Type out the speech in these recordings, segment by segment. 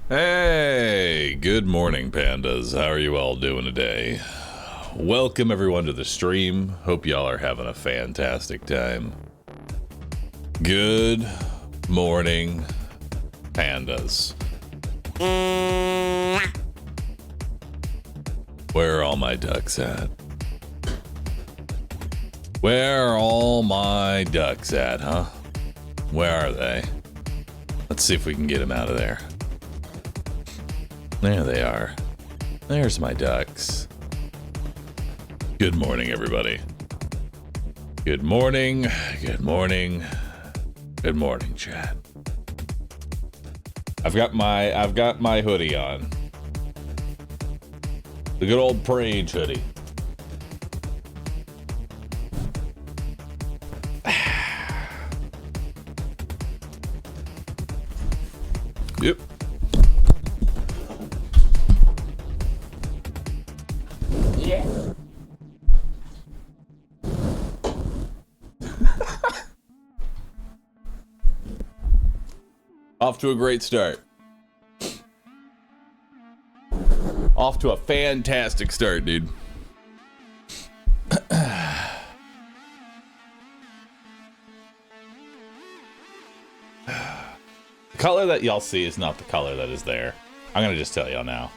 Hey, good morning, pandas. How are you all doing today? Welcome everyone to the stream. Hope y'all are having a fantastic time. Good morning, pandas. Where are all my ducks at? Where are all my ducks at, huh? Where are they? Let's see if we can get them out of there. There they are. There's my ducks. Good morning, everybody. Good morning. Good morning. Good morning, chat. I've got my hoodie on. The good old Prage hoodie. Yep. Yeah. Off to a great start. Off to a fantastic start, dude. The color that y'all see is not the color that is there. I'm gonna just tell y'all now.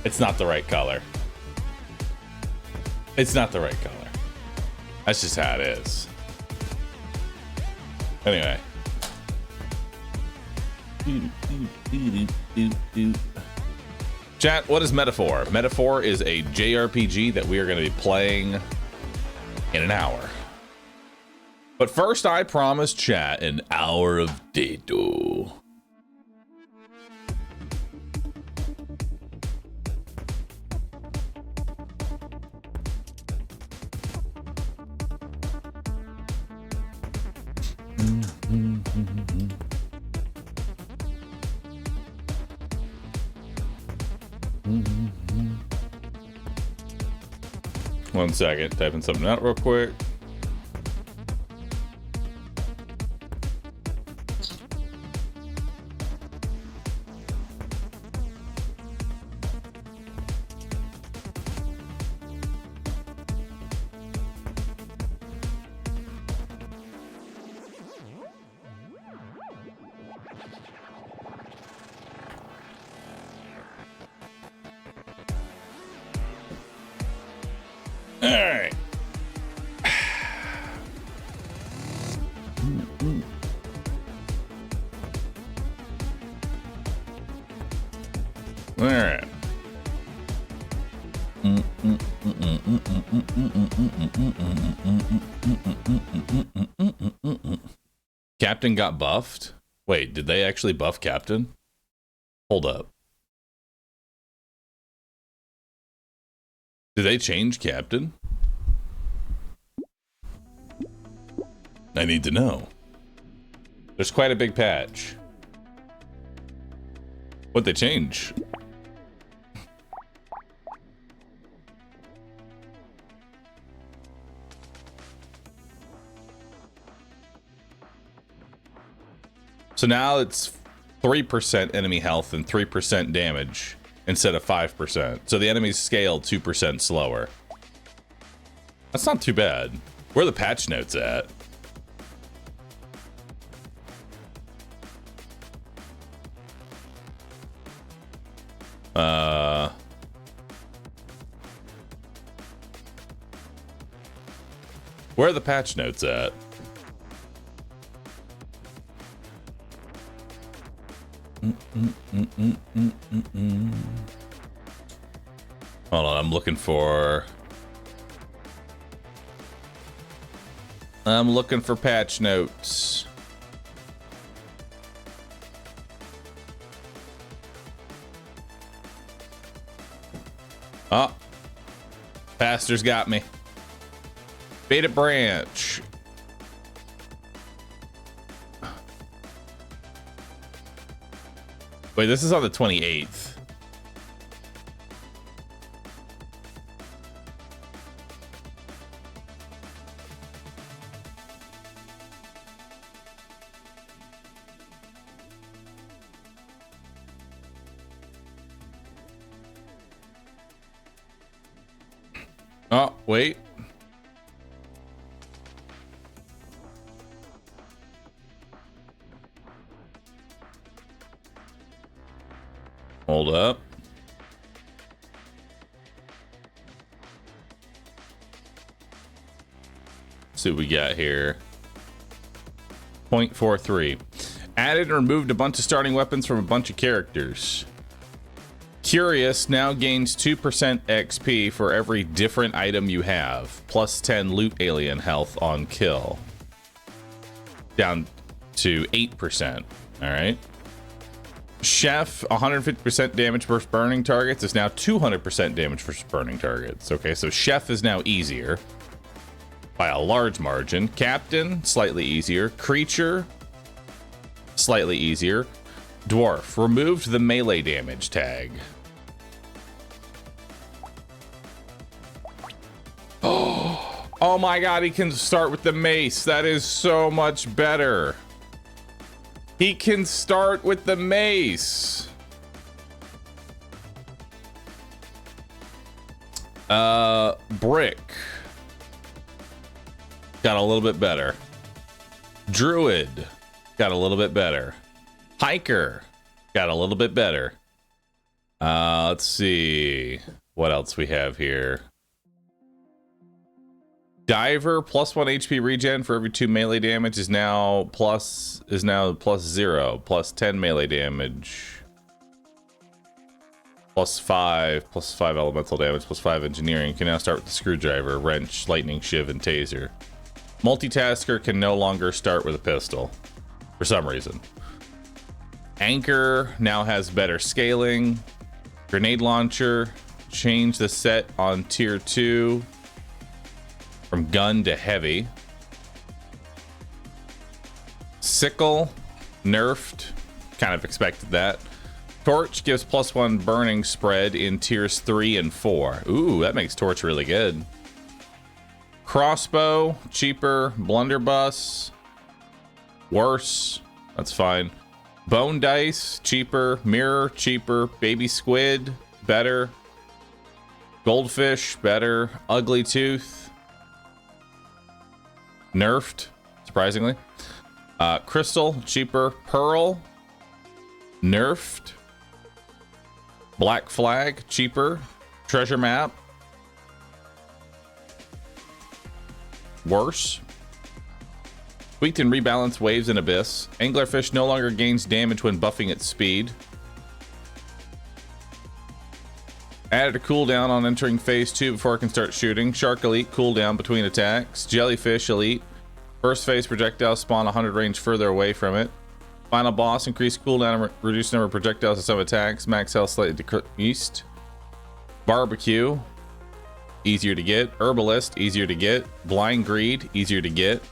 It's not the right color. It's not the right color. That's just how it is. Anyway. Chat, what is Metaphor? Metaphor is a JRPG that we are going to be playing in an hour. But first, I promised chat an hour of Brotato. One second, typing something out real quick. Alright. Alright. Captain got buffed? Wait, did they actually buff Captain? Hold up. Did they change Captain? I need to know. There's quite a big patch. What'd they change? So now it's 3% enemy health and 3% damage instead of 5%. So the enemies scale 2% slower. That's not too bad. Where are the patch notes at? Where are the patch notes at? Hold on, I'm looking for patch notes. Oh, Pastor's got me. Beta branch. Wait, this is on the 28th. Oh, wait. Hold up. Let's see what we got here. 0.43. Added and removed a bunch of starting weapons from a bunch of characters. Curious now gains 2% XP for every different item you have. Plus 10 loot alien health on kill. Down to 8%. Alright. Chef, 150% damage versus burning targets is now 200% damage versus burning targets. Okay, so Chef is now easier by a large margin. Captain, slightly easier. Creature, slightly easier. Dwarf, removed the melee damage tag. Oh my god, he can start with the mace. That is so much better. He can start with the mace. Brick. Got a little bit better. Druid. Got a little bit better. Hiker. Got a little bit better. Let's see. What else we have here? Diver, plus 1 HP regen for every 2 melee damage is now plus 0, plus 10 melee damage, plus 5 elemental damage, plus 5 engineering. You can now start with the screwdriver, wrench, lightning shiv, and taser. Multitasker can no longer start with a pistol for some reason. Anchor now has better scaling. Grenade launcher, change the set on tier 2. From gun to heavy. Sickle, nerfed. Kind of expected that. Torch gives plus 1 burning spread in tiers 3 and 4. Ooh, that makes Torch really good. Crossbow, cheaper. Blunderbuss, worse. That's fine. Bone dice, cheaper. Mirror, cheaper. Baby squid, better. Goldfish, better. Ugly tooth, nerfed, surprisingly. Crystal, cheaper. Pearl, nerfed. Black flag, cheaper. Treasure map, worse. Tweaked and rebalanced waves and abyss. Anglerfish no longer gains damage when buffing its speed. Added a cooldown on entering phase 2 before it can start shooting. Shark Elite, cooldown between attacks. Jellyfish Elite, first phase projectiles spawn 100 range further away from it. Final boss, increased cooldown and reduced number of projectiles to some attacks. Max health slightly decreased. Barbecue, easier to get. Herbalist, easier to get. Blind Greed, easier to get.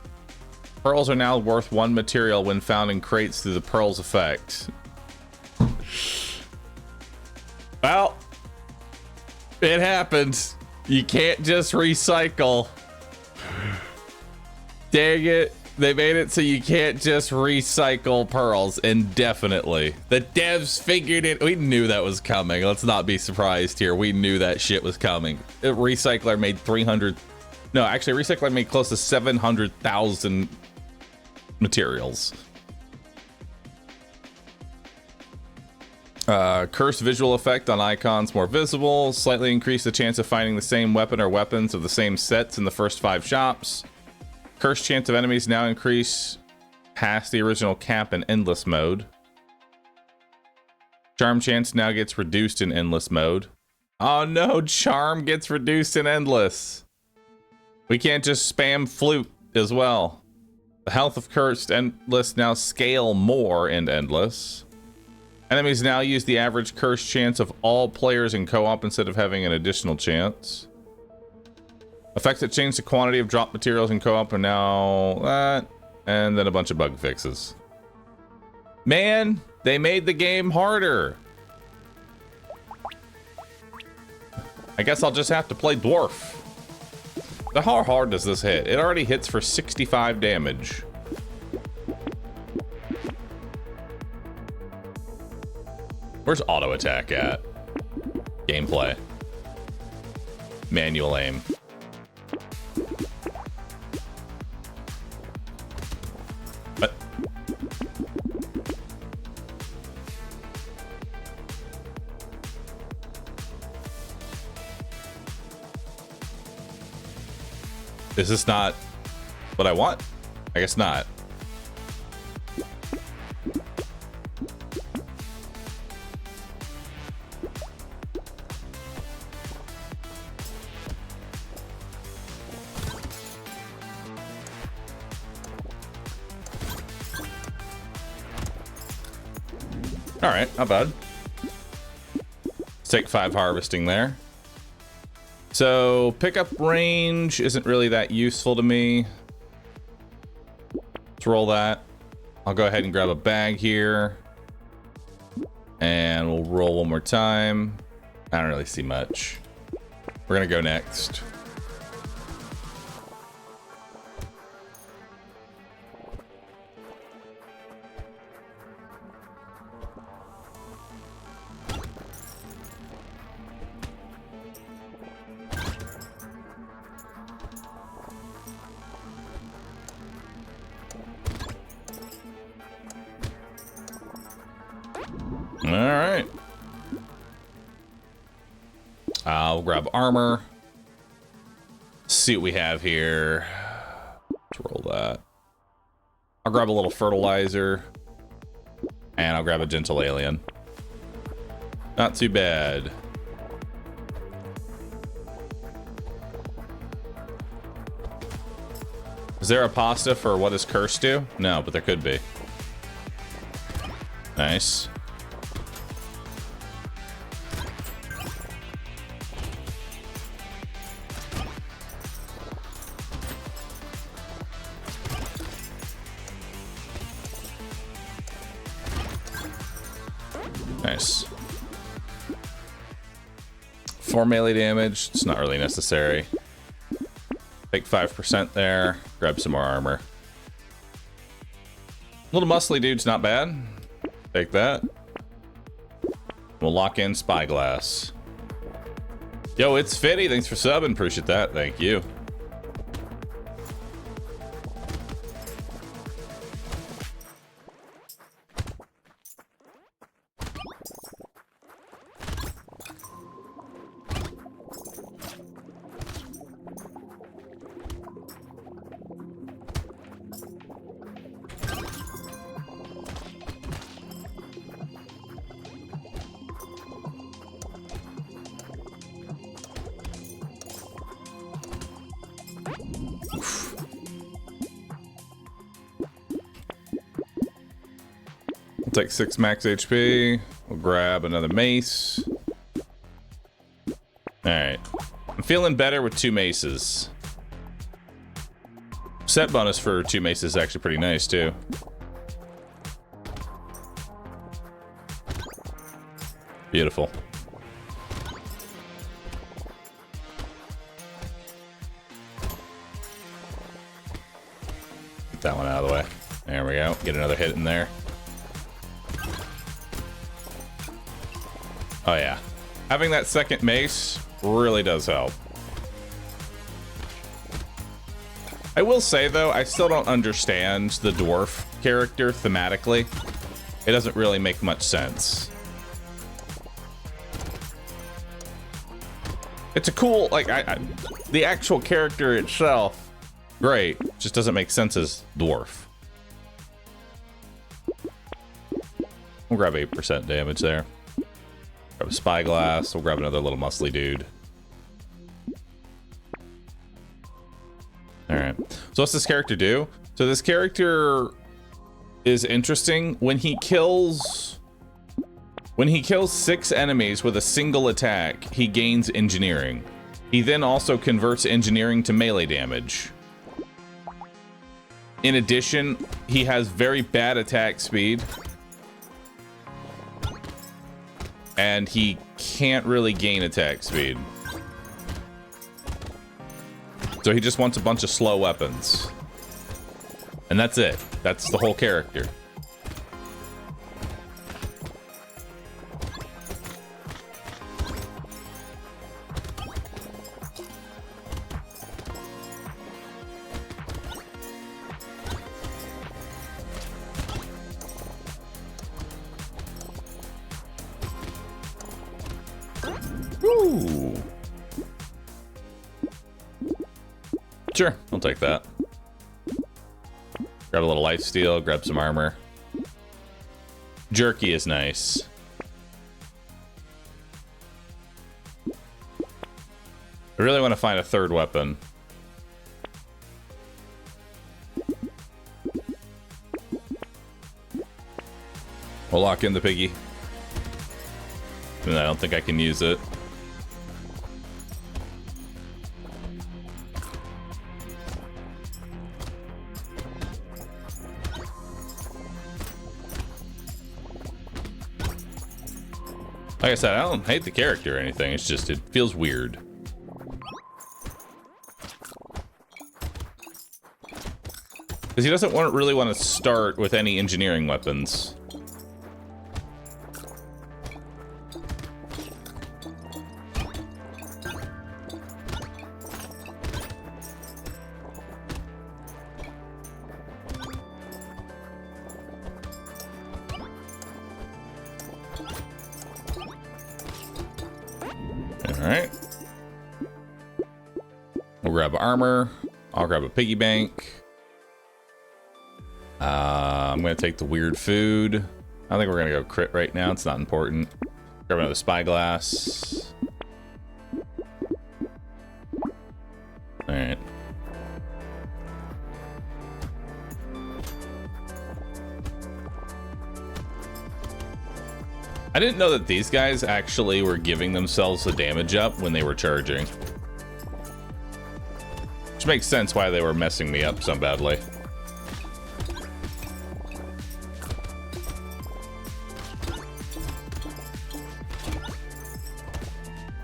Pearls are now worth 1 material when found in crates through the Pearls effect. Well, it happens. You can't just recycle. Dang it. They made it so you can't just recycle pearls indefinitely. The devs figured it. We knew that was coming. Let's not be surprised here. We knew that shit was coming. Recycler made 300. No, actually, Recycler made close to 700,000 materials. Cursed visual effect on icons more visible. Slightly increase the chance of finding the same weapon or weapons of the same sets in the first 5 shops. Cursed chance of enemies now increase past the original cap in endless mode. Charm chance now gets reduced in endless mode. Oh no, charm gets reduced in endless. We can't just spam flute as well. The health of cursed endless now scale more in endless. Enemies now use the average curse chance of all players in co-op instead of having an additional chance. Effects that change the quantity of drop materials in co-op are now that, and then a bunch of bug fixes. Man, they made the game harder. I guess I'll just have to play Dwarf. How hard does this hit? It already hits for 65 damage. Where's auto attack at? Gameplay. Manual aim. But is this not what I want? I guess not. All right, not bad. Let's take 5 harvesting there. So pickup range isn't really that useful to me. Let's roll that. I'll go ahead and grab a bag here. And we'll roll one more time. I don't really see much. We're gonna go next. All right. I'll grab armor. See what we have here. Let's roll that. I'll grab a little fertilizer. And I'll grab a gentle alien. Not too bad. Is there a pasta for what does curse do? No, but there could be. Nice. Nice. 4 melee damage. It's not really necessary. Take 5% there. Grab some more armor. Little muscly dude's not bad. Take that. We'll lock in Spyglass. Yo, it's Fitty. Thanks for subbing. Appreciate that. Thank you. Take 6 max HP. We'll grab another mace. Alright. I'm feeling better with 2 maces. Set bonus for 2 maces is actually pretty nice too. Beautiful. Get that one out of the way. There we go. Get another hit in there. Oh yeah, having that second mace really does help. I will say though, I still don't understand the dwarf character thematically. It doesn't really make much sense. It's a cool, like, the actual character itself, great, just doesn't make sense as dwarf. We'll grab 8% damage there. Grab a Spyglass. We'll grab another little muscly dude. Alright. So what's this character do? So this character is interesting. When he kills 6 enemies with a single attack, he gains engineering. He then also converts engineering to melee damage. In addition, he has very bad attack speed. And he can't really gain attack speed. So he just wants a bunch of slow weapons. And that's it. That's the whole character. Ooh. Sure, I'll take that. Grab a little lifesteal, grab some armor. Jerky is nice. I really want to find a third weapon. We'll lock in the piggy. And I don't think I can use it. Like I said, I don't hate the character or anything. It's just, it feels weird. Because he doesn't really want to start with any engineering weapons. Alright. We'll grab armor. I'll grab a piggy bank. I'm going to take the weird food. I think we're going to go crit right now. It's not important. Grab another spyglass. Alright. I didn't know that these guys actually were giving themselves the damage up when they were charging. Which makes sense why they were messing me up so badly.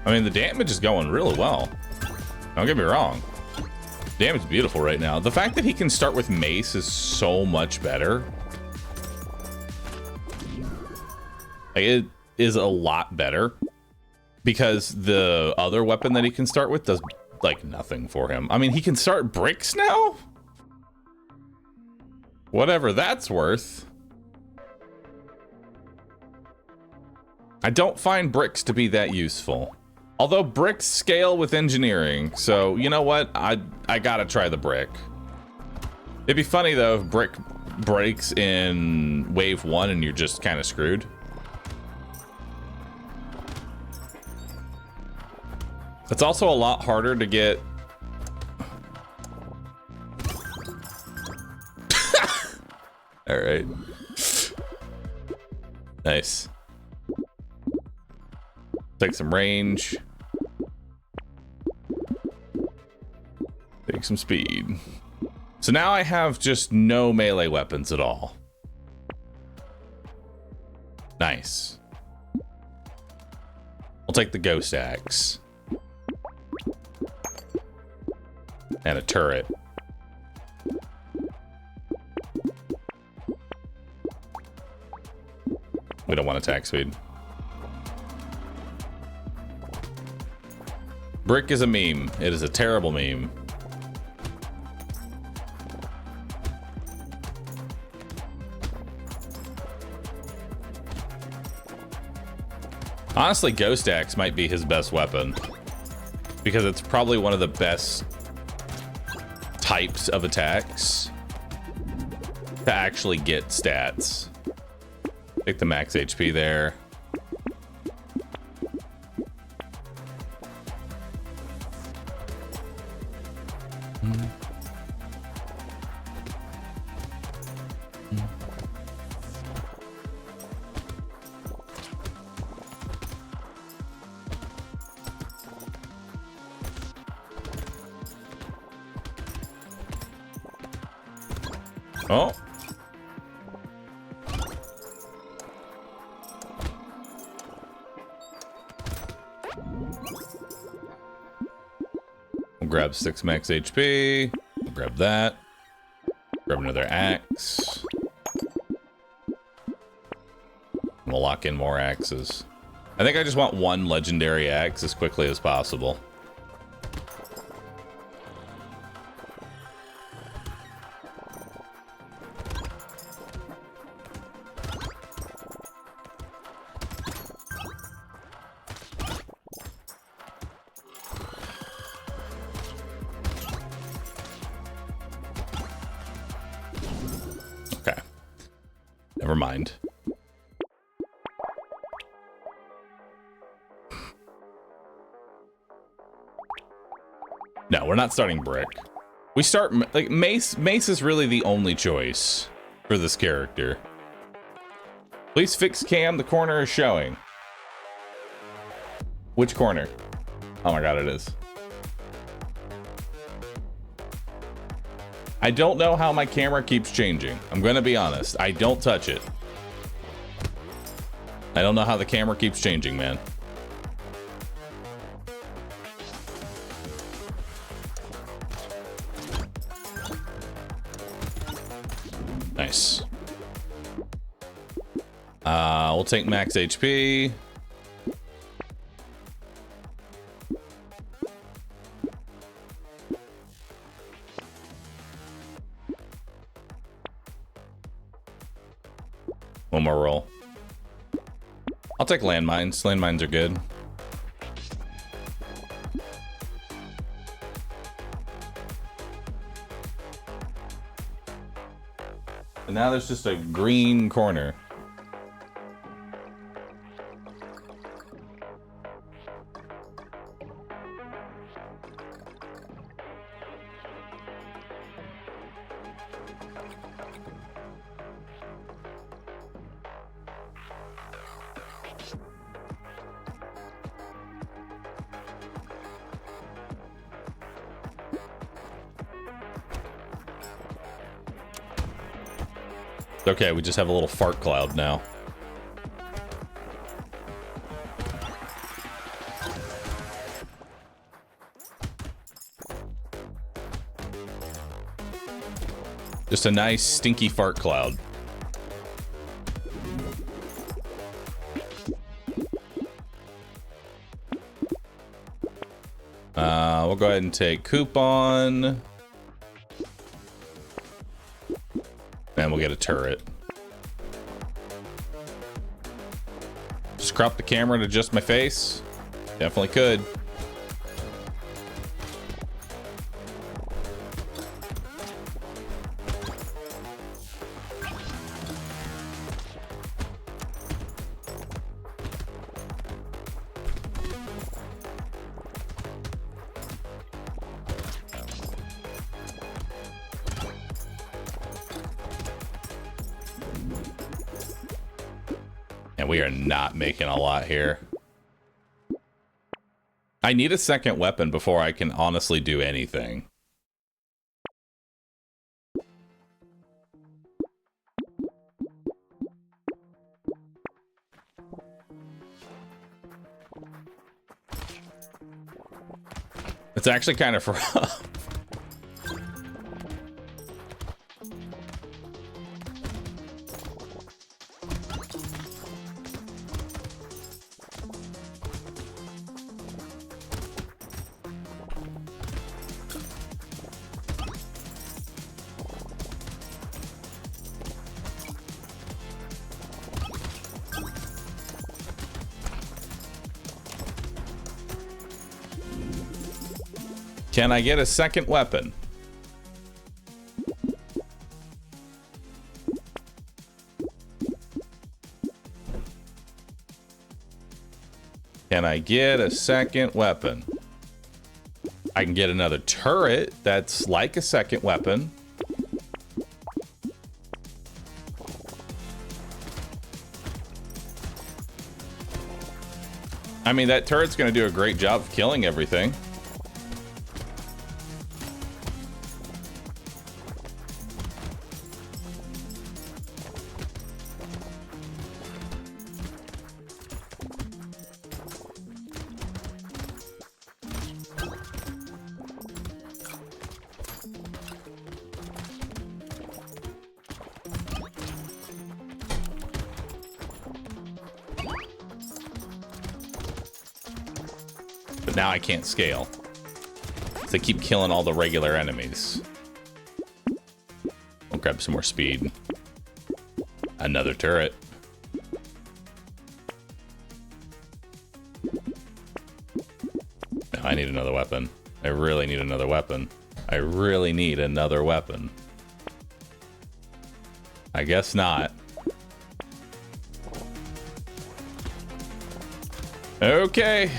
I mean, the damage is going really well. Don't get me wrong. Damage is beautiful right now. The fact that he can start with mace is so much better. Like, it is a lot better. Because the other weapon that he can start with does, like, nothing for him. I mean, he can start bricks now? Whatever that's worth. I don't find bricks to be that useful. Although bricks scale with engineering, so you know what? I gotta try the brick. It'd be funny though if brick breaks in wave 1 and you're just kind of screwed. It's also a lot harder to get. All right. Nice. Take some range. Take some speed. So now I have just no melee weapons at all. Nice. I'll take the ghost axe. And a turret. We don't want attack speed. Brick is a meme. It is a terrible meme. Honestly, Ghost Axe might be his best weapon. Because it's probably one of the best types of attacks to actually get stats. Take the max HP there. Oh. We'll grab 6 max HP. We'll grab that. Grab another axe. We'll lock in more axes. I think I just want one legendary axe as quickly as possible. never mind. No, we're not starting brick. We start, like, mace. Mace is really the only choice for this character. Please fix cam, the corner is showing. Which corner? Oh my god, it is. I don't know how my camera keeps changing. I'm gonna be honest. I don't touch it. I don't know how the camera keeps changing, man. Nice. We'll take max HP. One more roll. I'll take landmines. Landmines are good. And now there's just a green corner. Okay, we just have a little fart cloud now. Just a nice stinky fart cloud. We'll go ahead and take coupon. And we'll get a turret. Just crop the camera to just my face. Definitely could. And we are not making a lot here. I need a second weapon before I can honestly do anything. It's actually kind of rough. Can I get a second weapon? Can I get a second weapon? I can get another turret that's like a second weapon. I mean, that turret's gonna do a great job of killing everything. But now I can't scale. They keep killing all the regular enemies. I'll grab some more speed. Another turret. No, I need another weapon. I really need another weapon. I really need another weapon. I guess not. Okay.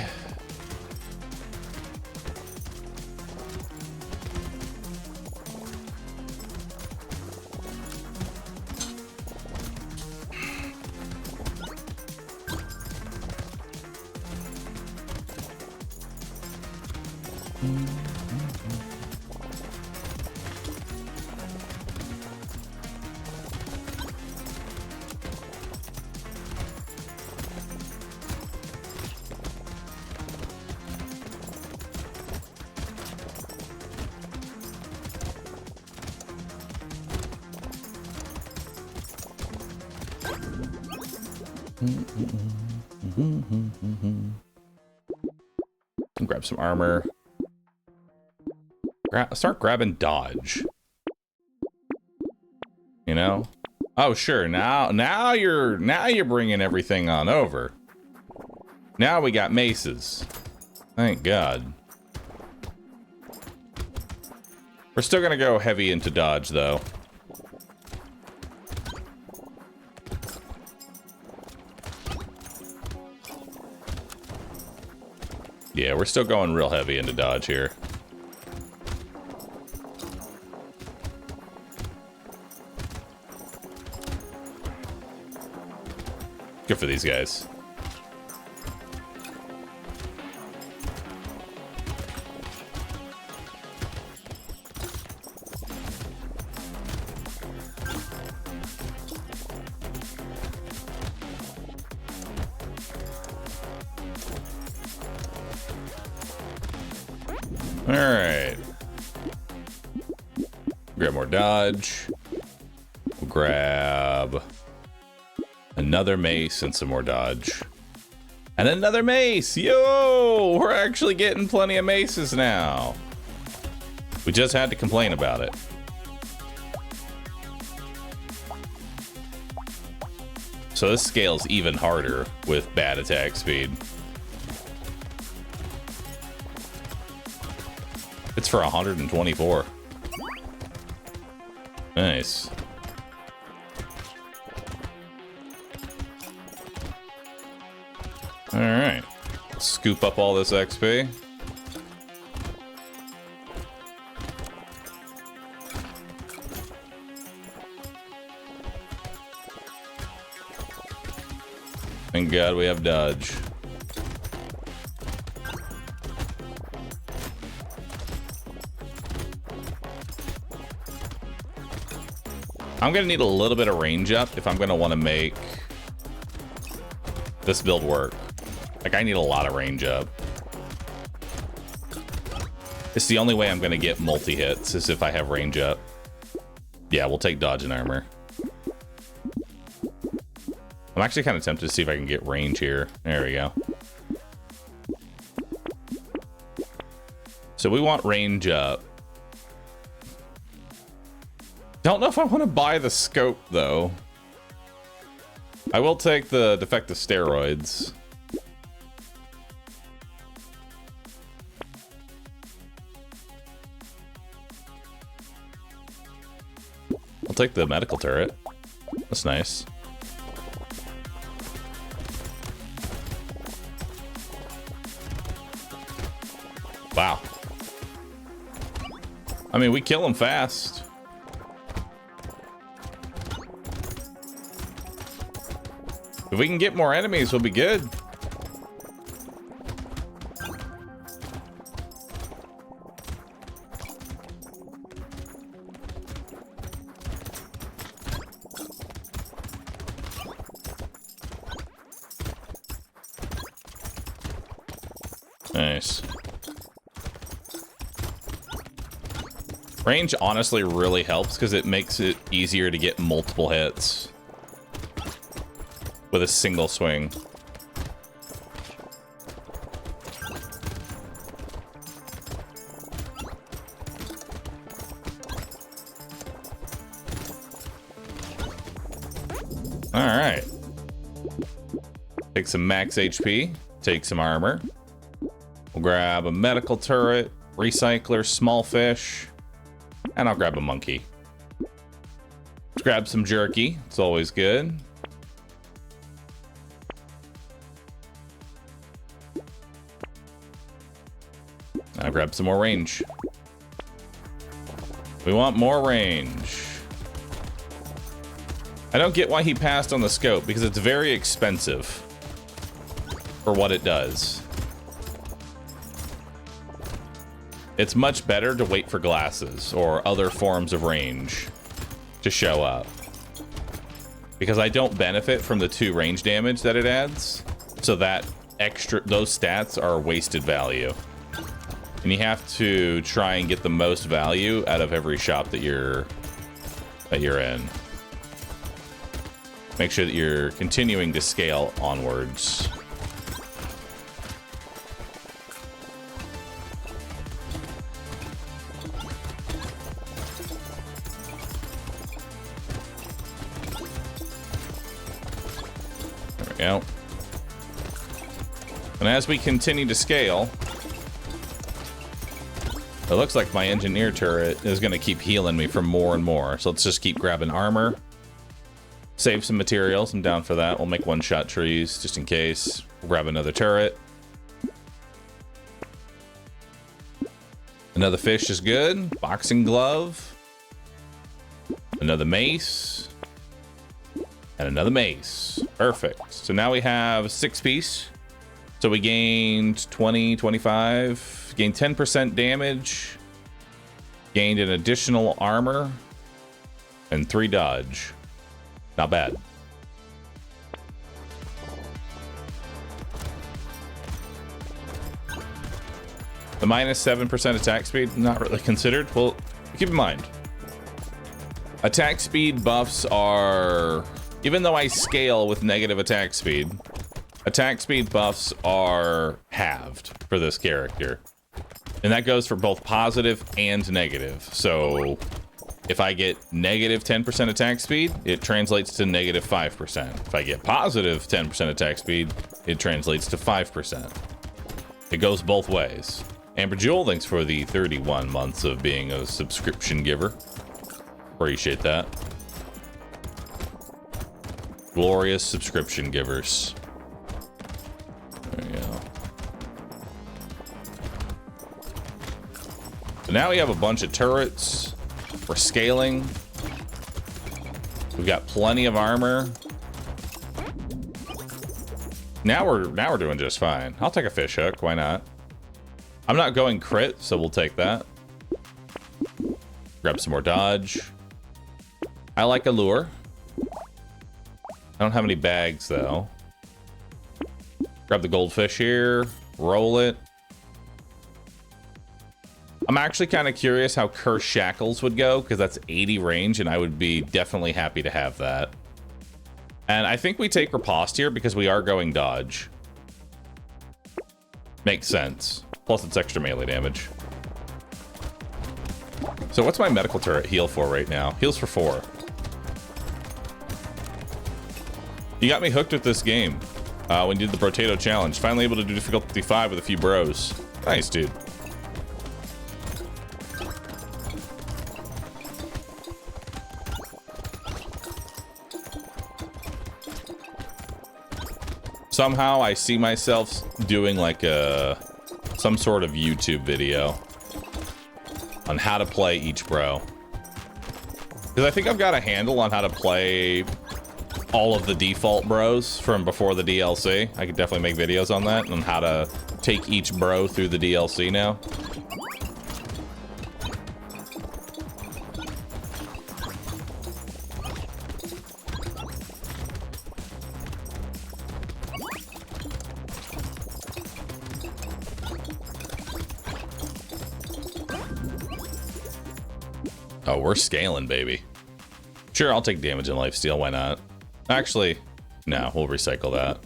Grab some armor. Start grabbing dodge. You know? Oh, sure. Now you're bringing everything on over. Now we got maces. Thank God. We're still gonna go heavy into dodge, though. Yeah, we're still going real heavy into dodge here. Good for these guys. All right. Grab more dodge. We'll grab another mace and some more dodge. And another mace! Yo! We're actually getting plenty of maces now. We just had to complain about it. So this scales even harder with bad attack speed. It's for 124. Nice. All right. Scoop up all this XP. Thank God we have dodge. I'm gonna need a little bit of range up if I'm gonna want to make this build work. Like, I need a lot of range up. It's the only way I'm gonna get multi-hits is if I have range up. Yeah, we'll take dodge and armor. I'm actually kind of tempted to see if I can get range here. There we go. So we want range up. Don't know if I want to buy the scope, though. I will take the defective steroids. I'll take the medical turret. That's nice. Wow. I mean, we kill them fast. If we can get more enemies, we'll be good. Nice. Range honestly really helps because it makes it easier to get multiple hits with a single swing. All right. Take some max HP, take some armor. We'll grab a medical turret, recycler, small fish, and I'll grab a monkey. Let's grab some jerky. It's always good. grab some more range. We want more range. I don't get why he passed on the scope, because it's very expensive for what it does. It's much better to wait for glasses or other forms of range to show up, because I don't benefit from the 2 range damage that it adds, so that those stats are wasted value. And you have to try and get the most value out of every shop that you're in. Make sure that you're continuing to scale onwards. There we go. And as we continue to scale, it looks like my engineer turret is going to keep healing me for more and more. So let's just keep grabbing armor. Save some materials. I'm down for that. We'll make one-shot trees just in case. We'll grab another turret. Another fish is good. Boxing glove. Another mace. And another mace. Perfect. So now we have 6-piece. So we gained 20, 25. Gained 10% damage. Gained an additional armor. And 3 dodge. Not bad. The minus 7% attack speed, not really considered. Well, keep in mind, attack speed buffs are, even though I scale with negative attack speed buffs are halved for this character. And that goes for both positive and negative. So if I get negative 10% attack speed, it translates to negative 5%. If I get positive 10% attack speed, it translates to 5%. It goes both ways. Amber Jewel, thanks for the 31 months of being a subscription giver. Appreciate that. Glorious subscription givers. There you go. So now we have a bunch of turrets. We're scaling. We've got plenty of armor. Now we're doing just fine. I'll take a fish hook. Why not? I'm not going crit, so we'll take that. Grab some more dodge. I like a lure. I don't have any bags though. Grab the goldfish here. Roll it. I'm actually kind of curious how Curse Shackles would go, because that's 80 range, and I would be definitely happy to have that. And I think we take Riposte here because we are going dodge. Makes sense. Plus it's extra melee damage. So what's my medical turret heal for right now? Heals for 4. You got me hooked with this game when you did the Brotato challenge. Finally able to do difficulty 5 with a few bros. Nice, dude. Somehow I see myself doing like some sort of YouTube video on how to play each bro. Because I think I've got a handle on how to play all of the default bros from before the DLC. I could definitely make videos on that, on how to take each bro through the DLC now. Oh, we're scaling, baby. Sure, I'll take damage and lifesteal. Why not? Actually, no, we'll recycle that.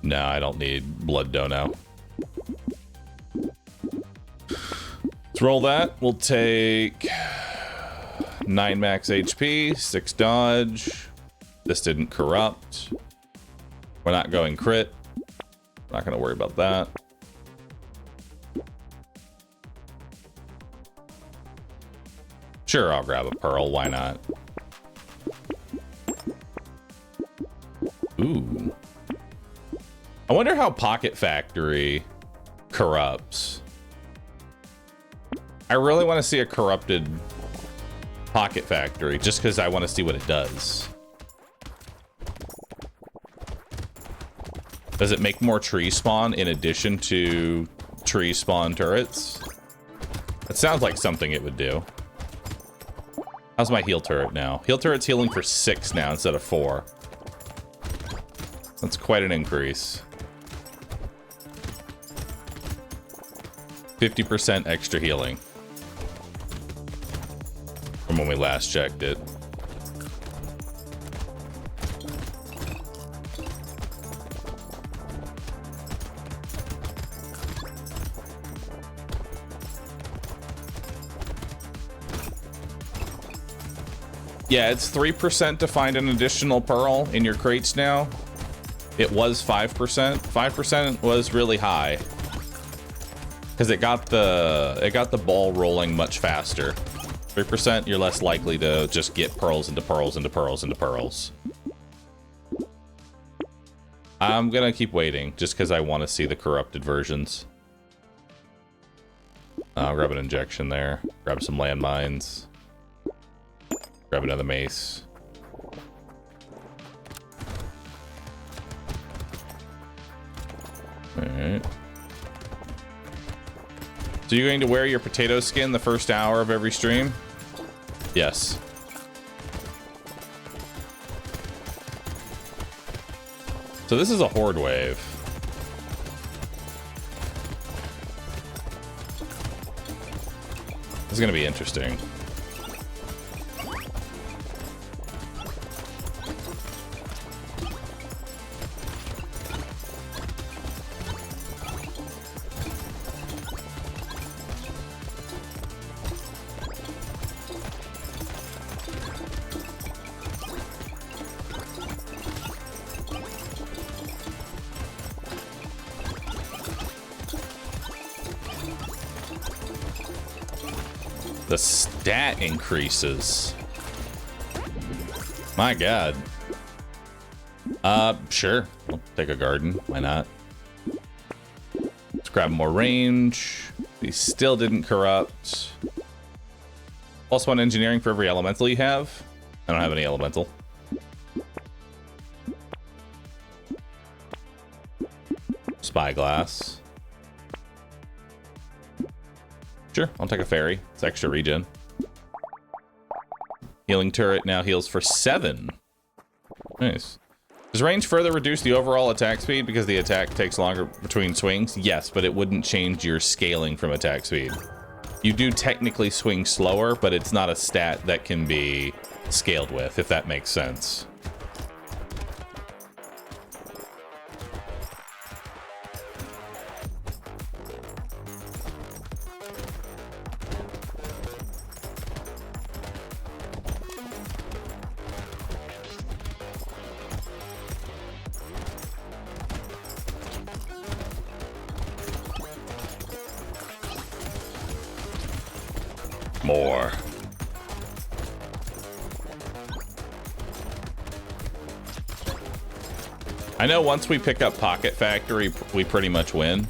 No, I don't need blood dono. Let's roll that. We'll take 9 max HP, 6 dodge. This didn't corrupt. We're not going crit. Not going to worry about that. Sure, I'll grab a pearl. Why not? Ooh. I wonder how Pocket Factory corrupts. I really want to see a corrupted pocket factory just because I want to see what it does. Does it make more tree spawn in addition to tree spawn turrets? That sounds like something it would do. How's my heal turret now? Heal turret's healing for 6 now instead of 4. That's quite an increase. 50% extra healing from when we last checked it. Yeah, it's 3% to find an additional pearl in your crates now. It was 5%. 5% was really high because it got the ball rolling much faster. 3%, you're less likely to just get pearls into pearls into pearls into pearls. I'm gonna keep waiting just because I want to see the corrupted versions. I'll grab an injection there. Grab some landmines. Grab another mace. Alright. So you're going to wear your potato skin the first hour of every stream? Yes. So this is a horde wave. This is going to be interesting. The stat increases. My God. Sure. I'll take a garden. Why not? Let's grab more range. These still didn't corrupt. +1 engineering for every elemental you have. I don't have any elemental. Spyglass. Sure, I'll take a fairy. It's extra regen. Healing turret now heals for 7. Nice. Does range further reduce the overall attack speed because the attack takes longer between swings? Yes, but it wouldn't change your scaling from attack speed. You do technically swing slower, but it's not a stat that can be scaled with, if that makes sense. More. I know once we pick up Pocket Factory, we pretty much win.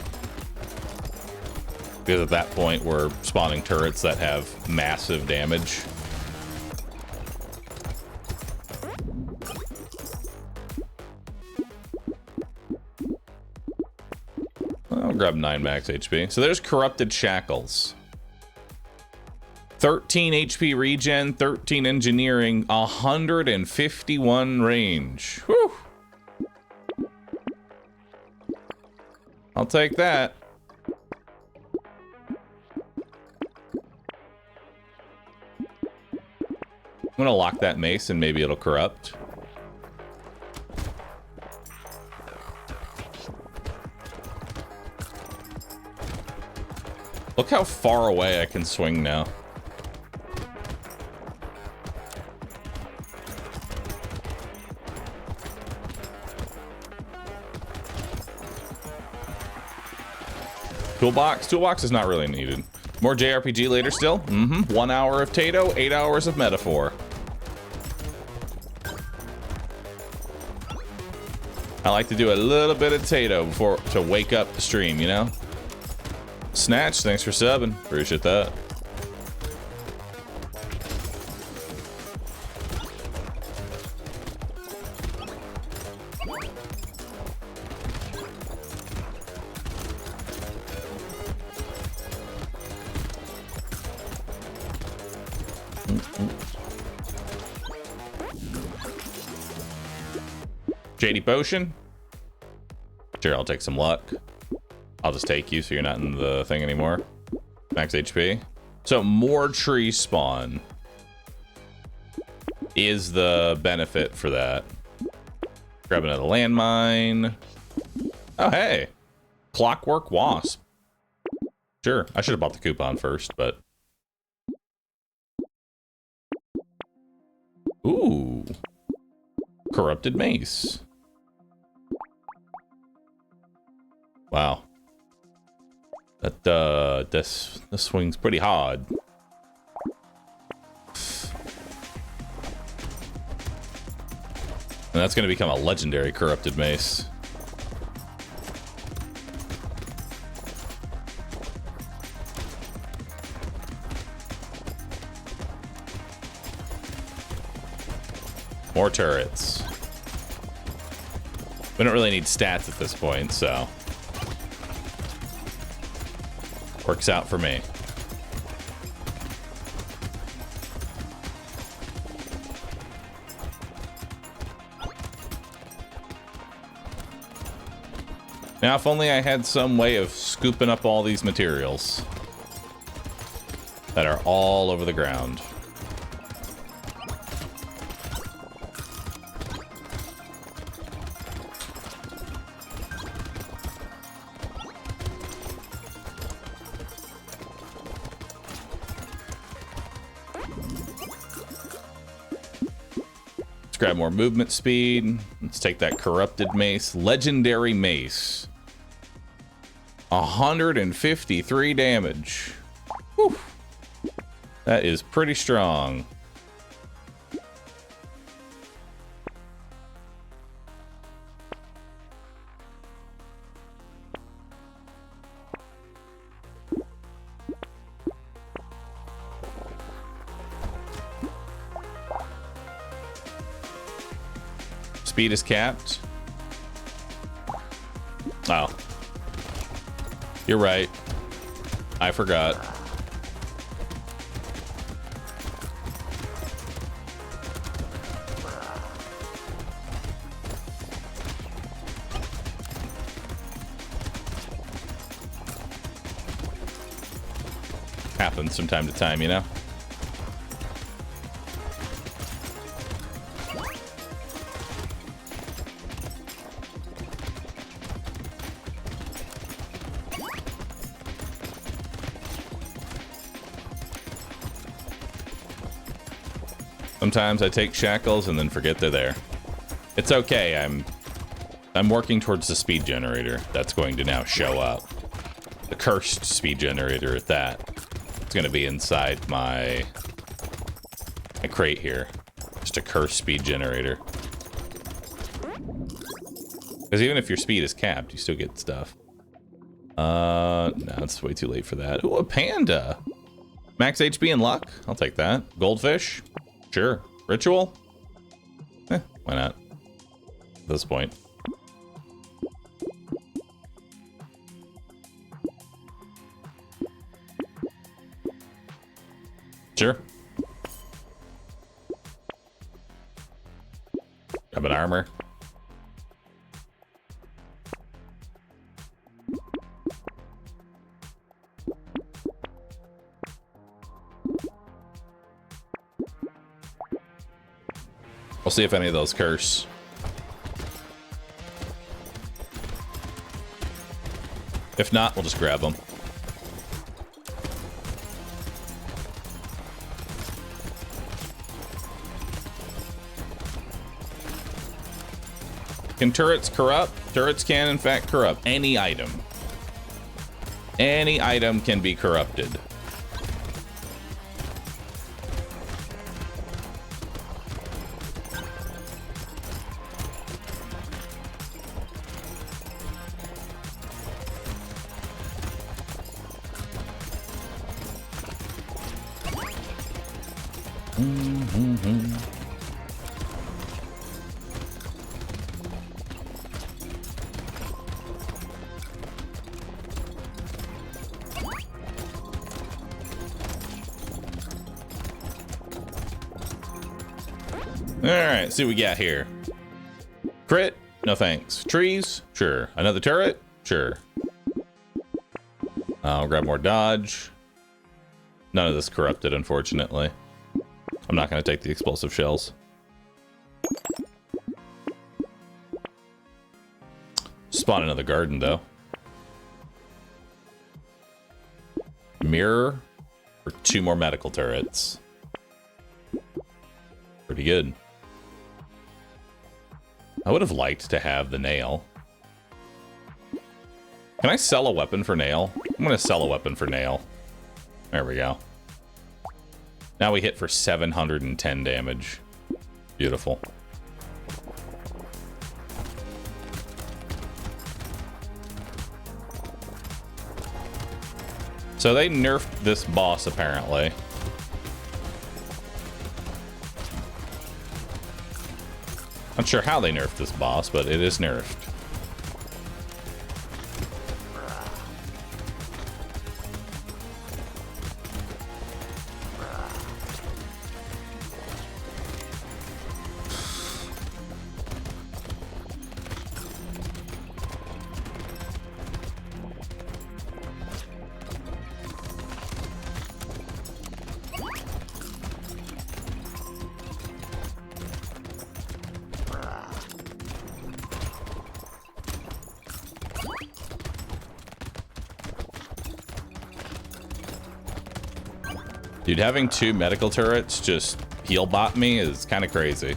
Because at that point, we're spawning turrets that have massive damage. I'll grab 9 max HP. So there's Corrupted Shackles. 13 HP regen, 13 engineering, 151 range. Whew. I'll take that. I'm gonna lock that mace and maybe it'll corrupt. Look how far away I can swing now. Toolbox is not really needed. More JRPG later still? 1 hour of Tato, 8 hours of Metaphor. I like to do a little bit of Tato before to wake up the stream, you know? Snatch, thanks for subbing. Appreciate that. Shady potion. Sure, I'll take some luck. I'll just take you so you're not in the thing anymore. Max HP. So more trees spawn is the benefit for that. Grab another landmine. Oh, hey. Clockwork wasp. Sure, I should have bought the coupon first, but... Ooh. Corrupted mace. Wow. That, this swings pretty hard. And that's going to become a legendary corrupted mace. More turrets. We don't really need stats at this point, so... Works out for me. Now, if only I had some way of scooping up all these materials that are all over the ground. Let's grab more movement speed. Let's take that corrupted mace. Legendary mace. 153 damage. Whew. That is pretty strong. Speed is capped. Oh. You're right. I forgot. Happens from time to time, you know? Sometimes I take shackles and then forget they're there. It's okay, I'm working towards the speed generator that's going to now show up. The cursed speed generator at that. It's gonna be inside my crate here. Just a cursed speed generator. Because even if your speed is capped, you still get stuff. No, it's way too late for that. Ooh, a panda! Max HP and luck? I'll take that. Goldfish? Sure. Ritual? Why not? At this point. Sure. Grab an armor. We'll see if any of those curse. If not, we'll just grab them. Can turrets corrupt? Turrets can, in fact, corrupt any item. Any item can be corrupted. Alright, see what we got here. Crit, No thanks. Trees? Sure. Another turret? Sure. I'll grab more dodge. None of this corrupted, unfortunately. I'm not going to take the explosive shells. Spawn another garden, though. Mirror for 2 more medical turrets. Pretty good. I would have liked to have the nail. Can I sell a weapon for nail? I'm going to sell a weapon for nail. There we go. Now we hit for 710 damage. Beautiful. So they nerfed this boss, apparently. Not sure how they nerfed this boss, but it is nerfed. Dude, having 2 medical turrets just heal bot me is kind of crazy.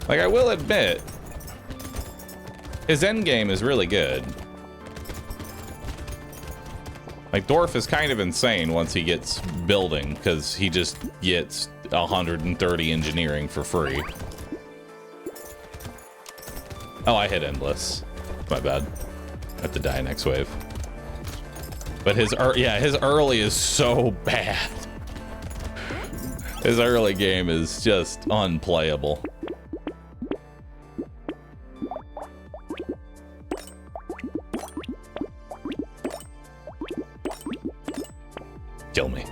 Like, I will admit, his endgame is really good. Like, Dwarf is kind of insane once he gets building, because he just gets 130 engineering for free. Oh, I hit endless. My bad. I have to die next wave. But his early is so bad. His early game is just unplayable. Kill me.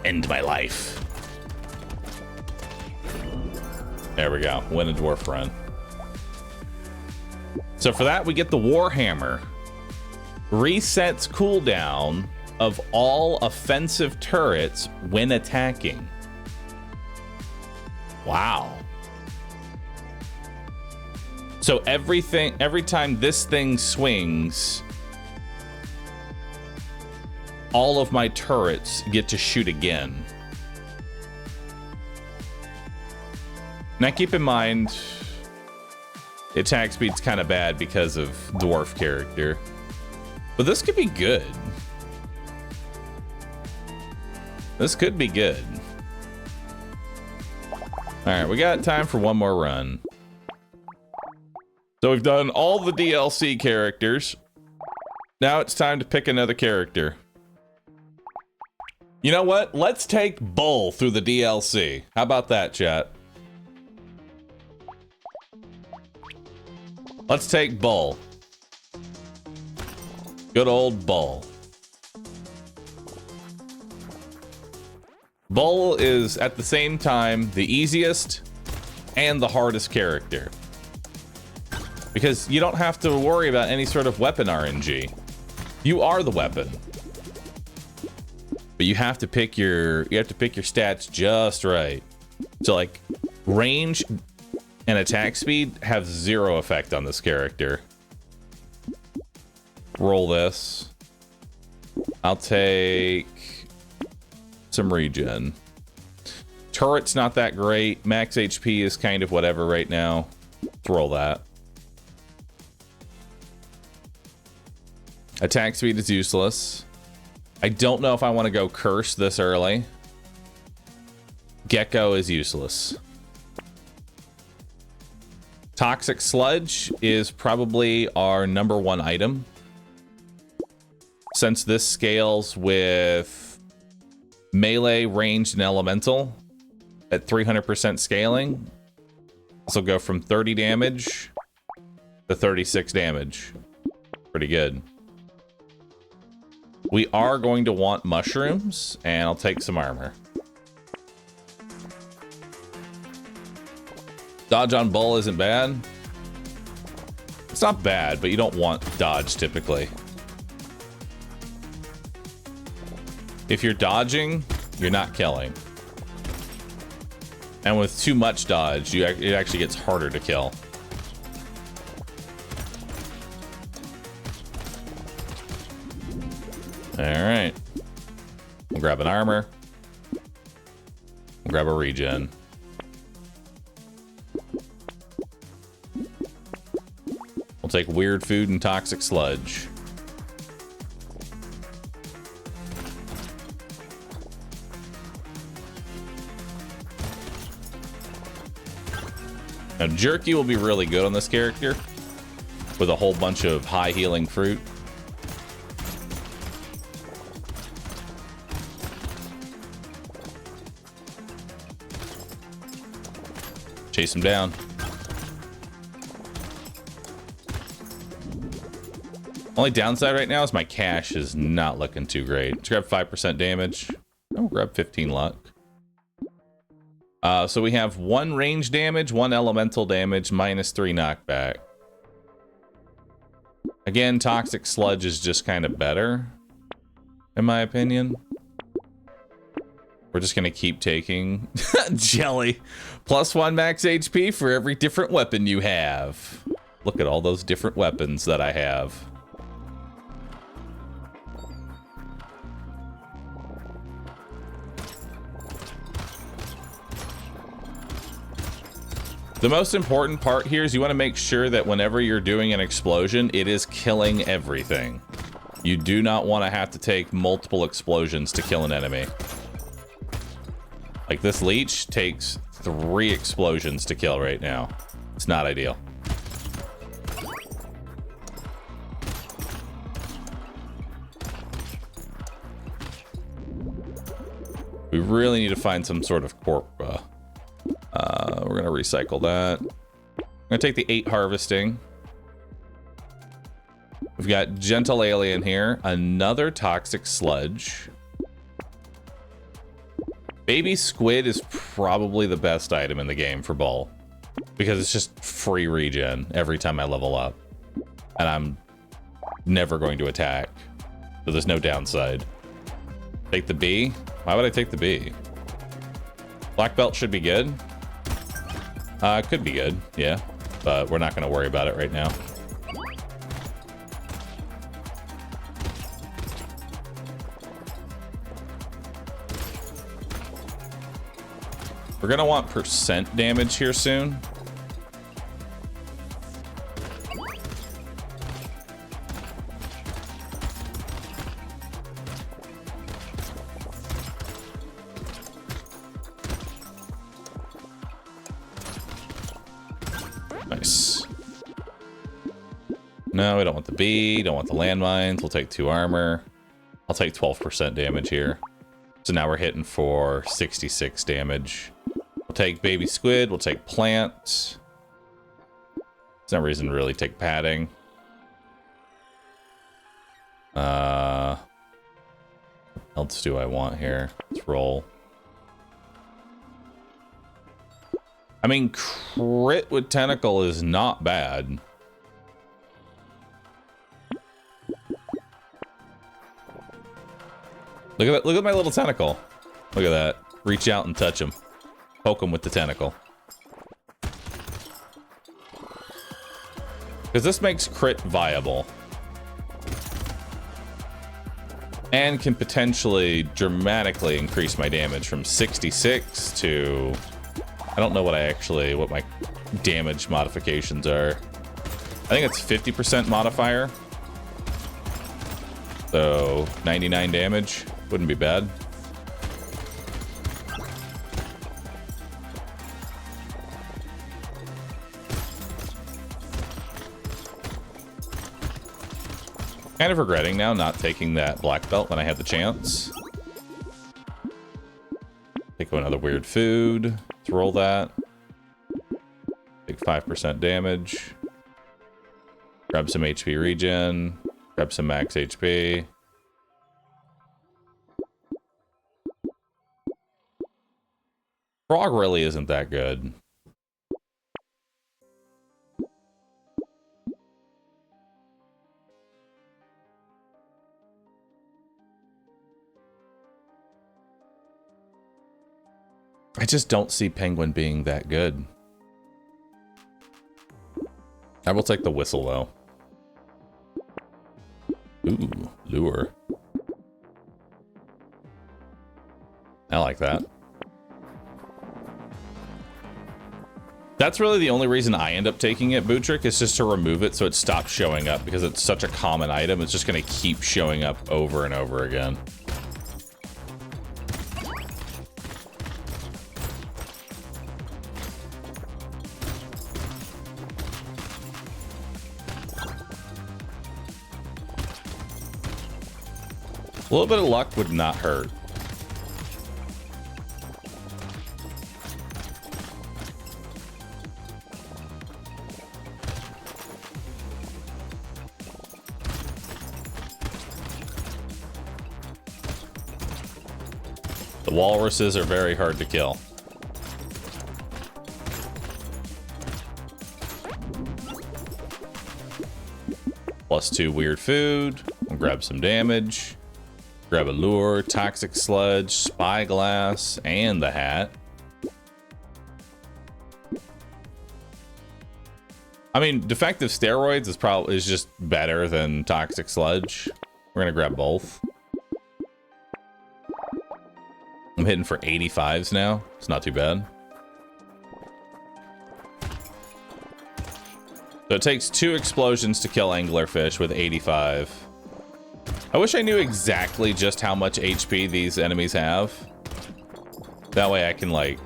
End my life. There we go. Win a dwarf run. So for that, we get the Warhammer. Resets cooldown of all offensive turrets when attacking. Wow. So every time this thing swings, all of my turrets get to shoot again. Now keep in mind, attack speed's kind of bad because of dwarf character. But this could be good. This could be good. Alright, we got time for one more run. So we've done all the DLC characters. Now it's time to pick another character. You know what? Let's take Bull through the DLC. How about that, chat? Let's take Bull. Good old Bull. Bull is at the same time the easiest and the hardest character. Because you don't have to worry about any sort of weapon RNG. You are the weapon. But you have to pick your stats just right. So like range and attack speed have 0 effect on this character. Roll this. I'll take some regen. Turret's not that great. Max HP is kind of whatever right now. Let's roll that. Attack speed is useless. I don't know if I want to go curse this early. Gecko is useless. Toxic Sludge is probably our #1 item. Since this scales with melee, ranged, and elemental at 300% scaling, this will go from 30 damage to 36 damage. Pretty good. We are going to want mushrooms, and I'll take some armor. Dodge on bull isn't bad. It's not bad, but you don't want dodge typically. If you're dodging, you're not killing. And with too much dodge, it actually gets harder to kill. All right. We'll grab an armor. We'll grab a regen. We'll take weird food and toxic sludge. Now, jerky will be really good on this character with a whole bunch of high healing fruit. Chase him down. Only downside right now is my cash is not looking too great. Let's grab 5% damage. Oh, grab 15 luck. So we have 1 range damage, 1 elemental damage, -3 knockback. Again, toxic sludge is just kind of better, in my opinion. We're just gonna keep taking jelly. +1 max HP for every different weapon you have. Look at all those different weapons that I have. The most important part here is you want to make sure that whenever you're doing an explosion, it is killing everything. You do not want to have to take multiple explosions to kill an enemy. Like this leech takes 3 explosions to kill right now. It's not ideal. We really need to find some sort of corp. We're gonna recycle that. I'm gonna take the 8 harvesting. We've got gentle alien here, another toxic sludge. Baby squid is probably the best item in the game for bull because it's just free regen every time I level up, and I'm never going to attack, so there's no downside. Take the bee. Why would I take the bee? Black belt should be good. Could be good, yeah, but we're not going to worry about it right now. We're going to want percent damage here soon. Nice. No, we don't want the bee, don't want the landmines. We'll take 2 armor. I'll take 12% damage here. So now we're hitting for 66 damage. We'll take baby squid, we'll take plant. There's no reason to really take padding. What else do I want here? Let's roll. I mean, crit with tentacle is not bad. Look at that, look at my little tentacle. Look at that. Reach out and touch him. Poke him with the tentacle. Because this makes crit viable. And can potentially dramatically increase my damage from 66 to... I don't know what my damage modifications are. I think it's 50% modifier. So 99 damage wouldn't be bad. Kind of regretting now not taking that black belt when I had the chance. Take another weird food. Let's roll that. Take 5% damage. Grab some HP regen. Grab some max HP. Frog really isn't that good. I just don't see Penguin being that good. I will take the whistle, though. Ooh, lure. I like that. That's really the only reason I end up taking it, Bootrick, is just to remove it so it stops showing up, because it's such a common item. It's just going to keep showing up over and over again. A little bit of luck would not hurt. The walruses are very hard to kill. +2 weird food. We'll grab some damage. Grab a lure, toxic sludge, spyglass, and the hat. I mean, defective steroids is just better than toxic sludge. We're gonna grab both. I'm hitting for 85s now. It's not too bad. So it takes 2 explosions to kill anglerfish with 85. I wish I knew exactly just how much HP these enemies have. That way I can, like,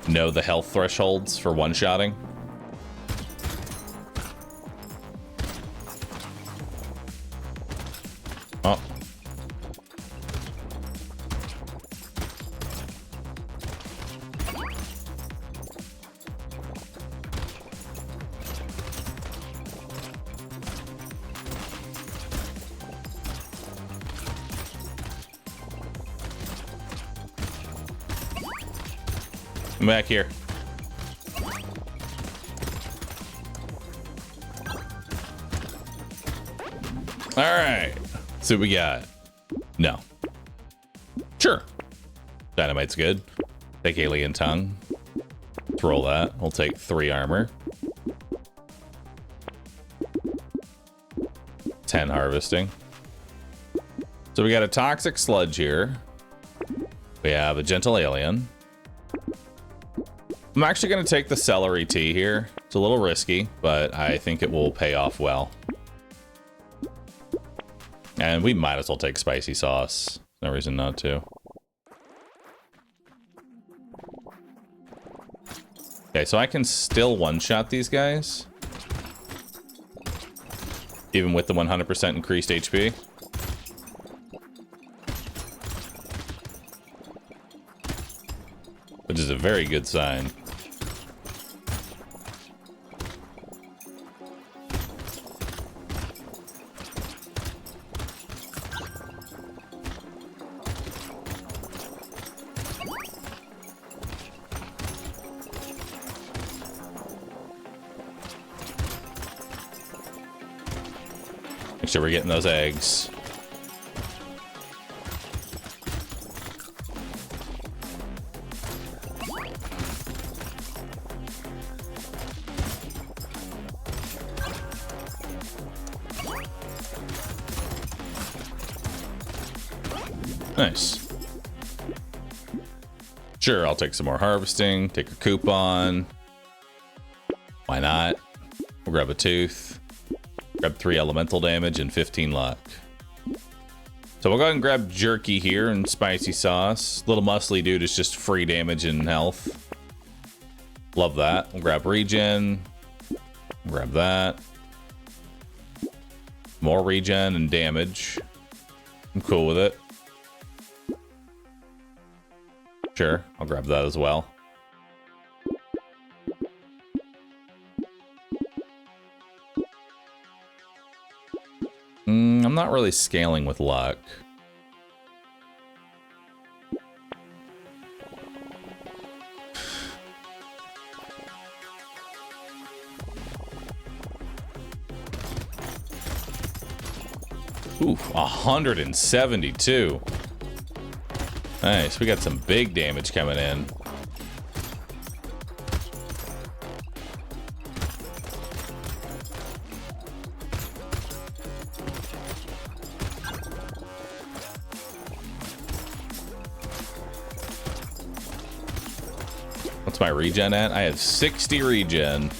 know the health thresholds for one-shotting. Oh. I'm back here. All right. So we got. No. Sure. Dynamite's good. Take alien tongue. Let's roll that. We'll take 3 armor. 10 harvesting. So we got a toxic sludge here. We have a gentle alien. I'm actually going to take the celery tea here. It's a little risky, but I think it will pay off well. And we might as well take spicy sauce. No reason not to. Okay, so I can still one-shot these guys. Even with the 100% increased HP. Which is a very good sign. Make sure we're getting those eggs. Nice. Sure, I'll take some more harvesting, take a coupon. Why not? We'll grab a tooth. Grab 3 elemental damage and 15 luck. So we'll go ahead and grab jerky here and spicy sauce. Little muscly dude is just free damage and health. Love that. We'll grab regen. Grab that. More regen and damage. I'm cool with it. Sure, I'll grab that as well. I'm not really scaling with luck. Oof, 172. Nice, we got some big damage coming in. What's my regen at? I have 60 regen.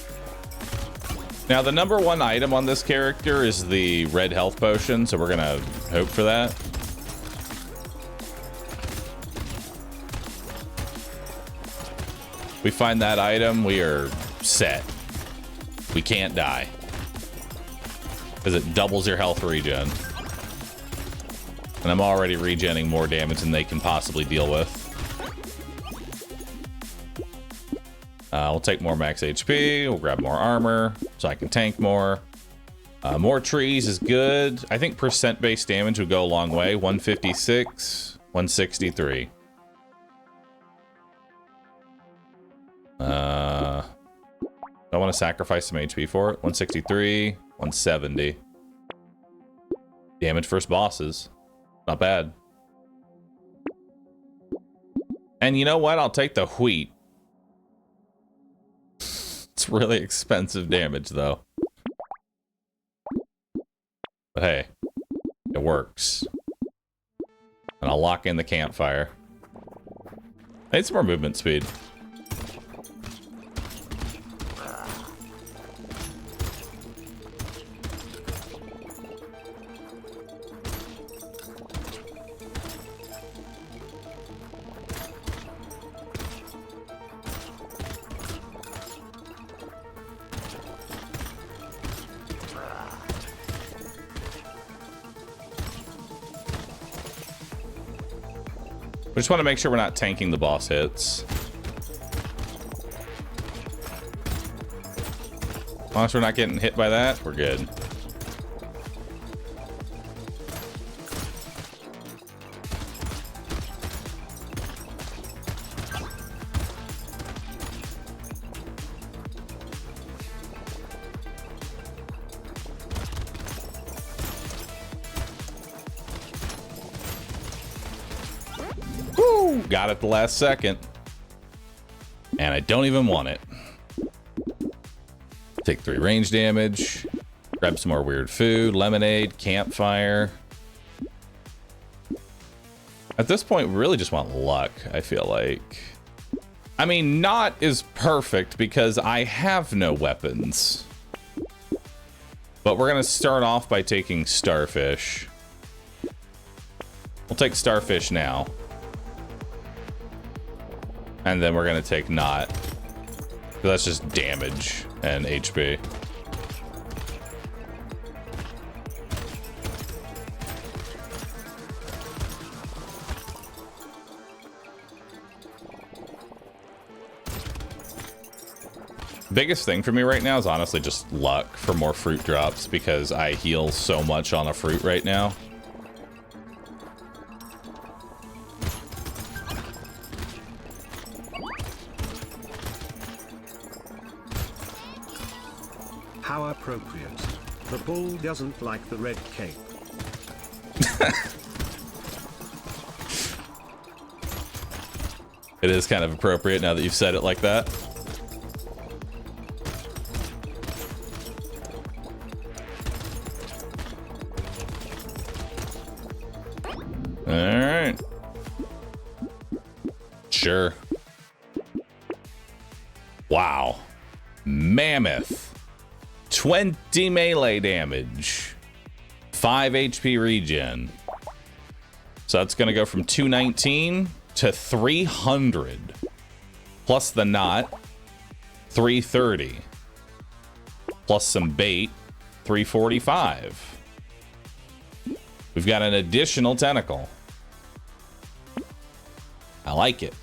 Now, the number one item on this character is the red health potion, so we're gonna hope for that. We find that item, we are set. We can't die. Because it doubles your health regen. And I'm already regenning more damage than they can possibly deal with. We'll take more max HP. We'll grab more armor so I can tank more. More trees is good. I think percent-based damage would go a long way. 156, 163. I want to sacrifice some HP for it. 163, 170. Damage versus bosses. Not bad. And you know what? I'll take the wheat. It's really expensive damage, though. But hey, it works. And I'll lock in the campfire. I need some more movement speed. We just want to make sure we're not tanking the boss hits. As long as we're not getting hit by that, we're good. Got it the last second. And I don't even want it. Take 3 range damage. Grab some more weird food. Lemonade. Campfire. At this point, we really just want luck, I feel like. I mean, not is perfect because I have no weapons. But we're going to start off by taking Starfish. We'll take Starfish now. And then we're gonna take Knot. That's just damage and HP. Biggest thing for me right now is honestly just luck for more fruit drops because I heal so much on a fruit right now. How appropriate. The bull doesn't like the red cape. It is kind of appropriate now that you've said it like that. All right. Sure. Wow. Mammoth. 20 melee damage. 5 HP regen. So that's going to go from 219 to 300. Plus the knot, 330. Plus some bait, 345. We've got an additional tentacle. I like it.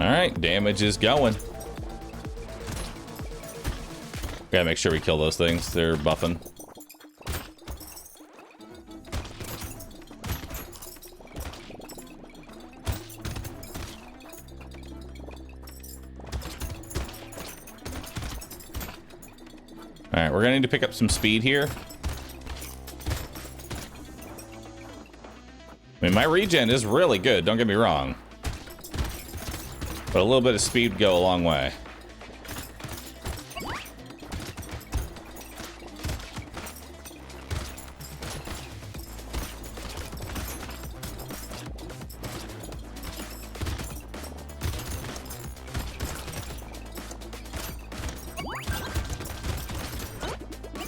All right, damage is going. Gotta make sure we kill those things. They're buffing. All right, we're gonna need to pick up some speed here. I mean, my regen is really good, don't get me wrong. But a little bit of speed would go a long way.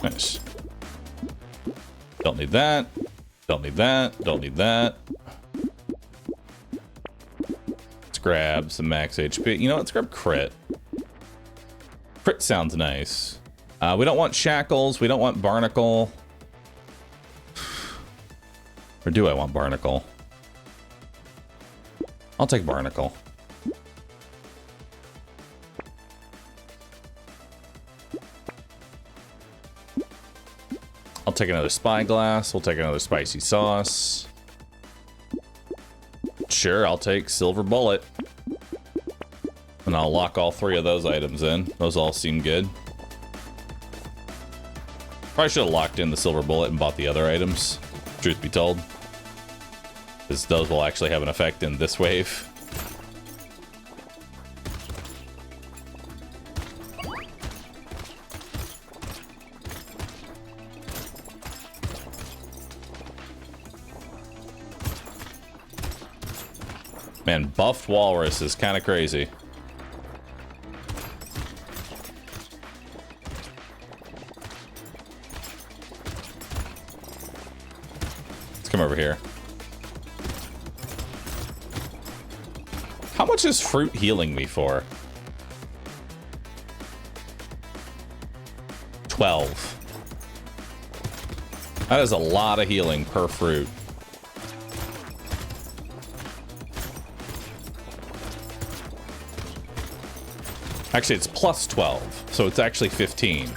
Nice. Don't need that. Don't need that. Don't need that. Let's grab some max HP. You know, let's grab crit. Crit sounds nice. We don't want shackles. We don't want barnacle. Or do I want barnacle? I'll take barnacle. I'll take another spyglass. We'll take another spicy sauce. Sure, I'll take silver bullet. And I'll lock all three of those items in. Those all seem good. Probably should have locked in the silver bullet and bought the other items, truth be told. Because those will actually have an effect in this wave. Man, buffed walrus is kind of crazy. Let's come over here. How much is fruit healing me for? 12. That is a lot of healing per fruit. Actually, it's plus 12, so it's actually 15.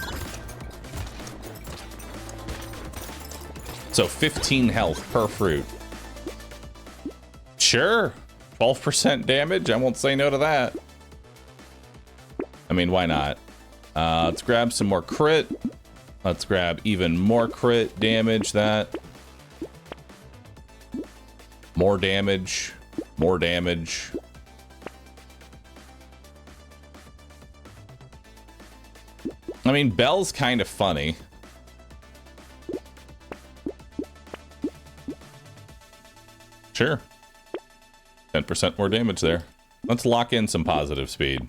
So 15 health per fruit. Sure. 12% damage. I won't say no to that. I mean, why not? Let's grab some more crit. Let's grab even more crit damage. That. More damage. More damage. I mean, Bell's kind of funny. Sure. 10% more damage there. Let's lock in some positive speed.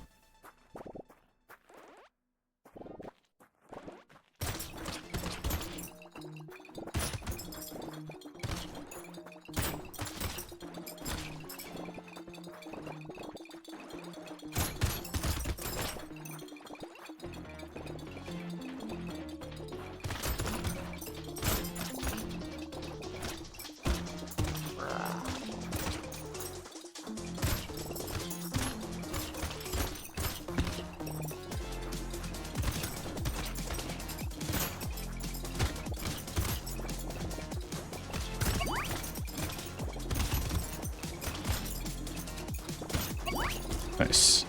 Nice.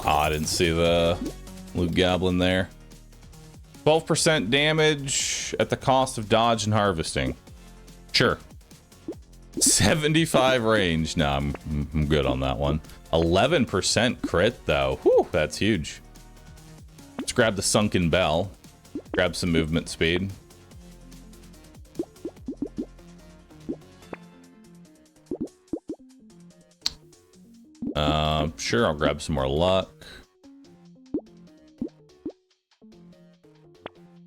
Oh, I didn't see the loot goblin there. 12% damage at the cost of dodge and harvesting. Sure. 75 range. No, I'm good on that one. 11% crit, though. Whew, that's huge. Let's grab the sunken bell. Grab some movement speed. Sure, I'll grab some more luck.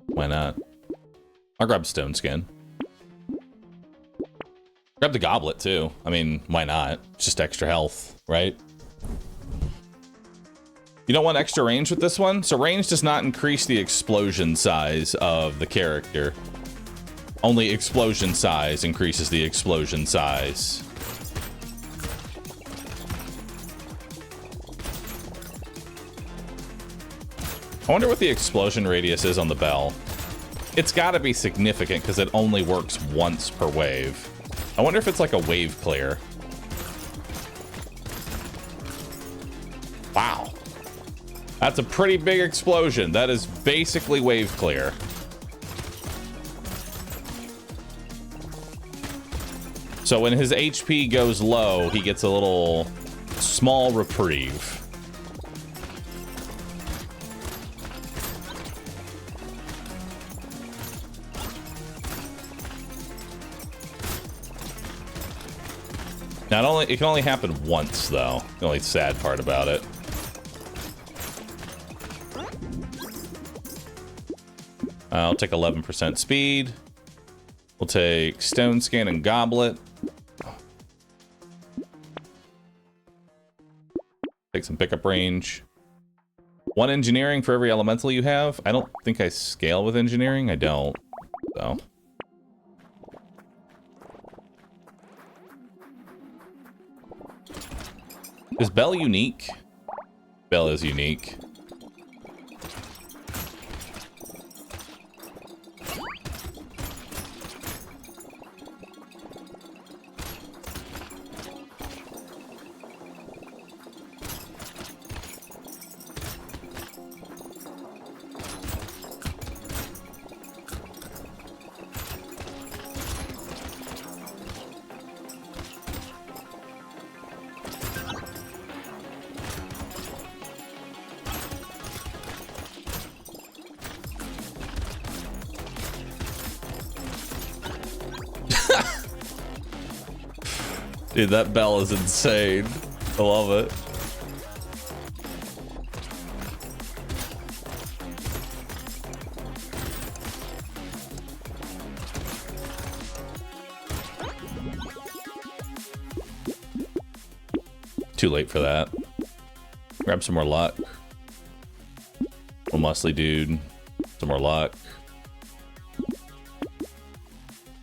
Why not? I'll grab stone skin. Grab the goblet, too. I mean, why not? It's just extra health, right? You don't want extra range with this one? So range does not increase the explosion size of the character. Only explosion size increases the explosion size. I wonder what the explosion radius is on the bell. It's got to be significant because it only works once per wave. I wonder if it's like a wave clear. Wow. That's a pretty big explosion. That is basically wave clear. So when his HP goes low, he gets a little small reprieve. It can only happen once, though. The only sad part about it. I'll take 11% speed. We'll take Stone Scan and Goblet. Take some pickup range. 1 engineering for every elemental you have. I don't think I scale with engineering. I don't, so. Is Bell unique? Bell is unique. Dude, that bell is insane. I love it. Too late for that. Grab some more luck. Little muscly dude. Some more luck.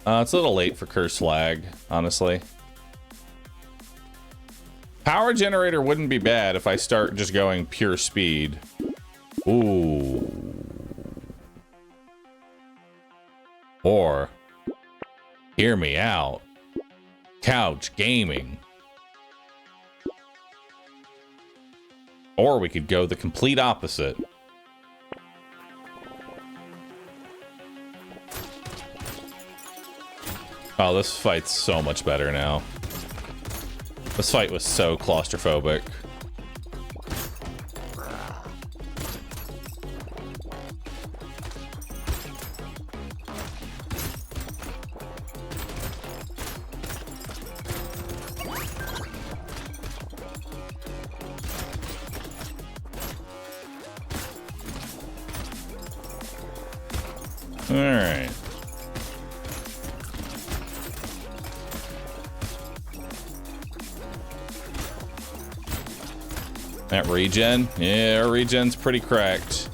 It's a little late for Curse Flag, honestly. Power generator wouldn't be bad if I start just going pure speed. Ooh. Or, hear me out. Couch gaming. Or we could go the complete opposite. Oh, this fight's so much better now. This fight was so claustrophobic. All right. That regen? Yeah, our regen's pretty cracked.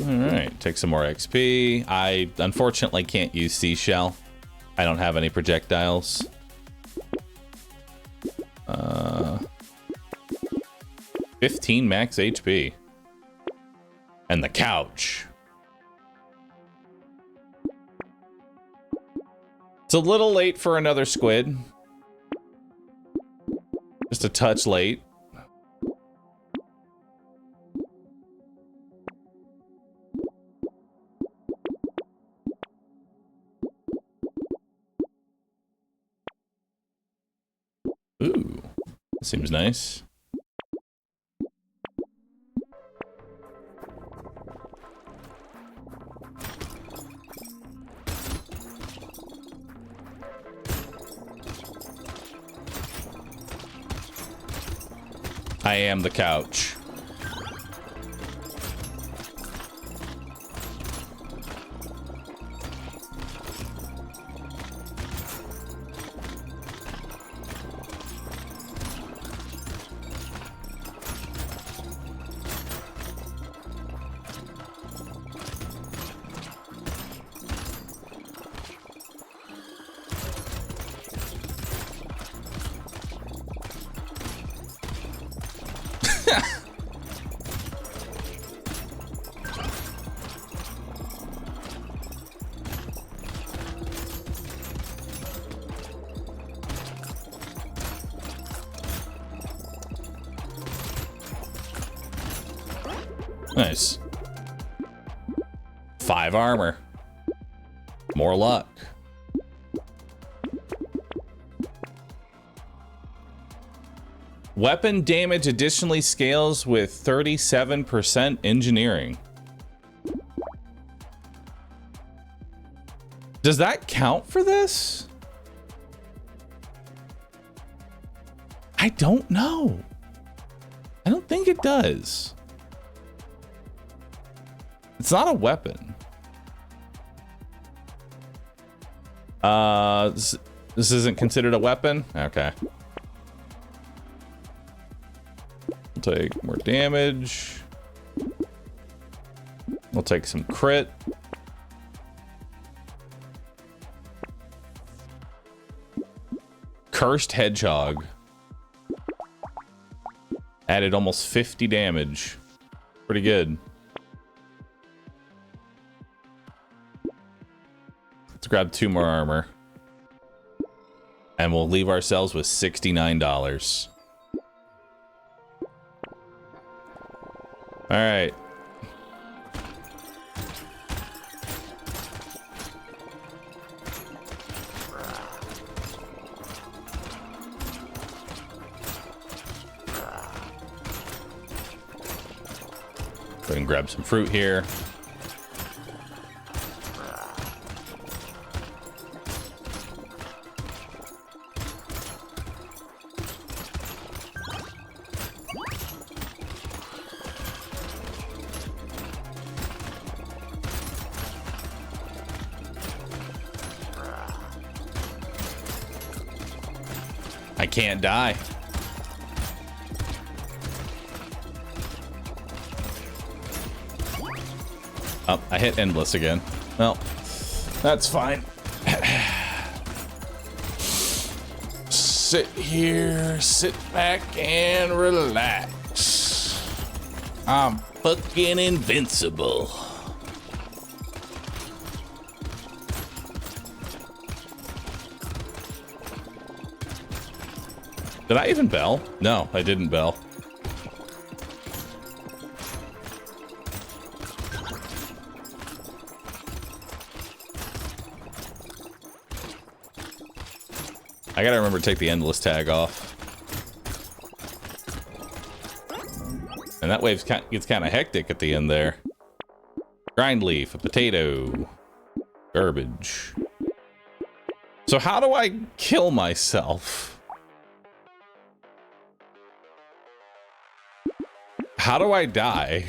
Alright, take some more XP. I unfortunately can't use Seashell. I don't have any projectiles. 15 max HP. And the couch. It's a little late for another squid. Just a touch late. Ooh, seems nice. I am the couch. Nice. 5 armor. More luck. Weapon damage additionally scales with 37% engineering. Does that count for this? I don't know. I don't think it does. It's not a weapon. This isn't considered a weapon? Okay. We'll take more damage. We'll take some crit. Cursed Hedgehog. Added almost 50 damage. Pretty good. Let's grab 2 more armor. And we'll leave ourselves with $69. All right. Go ahead and grab some fruit here. I can't die. Oh, I hit endless again. Well, that's fine. Sit here, sit back and relax. I'm fucking invincible. Did I even bell? No, I didn't bell. I gotta remember to take the endless tag off. And that wave gets kind of hectic at the end there. Grind leaf, a potato. Garbage. So how do I kill myself? How do I die?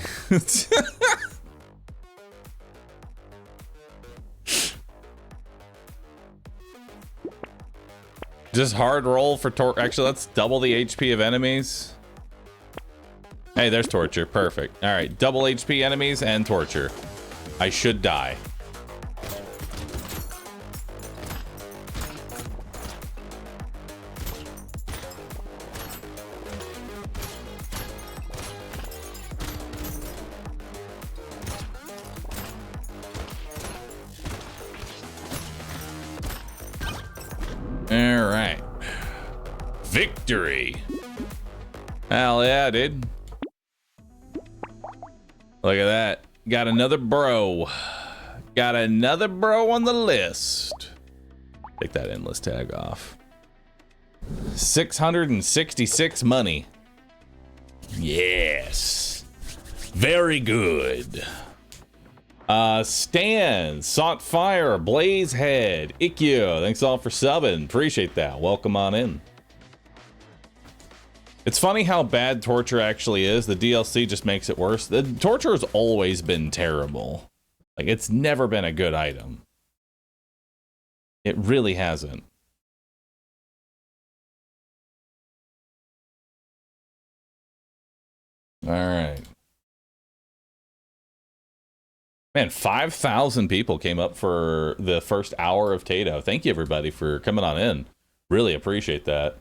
Just hard roll for torture. Actually, let's double the HP of enemies. Hey, there's torture. Perfect. All right, double HP enemies and torture. I should die. All right. Victory. Hell yeah, dude. Look at that. Got another bro. Got another bro on the list. Take that endless tag off. 666 money. Yes. Very good. Stan, Sought Fire, Blazehead, Ikkyo, thanks all for subbing. Appreciate that. Welcome on in. It's funny how bad torture actually is. The DLC just makes it worse. The torture has always been terrible. Like, it's never been a good item. It really hasn't. All right. Man, 5,000 people came up for the first hour of Tato. Thank you, everybody, for coming on in. Really appreciate that.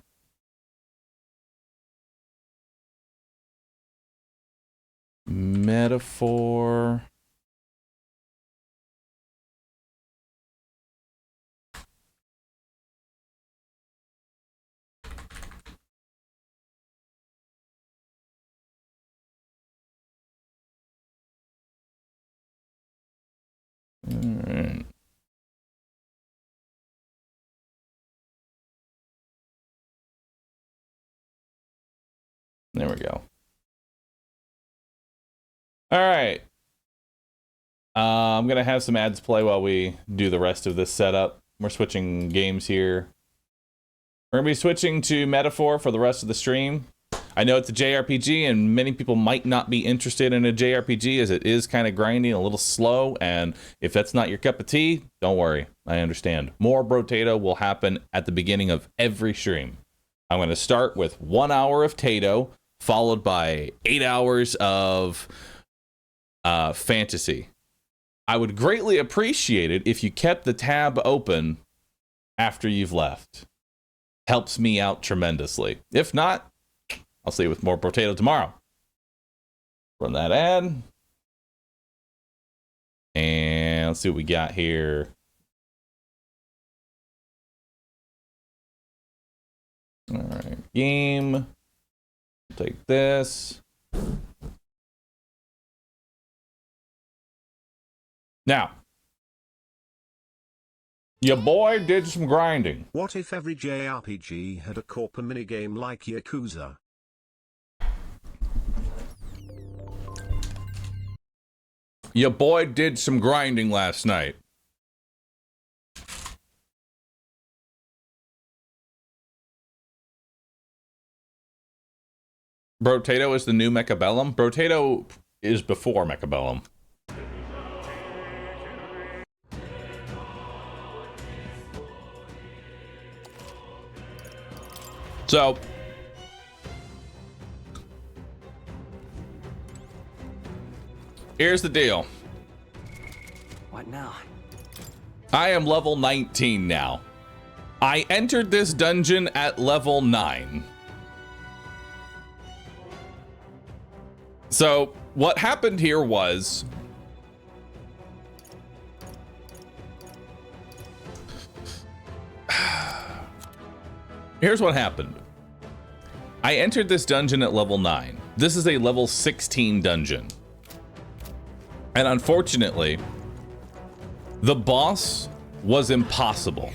Metaphor. All right. There we go. All right. I'm going to have some ads play while we do the rest of this setup. We're switching games here. We're going to be switching to Metaphor for the rest of the stream. I know it's a JRPG, and many people might not be interested in a JRPG as it is kind of grindy and a little slow, and if that's not your cup of tea, don't worry. I understand. More Brotato will happen at the beginning of every stream. I'm going to start with 1 hour of Tato, followed by 8 hours of fantasy. I would greatly appreciate it if you kept the tab open after you've left. Helps me out tremendously. If not, I'll see you with more Brotato tomorrow. Run that ad. And let's see what we got here. All right, game. Take this. Now, your boy did some grinding. What if every JRPG had a corpo minigame like Yakuza? Your boy did some grinding last night. Brotato is the new Mechabellum. Brotato is before Mechabellum. So, here's the deal. What now? I am level 19 now. I entered this dungeon at level 9. So, what happened here was... Here's what happened. I entered this dungeon at level 9. This is a level 16 dungeon. And unfortunately, the boss was impossible.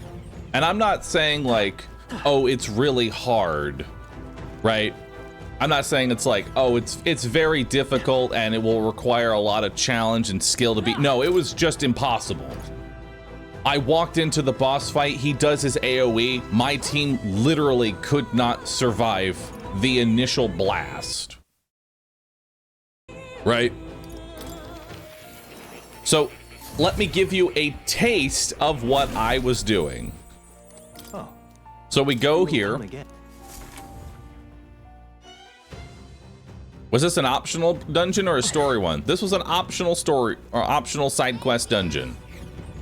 And I'm not saying like, oh, it's really hard, right? I'm not saying it's like, oh, it's very difficult and it will require a lot of challenge and skill to beat. No, it was just impossible. I walked into the boss fight, he does his AoE. My team literally could not survive the initial blast. Right? So, let me give you a taste of what I was doing. Oh. So we go here. Was this an optional dungeon or a story one? This was an optional story or optional side quest dungeon.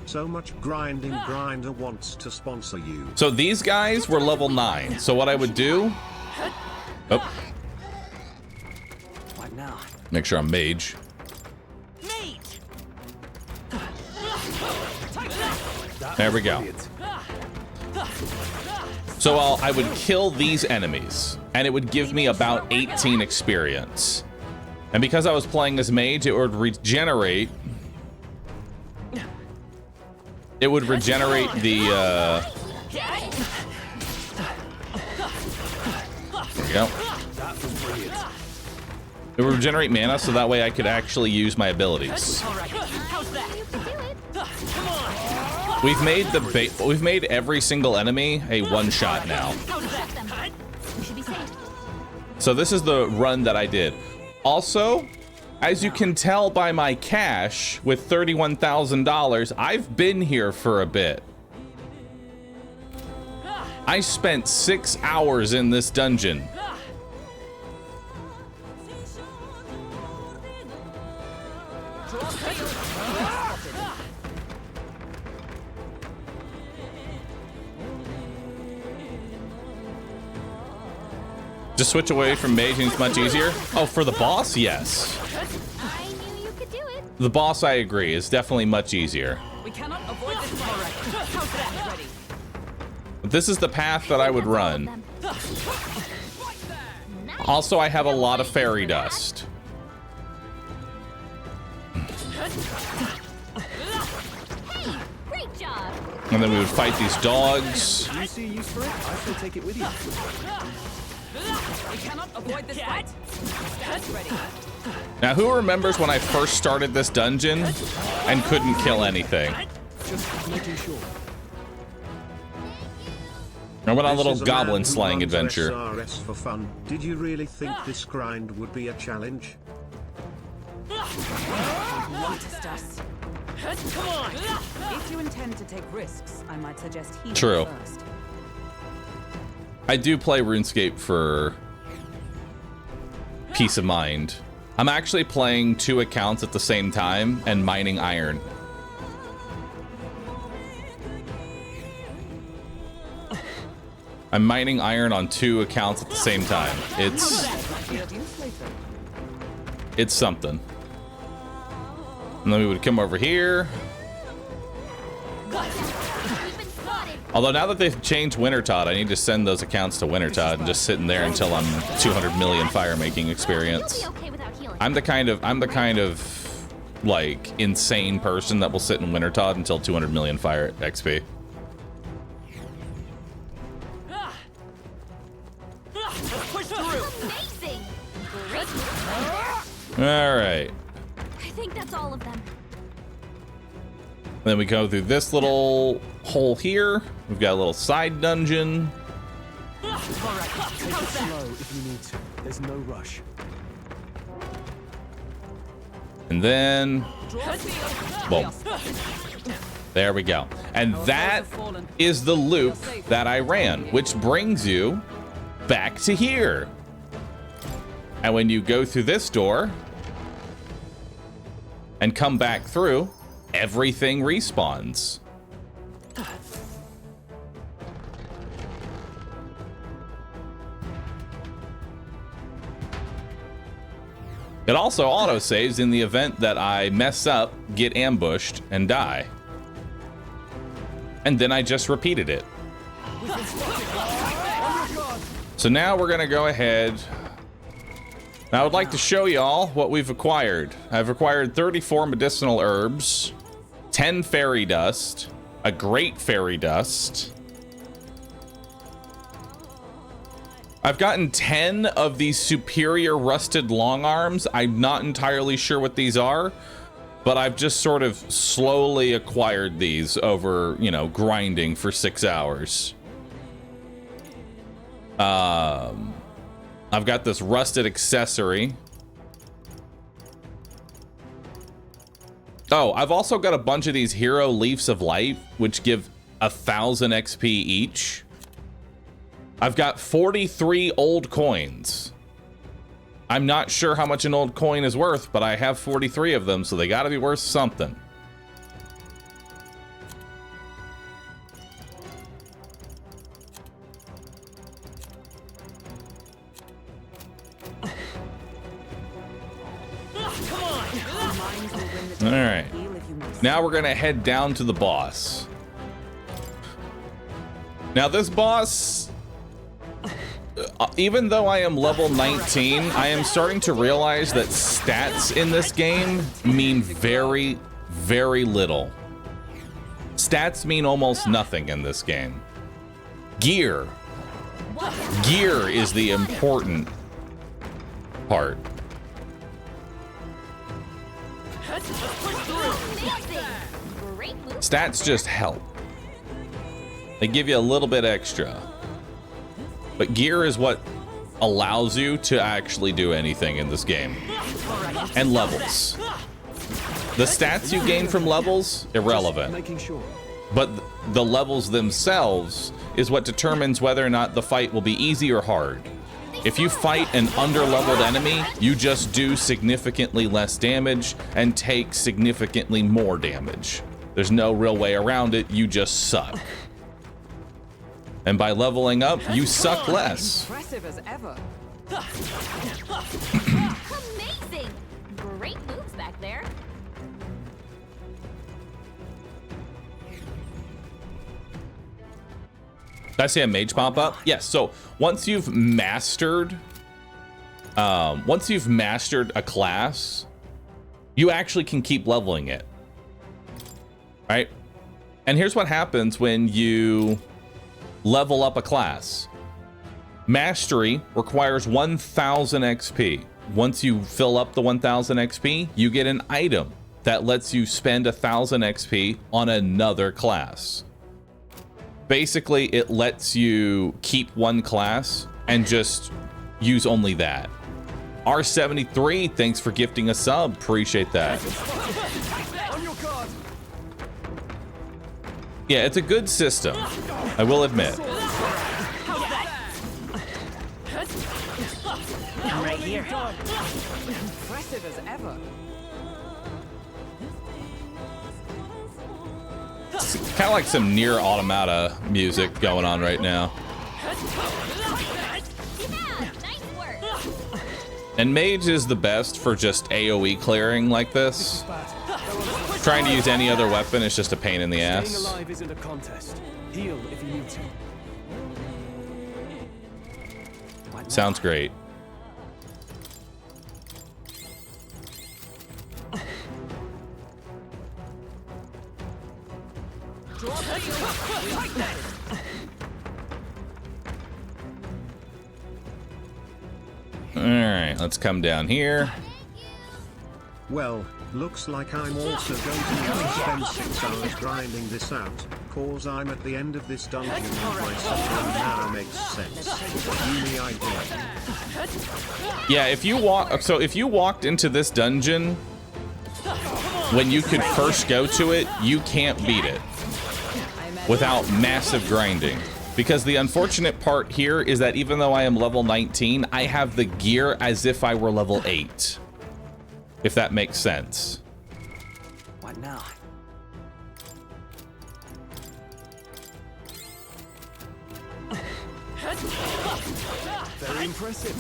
So much grinding, Grinder wants to sponsor you. So these guys were level 9. So what I would do... Oh. What now? Make sure I'm mage. There we go. So I would kill these enemies, and it would give me about 18 experience. And because I was playing as mage, it would regenerate... It would regenerate the, There we go. It would regenerate mana, so that way I could actually use my abilities. We've made every single enemy a one-shot now. So this is the run that I did. Also, as you can tell by my cash with $31,000, I've been here for a bit. I spent 6 hours in this dungeon. Just switch away from mage and it's much easier. Oh, for the boss? Yes. I knew you could do it. The boss, I agree, is definitely much easier. We cannot avoid this already. How's that? Ready? This is the path that I would run. Nice. Also, I have a lot of fairy dust. Hey, great job. And then we would fight these dogs. You see use for it? I shall take it with you. We cannot avoid this fight. Stand ready. Now, who remembers when I first started this dungeon and couldn't kill anything? Just making sure. I went on a little This is goblin man who slaying runs adventure. SRS for fun. Did you really think this grind would be a challenge? Noticed us. Come on. If you intend to take risks, I might suggest healing True. first. I do play RuneScape for peace of mind. I'm actually playing 2 accounts at the same time and mining iron. I'm mining iron on 2 accounts at the same time. It's something. And then we would come over here. Although now that they've changed Wintertodt, I need to send those accounts to Wintertodt and just sit in there until I'm 200 million fire making experience. You'll be okay without healing. I'm the kind of like insane person that will sit in Wintertodt until 200 million fire XP. Push through. Amazing. Great. All right. I think that's all of them. Then we go through this little hole here. We've got a little side dungeon. Take it slow if you need to. There's no rush. And then, boom. There we go. And that is the loop that I ran, which brings you back to here. And when you go through this door and come back through, everything respawns. It also autosaves in the event that I mess up, get ambushed, and die. And then I just repeated it. So now we're gonna go ahead. Now I would like to show y'all what we've acquired. I've acquired 34 medicinal herbs, 10 fairy dust, a great fairy dust. I've gotten 10 of these superior rusted long arms. I'm not entirely sure what these are, but I've just sort of slowly acquired these over, you know, grinding for 6 hours. I've got this rusted accessory. Oh, I've also got a bunch of these hero leaves of life, which give 1,000 XP each. I've got 43 old coins. I'm not sure how much an old coin is worth, but I have 43 of them, so they gotta be worth something. All right, now we're gonna head down to the boss. Now this boss, even though I am level 19, I am starting to realize that stats in this game mean very, very little. Stats mean almost nothing in this game. Gear. Gear is the important part. Stats just help. They give you a little bit extra. But gear is what allows you to actually do anything in this game. And levels. The stats you gain from levels, irrelevant. Making sure. But the levels themselves is what determines whether or not the fight will be easy or hard. If you fight an under-leveled enemy, you just do significantly less damage and take significantly more damage. There's no real way around it, you just suck. And by leveling up, you suck less. Impressive as ever. Amazing! Great moves back there. Did I see a mage pop up? Yes, so once you've mastered a class, you actually can keep leveling it. Right? And here's what happens when you level up a class. Mastery requires 1000 XP. Once you fill up the 1000 XP, you get an item that lets you spend 1000 XP on another class. Basically, it lets you keep one class and just use only that. R73, thanks for gifting a sub. Appreciate that. On your guard. Yeah, it's a good system, I will admit. Right here. Impressive as ever. It's kind of like some Nier Automata music going on right now. Yeah, nice work. And Mage is the best for just AoE clearing like this. Trying to use any other weapon is just a pain in the Staying ass. alive isn't a contest. Heal if you need to. Sounds great. Alright, let's come down here. Well, looks like I'm also going to need to spend 6 hours grinding this out, cause I'm at the end of this dungeon and my suffering now makes sense. Uni idea. Yeah, if you walked into this dungeon when you could first go to it, you can't beat it without massive grinding. Because the unfortunate part here is that even though I am level 19, I have the gear as if I were level 8. If that makes sense. What now? Very impressive.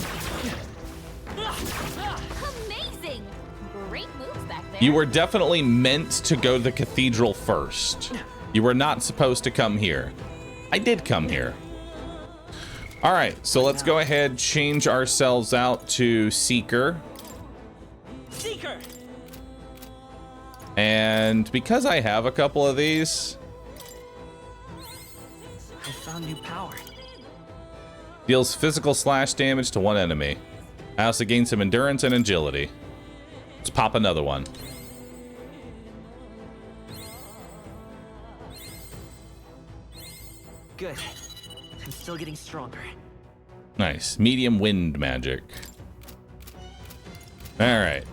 Amazing. Great moves back there. You were definitely meant to go to the cathedral first. You were not supposed to come here. I did come here. All right, so let's go ahead, change ourselves out to Seeker. Seeker. And because I have a couple of these, I found new power. deals physical slash damage to one enemy. I also gain some endurance and agility. Let's pop another one. Good. I'm still getting stronger. Nice. Medium wind magic. All right.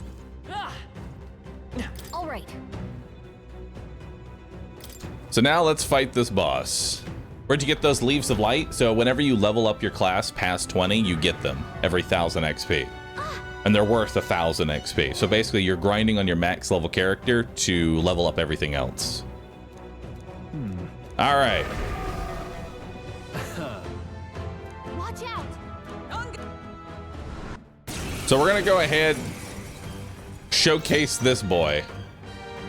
All right. So now let's fight this boss. Where'd you get those leaves of light? So whenever you level up your class past 20, you get them every 1000 XP. And they're worth 1000 XP. So basically you're grinding on your max level character to level up everything else. All right. Watch out. So we're gonna go ahead, showcase this boy.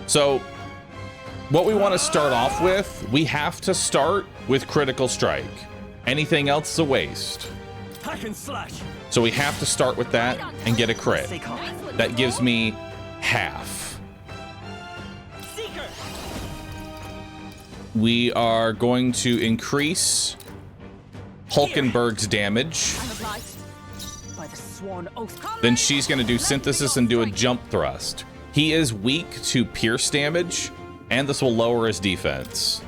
So what we want to start off with, we have to start with critical strike. Anything else is a waste. Hack and slash. So we have to start with that and get a crit. Stay calm. That gives me half. Seeker. We are going to increase Hulkenberg's damage. I'm obliged. By the sworn oath. Then she's going to do synthesis and do a jump thrust. He is weak to pierce damage, and this will lower his defense.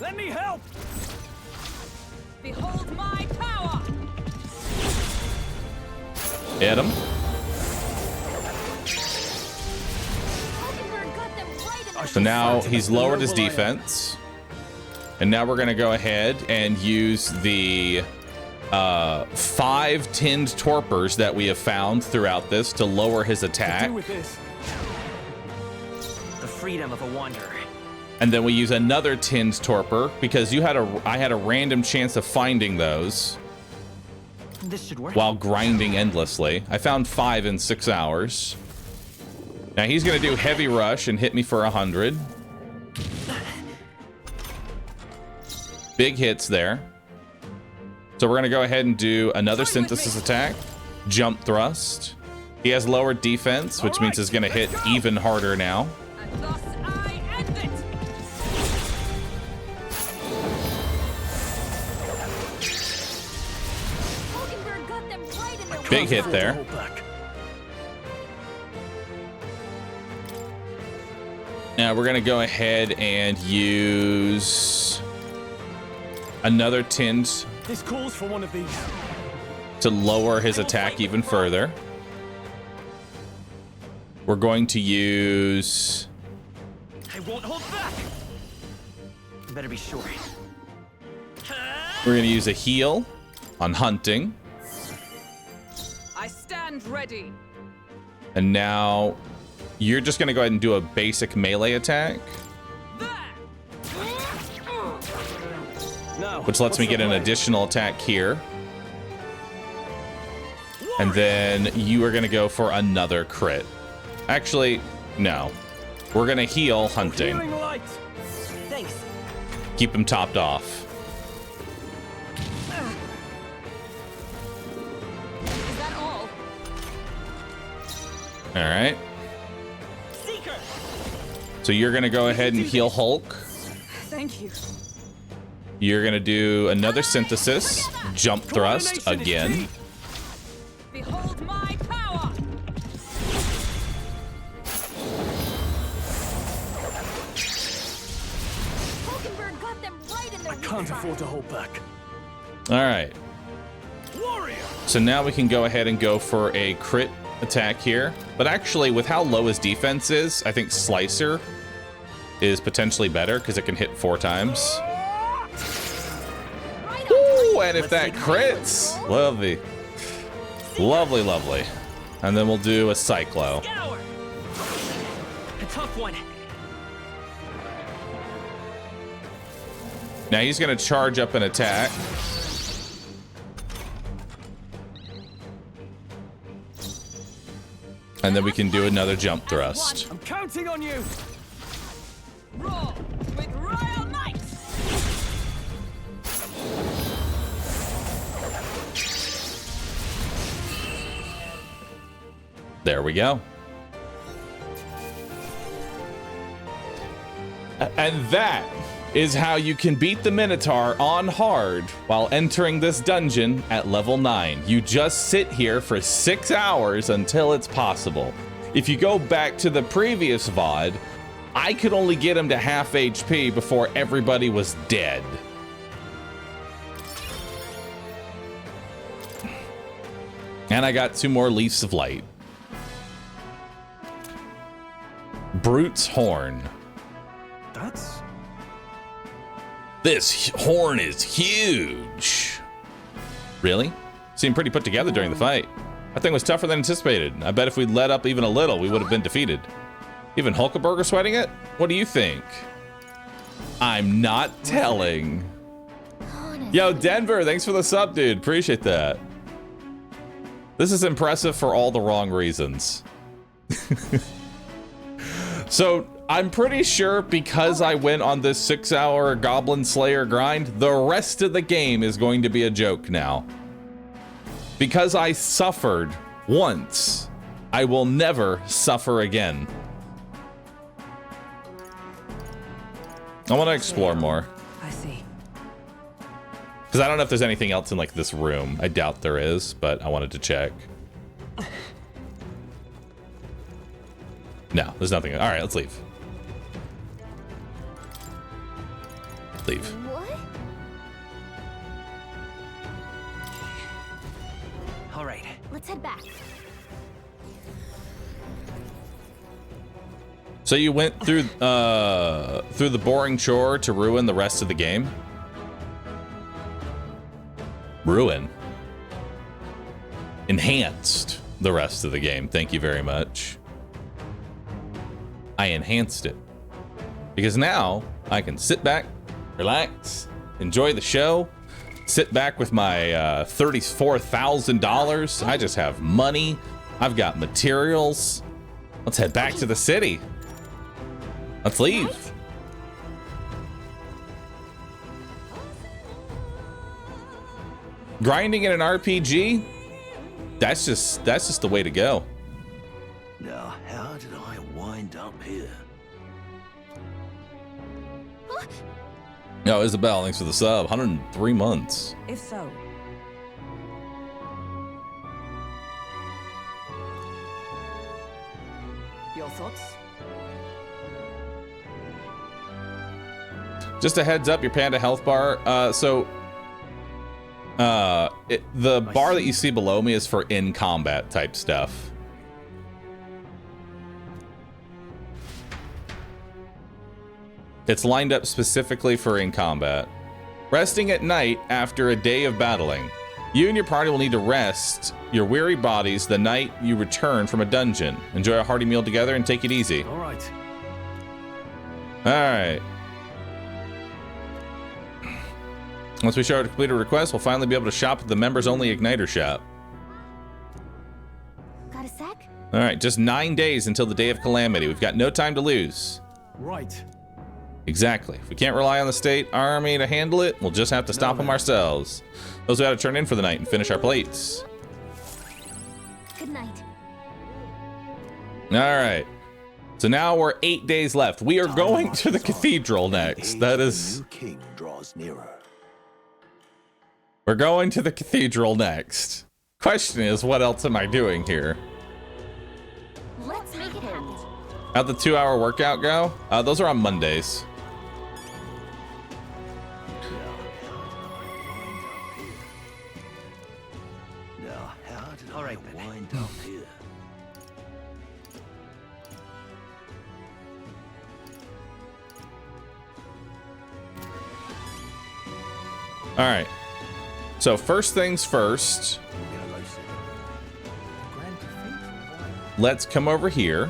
Let me help. Behold my power. Hit him. Hulkenberg got them right in the So now he's lowered his defense. And now we're going to go ahead and use the 5 tinned torpors that we have found throughout this to lower his attack. Do with this. The freedom of a wanderer. And then we use another tinned torpor because I had a random chance of finding those This should work. while grinding endlessly. I found 5 in 6 hours. Now he's going to do heavy rush and hit me for 100. Big hits there. So we're going to go ahead and do another synthesis attack. Jump thrust. He has lowered defense, which means he's going to hit even harder now. And thus I end it. Big hit there. Hold back. Now we're gonna go ahead and use another tint This calls for one of these. to lower his attack even further. We're going to use... I won't hold back. You better be sure. We're gonna use a heal on hunting. I stand ready. And now you're just gonna go ahead and do a basic melee attack, Now, which lets me get an additional attack here. And then you are gonna go for another crit. Actually, no. We're gonna heal hunting. Healing light. Thanks. Keep him topped off. Is that all? All right. Seeker. So you're gonna go ahead and heal Hulk. Thank you. You're gonna do another synthesis, jump thrust Coordination is again. key. Behold my power. Hulkenberg got them right in their I can't afford to hold back. All right. Warrior. So now we can go ahead and go for a crit attack here. But actually, with how low his defense is, I think Slicer is potentially better because it can hit 4 times. Right on. Ooh, and if that crits, lovely. Lovely, lovely. And then we'll do a Cyclo. Scour. A tough one. Now he's gonna charge up an attack. And then we can do another jump thrust. I'm counting on you. Roar with royal might. There we go. And that is how you can beat the Minotaur on hard while entering this dungeon at level 9. You just sit here for 6 hours until it's possible. If you go back to the previous VOD, I could only get him to half HP before everybody was dead. And I got 2 more Leaves of Light. Brute's Horn. That's This horn is huge. Really? Seemed pretty put together during the fight. That thing was tougher than anticipated. I bet if we'd let up even a little, we would have been defeated. Even Hulkenberger sweating it? What do you think? I'm not telling. Yo, Denver, thanks for the sub, dude. Appreciate that. This is impressive for all the wrong reasons. So, I'm pretty sure because I went on this 6-hour Goblin Slayer grind, the rest of the game is going to be a joke now. Because I suffered once, I will never suffer again. I want to explore more. I see. Because I don't know if there's anything else in like this room. I doubt there is, but I wanted to check. No, there's nothing. All right, let's leave. Leave. What? All right. Let's head back. So you went through the boring chore to ruin the rest of the game? Ruin. Enhanced the rest of the game. Thank you very much. I enhanced it. Because now I can sit back, relax, enjoy the show, sit back with my $34,000. I just have money. I've got materials. Let's head back to the city. Let's leave. Grinding in an RPG? That's just the way to go. Now, how did I wind up here? Yo, Isabel, thanks for the sub. 103 months. If so, Your thoughts? Just a heads up, your panda health bar. The bar that you see below me is for in combat type stuff. It's lined up specifically for in combat. Resting at night after a day of battling. You and your party will need to rest your weary bodies the night you return from a dungeon. Enjoy a hearty meal together and take it easy. All right. All right. Once we show our completed request, we'll finally be able to shop at the members-only Igniter shop. Got a sec? All right, just 9 days until the day of calamity. We've got no time to lose. Right. Exactly. If we can't rely on the state army to handle it, we'll just have to stop them ourselves. Those who got to turn in for the night and finish our plates. Good night. All right. So now we're 8 days left. We are going to the cathedral next. That is... New king draws nearer. We're going to the cathedral next. Question is, what else am I doing here? Let's make it happen. How'd the 2-hour workout go? Those are on Mondays. Now, how did I wind up here? All right. So first things first, let's come over here.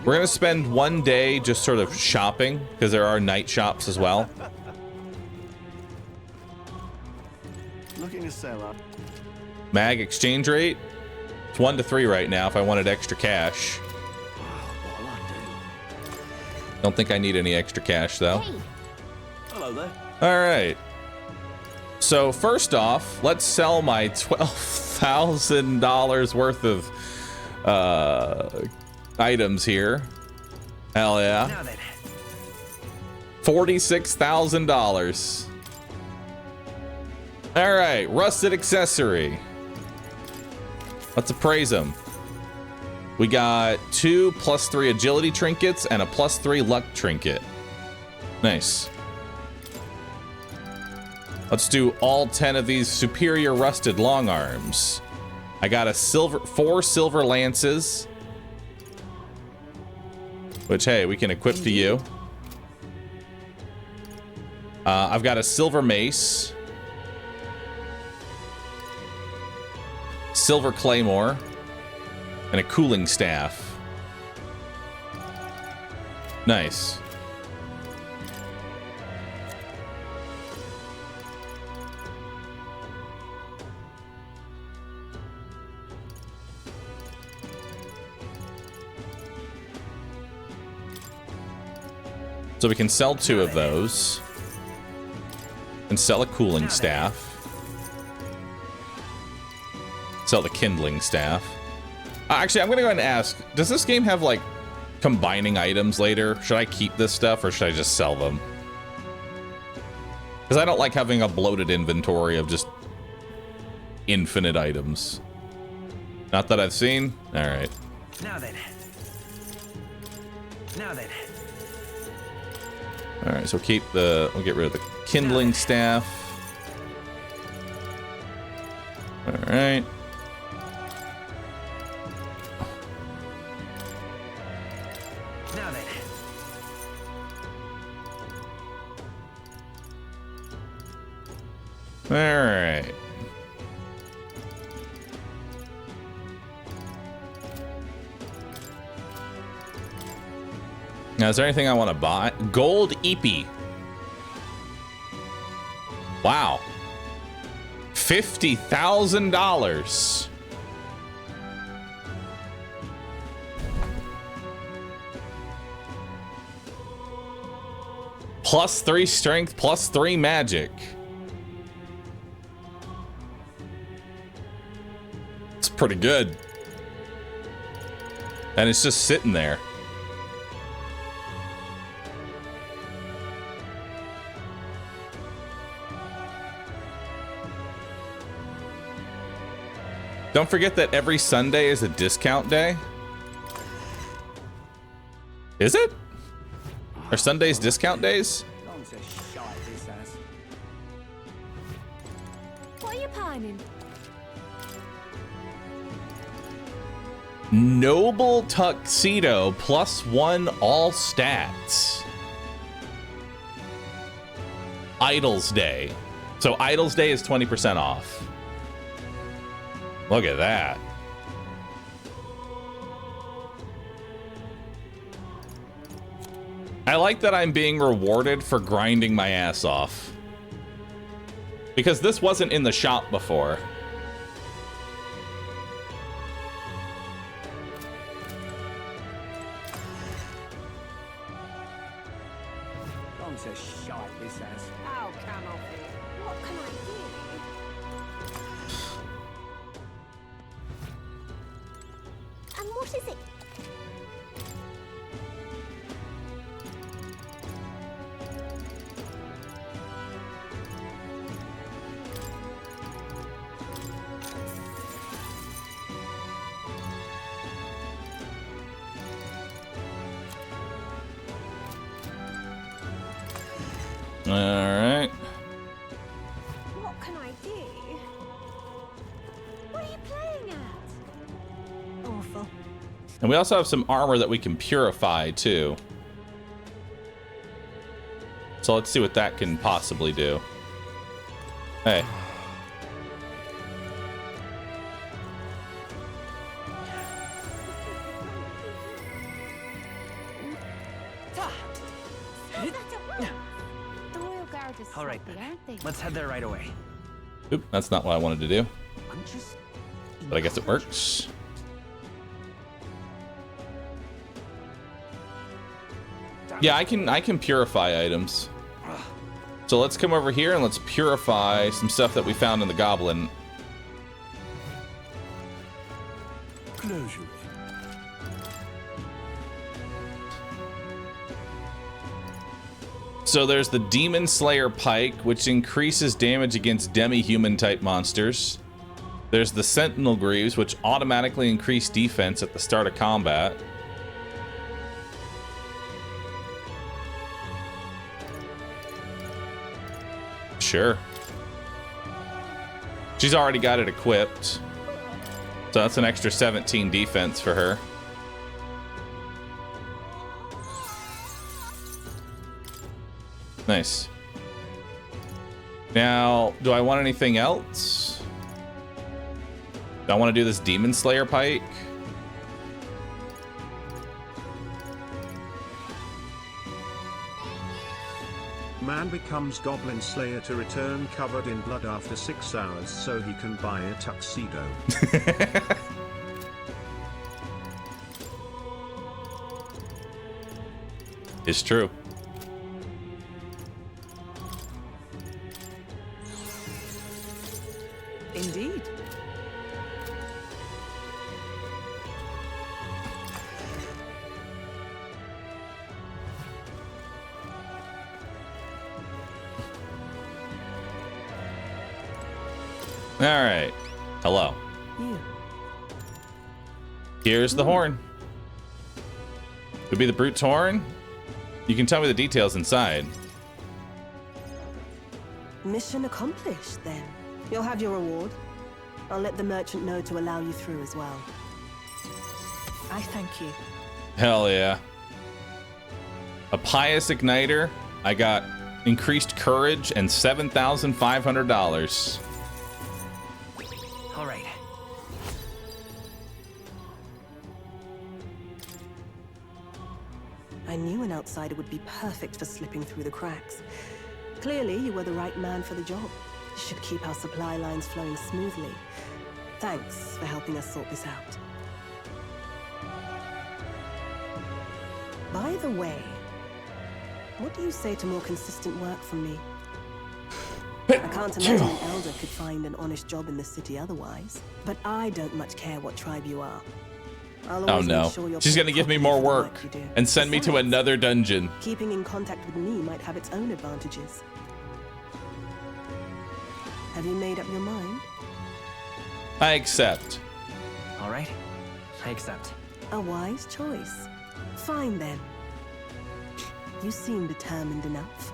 We're gonna spend 1 day just sort of shopping because there are night shops as well. Looking to sell up. Mag exchange rate, it's 1 to 3 right now if I wanted extra cash. What'll I do? Don't think I need any extra cash though. Hey, Hello there. All right. So first off, let's sell my $12,000 worth of items here. Hell yeah. Now then. $46,000. All right, rusted accessory. Let's appraise them. We got 2 +3 agility trinkets and a +3 luck trinket. Nice. Let's do all 10 of these superior rusted long arms. I got a 4 silver lances, which, hey, we can equip to you. I've got a silver mace, silver claymore, and a cooling staff. Nice. So we can sell 2 of those and sell a cooling staff. Sell the kindling staff. Actually, I'm gonna go ahead and ask, does this game have like combining items later? Should I keep this stuff or should I just sell them? Because I don't like having a bloated inventory of just infinite items. Not that I've seen. All right. Now then. Now then. All right, so we'll get rid of the kindling staff. All right. Now then. All right. Now, is there anything I want to buy? Gold Eepee. Wow. $50,000. +3 strength, +3 magic. It's pretty good. And it's just sitting there. Don't forget that every Sunday is a discount day. Is it? Are Sundays discount days? What are you pining? Noble Tuxedo +1 all stats. Idles Day. So Idles Day is 20% off. Look at that. I like that I'm being rewarded for grinding my ass off. Because this wasn't in the shop before. How can I be? What can I do? And what is it? All right. What can I do? What are you playing at? Awful. And we also have some armor that we can purify too. So let's see what that can possibly do. Hey. The Royal Guard is All right, sloppy, then. aren't they? Let's head there right away. Oop, that's not what I wanted to do, I'm just. but I guess it works. Yeah, I can purify items. So let's come over here and let's purify some stuff that we found in the goblin. Closure. So there's the Demon Slayer Pike, which increases damage against demi-human type monsters. There's the Sentinel Greaves, which automatically increase defense at the start of combat. Sure. She's already got it equipped. So that's an extra 17 defense for her. Nice. Now, do I want anything else? Do I want to do this Demon Slayer Pike? Man becomes Goblin Slayer to return covered in blood after 6 hours so he can buy a tuxedo. It's true. Indeed. All right. Hello. Yeah. Here's the horn. Could be the brute's horn. You can tell me the details inside. Mission accomplished, then. You'll have your reward. I'll let the merchant know to allow you through as well. I thank you. Hell yeah. A pious igniter. I got increased courage and $7,500. All right. I knew an outsider would be perfect for slipping through the cracks. Clearly, you were the right man for the job. Should keep our supply lines flowing smoothly. Thanks for helping us sort this out. By the way, what do you say to more consistent work from me? I can't imagine an elder could find an honest job in the city otherwise. But I don't much care what tribe you are. I'll Oh always no. make sure you're She's paid gonna give me properly more for the work you do. and send me to Besides, another dungeon. keeping in contact with me might have its own advantages. Have you made up your mind? I accept. All right, I accept. A wise choice. Fine then. You seem determined enough.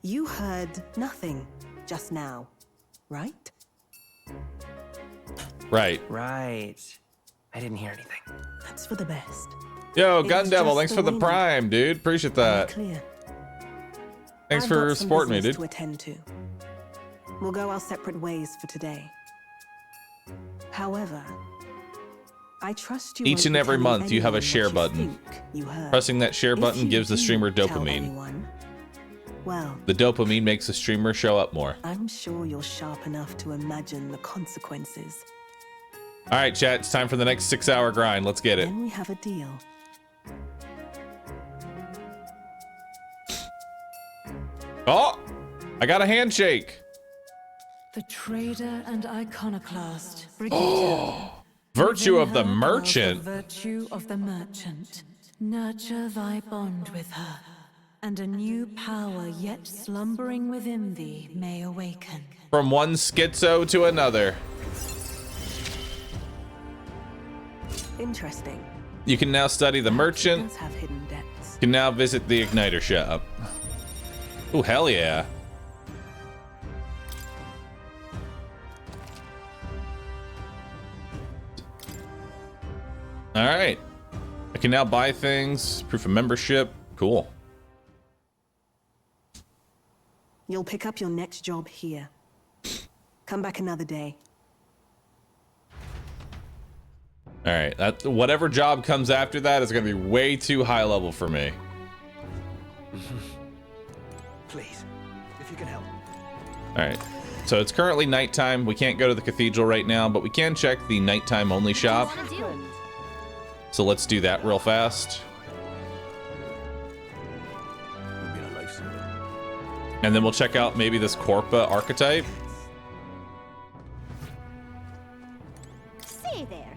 You heard nothing just now, right? Right. Right. I didn't hear anything. That's for the best. Yo, It Gun was Devil, just thanks the for the wind. prime, dude. Appreciate Am I that. clear? Thanks I've for got some supporting me, business dude. to attend to. We'll go our separate ways for today. However, I trust you. Each won't and be every telling month, you have a anyone share what you button. think you heard. Pressing that share If button you gives the do streamer tell dopamine. anyone, well, The dopamine makes the streamer show up more. I'm sure you're sharp enough to imagine the consequences. All right, chat. It's time for the next 6-hour grind. Let's get it. Then we have a deal. Oh, I got a handshake. The trader and iconoclast, Brigitte. Virtue Within of the her dwells merchant. The virtue of the merchant. Nurture thy bond with her, and a new power yet slumbering within thee may awaken. From one schizo to another. Interesting. You can now study the Perhaps it merchant. does have hidden depths. You can now visit the igniter shop. Oh, hell yeah. All right. I can now buy things. Proof of membership. Cool. You'll pick up your next job here. Come back another day. All right. That whatever job comes after that is going to be way too high level for me. Please, if you can help. All right. So it's currently nighttime. We can't go to the cathedral right now, but we can check the nighttime only shop. Wanna do? So let's do that real fast. You've been a lifesaver. And then we'll check out maybe this Corpa archetype. Stay there.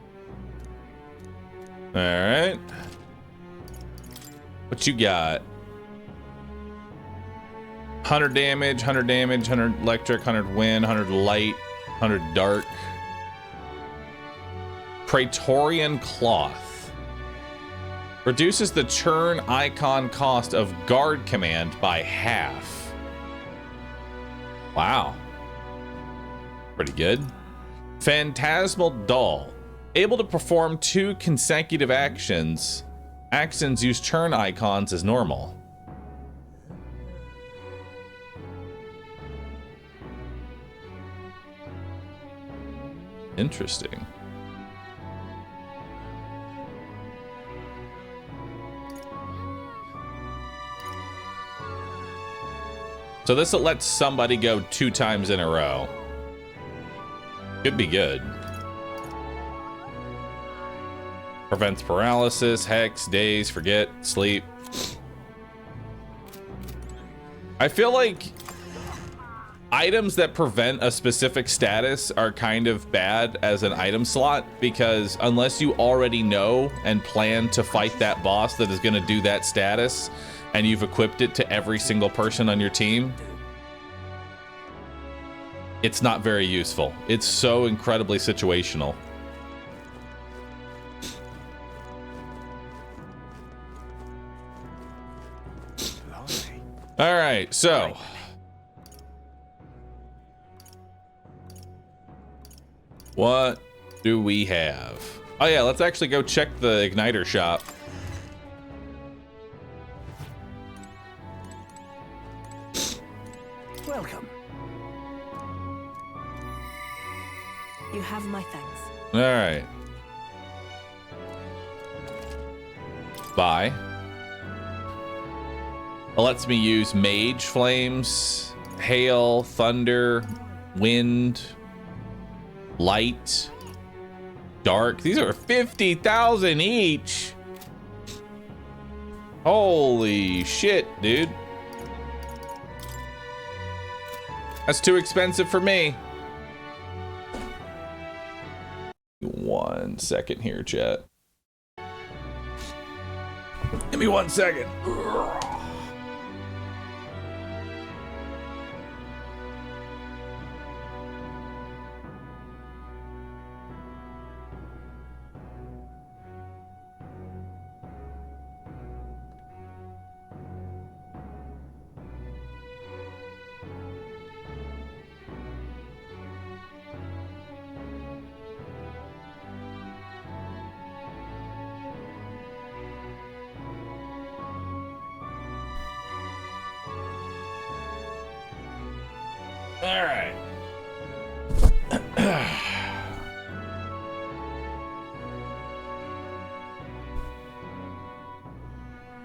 All right. What you got? 100 damage, 100 damage, 100 electric, 100 wind, 100 light, 100 dark. Praetorian Cloth. Reduces the turn icon cost of guard command by half. Wow. Pretty good. Phantasmal Doll. Able to perform 2 consecutive actions. Actions use turn icons as normal. Interesting. So this will let somebody go 2 times in a row. Could be good. Prevents paralysis, hex, daze, forget, sleep. I feel like items that prevent a specific status are kind of bad as an item slot, because unless you already know and plan to fight that boss that is going to do that status, and you've equipped it to every single person on your team, it's not very useful. It's so incredibly situational. All right, so what do we have? Oh yeah, let's actually go check the igniter shop. Welcome. You have my thanks. All right. Buy. It lets me use mage flames, hail, thunder, wind, light, dark. These are 50,000 each. Holy shit, dude. That's too expensive for me. 1 second here, chat. Give me 1 second. right.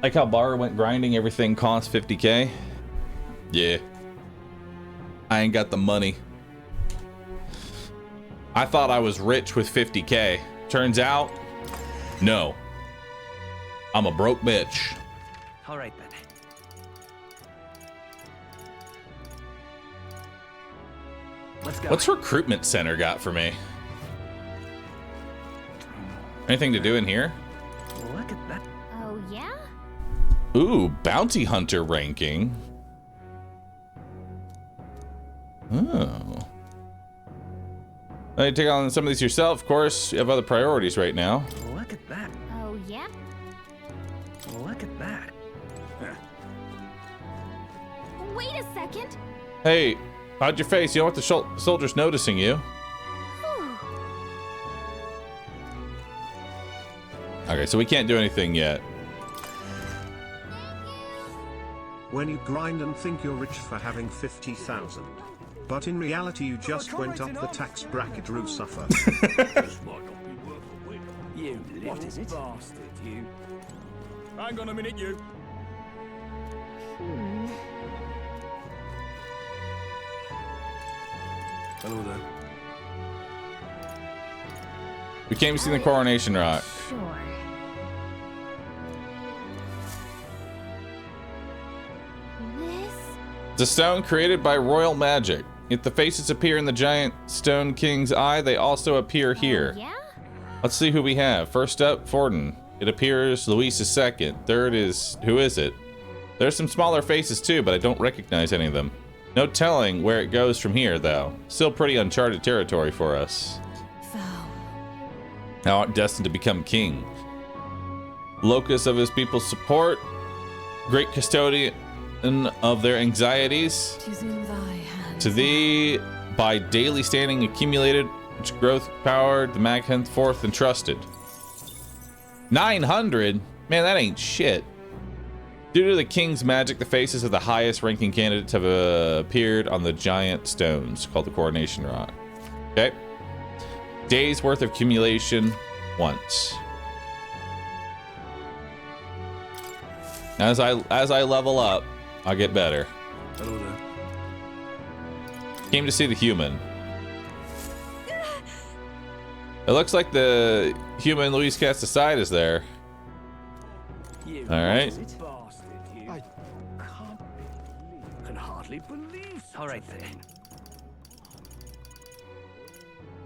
Like how Bahroo went grinding, everything costs 50k. Yeah. I ain't got the money. I thought I was rich with 50k. Turns out, no. I'm a broke bitch. All right then. Let's go. What's recruitment center got for me? Anything to do in here? Look at that. Oh, yeah? Ooh, bounty hunter ranking. Oh. You take on some of these yourself, of course. You have other priorities right now. Look at that. Oh, yeah? Look at that. Wait a second. Hey, hide your face. You don't want the soldiers noticing you. Whew. Okay, so we can't do anything yet. When you grind and think you're rich for having 50,000. But in reality you just went up the tax bracket, Roo suffer. You what is it? Bastard, you. Hang on a minute, you. Hello there. We came to see the coronation rock. Sure. This? It's a stone created by royal magic. If the faces appear in the giant stone king's eye, they also appear here. Oh, yeah? Let's see who we have. First up, Forden. It appears Luis is second. Third is... who is it? There's some smaller faces too, but I don't recognize any of them. No telling where it goes from here, though. Still pretty uncharted territory for us. Thou. Now destined to become king. Locus of his people's support. Great custodian of their anxieties. Tis in thy hands. To thee, by daily standing accumulated, which growth powered, the mag henceforth entrusted. 900? Man, that ain't shit. Due to the king's magic, the faces of the highest ranking candidates have appeared on the giant stones called the coronation rock. Okay. Days worth of accumulation once. As I level up, I'll get better. Hello there. Came to see the human. It looks like the human Luis cast aside is there. You. All right. What is it? Bastard, you. I can hardly believe. All right then.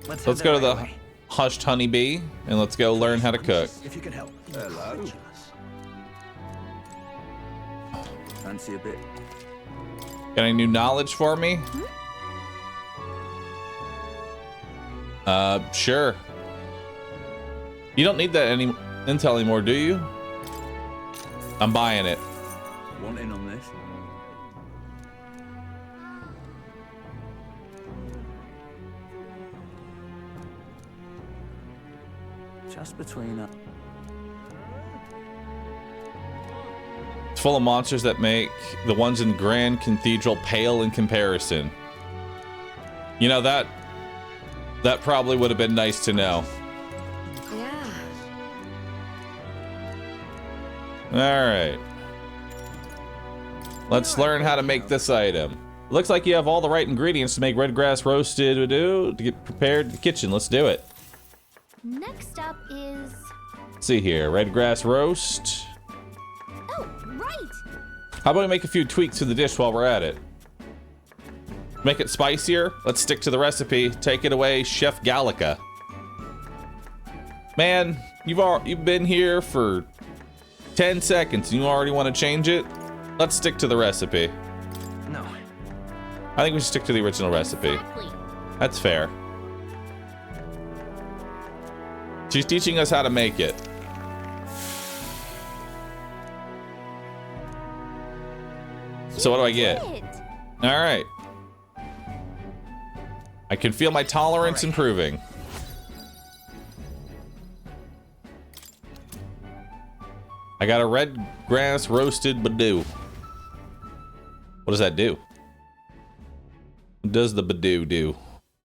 Let's go to the hushed honeybee and let's go learn how to cook. If you can help. Hello. Fancy a bit. Got any new knowledge for me? Sure. You don't need that any intel anymore, do you? I'm buying it. Want in on this? Just between us. It's full of monsters that make the ones in Grand Cathedral pale in comparison. You know, that probably would have been nice to know. Yeah. All right. Let's learn how to make this item. Looks like you have all the right ingredients to make red grass roasted to get prepared in the kitchen. Let's do it. Next up is... Let's see here, red grass roast. Oh, right! How about we make a few tweaks to the dish while we're at it? Make it spicier? Let's stick to the recipe. Take it away, Chef Gallica. Man, you've been here for 10 seconds and you already want to change it? Let's stick to the recipe. No. I think we should stick to the original recipe. Exactly. That's fair. She's teaching us how to make it. So what do I get? Did. All right. I can feel my tolerance improving. I got a red grass roasted badoo. What does that do? What does the Badoo do?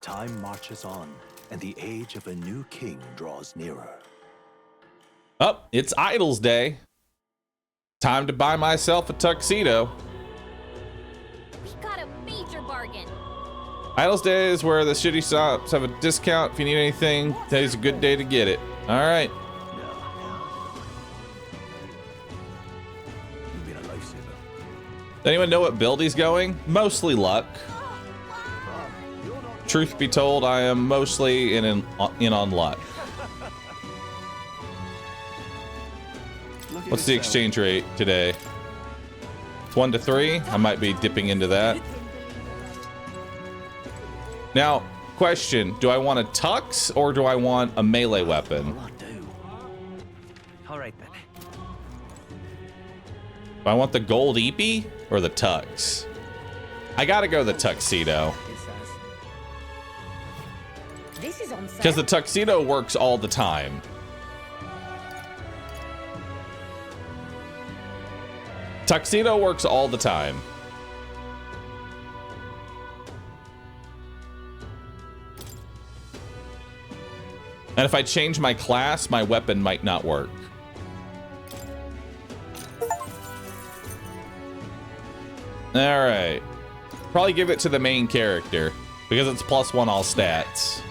Time marches on, and the age of a new king draws nearer. Oh, it's Idols Day. Time to buy myself a tuxedo. We got a major bargain. Idols Day is where the shitty shops have a discount. If you need anything, today's a good day to get it. All right. You've been a lifesaver. Does anyone know what build he's going? Mostly luck. Truth be told, I am mostly in on luck. What's the exchange rate today? It's 1 to 3. I might be dipping into that. Now, question, do I want a tux or do I want a melee weapon? All right then. Do I want the gold eepee or the tux? I gotta go the tuxedo. This is on Because the tuxedo works all the time. Tuxedo works all the time. And if I change my class, my weapon might not work. All right. Probably give it to the main character because it's +1 all stats.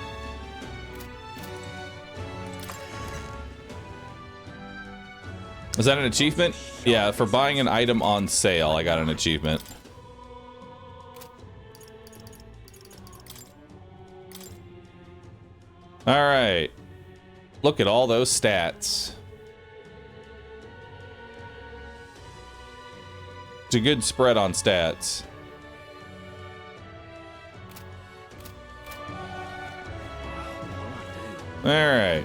Is that an achievement? Yeah, for buying an item on sale, I got an achievement. All right. Look at all those stats. It's a good spread on stats. All right.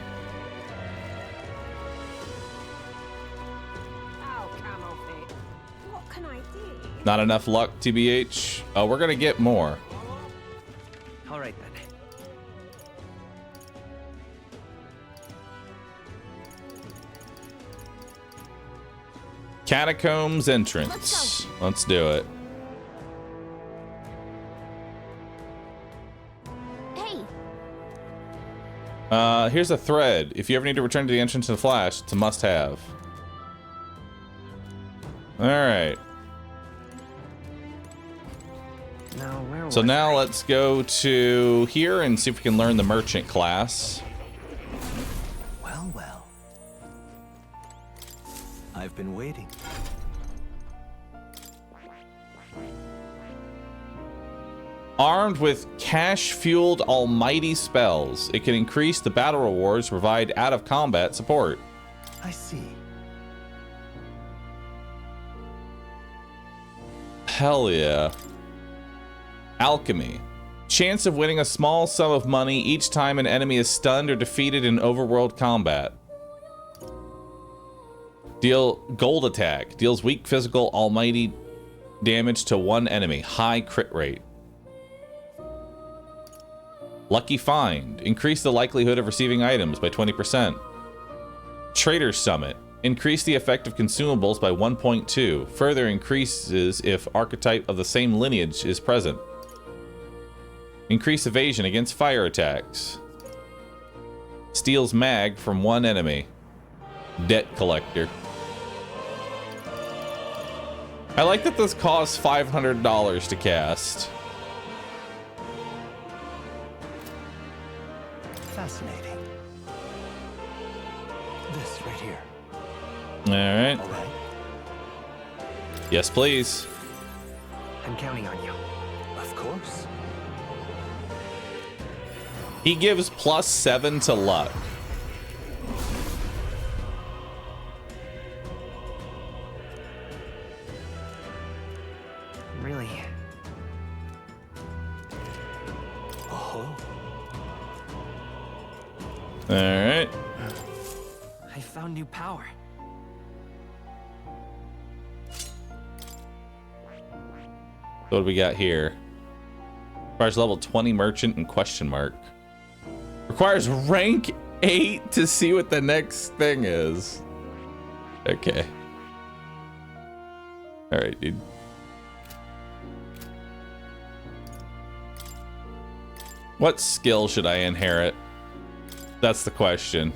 What can I do? Not enough luck, TBH. Oh, we're gonna get more. All right then. Catacombs entrance. Let's do it. Hey, Here's a thread. If you ever need to return to the entrance to the Flash, it's a must-have. All right. So now let's go to here and see if we can learn the merchant class. Well, well. I've been waiting. Armed with cash-fueled almighty spells, it can increase the battle rewards, provide out-of-combat support. I see. Hell yeah. Alchemy. Chance of winning a small sum of money each time an enemy is stunned or defeated in overworld combat. Deal gold attack. Deals weak physical almighty damage to one enemy. High crit rate. Lucky find. Increase the likelihood of receiving items by 20%. Trader's Summit. Increase the effect of consumables by 1.2. Further increases if archetype of the same lineage is present. Increase evasion against fire attacks. Steals mag from one enemy. Debt collector. I like that this costs $500 to cast. Fascinating. This right here. All right. All right. Yes, please. I'm counting on you. Of course. He gives +7 to luck. Really? Oh. All right. I found new power. What do we got here? Requires level 20 merchant and question mark. Requires rank 8 to see what the next thing is. Okay. All right, dude. What skill should I inherit? That's the question.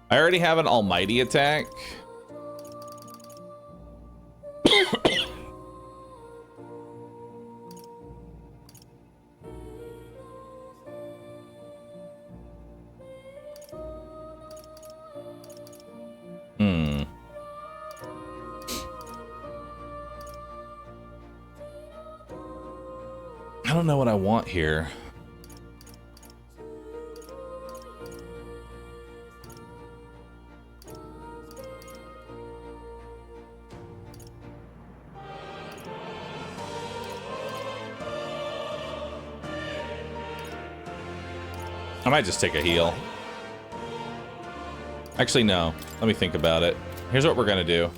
I already have an almighty attack. I don't know what I want here. I might just take a heal. Actually, no. Let me think about it. Here's what we're gonna do.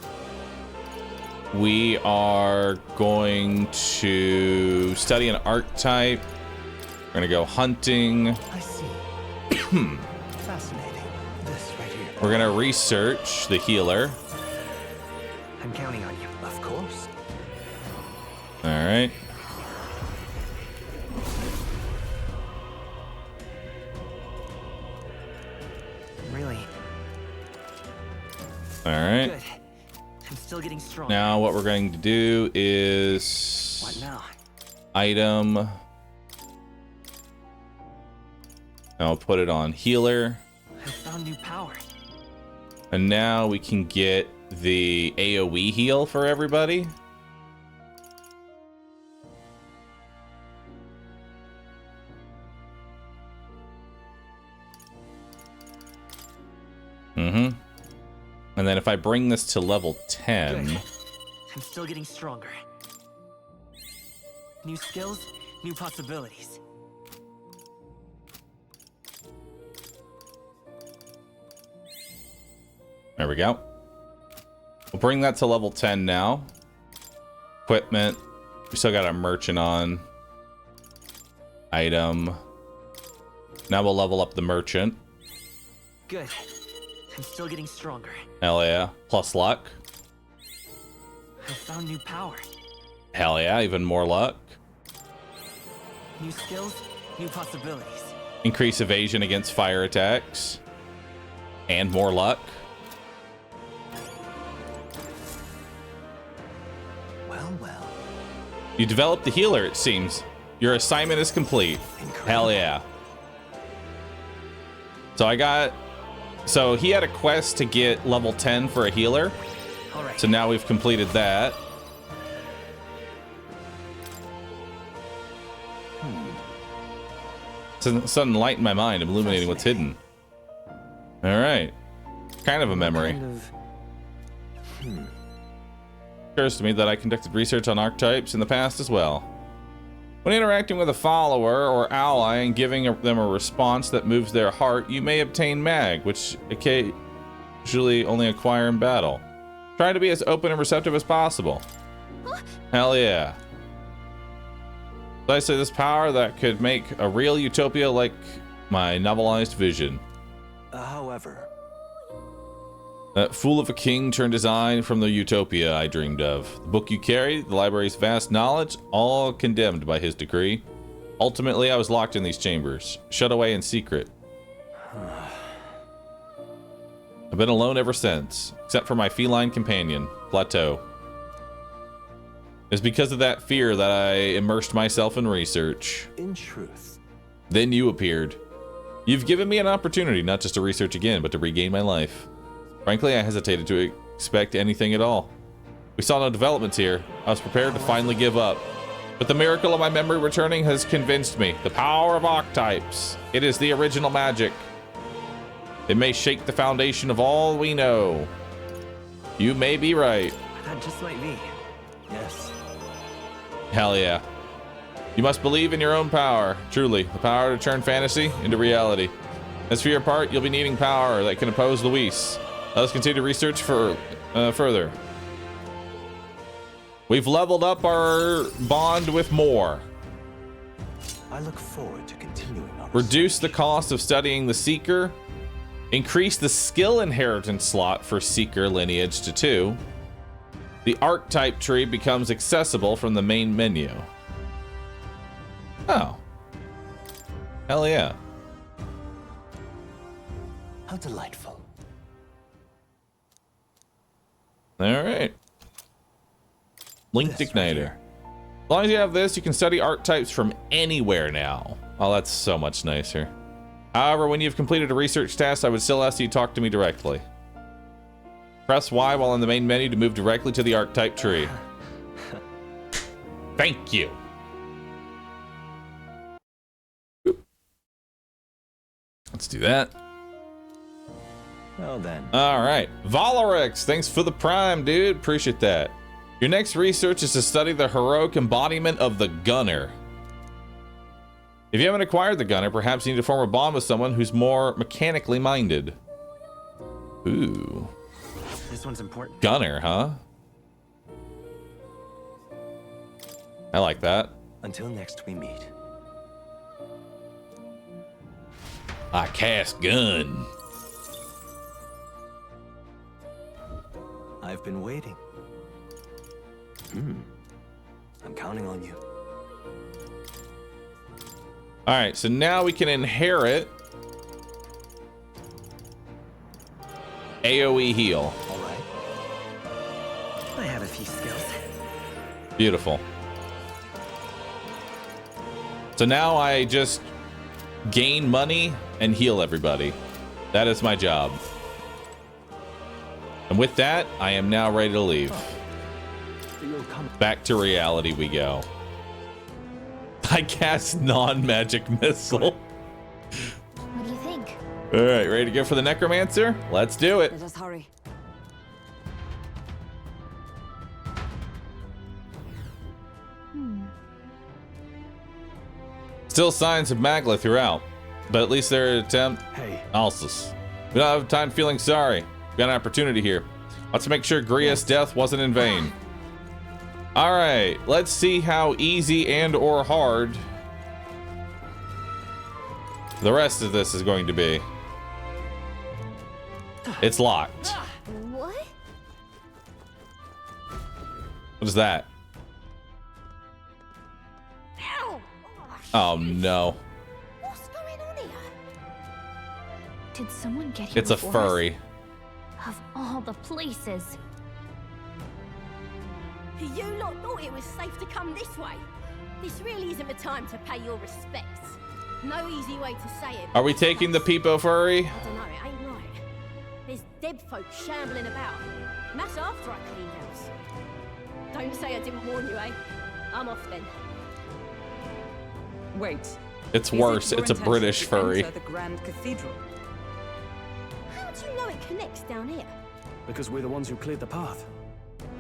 We are going to study an archetype. We're gonna go hunting. I see. Fascinating. This right here. We're gonna research the healer. I'm counting on you. Of course. All right. Really? All right. Good. I'm still getting strong. Now what we're going to do is What now? item. I'll put it on healer. I found new power. And now we can get the AoE heal for everybody. And then if I bring this to level 10. Good. I'm still getting stronger. New skills, new possibilities. There we go. We'll bring that to level 10 now. Equipment. We still got our merchant on. Item. Now we'll level up the merchant. Good. I'm still getting stronger. Hell yeah. Plus luck. I found new power. Hell yeah. Even more luck. New skills, new possibilities. Increase evasion against fire attacks. And more luck. Well, well. You developed the healer, it seems. Your assignment is complete. Incredible. Hell yeah. So he had a quest to get level 10 for a healer. All right. So now we've completed that. Sudden light in my mind, illuminating what's hidden. All right. Kind of a memory. Kind of. Occurs to me that I conducted research on archetypes in the past as well. When interacting with a follower or ally and giving them a response that moves their heart, you may obtain mag, which occasionally only acquire in battle. Try to be as open and receptive as possible. Hell yeah. Did I say this power that could make a real utopia like my novelized vision? However, That fool of a king turned his eye from the utopia I dreamed of. The book you carried, the library's vast knowledge, all condemned by his decree. Ultimately, I was locked in these chambers, shut away in secret. I've been alone ever since, except for my feline companion, Plateau. It's because of that fear that I immersed myself in research. in truth, Then you appeared. You've given me an opportunity not just to research again, but to regain my life. Frankly, I hesitated to expect anything at all. We saw no developments here. I was prepared to finally give up. But the miracle of my memory returning has convinced me. The power of archetypes. It is the original magic. It may shake the foundation of all we know. You may be right. That just might be. Yes. Hell yeah. You must believe in your own power. Truly, the power to turn fantasy into reality. As for your part, you'll be needing power that can oppose Luis. Let us continue research further. We've leveled up our bond with more. I look forward to continuing our Reduce the cost of studying the Seeker. Increase the skill inheritance slot for Seeker lineage to 2. The archetype tree becomes accessible from the main menu. Oh. Hell yeah. How delightful. All right. Linked igniter. As long as you have this, you can study archetypes from anywhere now. Oh, that's so much nicer. However, when you've completed a research task, I would still ask you to talk to me directly. Press Y while in the main menu to move directly to the archetype tree. Thank you. Let's do that. Well then. All right. Valerix, thanks for the prime, dude. Appreciate that. Your next research is to study the heroic embodiment of the gunner. If you haven't acquired the gunner, perhaps you need to form a bond with someone who's more mechanically minded. Ooh. This one's important. Gunner, huh? I like that. Until next we meet. I cast gun. I've been waiting. I'm counting on you. All right, so now we can inherit AoE heal. All right. I have a few skills. Beautiful. So now I just gain money and heal everybody. That is my job. And with that, I am now ready to leave. Back to reality we go. I cast non-magic missile. What do you think? All right, ready to go for the necromancer? Let's do it. Let us hurry. Still signs of Magla throughout, but at least their attempt. Hey. Alsus. We don't have time feeling sorry. We got an opportunity here. Let's make sure Gria's death wasn't in vain. All right, let's see how easy and or hard the rest of this is going to be. It's locked. What? What is that? Ow! Oh no. What's going on here? Did someone get here It's a before us? furry. Of all the places. You lot thought it was safe to come this way. This really isn't the time to pay your respects. No easy way to say it. Are we taking the Peepo furry? I don't know, it ain't right. There's dead folk shambling about. And that's after I cleaned house. Don't say I didn't warn you, eh? I'm off then. Wait. It's is worse. it your It's a intention British to furry. enter the Grand Cathedral? How do you know it connects down here? Because we're the ones who cleared the path.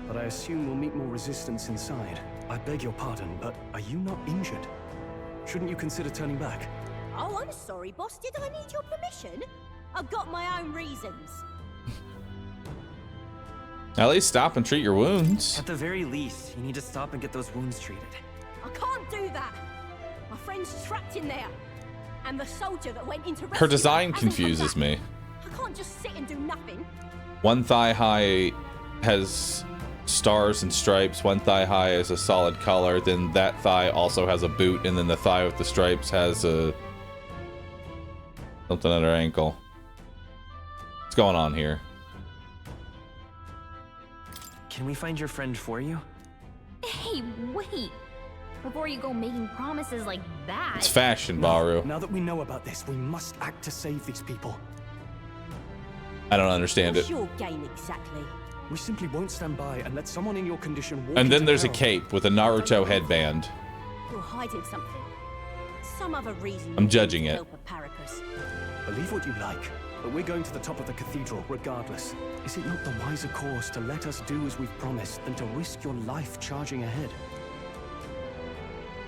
But I assume we'll meet more resistance inside. I beg your pardon, but are you not injured? Shouldn't you consider turning back? Oh, I'm sorry, boss. Did I need your permission? I've got my own reasons. At least stop and treat your wounds. At the very least, you need to stop and get those wounds treated. I can't do that. My friend's trapped in there. And the soldier that went into rescue Her design hasn't come confuses back. me. I can't just sit and do nothing. One thigh high has stars and stripes. One thigh high is a solid color. Then that thigh also has a boot, and then the thigh with the stripes has a something on her ankle. What's going on here? Can we find your friend for you? Hey, wait. Before you go making promises like that. It's fashion, Bahroo. Now that we know about this, we must act to save these people. I don't understand What's it. your game exactly? We simply won't stand by and let someone in your condition walk And then into there's a peril. cape with a Naruto headband. You're hiding something. Some other reason. I'm you judging need to it. help a Paracus. Believe what you like, but we're going to the top of the cathedral regardless. Is it not the wiser course to let us do as we've promised than to risk your life charging ahead?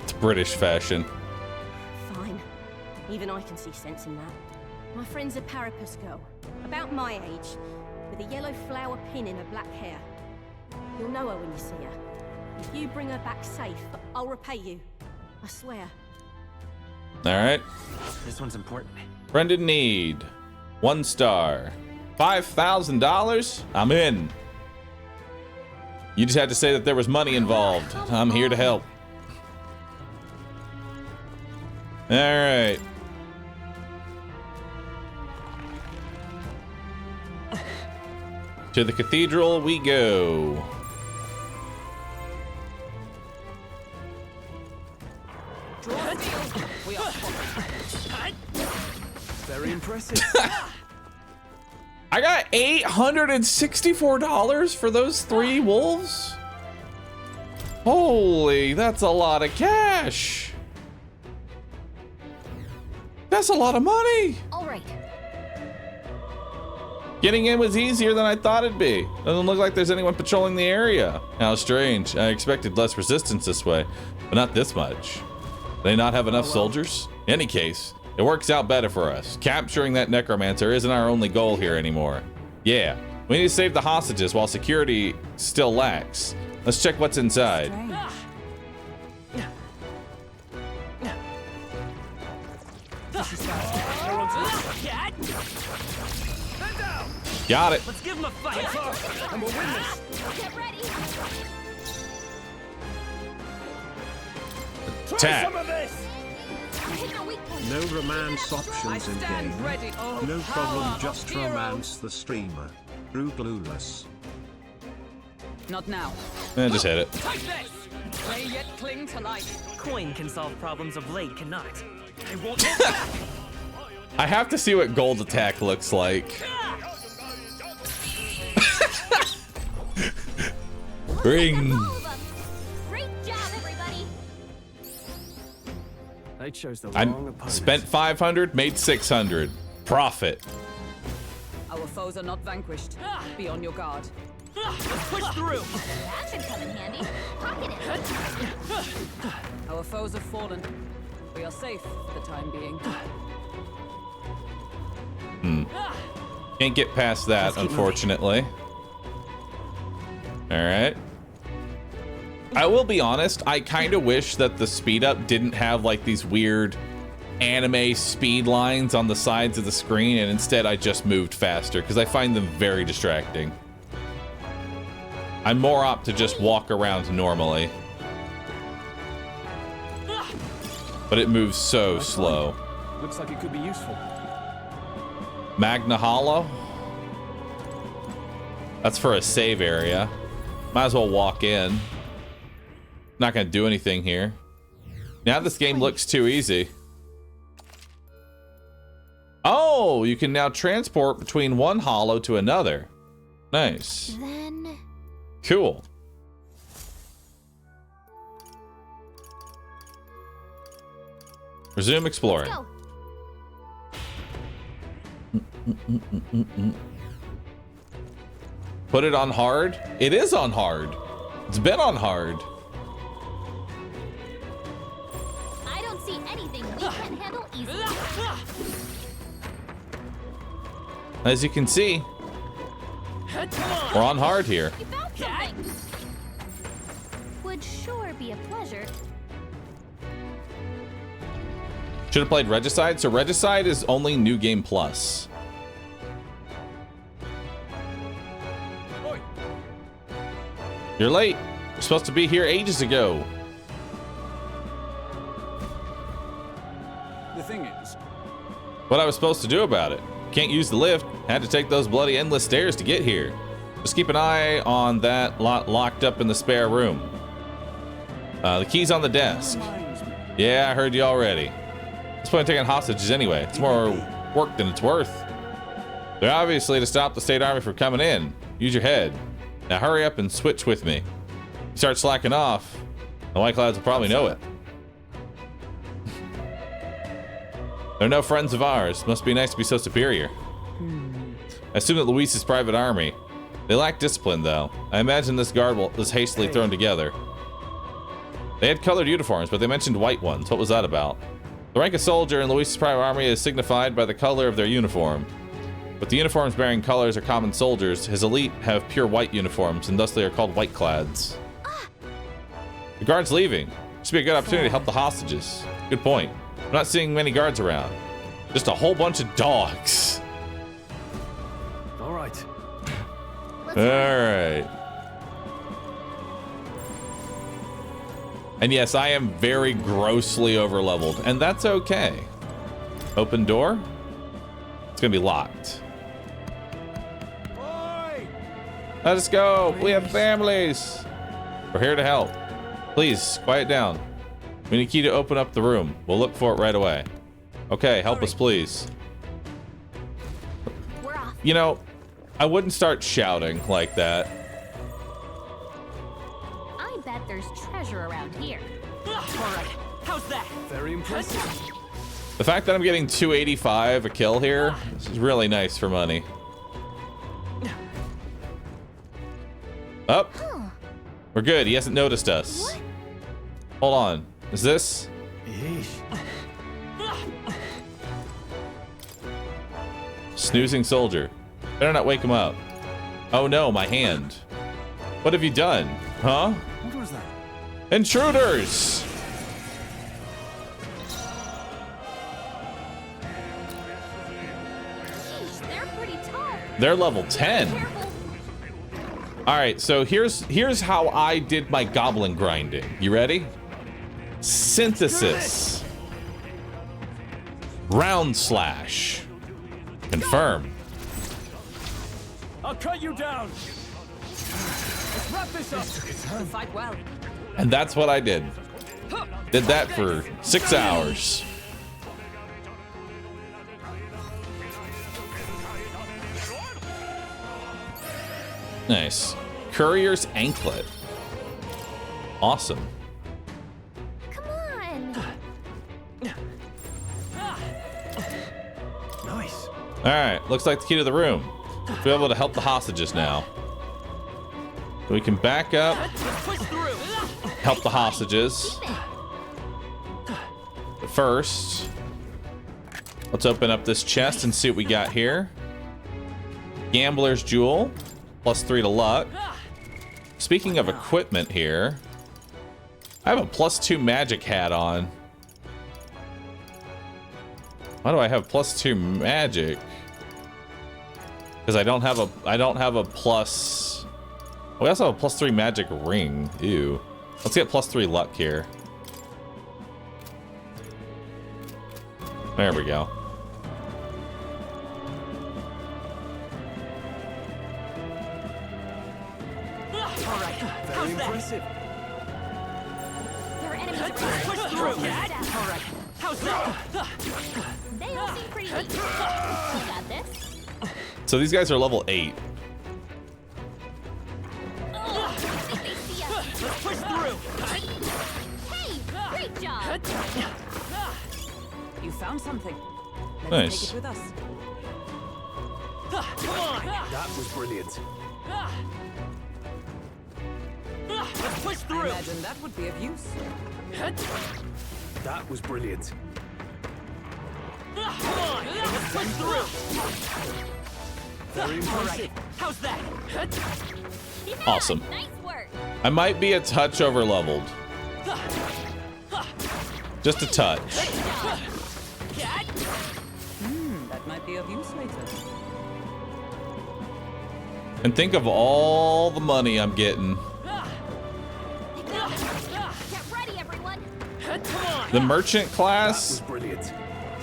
It's British fashion. Fine. Even I can see sense in that. My friend's a Paracus girl, about my age, with a yellow flower pin in her black hair. You'll know her when you see her. If you bring her back safe, I'll repay you. I swear. All right. This one's important. Friend in need. 1 star. $5,000? I'm in. You just had to say that there was money involved. I'm here to help. All right. To the cathedral we go. Very impressive. I got $864 for those 3 wolves? Holy, that's a lot of cash. That's a lot of money. All right. Getting in was easier than I thought it'd be. Doesn't look like there's anyone patrolling the area. How strange. I expected less resistance this way, but not this much. They not have enough soldiers? In any case, it works out better for us. Capturing that necromancer isn't our only goal here anymore. Yeah, we need to save the hostages while security still lacks. Let's check what's inside. Got it. Let's give him a fight. And we'll win this. Get ready. Attack. Hit the weak point. No romance options in game. No problem, just romance the streamer. Rugluless. Not now. And just hit it. Take this! May yet cling to life. Coin can solve problems of blade cannot. I won't. I have to see what gold attack looks like. Ring. Great job, everybody. They chose the I wrong opponent. spent 500, made 600. Profit. Our foes are not vanquished. Be on your guard. Let's push through. That should come in handy. Pocket it. Our foes have fallen. We are safe for the time being. Can't get past that, unfortunately. All right. I will be honest, I kind of wish that the speed up didn't have like these weird anime speed lines on the sides of the screen, and instead I just moved faster because I find them very distracting. I'm more apt to just walk around normally. But it moves so slow. Looks like it could be useful. Magna Hollow? That's for a save area. Might as well walk in. Not gonna do anything here. Now this game looks too easy. Oh, you can now transport between one hollow to another. Nice. Then Cool. Resume exploring. go. Put it on hard? It is on hard. It's been on hard. I don't see anything we can't handle easily. As you can see, we're on hard here. You found something. Would sure be a pleasure. Should have played Regicide. So Regicide is only New Game Plus. You're late. You're supposed to be here ages ago. The thing is, What I was supposed to do about it? Can't use the lift. Had to take those bloody endless stairs to get here. Just keep an eye on that lot locked up in the spare room. The key's on the desk. Yeah, I heard you already. What's the point of taking hostages anyway? It's more work than it's worth. They're obviously to stop the state army from coming in. Use your head. Now hurry up and switch with me. You start slacking off, the White Clouds will probably know it. They're no friends of ours. Must be nice to be so superior. I assume that Luis's private army. They lack discipline, though. I imagine this guard was hastily thrown together. They had colored uniforms, but they mentioned white ones. What was that about? The rank of soldier in Luis's private army is signified by the color of their uniform. But the uniforms bearing colors are common soldiers. His elite have pure white uniforms, and thus they are called white-clads. The guard's leaving. This should be a good opportunity to help the hostages. Good point. I'm not seeing many guards around. Just a whole bunch of dogs. all right. All right. And yes, I am very grossly overleveled, and that's okay. Open door. It's gonna be locked. Oi! Let us go. We have families. We're here to help. Please, quiet down. We need a key to open up the room. We'll look for it right away. Okay, help us, please. You know, I wouldn't start shouting like that. I bet there's treasure around here. Alright, how's that? Very impressive. The fact that I'm getting 285 a kill here, this is really nice for money. Up. We're good. He hasn't noticed us. What? Hold on. Is this? Snoozing soldier. Better not wake him up. Oh no, my hand. What have you done? Huh? What was that? Intruders! Sheesh, they're pretty tough. They're level 10. Careful. All right, so here's how I did my goblin grinding. You ready? Synthesis. Round slash. Confirm. I'll cut you down. Let's wrap this up. You fight well. And that's what I did. Did that for 6 hours. Nice. Courier's anklet. Awesome. Come on. Nice. All right, looks like the key to the room. We'll be able to help the hostages now. We can back up, help the hostages. But first, let's open up this chest and see what we got here. Gambler's Jewel, +3 to luck. Speaking of equipment here, I have a +2 magic hat on. Why do I have +2 magic? Because I don't have a plus. Oh, we also have a +3 magic ring. Ew. Let's get +3 luck here. There we go. Very impressive. There are enemies across the Alright, how's that? They all seem pretty weak. You got this. So these guys are level 8. I think they see us. Let's push through. Hey, great job. You found something. Let's Nice. take it with us. Come on. That was brilliant. Let's push I through. imagine that would be of use. That was brilliant. Come on. Let's push through. Very impressive. Alright, how's that? Yeah, Awesome. Nice work. I might be a touch over leveled. Just a touch. That might be of use later. And think of all the money I'm getting. Get ready, everyone. The merchant That class was brilliant.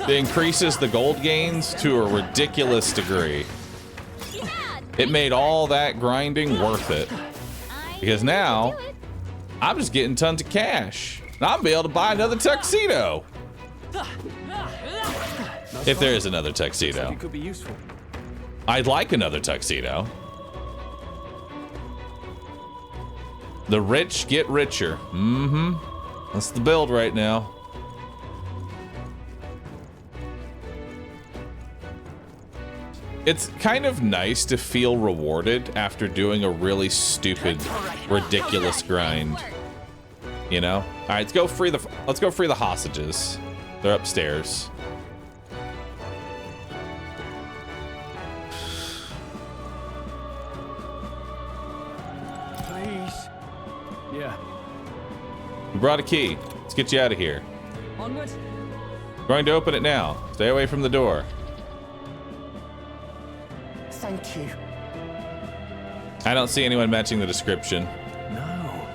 increases the gold gains to a ridiculous degree. Yeah. It made all that grinding worth it. Because now, I'm just getting tons of cash. And I'll be able to buy another tuxedo. If there is another tuxedo. It could be useful. I'd like another tuxedo. The rich get richer. Mm-hmm. That's the build right now. It's kind of nice to feel rewarded after doing a really stupid, ridiculous grind. You know? All right, let's go free the hostages. They're upstairs. Please. Yeah. We brought a key. Let's get you out of here. Onward. Going to open it now. Stay away from the door. Thank you. I don't see anyone matching the description. No.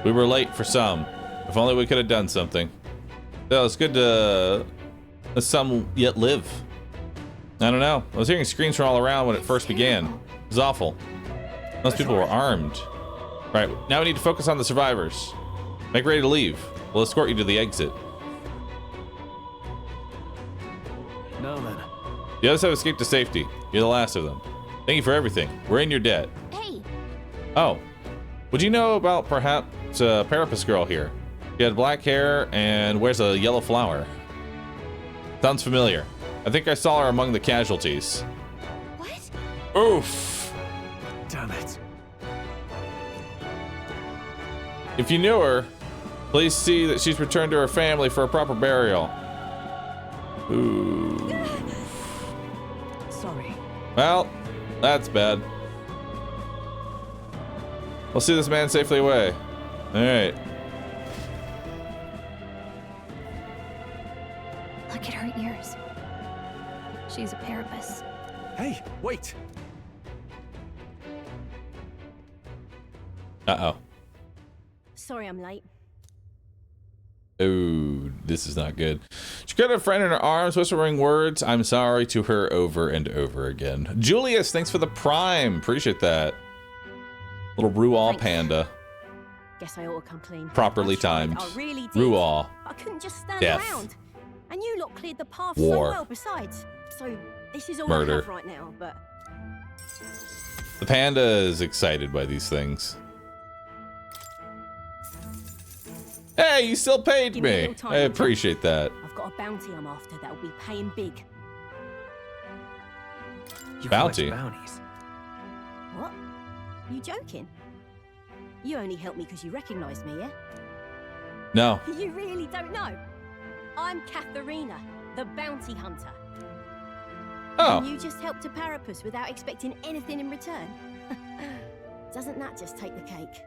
We were late for some. If only we could have done something. Well, it's good to let some yet live. I don't know. I was hearing screams from all around when it first began. It's awful. Most people were armed. Right, now we need to focus on the survivors. Make ready to leave. We'll escort you to the exit. Now then. The others have escaped to safety. You're the last of them. Thank you for everything. We're in your debt. Hey, Oh, would you know about perhaps a Parapus girl here? She had black hair and wears a yellow flower. Sounds familiar. I think I saw her among the casualties. what? Oof. Damn it. If you knew her, please see that she's returned to her family for a proper burial. Ooh. Sorry. Well, that's bad. We'll see this man safely away. All right. Look at her ears. She's a Parapus. Hey, wait. Uh-oh. Sorry I'm late. Oh, this is not good. She got a friend in her arms, whispering words I'm sorry to her over and over again. Julius, thanks for the prime. Appreciate that. Little Ruaw panda. Guess I ought to come clean. Properly I tried, timed. I really did. Ruaw. I couldn't just stand Death. around. And you lot cleared the path War. so well besides. So this is all Murder. I have right now, but The panda is excited by these things. Hey, you still paid Give me a me. little time, I appreciate that. I've got a bounty I'm after that'll be paying big. You Bounty? collect bounties. What? You joking? You only helped me because you recognized me, yeah? No. You really don't know. I'm Katharina, the bounty hunter. Oh. And you just helped a Parapus without expecting anything in return. Doesn't that just take the cake?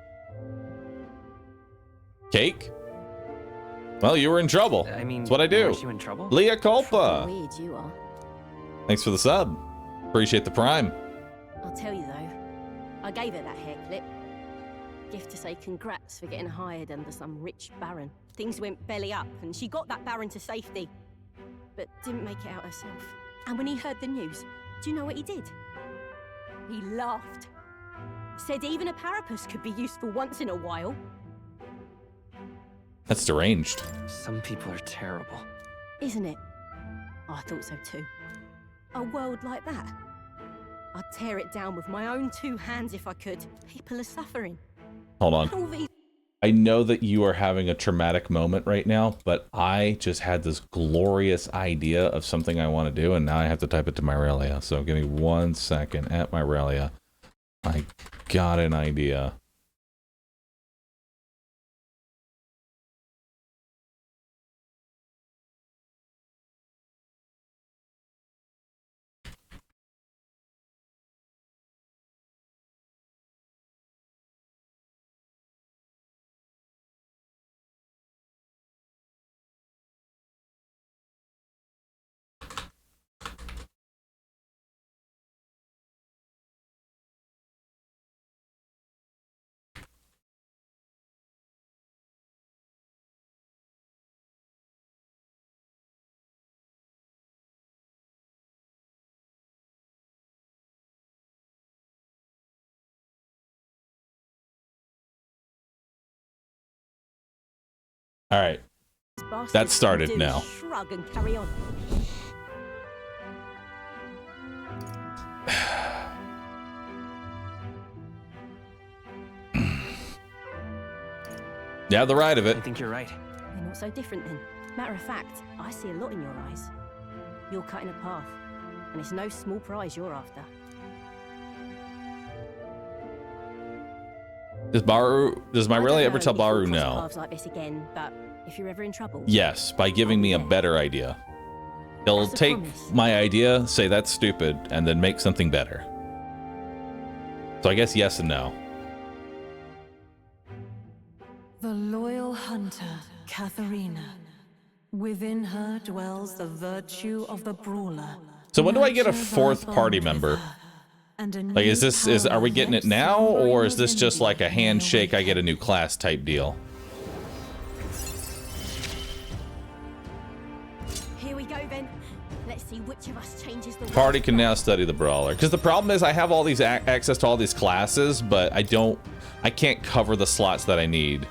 Cake? Well, you were in trouble. I mean, that's what I do. weren't you in trouble? Leah Culpa. Weird you are. Thanks for the sub. Appreciate the prime. I'll tell you though, I gave her that hair clip. Gift to say congrats for getting hired under some rich baron. Things went belly up and she got that baron to safety, but didn't make it out herself. And when he heard the news, do you know what he did? He laughed. Said even a Parapus could be useful once in a while. That's deranged. Some people are terrible. Isn't it? I thought so too. A world like that. I'd tear it down with my own two hands if I could. People are suffering. Hold on. All these I know that you are having a traumatic moment right now, but I just had this glorious idea of something I want to do, and now I have to type it to Myrelia. So give me 1 second. At Myrelia, I got an idea. All right. bastards That started do now. Shrug and carry on. You have the right of it. I think you're right. You're not so different then. Matter of fact, I see a lot in your eyes. You're cutting a path, and it's no small prize you're after. Does Myrelia ever tell Bahroo no? Paths like this again, but if you're ever in trouble, Yes, by giving me a better idea. He'll That's a take promise. my idea, say that's stupid, and then make something better. So I guess yes and no. The loyal hunter, Katharina. Within her dwells the virtue of the brawler. So when do I get a Nurture thy fourth party bond with member? her, and a Like, is new this, are we power getting it yet now, or is slumbering this just within like a thee may handshake, I get a awaken. new class type deal? Here we go then. Let's see which of us changes the Party can now study the brawler. Because the problem is I have all these access to all these classes, but I can't cover the slots that I need.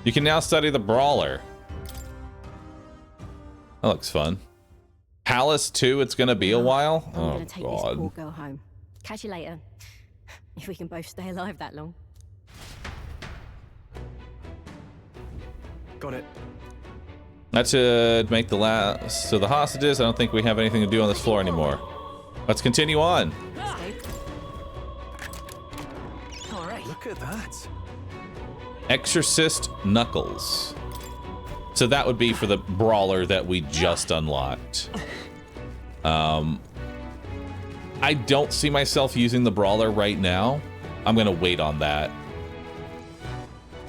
You can now study the brawler. That looks fun. Palace 2, it's gonna be a while? I'm gonna take this poor God. girl home. Catch you later. If we can both stay alive that long. Got it. That should make the last of the hostages. I don't think we have anything to do on this floor anymore. Let's continue on. All right. Look at that. Exorcist Knuckles. So that would be for the brawler that we just unlocked. I don't see myself using the brawler right now. I'm gonna wait on that.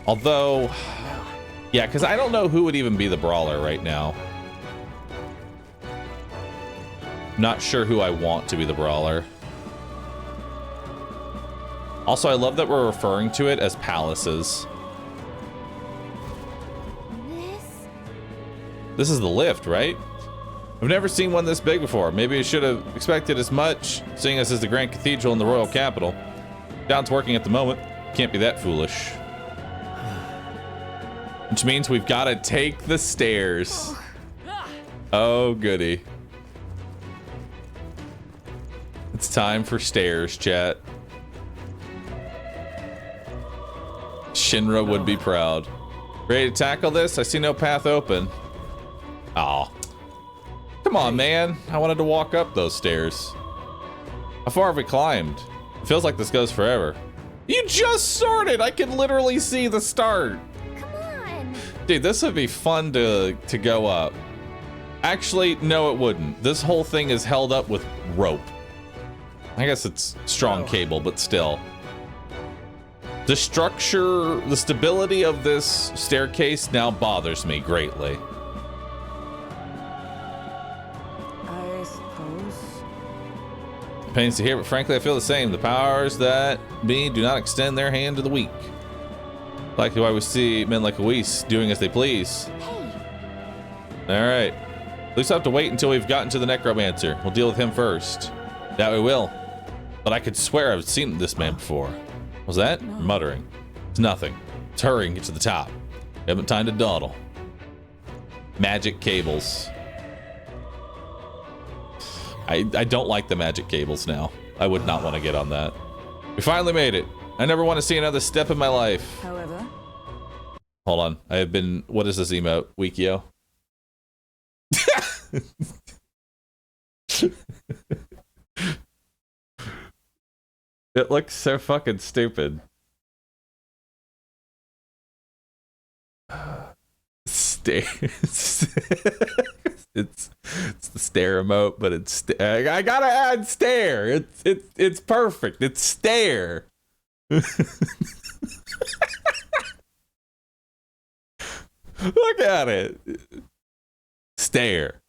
Although, yeah, because I don't know who would even be the brawler right now. Not sure who I want to be the brawler. Also, I love that we're referring to it as palaces. This is the lift, right? I've never seen one this big before. Maybe I should have expected as much, seeing as this is the Grand Cathedral in the royal capital. Down's working at the moment. Can't be that foolish. Which means we've got to take the stairs. Oh, goody. It's time for stairs, chat. Shinra would be proud. Ready to tackle this? I see no path open. Oh. Come on, man. I wanted to walk up those stairs. How far have we climbed? It feels like this goes forever. You just started! I can literally see the start. Come on. Dude, this would be fun to go up. Actually, no, it wouldn't. This whole thing is held up with rope. I guess it's strong cable, but still. The structure, the stability of this staircase now bothers me greatly. I suppose. Pains to hear, but frankly, I feel the same. The powers that be do not extend their hand to the weak. Like who I would see men like Luis doing as they please. All right. At least I have to wait until we've gotten to the necromancer. We'll deal with him first. That we will. But I could swear I've seen this man before. What was that? No. Muttering. It's nothing. Let's hurry and get to the top. We haven't time to dawdle. Magic cables. I don't like the magic cables now. I would not want to get on that. We finally made it. I never want to see another step in my life. However. Hold on. I have been... What is this emote? Wikio? It looks so fucking stupid. Stairs. it's the stare emote, but it's I gotta add stare. It's perfect. It's stare. Look at it. Stare.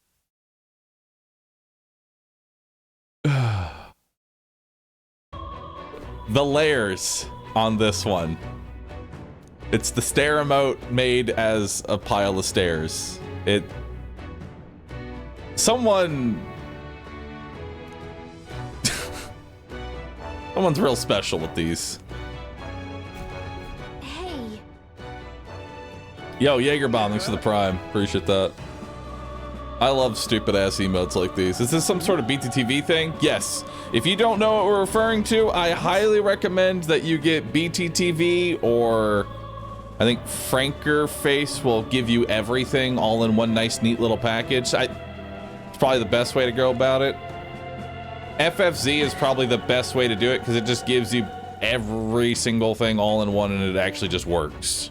The layers on this one. It's the stair emote made as a pile of stairs. Someone's real special with these. Hey. Yo, Jaegerbomb, thanks for the prime. Appreciate that. I love stupid ass emotes like these. Is this some sort of BTTV thing? Yes. If you don't know what we're referring to, I highly recommend that you get BTTV, or I think Franker Face will give you everything all in one nice neat little package. It's probably the best way to go about it. FFZ is probably the best way to do it because it just gives you every single thing all in one and it actually just works.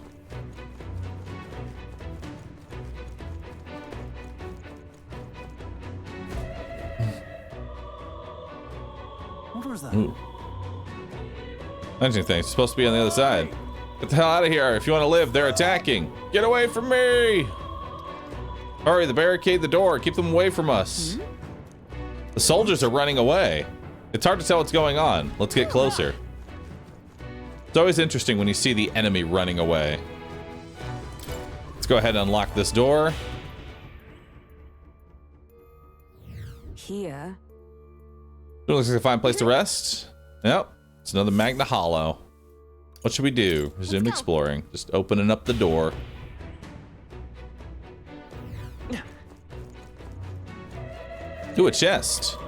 What was that? Interesting thing. It's supposed to be on the other side. Get the hell out of here. If you want to live, they're attacking. Get away from me. Hurry, barricade the door. Keep them away from us. The soldiers are running away. It's hard to tell what's going on. Let's get closer. It's always interesting when you see the enemy running away. Let's go ahead and unlock this door. Here. Looks like a fine place to rest. Yep, it's another Magna Hollow. What should we do? Resume exploring. Just opening up the door. Ooh, a chest.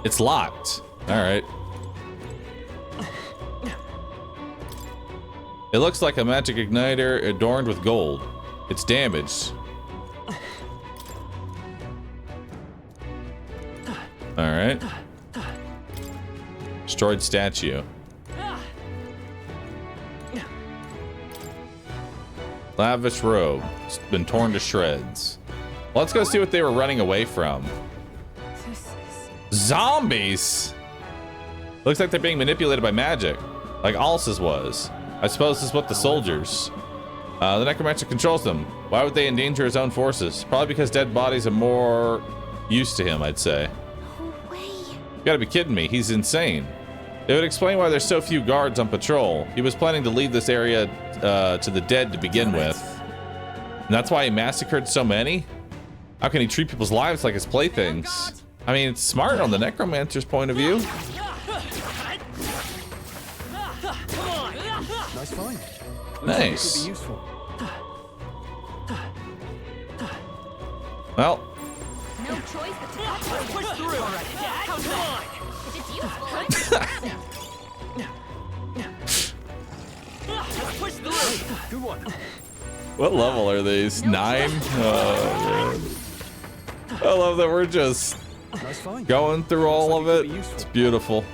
It's locked. All right. It looks like a magic igniter adorned with gold. It's damaged. All right. Destroyed statue. Lavish robe. It's been torn to shreds. Well, let's go see what they were running away from. Zombies! Looks like they're being manipulated by magic, like Alsa's was. I suppose this is what the soldiers. The necromancer controls them. Why would they endanger his own forces? Probably because dead bodies are more used to him, I'd say. You gotta be kidding me, he's insane. It would explain why there's so few guards on patrol. He was planning to leave this area to the dead to begin with. And that's why he massacred so many? How can he treat people's lives like his playthings? I mean, it's smart on the necromancer's point of view. Nice find. Nice. Well. No choice but to push through. Come on. If it's useful, Let's push through. Good one. What level are these? 9? Oh, man. I love that we're just going through all of it. It's beautiful.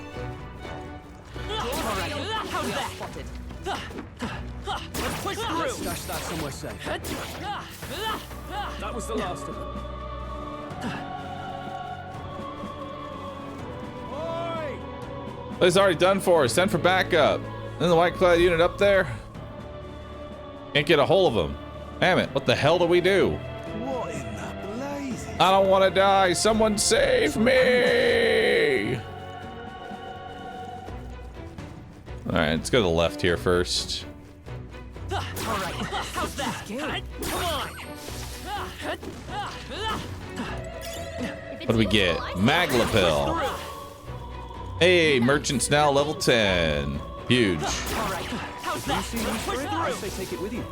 Let's push through. Stash that somewhere safe. That was the last of them. It's already done for us. Send for backup. Then the white clad unit up there. Can't get a hold of them. Damn it. What the hell do we do? What in the blazes? I don't want to die. Someone save me. All right, let's go to the left here first. All right. How's that? Come on. What do we get? Maglapil. Hey, merchant's now level 10. Huge. All right. How's that? Push through. I say take it with you.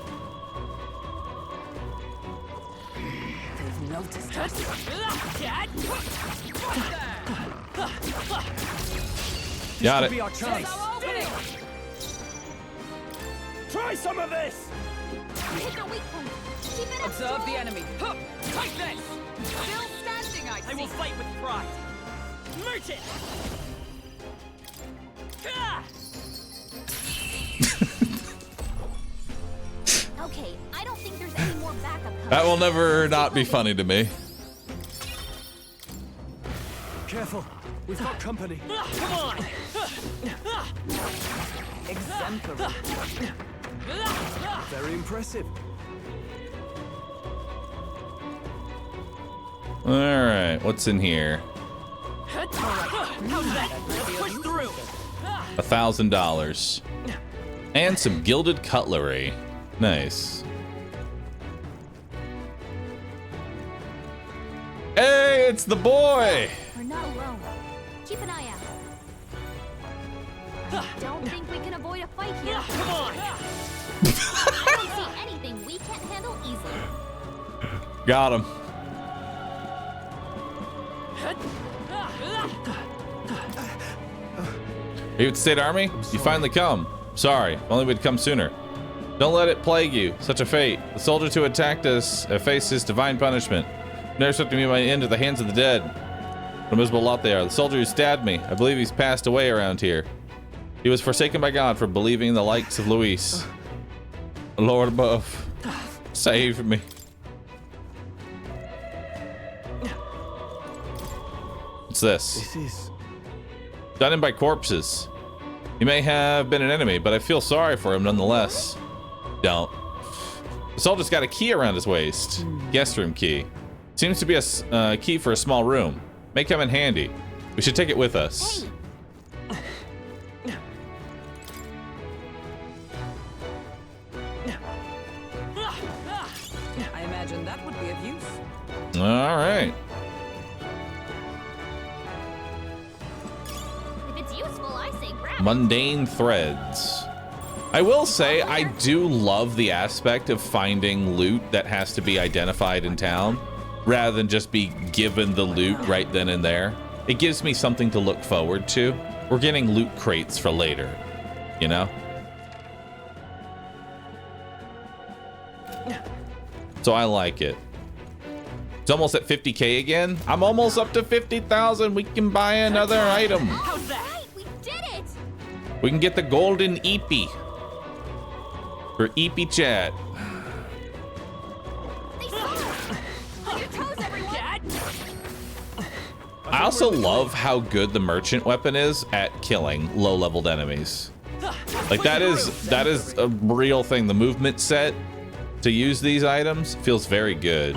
They've noticed us. Got it. Be our chance. Try some of this. hit the weak point. Keep it up. Observe the enemy. Hup! Take this! Still standing, I will fight with pride. Merchant! Okay, I don't think there's any more backup. That will never not be funny to me. Careful, we've got company. Come on! Exemplary. Very impressive. All right, what's in here? How's that? Let's push through. $1,000 and some gilded cutlery. Nice. Hey, it's the boy. We're not alone. Keep an eye out. Don't think we can avoid a fight here. Come on! I don't see anything we can't handle easily. Got him. Are you with the State Army? You finally come. Sorry, if only we'd come sooner. Don't let it plague you, such a fate. The soldiers who attacked us have faced his divine punishment. Never swept me by into the hands of the dead. What a miserable lot they are. The soldier who stabbed me, I believe he's passed away around here. He was forsaken by God for believing in the likes of Luis. The Lord above, save me. What's this? This is... Done in by corpses. He may have been an enemy, but I feel sorry for him nonetheless. Don't. The soldier's got a key around his waist. Guest room key. Seems to be a key for a small room. May come in handy. We should take it with us. be of use. All right. If it's useful, I say grab it. Mundane threads. I will say I do love the aspect of finding loot that has to be identified in town rather than just be given the loot right then and there. It gives me something to look forward to. We're getting loot crates for later, you know? So I like it. It's almost at 50K again. I'm almost up to 50,000. We can buy another item. How's that? We did it! We can get the golden Eepee. For Eepee chat. They saw us! On your toes, everyone! I also love how good the merchant weapon is at killing low-leveled enemies. Like that is a real thing. The movement set to use these items feels very good.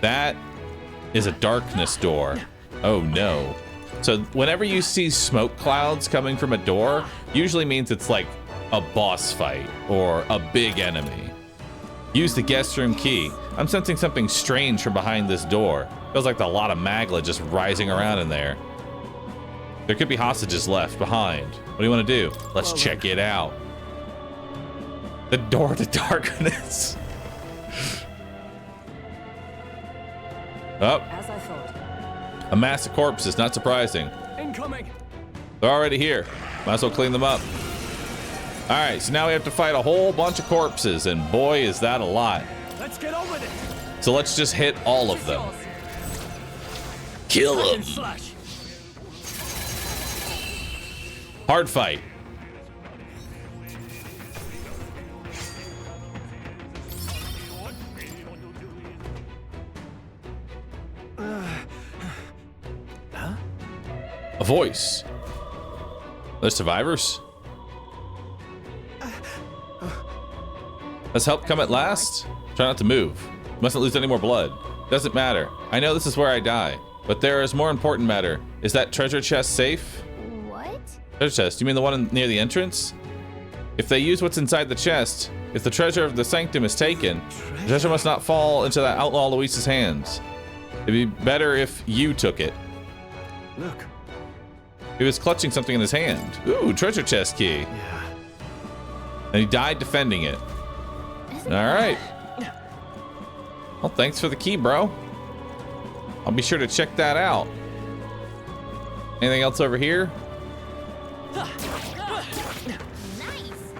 That is a darkness door. Oh no. So whenever you see smoke clouds coming from a door, usually means it's like a boss fight or a big enemy. Use the guest room key. I'm sensing something strange from behind this door. Feels like a lot of magla just rising around in there. There could be hostages left behind. What do you want to do? Let's check it out. The door to darkness. Oh. As I thought. A mass of corpses, not surprising. Incoming. They're already here. Might as well clean them up. All right, so now we have to fight a whole bunch of corpses, and boy, is that a lot. Let's get on with it. So let's just hit all of them. Kill them. Hard fight. A voice. They're survivors. Has help come at last? Try not to move. Mustn't lose any more blood. Doesn't matter. I know this is where I die. But there is more important matter. Is that treasure chest safe? What? Treasure chest? You mean the one near the entrance? If they use what's inside the chest, if the treasure of the sanctum is taken, the treasure must not fall into that outlaw Luis's hands. It'd be better if you took it. Look. He was clutching something in his hand. Ooh, treasure chest key. Yeah. And he died defending it. All right. Well, thanks for the key, bro. I'll be sure to check that out. Anything else over here? Nice!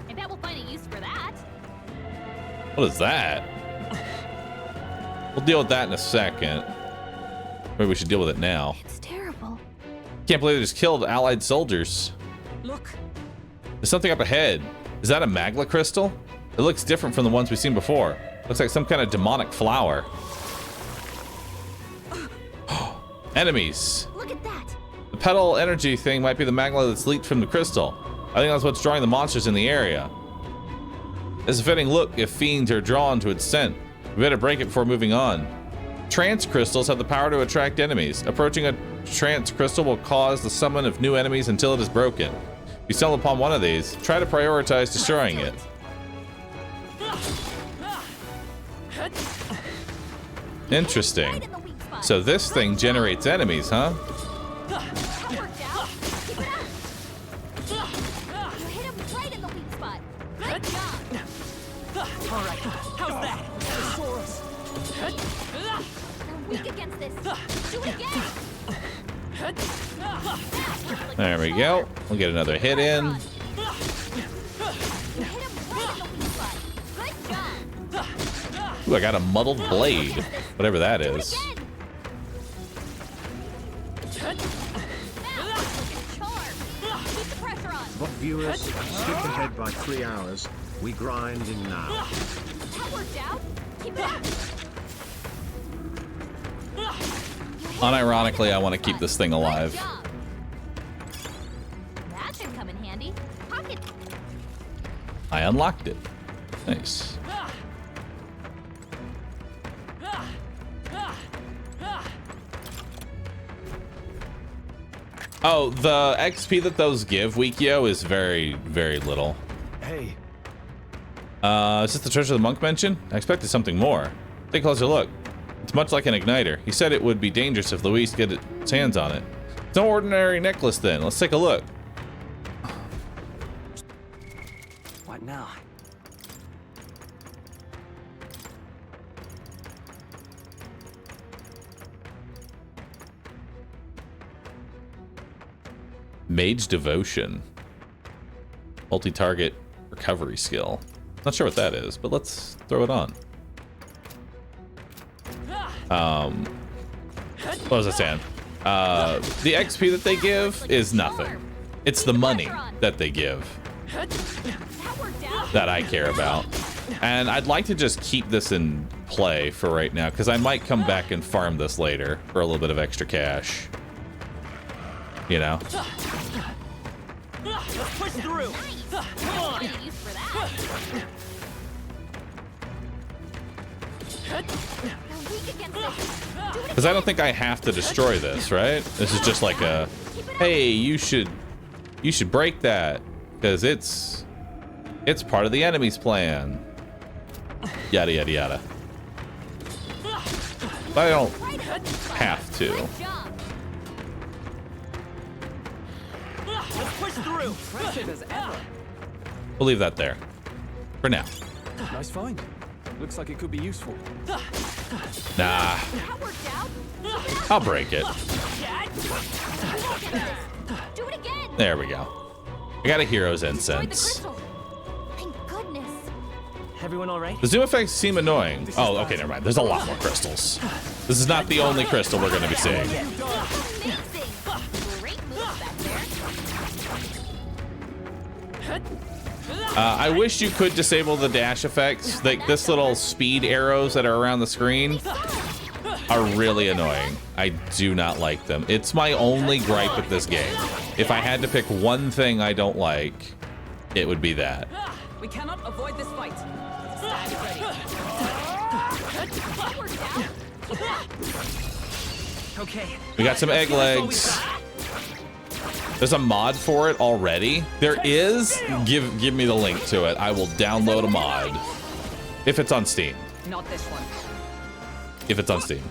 I bet we'll find a use for that. What is that? We'll deal with that in a second. Maybe we should deal with it now. It's terrible. Can't believe they just killed allied soldiers. Look. There's something up ahead. Is that a magla crystal? It looks different from the ones we've seen before. Looks like some kind of demonic flower. Enemies. Look at that. The petal energy thing might be the magma that's leaked from the crystal. I think that's what's drawing the monsters in the area. It's a fitting look if fiends are drawn to its scent. We better break it before moving on. Trance crystals have the power to attract enemies. Approaching a trance crystal will cause the summon of new enemies until it is broken. If you stumble upon one of these, try to prioritize destroying it. Interesting. So this thing generates enemies, huh? That worked out. Keep it up. You hit him right in the weak spot. Good job. All right, how's that? They're weak against this. Do it again. There we go. We'll get another hit in. You hit him right in the weak spot. Good job. Ooh, I got a muddled blade. Whatever that is. But viewers, skip ahead by 3 hours. We grinding now. That worked out. Keep it up. Unironically, I want to keep this thing alive. Good job. That should come in handy. Pocket. I unlocked it. Nice. Oh, the XP that those give, Wikio, is very, very little. Hey. Is this the treasure the monk mentioned? I expected something more. Take a closer look. It's much like an igniter. He said it would be dangerous if Luis get its hands on it. It's no ordinary necklace then. Let's take a look. What now? Mage Devotion. Multi-target recovery skill. Not sure what that is, but let's throw it on. What was I saying? The XP that they give is nothing. It's the money that they give that I care about. And I'd like to just keep this in play for right now, because I might come back and farm this later for a little bit of extra cash. You know? Let's push through. Come on. Because I don't think I have to destroy this, right? This is just like a, hey, you should break that because it's part of the enemy's plan. Yada yada yada. But I don't have to. Let's push through. Impressive as ever. We'll leave that there for now. Nice find. Looks like it could be useful. Nah. I'll break it. Do it again. There we go. I got a hero's incense. Thank goodness. Everyone all right? The zoom effects seem annoying. Oh, okay, never mind. There's a lot more crystals. This is not the only crystal we're going to be seeing. Amazing. Great move back there. I wish you could disable the dash effects. Like this little speed arrows that are around the screen are really annoying. I do not like them. It's my only gripe with this game. If I had to pick one thing I don't like, it would be that. We cannot avoid this fight. Stand ready. Okay. We got some egg legs. There's a mod for it already. There is. Give me the link to it. I will download a mod if it's on Steam. Not this one. If it's on Steam.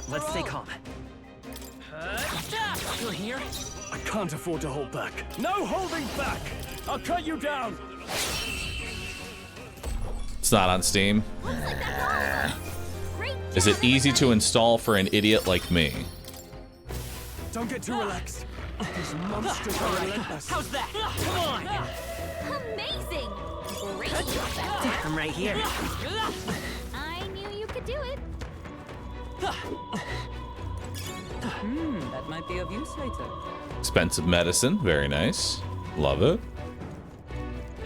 Let's stay calm. You're here? I can't afford to hold back. No holding back! I'll cut you down! It's not on Steam. Is it easy to install for an idiot like me? Don't get too relaxed. These monsters are relentless. How's that? Come on. Amazing. Great move back there. I'm right here. I knew you could do it. That might be of use later. Expensive medicine. Very nice. Love it.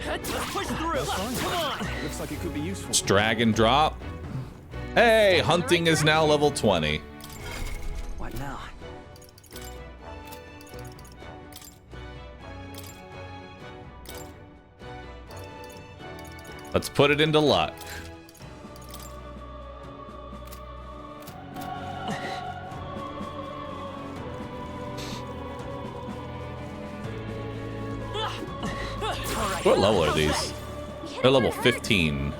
Let's push through. Come on. Looks like it could be useful. It's drag and drop. Hey, hunting is now level 20. What now? Let's put it into luck. What level are these? They're level 15.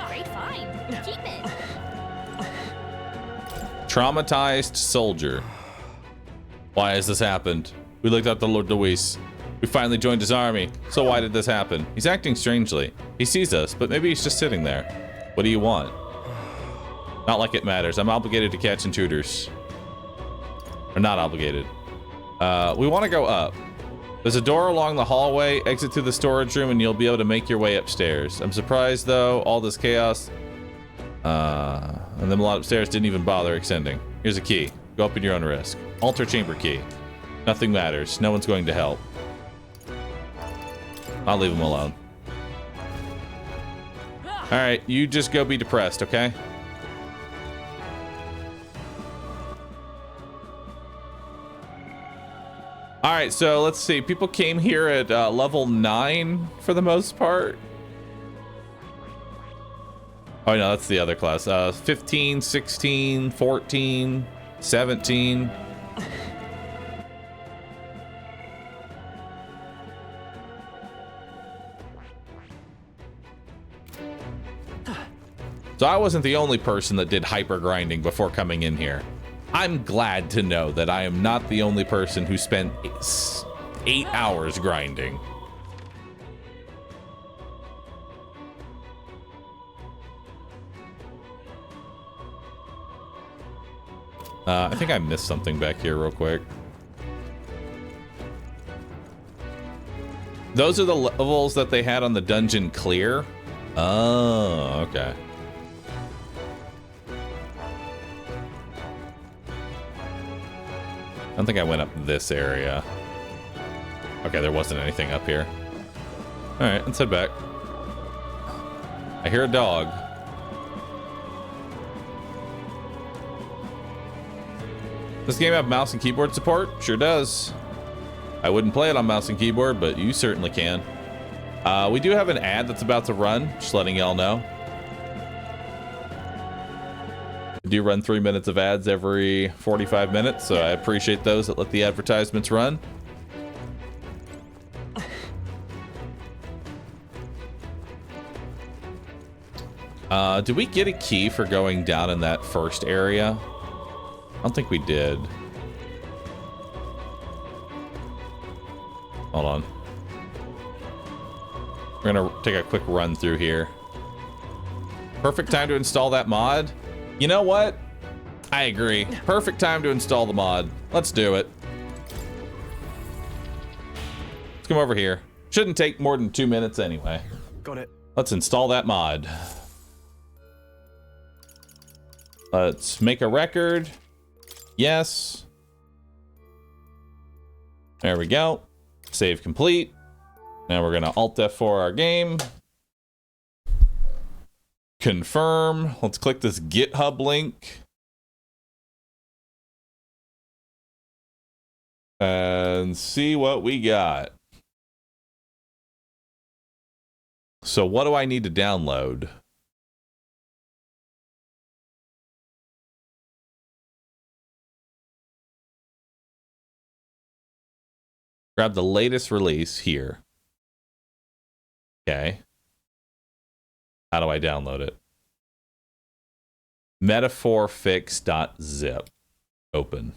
Great find. Keep it. Traumatized soldier. Why has this happened? We looked up the Lord Luis. We finally joined his army. So why did this happen? He's acting strangely. He sees us, but maybe he's just sitting there. What do you want? Not like it matters. I'm obligated to catch intruders. Or not obligated. We want to go up. There's a door along the hallway. Exit through the storage room and you'll be able to make your way upstairs. I'm surprised though, all this chaos. And them lot upstairs didn't even bother extending. Here's a key. Go up at your own risk. Altar chamber key. Nothing matters. No one's going to help. I'll leave him alone. All right, you just go be depressed, okay? All right, so let's see. People came here at level 9 for the most part. Oh, no, that's the other class. 15, 16, 14, 17. So I wasn't the only person that did hyper grinding before coming in here. I'm glad to know that I am not the only person who spent 8 hours grinding. I think I missed something back here real quick. Those are the levels that they had on the dungeon clear. Oh, okay. I don't think I went up this area. Okay, there wasn't anything up here. All right, let's head back. I hear a dog. Does this game have mouse and keyboard support? Sure does. I wouldn't play it on mouse and keyboard, but you certainly can. We do have an ad that's about to run, just letting y'all know. We do run 3 minutes of ads every 45 minutes, so I appreciate those that let the advertisements run. Did we get a key for going down in that first area? I don't think we did. Hold on. We're gonna take a quick run through here. Perfect time to install that mod. You know what? I agree. Perfect time to install the mod. Let's do it. Let's come over here. Shouldn't take more than 2 minutes anyway. Got it. Let's install that mod. Let's make a record. Yes. There we go. Save complete. Now we're gonna Alt F4 our game. Confirm. Let's click this GitHub link. And see what we got. So what do I need to download? Grab the latest release here. Okay. How do I download it? metaphorfix.zip. Open.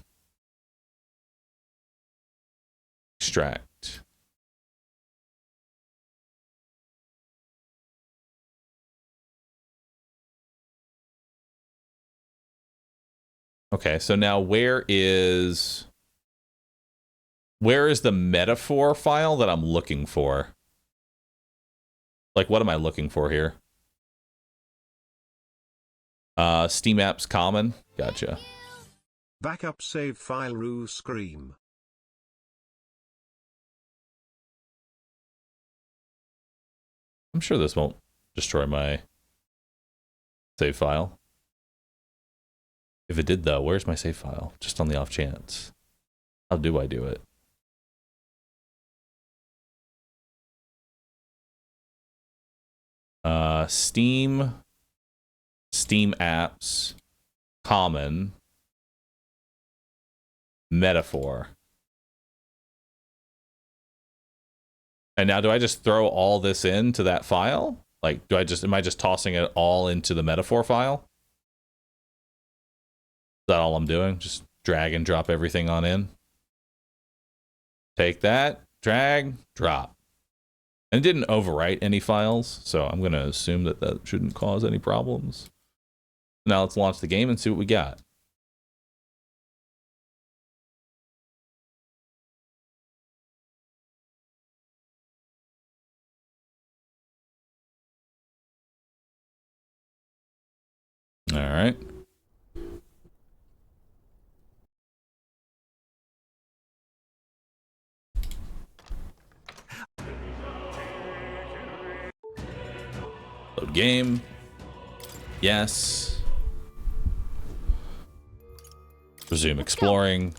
Extract. Okay, so now where is the metaphor file that I'm looking for? Like, what am I looking for here? Steam apps common. Gotcha. Backup save file Roo Scream. I'm sure this won't destroy my save file. If it did, though, where's my save file? Just on the off chance. How do I do it? Steam apps, common, metaphor. And now do I just throw all this into that file? Like, am I just tossing it all into the metaphor file? Is that all I'm doing? Just drag and drop everything on in? Take that, drag, drop. And it didn't overwrite any files, so I'm going to assume that that shouldn't cause any problems. Now let's launch the game and see what we got. All right. Load game. Yes. Resume exploring.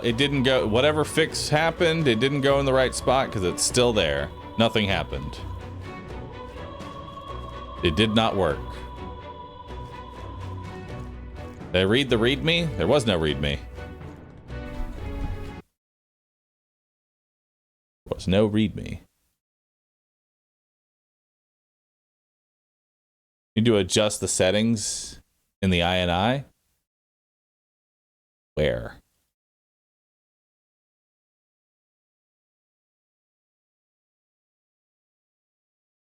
It didn't go, whatever fix happened, it didn't go in the right spot because it's still there. Nothing happened. It did not work. Did I read the readme? There was no readme. There's no readme. You need to adjust the settings in the INI? Where?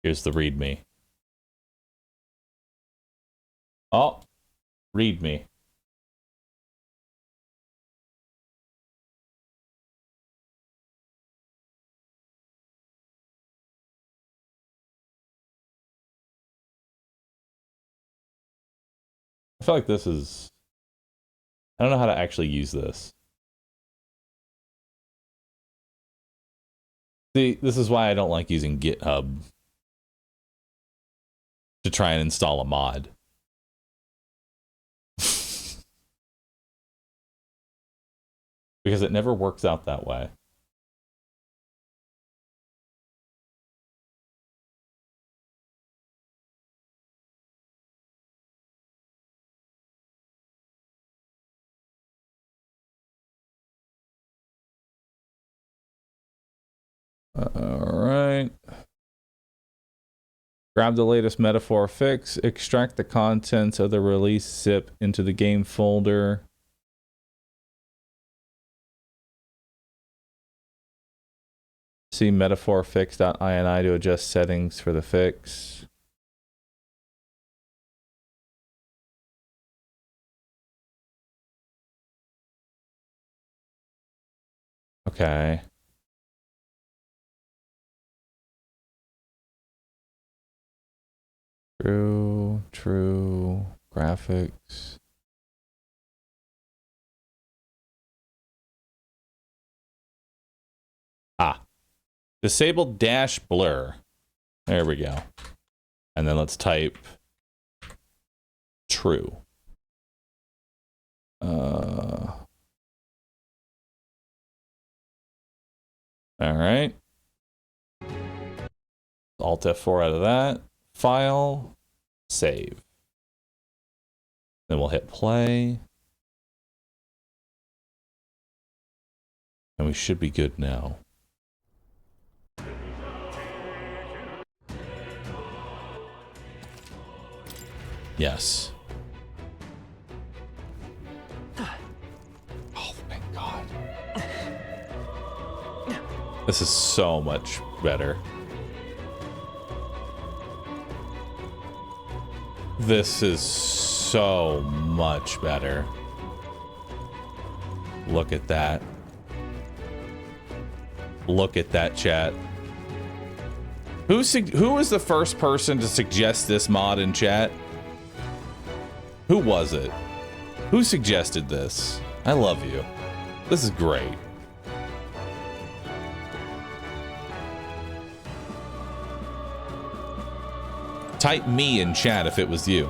Here's the readme. Oh, readme. I feel like this is... I don't know how to actually use this. See, this is why I don't like using GitHub to try and install a mod. Because it never works out that way. Alright. Grab the latest metaphor fix, extract the contents of the release zip into the game folder. See metaphorfix.ini to adjust settings for the fix. Okay. True, graphics. Ah. Disable dash blur. There we go. And then let's type true. All right. Alt F4 out of that. File, save. Then we'll hit play. And we should be good now. Yes. Oh, thank God. This is so much better. This is so much better. Look at that. Look at that, chat. Who was the first person to suggest this mod in chat? Who was it? Who suggested this? I love you. This is great. Type me in chat if it was you.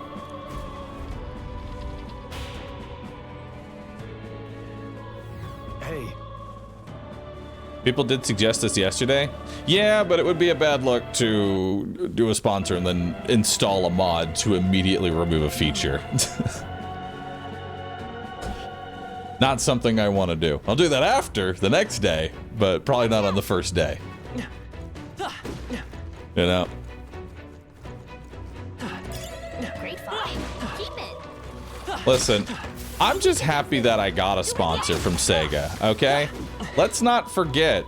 Hey. People did suggest this yesterday. Yeah, but it would be a bad look to do a sponsor and then install a mod to immediately remove a feature. Not something I want to do. I'll do that after, the next day, but probably not on the first day. You know? Great find. Keep it. Listen, I'm just happy that I got a sponsor from Sega, okay? Let's not forget.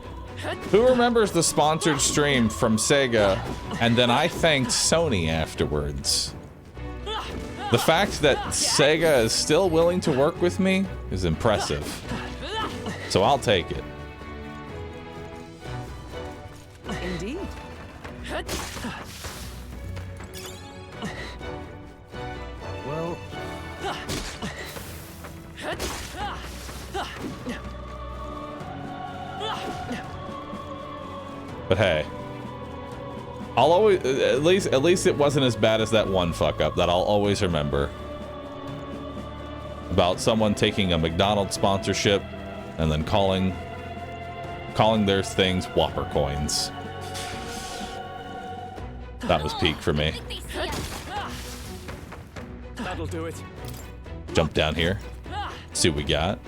Who remembers the sponsored stream from Sega and then I thanked Sony afterwards? The fact that Sega is still willing to work with me is impressive. So I'll take it. Indeed. Well... But hey, I'll always, at least it wasn't as bad as that one fuck up that I'll always remember. About someone taking a McDonald's sponsorship and then calling their things Whopper coins. That was peak for me. That'll do it. Jump down here. See what we got.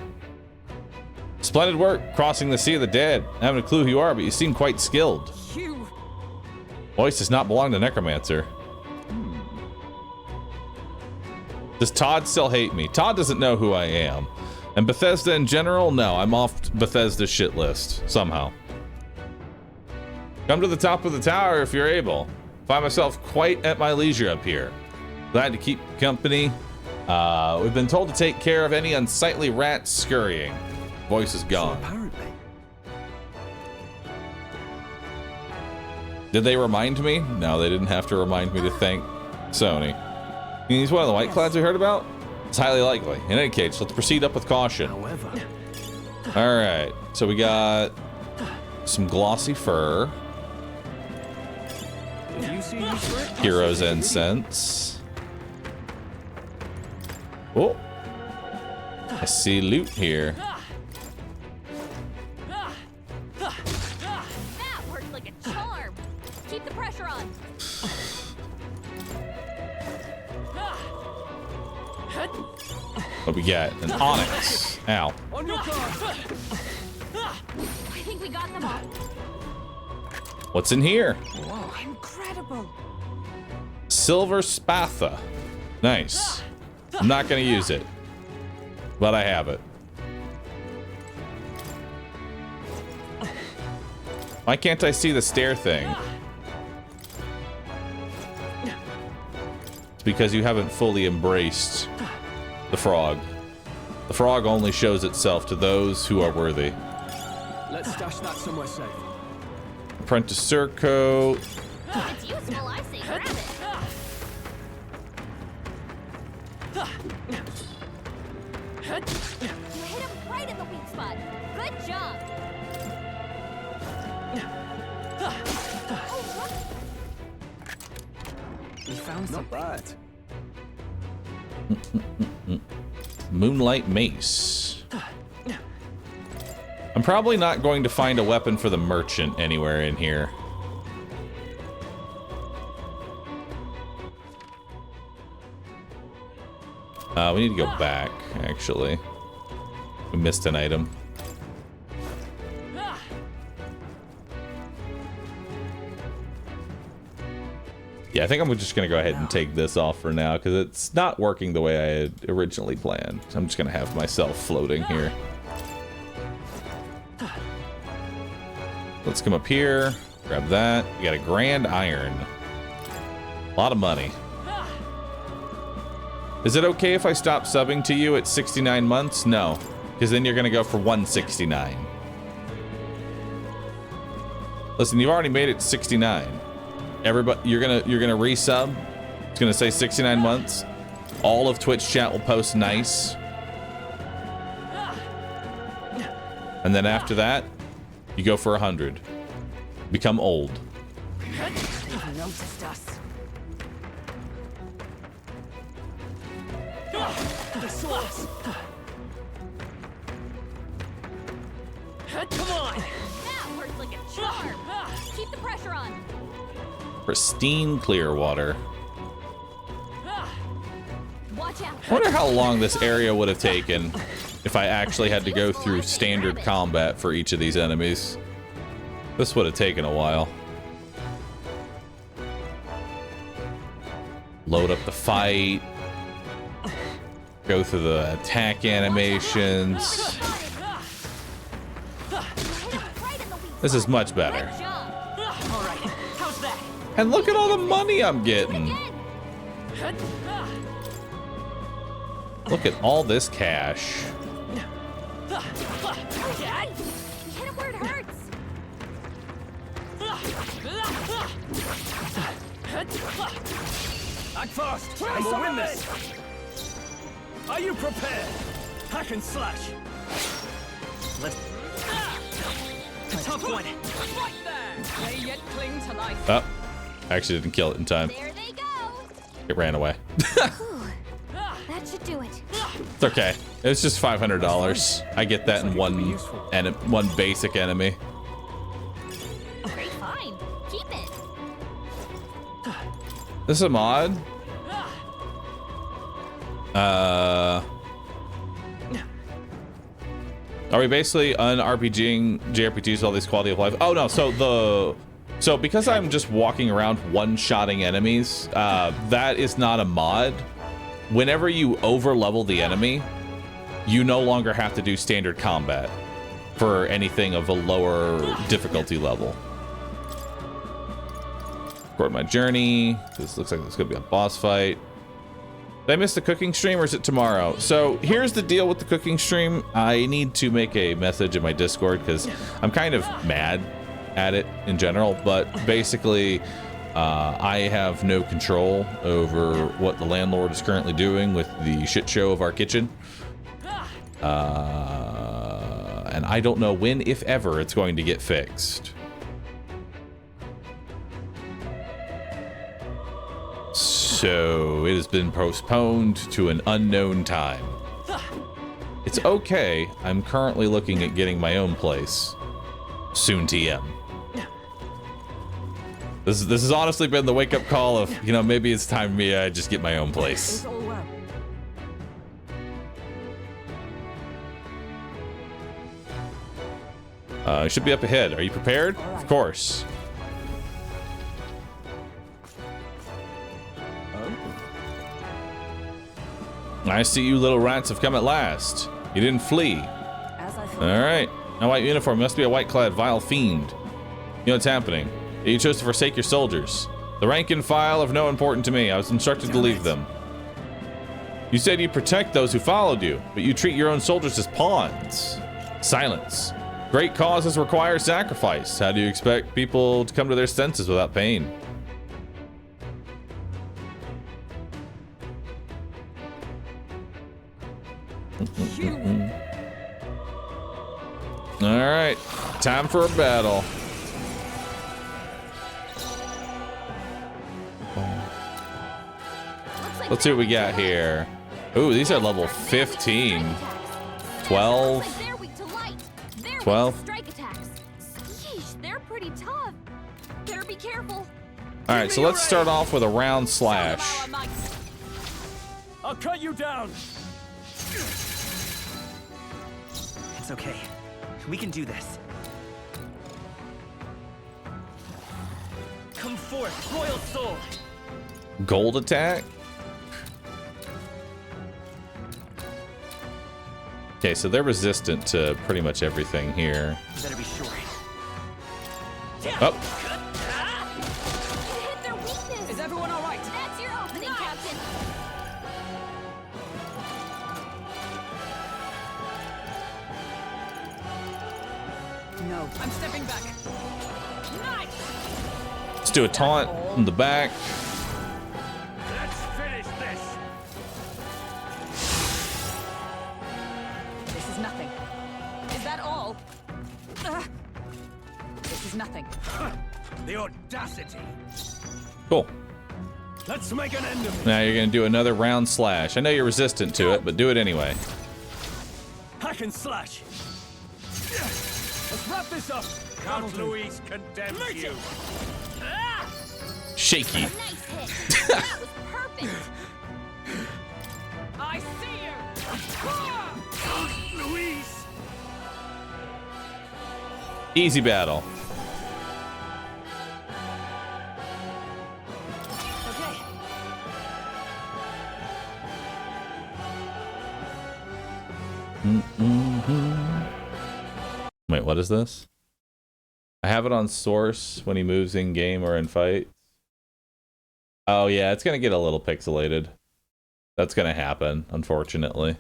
Splendid work crossing the Sea of the Dead. I haven't a clue who you are, but you seem quite skilled. You. Voice does not belong to Necromancer. Does Todd still hate me? Todd doesn't know who I am. And Bethesda in general? No, I'm off Bethesda's shit list somehow. Come to the top of the tower if you're able. Find myself quite at my leisure up here. Glad to keep company. We've been told to take care of any unsightly rats scurrying. Voice is gone. So apparently. Did they remind me? No, they didn't have to remind me to thank Sony. He's one of the white clads we heard about? It's highly likely. In any case, let's proceed up with caution. However. All right, so we got some glossy fur. If you see a use for it, Hero's incense. Oh, I see loot here. That worked like a charm. Keep the pressure on. What we got? An onyx. Ow. on your guard. I think we got them all. What's in here? Incredible. Silver spatha. Nice. I'm not gonna use it, but I have it. Why can't I see the stair thing? It's because you haven't fully embraced the frog. The frog only shows itself to those who are worthy. Let's stash that somewhere safe. Apprentice Surco. It's useful, I say grab it. You hit him right in the weak spot. Good job. We found something. Not bad. Moonlight Mace. I'm probably not going to find a weapon for the merchant anywhere in here. We need to go back, actually. We missed an item. Yeah, I think I'm just going to go ahead and take this off for now because it's not working the way I had originally planned. I'm just going to have myself floating here. Let's come up here, grab that. We got a grand iron. A lot of money. Is it okay if I stop subbing to you at 69 months? No, because then you're going to go for 169. Listen, you've already made it 69. Everybody, you're gonna resub. It's gonna say 69 months. All of Twitch chat will post nice, and then after that, you go for 100. Become old. You've noticed us. The source. Come on. That worked like a charm. Keep the pressure on. Pristine clear water. Watch out. I wonder how long this area would have taken if I actually had to go through standard combat for each of these enemies. This would have taken a while. Load up the fight. Go through the attack animations. This is much better. All right. How's that? And look at all the money I'm getting. Look at all this cash. You hit him where it hurts. Act fast, and we'll win this. Are you prepared? Hack and slash. Let's. Tough one. Right there. They yet cling to life. Oh, I actually didn't kill it in time. There they go. It ran away. That should do it. It's okay. It's just $500. I get that in one basic enemy. Great find. Keep it. This is a mod. Are we basically un-RPGing JRPGs with all these quality of life? Oh no, so because I'm just walking around one-shotting enemies, that is not a mod. Whenever you over-level the enemy, you no longer have to do standard combat for anything of a lower difficulty level. Record my journey. This looks like it's gonna be a boss fight. Did I miss the cooking stream or is it tomorrow? So here's the deal with the cooking stream. I need to make a message in my Discord because I'm kind of mad at it in general, but basically I have no control over what the landlord is currently doing with the shit show of our kitchen. And I don't know when, if ever, it's going to get fixed. So it has been postponed to an unknown time. It's okay. I'm currently looking at getting my own place. Soon TM. This has honestly been the wake-up call of, you know, maybe it's time for me to just get my own place. It should be up ahead. Are you prepared? Of course. I see you little rats have come at last. You didn't flee. All right. A white uniform must be a white-clad vile fiend. You know what's happening. You chose to forsake your soldiers. The rank and file of no importance to me. I was instructed to leave them. You said you protect those who followed you, but you treat your own soldiers as pawns. Silence. Great causes require sacrifice. How do you expect people to come to their senses without pain? All right, time for a battle. Let's see what we got here. Ooh, these are level 15. 12. 12. They're pretty tough. Better be careful. All right, so let's start off with a round slash. I'll cut you down. It's okay. We can do this. Come forth, royal soul. Gold attack. Okay, so they're resistant to pretty much everything here. You better be sure. Oh. Hit their weakness. Is everyone all right? That's your opening, Captain. No, I'm stepping back. Nice. Let's do a taunt in the back. Let's finish this. This is nothing. Is that all? This is nothing. The audacity. Cool. Let's make an end of it. Now you're gonna do another round slash. I know you're resistant to it, but do it anyway. Hack and slash. Let's wrap this up. Count Louise condemns you. Shaky. Nice hit. That was perfect. I see you. Louise. Easy battle. Okay. Wait, what is this? I have it on source when he moves in game or in fight. Oh yeah, it's gonna get a little pixelated. That's gonna happen, unfortunately.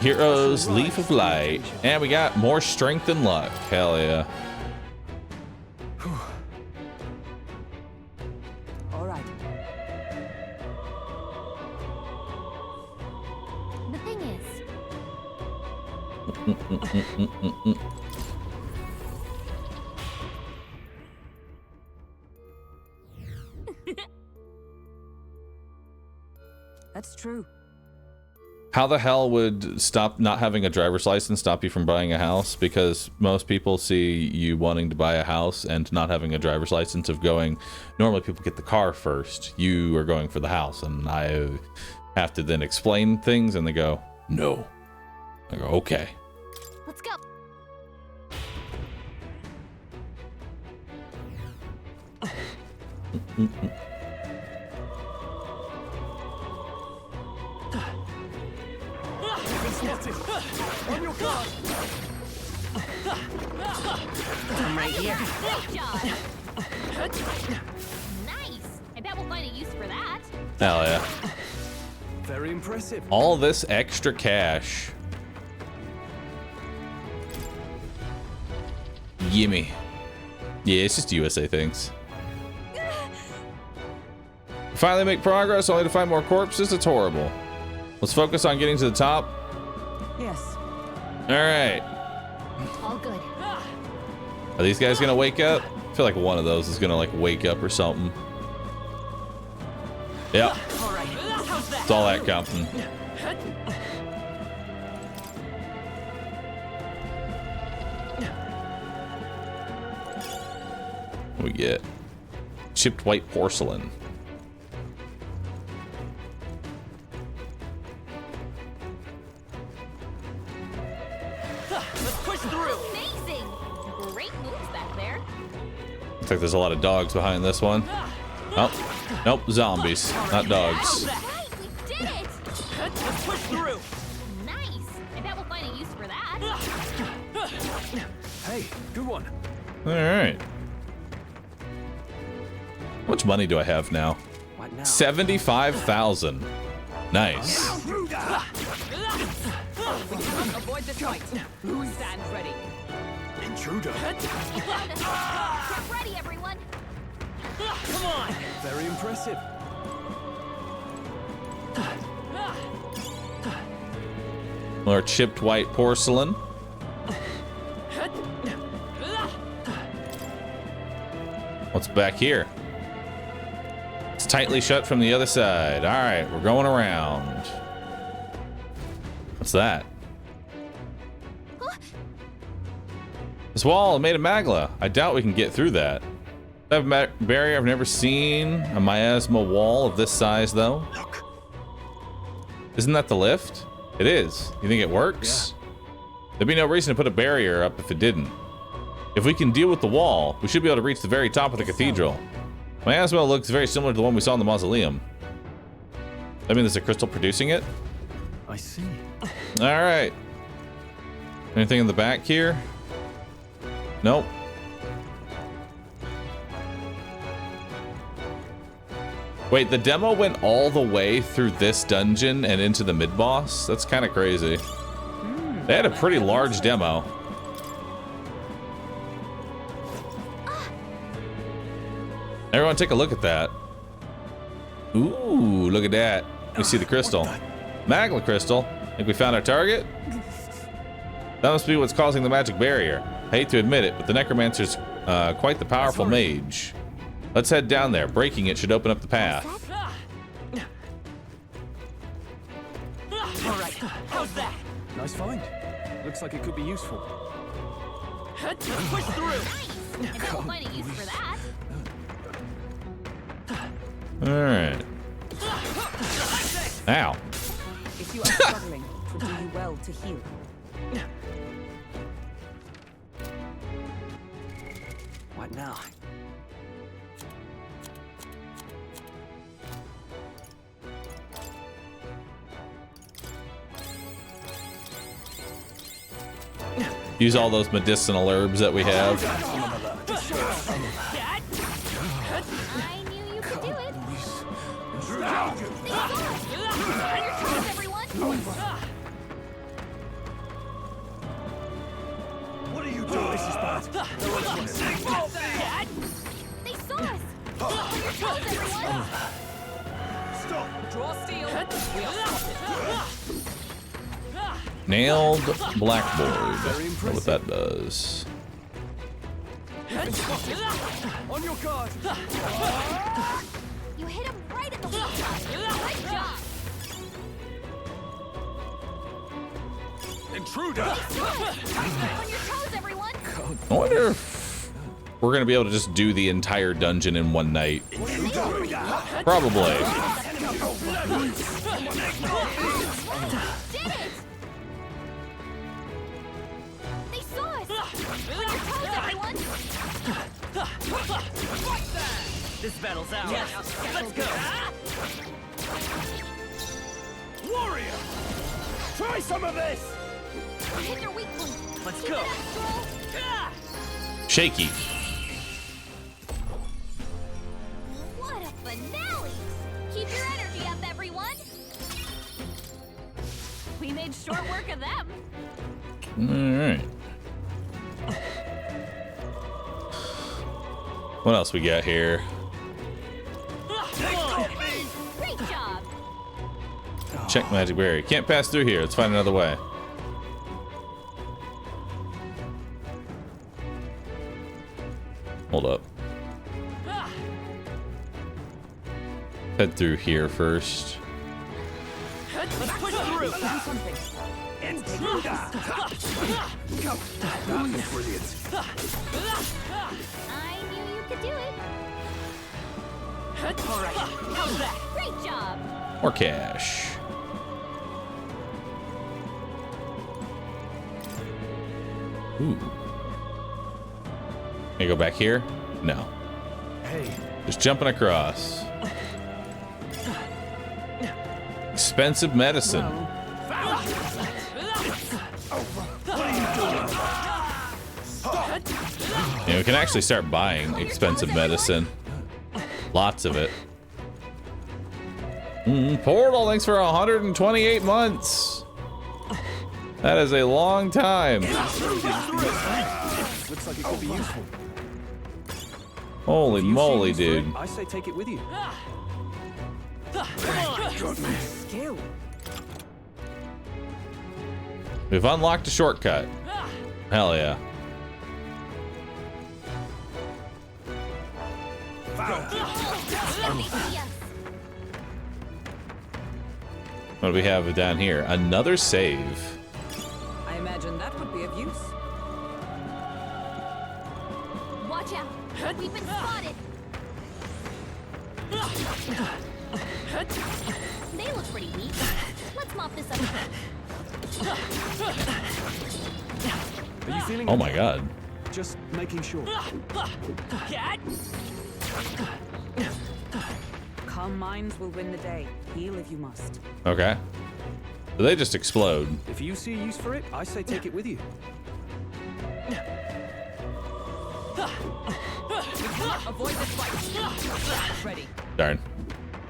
Heroes, Leaf of Light. And we got more strength and luck. Hell yeah. All right. The thing is, That's true. How the hell would stop not having a driver's license stop you from buying a house? Because most people see you wanting to buy a house and not having a driver's license of going, normally people get the car first. You are going for the house, and I have to then explain things and they go, No. I go, okay. Let's go. On your guard. I'm right here. Great job. Nice. I bet we'll find a use for that. Hell yeah. Very impressive. All this extra cash. Gimme. Yeah, it's just USA things. Finally make progress, only to find more corpses. It's horrible. Let's focus on getting to the top. Yes. All right. All good. Are these guys gonna wake up? I feel like one of those is gonna like wake up or something. Yep. All right. How's that? It's all that counting. What we get? Chipped white porcelain. Let's push through. Amazing. Great moves back there. Looks like there's a lot of dogs behind this one. Oh, nope, zombies, not dogs. Right, we did it. Let's push through. Nice. I bet we'll find a use for that. Hey, good one. All right. How much money do I have now? What now? 75,000. Nice. Avoid this fight. Stand ready. Intruder. Get ready, everyone. Come on. Very impressive. More chipped white porcelain. What's back here? It's tightly shut from the other side. All right, we're going around. What's that? This wall made of magma. I doubt we can get through that. I have a barrier I've never seen. A miasma wall of this size, though. Look. Isn't that the lift? It is. You think it works? Yeah. There'd be no reason to put a barrier up if it didn't. If we can deal with the wall, we should be able to reach the very top of the cathedral. Miasma looks very similar to the one we saw in the mausoleum. I mean, there's a crystal producing it? I see. All right. Anything in the back here? Nope. Wait, the demo went all the way through this dungeon and into the mid-boss? That's kind of crazy. They had a pretty large demo. Everyone take a look at that. Ooh, look at that. We see the crystal. Magma crystal. Think we found our target? That must be what's causing the magic barrier. I hate to admit it, but the necromancer's quite the powerful mage. Let's head down there. Breaking it should open up the path. All right. How's that? Nice find. Looks like it could be useful. Let's push through. Nice. I bet we'll find a use for that. All right. Ow. If you are struggling, it would do you well to heal. What now? Use all those medicinal herbs that we have. I knew you could do it. Everyone. What are you doing? This is bad. They saw us. On your toes, everyone. Stop. Draw steel. We are spotted. Nailed blackboard. I don't know what that does. On your guard. You hit him right in the weak spot. Great job. Intruder. On your toes, everyone. I wonder if we're gonna be able to just do the entire dungeon in one night. Probably. Did it. This battle's ours. Yes. Let's go. Warrior! Try some of this! Hit your weak point. Let's Keep go. it up, Stroll. Shaky. What a finale! Keep your energy up, everyone! We made short work of them. Alright. What else we got here? Great job! Check magic barrier. Can't pass through here. Let's find another way. Hold up. Head through here first. Let's push through. Intruder! That was brilliant. I knew you could do it. All right. How's that? Great job! More cash. Ooh. Can I go back here? No. Hey, Just jumping across. Expensive medicine. Yeah, we can actually start buying expensive medicine. Lots of it. Portal, thanks for 128 months. That is a long time. looks like it could be useful. Holy If you see moly, use for it, dude. I say take it with you. Skill. We've unlocked a shortcut. Hell yeah. Yes. What do we have down here? Another save. I imagine that would be of use. Watch out! We've been spotted! They look pretty weak. Let's mop this up quick. Are you feeling Oh my okay? god. Just making sure. Cat! Calm minds will win the day. Heal if you must. Okay. So they just explode. If you see use for it, I say take it with you. Avoid this fight. Ready. Darn.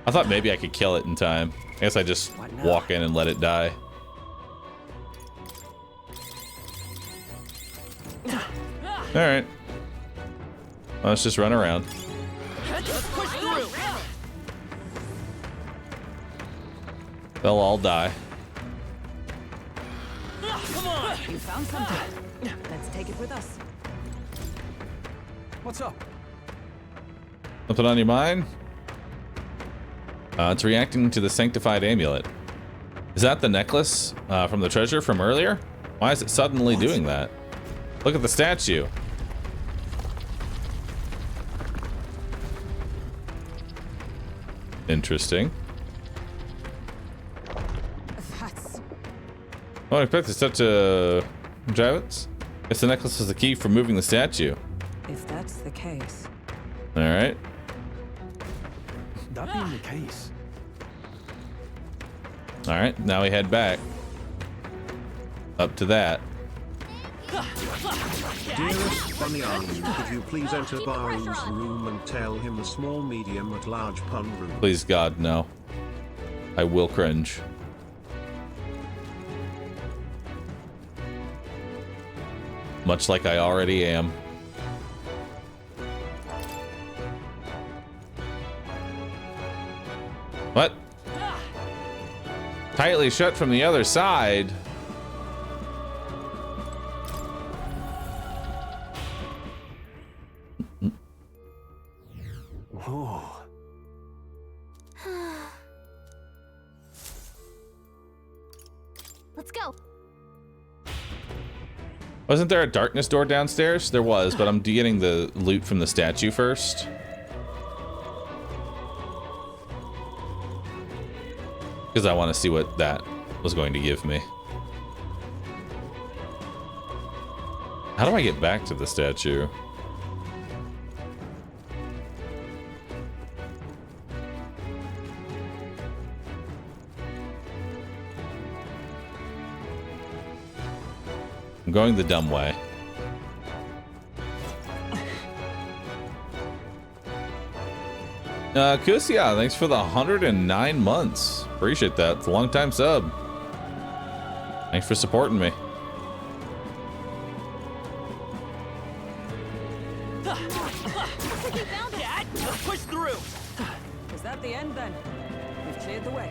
I thought maybe I could kill it in time. I guess I just walk in and let it die. Alright. Well, let's just run around. Let's push through. They'll all die. Come on. You found something. Let's take it with us. What's up? Something on your mind? It's reacting to the sanctified amulet. Is that the necklace from the treasure from earlier? Why is it suddenly doing that? Look at the statue. Interesting. That's... I wouldn't expect such a... Javits? Guess the necklace is the key for moving the statue. If that's the case. Alright. That being the case. Alright, now we head back. Up to that. Dearest Bunyan, could you please enter Bahroo's room and tell him the small, medium, at large pun room? Please God, no. I will cringe. Much like I already am. What? Tightly shut from the other side. Oh. Let's go. Wasn't there a darkness door downstairs? There was, but I'm getting the loot from the statue first. Because I want to see what that was going to give me. How do I get back to the statue? going the dumb way. Kusia, thanks for the 109 months. Appreciate that. It's a long time sub. Thanks for supporting me. Push through. Is that the end then? We've cleared the way.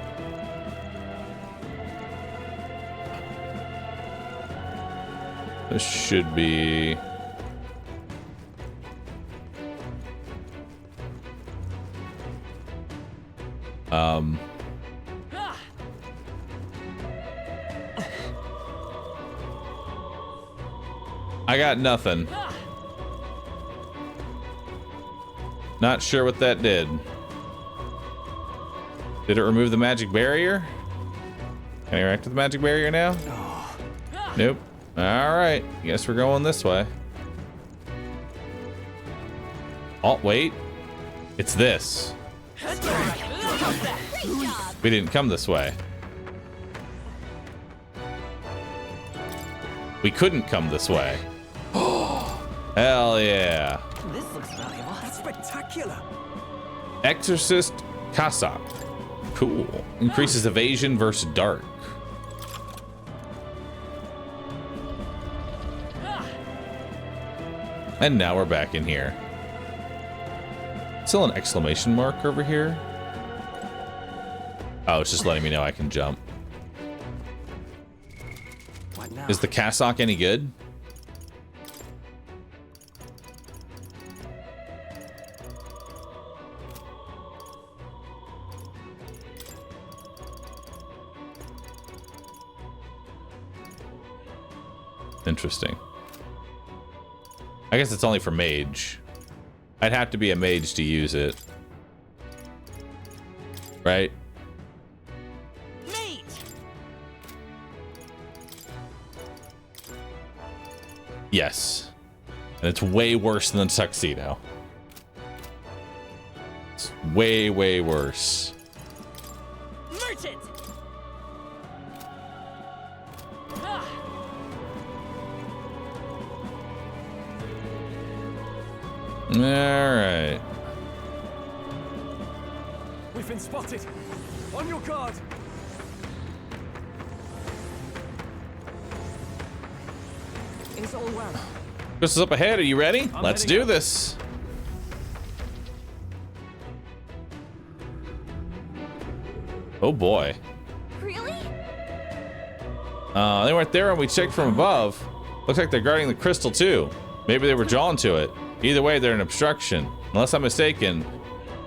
This should be... I got nothing. Not sure what that did. Did it remove the magic barrier? Can I interact with the magic barrier now? Nope. Alright. Guess we're going this way. Oh, wait. It's this. We didn't come this way. We couldn't come this way. Hell yeah. This looks valuable. That's spectacular. Exorcist Cassock. Cool. Increases evasion versus dark. And now we're back in here. Still an exclamation mark over here. Oh, it's just letting me know I can jump. Is the cassock any good? Interesting. I guess it's only for mage. I'd have to be a mage to use it. Right? Mate. Yes. And it's way worse than the tuxedo. It's way, way worse. Merchant. All right. We've been spotted. On your guard. It's all well. This is up ahead. Are you ready? Let's do this. Oh boy. Really? They weren't there when we checked from above. Looks like they're guarding the crystal too. Maybe they were drawn to it. Either way, they're an obstruction. Unless I'm mistaken,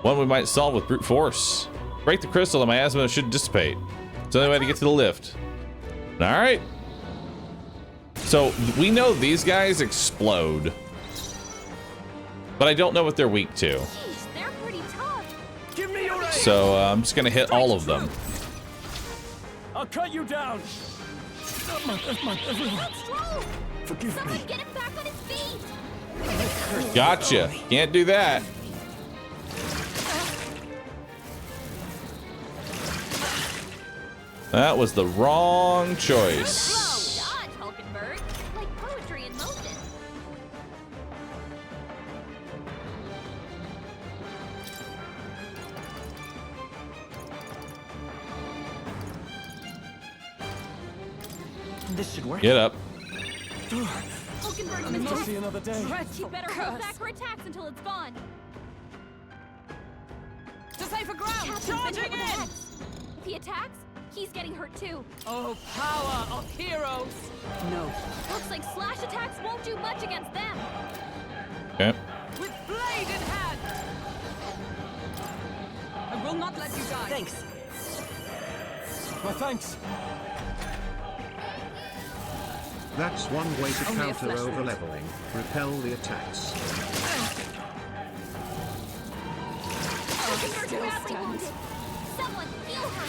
one we might solve with brute force. Break the crystal and my asthma should dissipate. It's the only way to get to the lift. All right. So we know these guys explode, but I don't know what they're weak to. Jeez, they're pretty tough. Give me your aim. So I'm just gonna hit all of them. I'll cut you down. Forgive Someone me. get him back on his feet. Gotcha. Can't do that. That was the wrong choice. Dodge, Hulkenberg. Like poetry in motion. This should work. Get up. Hulkenberg Live to missed see it. another day. You better hold back her attacks until it's gone. To safer ground! Captain's been Charging hit with a in! hex. If he attacks, he's getting hurt too. Oh, power of heroes! No. Looks like slash attacks won't do much against them. Okay. With blade in hand! I will not let you die. Thanks. My thanks. That's one way to Only a counter flesh wound. overleveling. Repel the attacks. Hulkenberg Still badly stands. wounded. Someone heal her.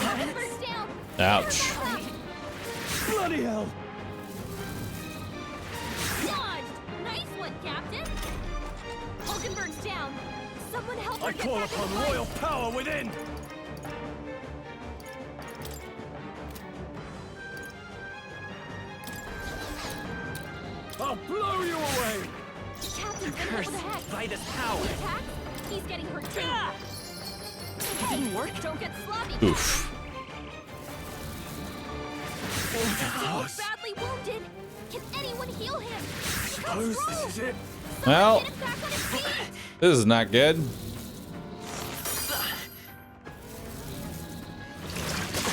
Hulkenberg's down. Ouch. Bloody hell. Dodged. Nice one, Captain. Hulkenberg's down. Someone help her I get call back in upon the fight. royal power within. I'll blow you away! Captain's been hit with a hex. By this power. He attacks, he's getting hurt too. It didn't work. Don't get sloppy. Oof. He was badly wounded. Can anyone heal him? Suppose this is it. Well, Get him back on his feet. this is not good.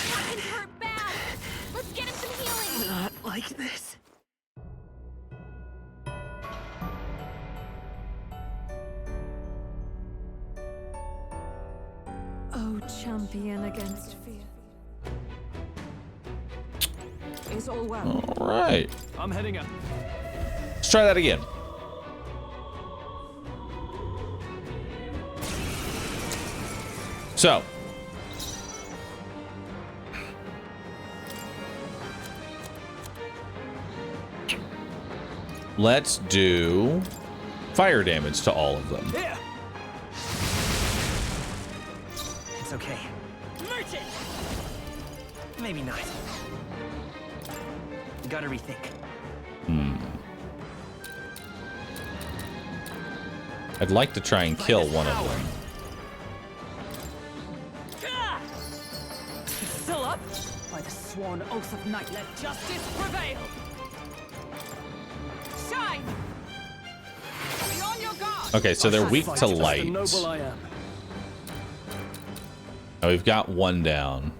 Captain's hurt bad. Let's get him some healing. Not like this. Oh, champion against fear. Is all well? All right. I'm heading up. Let's try that again. So. Let's do fire damage to all of them. Here! It's okay. Merchant! Maybe not. You gotta rethink. I'd like to try and kill one of them. Still up? By the sworn oath of night, let justice prevail! Shine! Be on your guard! Okay, so they're weak to Just the light. noble I am. Oh, we've got one down.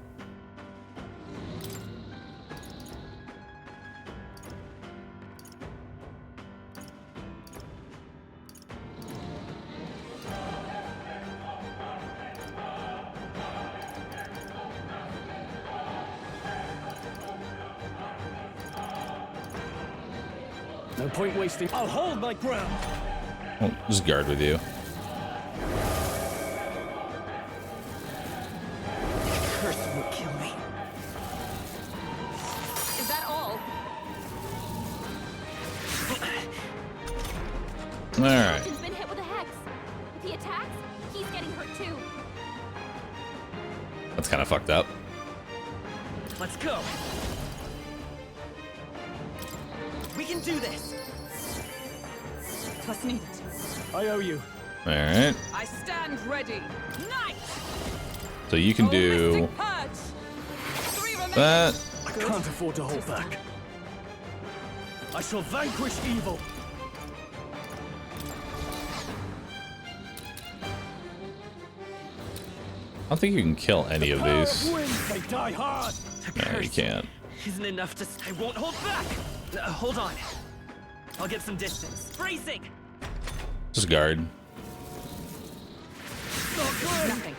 No point wasting. I'll hold my ground. I'll just guard with you. Curse will kill me. Is that all? All right. Captain's been hit with a hex. If he attacks, he's getting hurt too. That's kind of fucked up. Let's go. We can do this. Plus needed. I owe you. All right. I stand ready. Night! So you can do Holistic purge. 3 remain. that. I can't afford to hold back. I shall vanquish evil. I don't think you can kill any of Power these. of wind, they die hard. No, you can't. Isn't enough to. I won't hold back. Hold on. I'll get some distance. Bracing. Just guard. Nothing.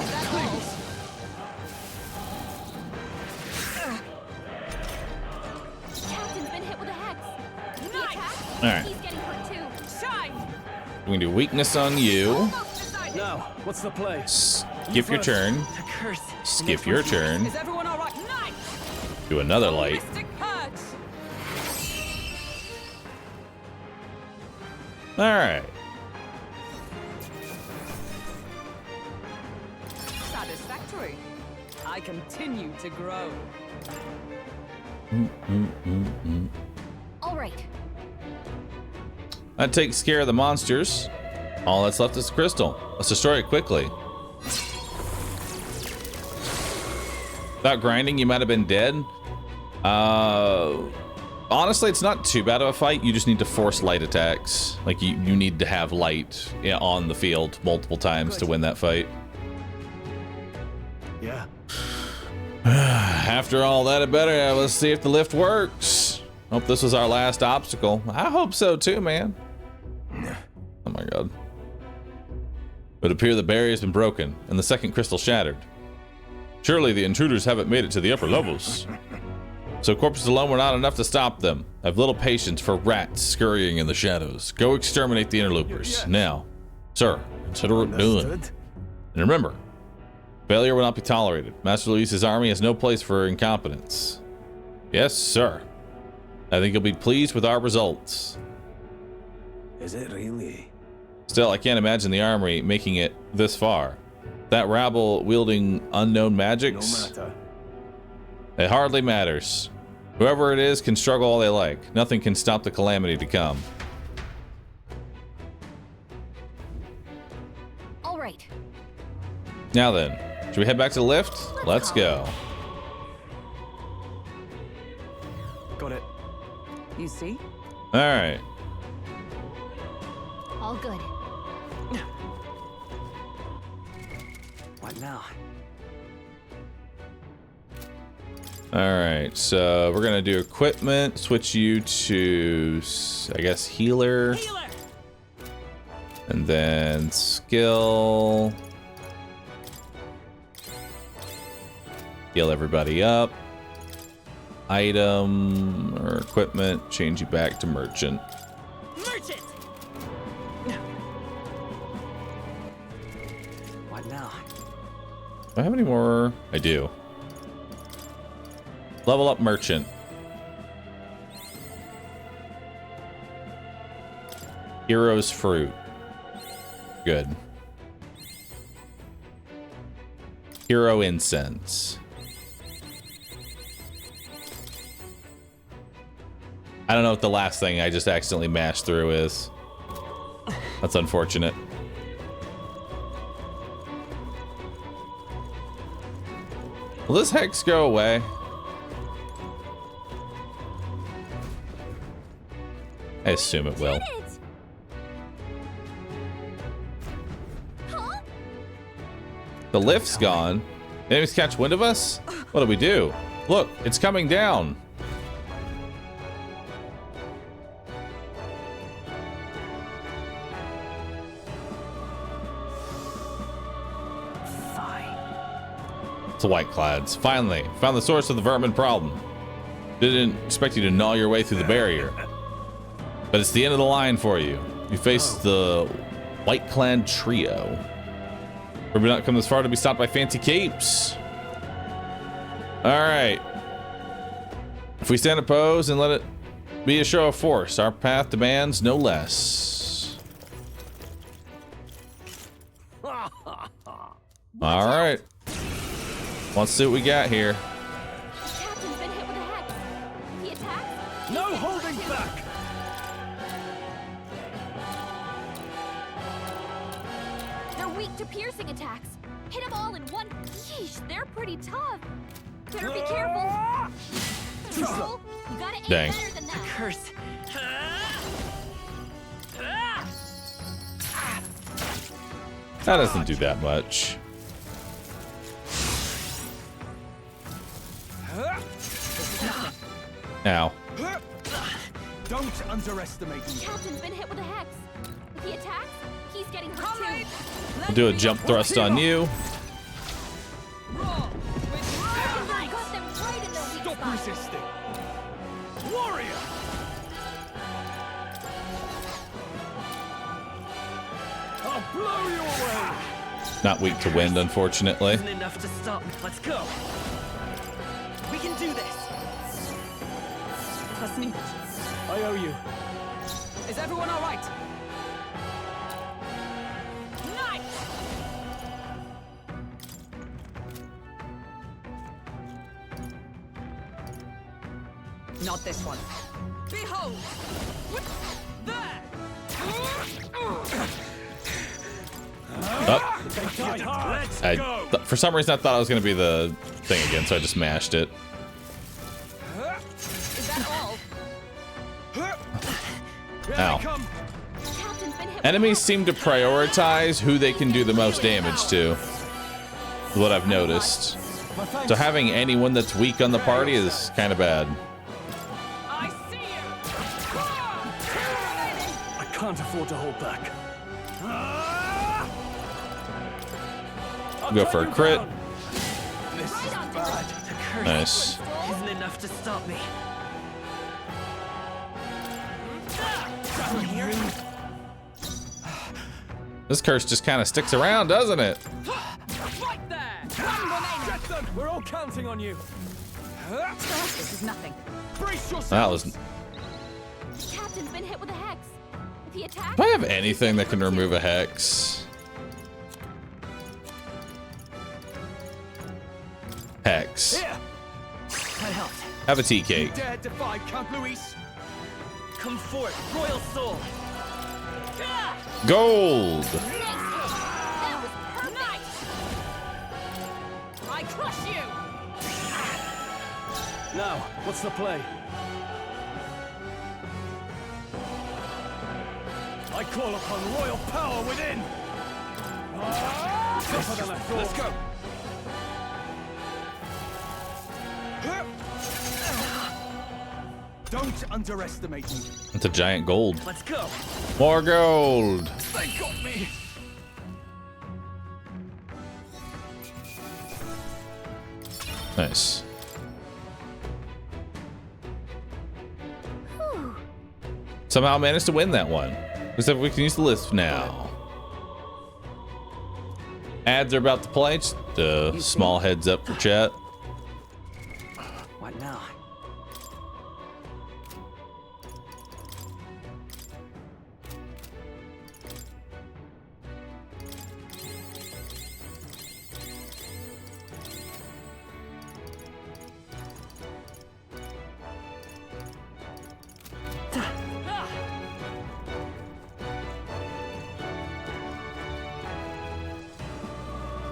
Is that all? Captain's been hit with a hex. If he Nice. attacks, All right. he's getting hurt too. Shine! We can do weakness on you. Almost decided. Now, what's the play? Skip your turn. The curse. Skip your turn. Is everyone all right? Night! Do another light. Holistic purge. All right. Satisfactory. I continue to grow. All right. That takes care of the monsters. All that's left is the crystal. Let's destroy it quickly. Without grinding, you might have been dead. Honestly, it's not too bad of a fight. You just need to force light attacks. Like you need to have light on the field multiple times to win that fight. Yeah. After all that, it better. Let's see if the lift works. Hope this was our last obstacle. I hope so too, man. Oh my god. It would appear the barrier has been broken and the second crystal shattered. Surely the intruders haven't made it to the upper levels. So corpses alone were not enough to stop them. I have little patience for rats scurrying in the shadows. Go exterminate the interlopers. Now, sir, consider it done. And remember, failure will not be tolerated. Master Luis's army has no place for incompetence. Yes, sir. I think you'll be pleased with our results. Is it really? Still, I can't imagine the army making it this far. That rabble wielding unknown magics? No matter. It hardly matters. Whoever it is can struggle all they like. Nothing can stop the calamity to come. All right. Now then, should we head back to the lift? Let's go. Got it. You see? All right. All good. What now? All right, so we're gonna do equipment, switch you to, I guess, healer. And then skill. Heal everybody up. Item or equipment, change you back to merchant. Merchant! What now? Do I have any more? I do. Level up merchant. Hero's fruit. Good. Hero incense. I don't know what the last thing I just accidentally mashed through is. That's unfortunate. Will this hex go away? I assume it will. Huh? The lift's gone. Enemies catch wind of us? What do we do? Look, it's coming down. It's the White Clads. Finally, found the source of the vermin problem. Didn't expect you to gnaw your way through the barrier. But it's the end of the line for you. You face the White Clan trio. We've not come this far to be stopped by fancy capes. Alright. If we stand opposed and let it be a show of force, our path demands no less. Alright. Let's see what we got here. The captain's been hit with a hex. If he attacks, No holding back! they're weak to piercing attacks. Hit them all in one. Yeesh, they're pretty tough. Better be careful. Troll, you gotta aim Dang. better than that. Curse. That doesn't do that much. Ow. Don't underestimate me. The captain's been hit with a hex. If he attacks, he's getting hurt too. We'll do a jump thrust on you. Got them right in their weak Stop spot. resisting. Warrior! I'll blow you away! Not weak to wind, unfortunately. Isn't enough to stop me. Let's go. We can do this. Hasni, I owe you. is everyone all right? Nice! Not this one. Behold! There! Oh, Let's go! for some reason, I thought I was going to be the thing again, so I just mashed it. Is that all? Ow. Come. The captain's been hit with Enemies seem to prioritize who they can do the most damage to. Is what I've noticed. So having anyone that's weak on the party is kind of bad. I see you! I can't afford to hold back. Go for a crit. This is bad. The curse Nice. isn't enough to stop me. This curse just kind of sticks around, doesn't it? Right there! One remaining! Get them! We're all counting on you. This is nothing. Brace yourself. That was. The captain's been hit with a hex. If he attacks, Do I have anything that can remove a hex? Hex. Here. That helped. Have a tea cake. Dare defy Count Luis? Come forth, royal soul. Gold. That was perfect! I crush you! Now, what's the play? I call upon royal power within. Tougher than I thought. Let's go. Don't underestimate me. It's a giant gold. Let's go. More gold. They got me. Nice. Somehow managed to win that one. Except we can use the list now. Ads are about to play. Just a small heads up for chat. What now?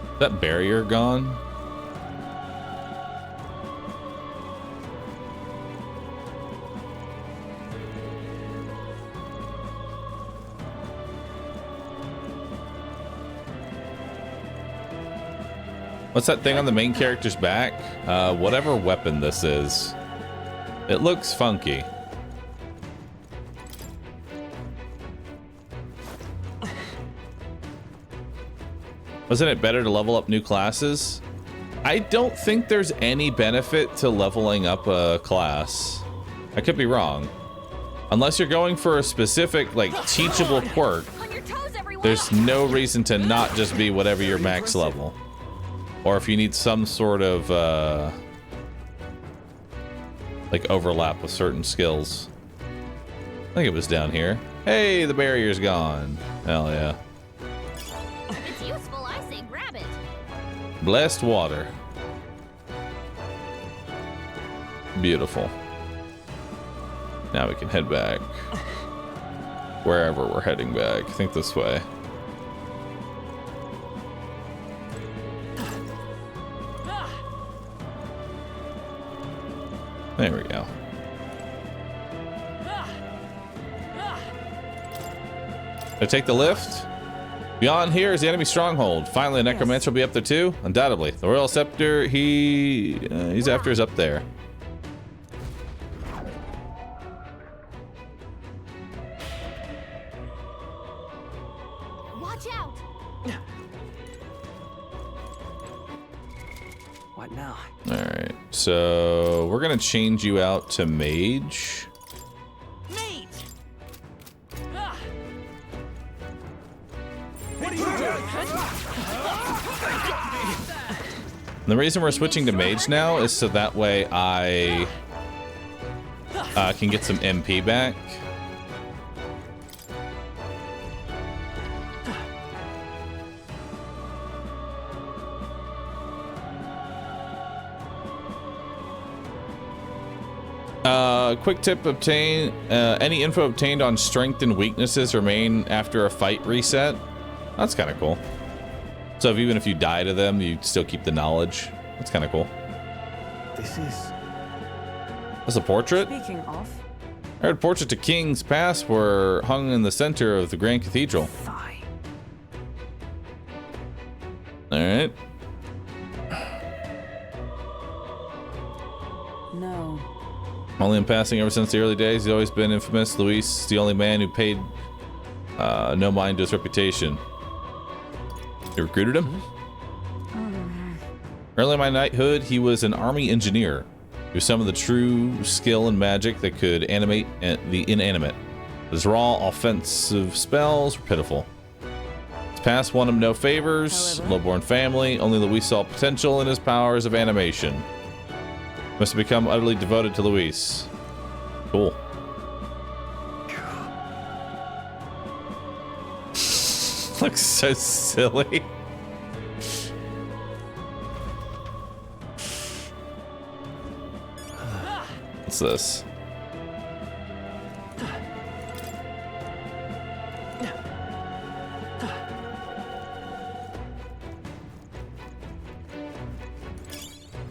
Is that barrier gone? What's that thing on the main character's back? Whatever weapon this is. It looks funky. Wasn't it better to level up new classes? I don't think there's any benefit to leveling up a class. I could be wrong. Unless you're going for a specific, like, teachable quirk, On your toes, everyone! there's no reason to not just be whatever your max level. Or if you need some sort of, like, overlap with certain skills. I think it was down here. Hey, the barrier's gone. Hell yeah. It's useful, I say grab it. Blessed water. Beautiful. Now we can head back. Wherever we're heading back. I think this way. There we go. I take the lift. Beyond here is the enemy stronghold. Finally, a necromancer will be up there too. Undoubtedly, the royal scepter. He's after is up there. Watch out! What now? All right, so we're gonna change you out to mage. Mate. What are you doing? And the reason we're switching to mage now is so that way I can get some MP back. Quick tip: obtain any info obtained on strength and weaknesses remain after a fight reset. That's kind of cool. So even if you die to them, you still keep the knowledge. That's kind of cool. This is... That's a portrait. Speaking of, I heard portraits of kings past were hung in the center of the Grand Cathedral. Fine. All right. no. Only in passing ever since the early days, he's always been infamous. Luis is the only man who paid no mind to his reputation. You recruited him? Early in my knighthood, he was an army engineer. He was some of the true skill and magic that could animate the inanimate. His raw offensive spells were pitiful. His past won him no favors. Low-born family. Only Luis saw potential in his powers of animation. Must have become utterly devoted to Luis. Cool. Looks so silly. What's this?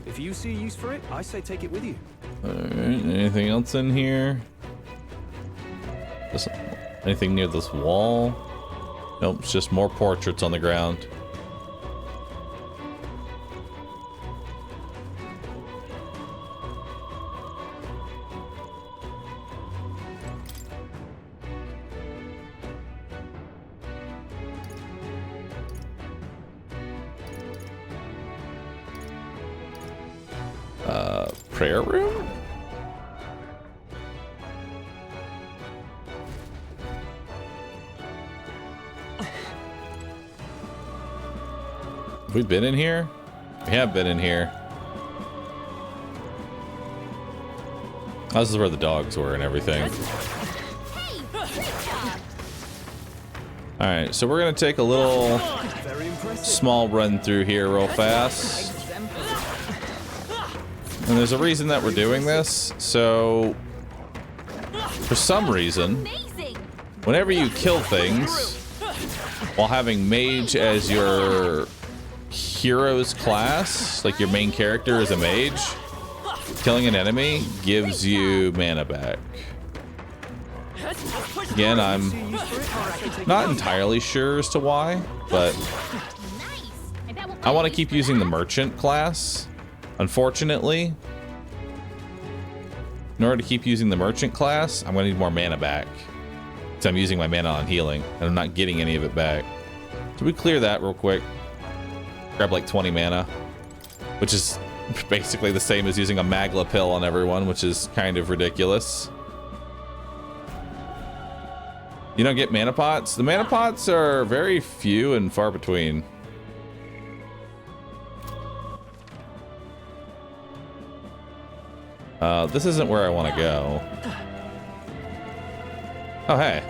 If you see use for it, I say take it with you. Alright, anything else in here? Anything near this wall? Nope, it's just more portraits on the ground. Prayer room? Have we been in here? We have been in here. Oh, this is where the dogs were and everything. Hey, great job. Alright, so we're gonna take a little small run through here real fast. And there's a reason that we're doing this. So, for some reason, whenever you kill things while having mage as your hero's class, like your main character is a mage, killing an enemy gives you mana back. Again, I'm not entirely sure as to why, but I want to keep using the merchant class. Unfortunately, in order to keep using the merchant class, I'm going to need more mana back. Because I'm using my mana on healing, and I'm not getting any of it back. So we clear that real quick. Grab like 20 mana, which is basically the same as using a Magla pill on everyone, which is kind of ridiculous. You don't get mana pots? The mana pots are very few and far between. This isn't where I want to go. Oh, hey.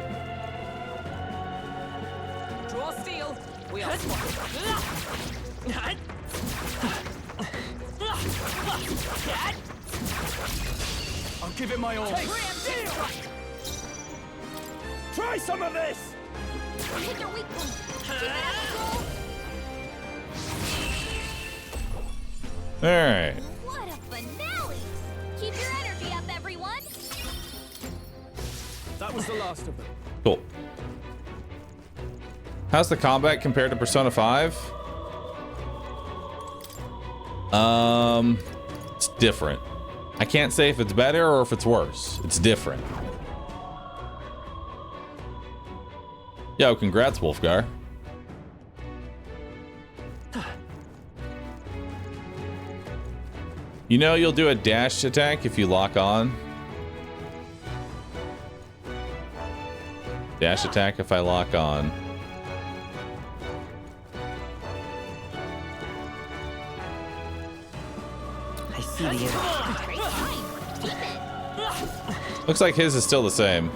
Draw steel. We are I'll give it my all. Try some of this! Hit your weak point. Keep it up, Joel. Alright. What a finale! Keep your energy up, everyone. That was the last of them. Cool. How's the combat compared to Persona 5? It's different. I can't say if it's better or if it's worse. It's different. Yo, congrats, Wolfgar. You know you'll do a dash attack if you lock on. Dash attack if I lock on. I see the enemy. Great time. Keep it. Looks like his is still the same.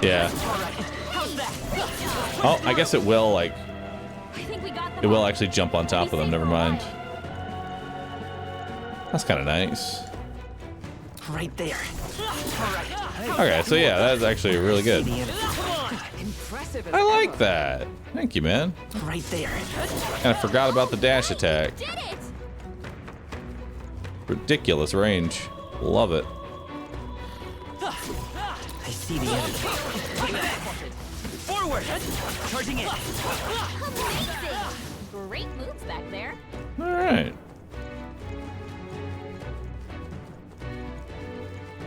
Yeah. Oh, I guess it will, like, I think we got them it will all. actually jump on top of them. Never mind. That's kind of nice. Right there. Okay, so yeah, that's actually really good. impressive. I like that. Thank you, man. Right there. And I forgot about the dash attack. Did it! Ridiculous range. Love it. I see the enemy. Forward! Charging in. Amazing! Great moves back there. All right.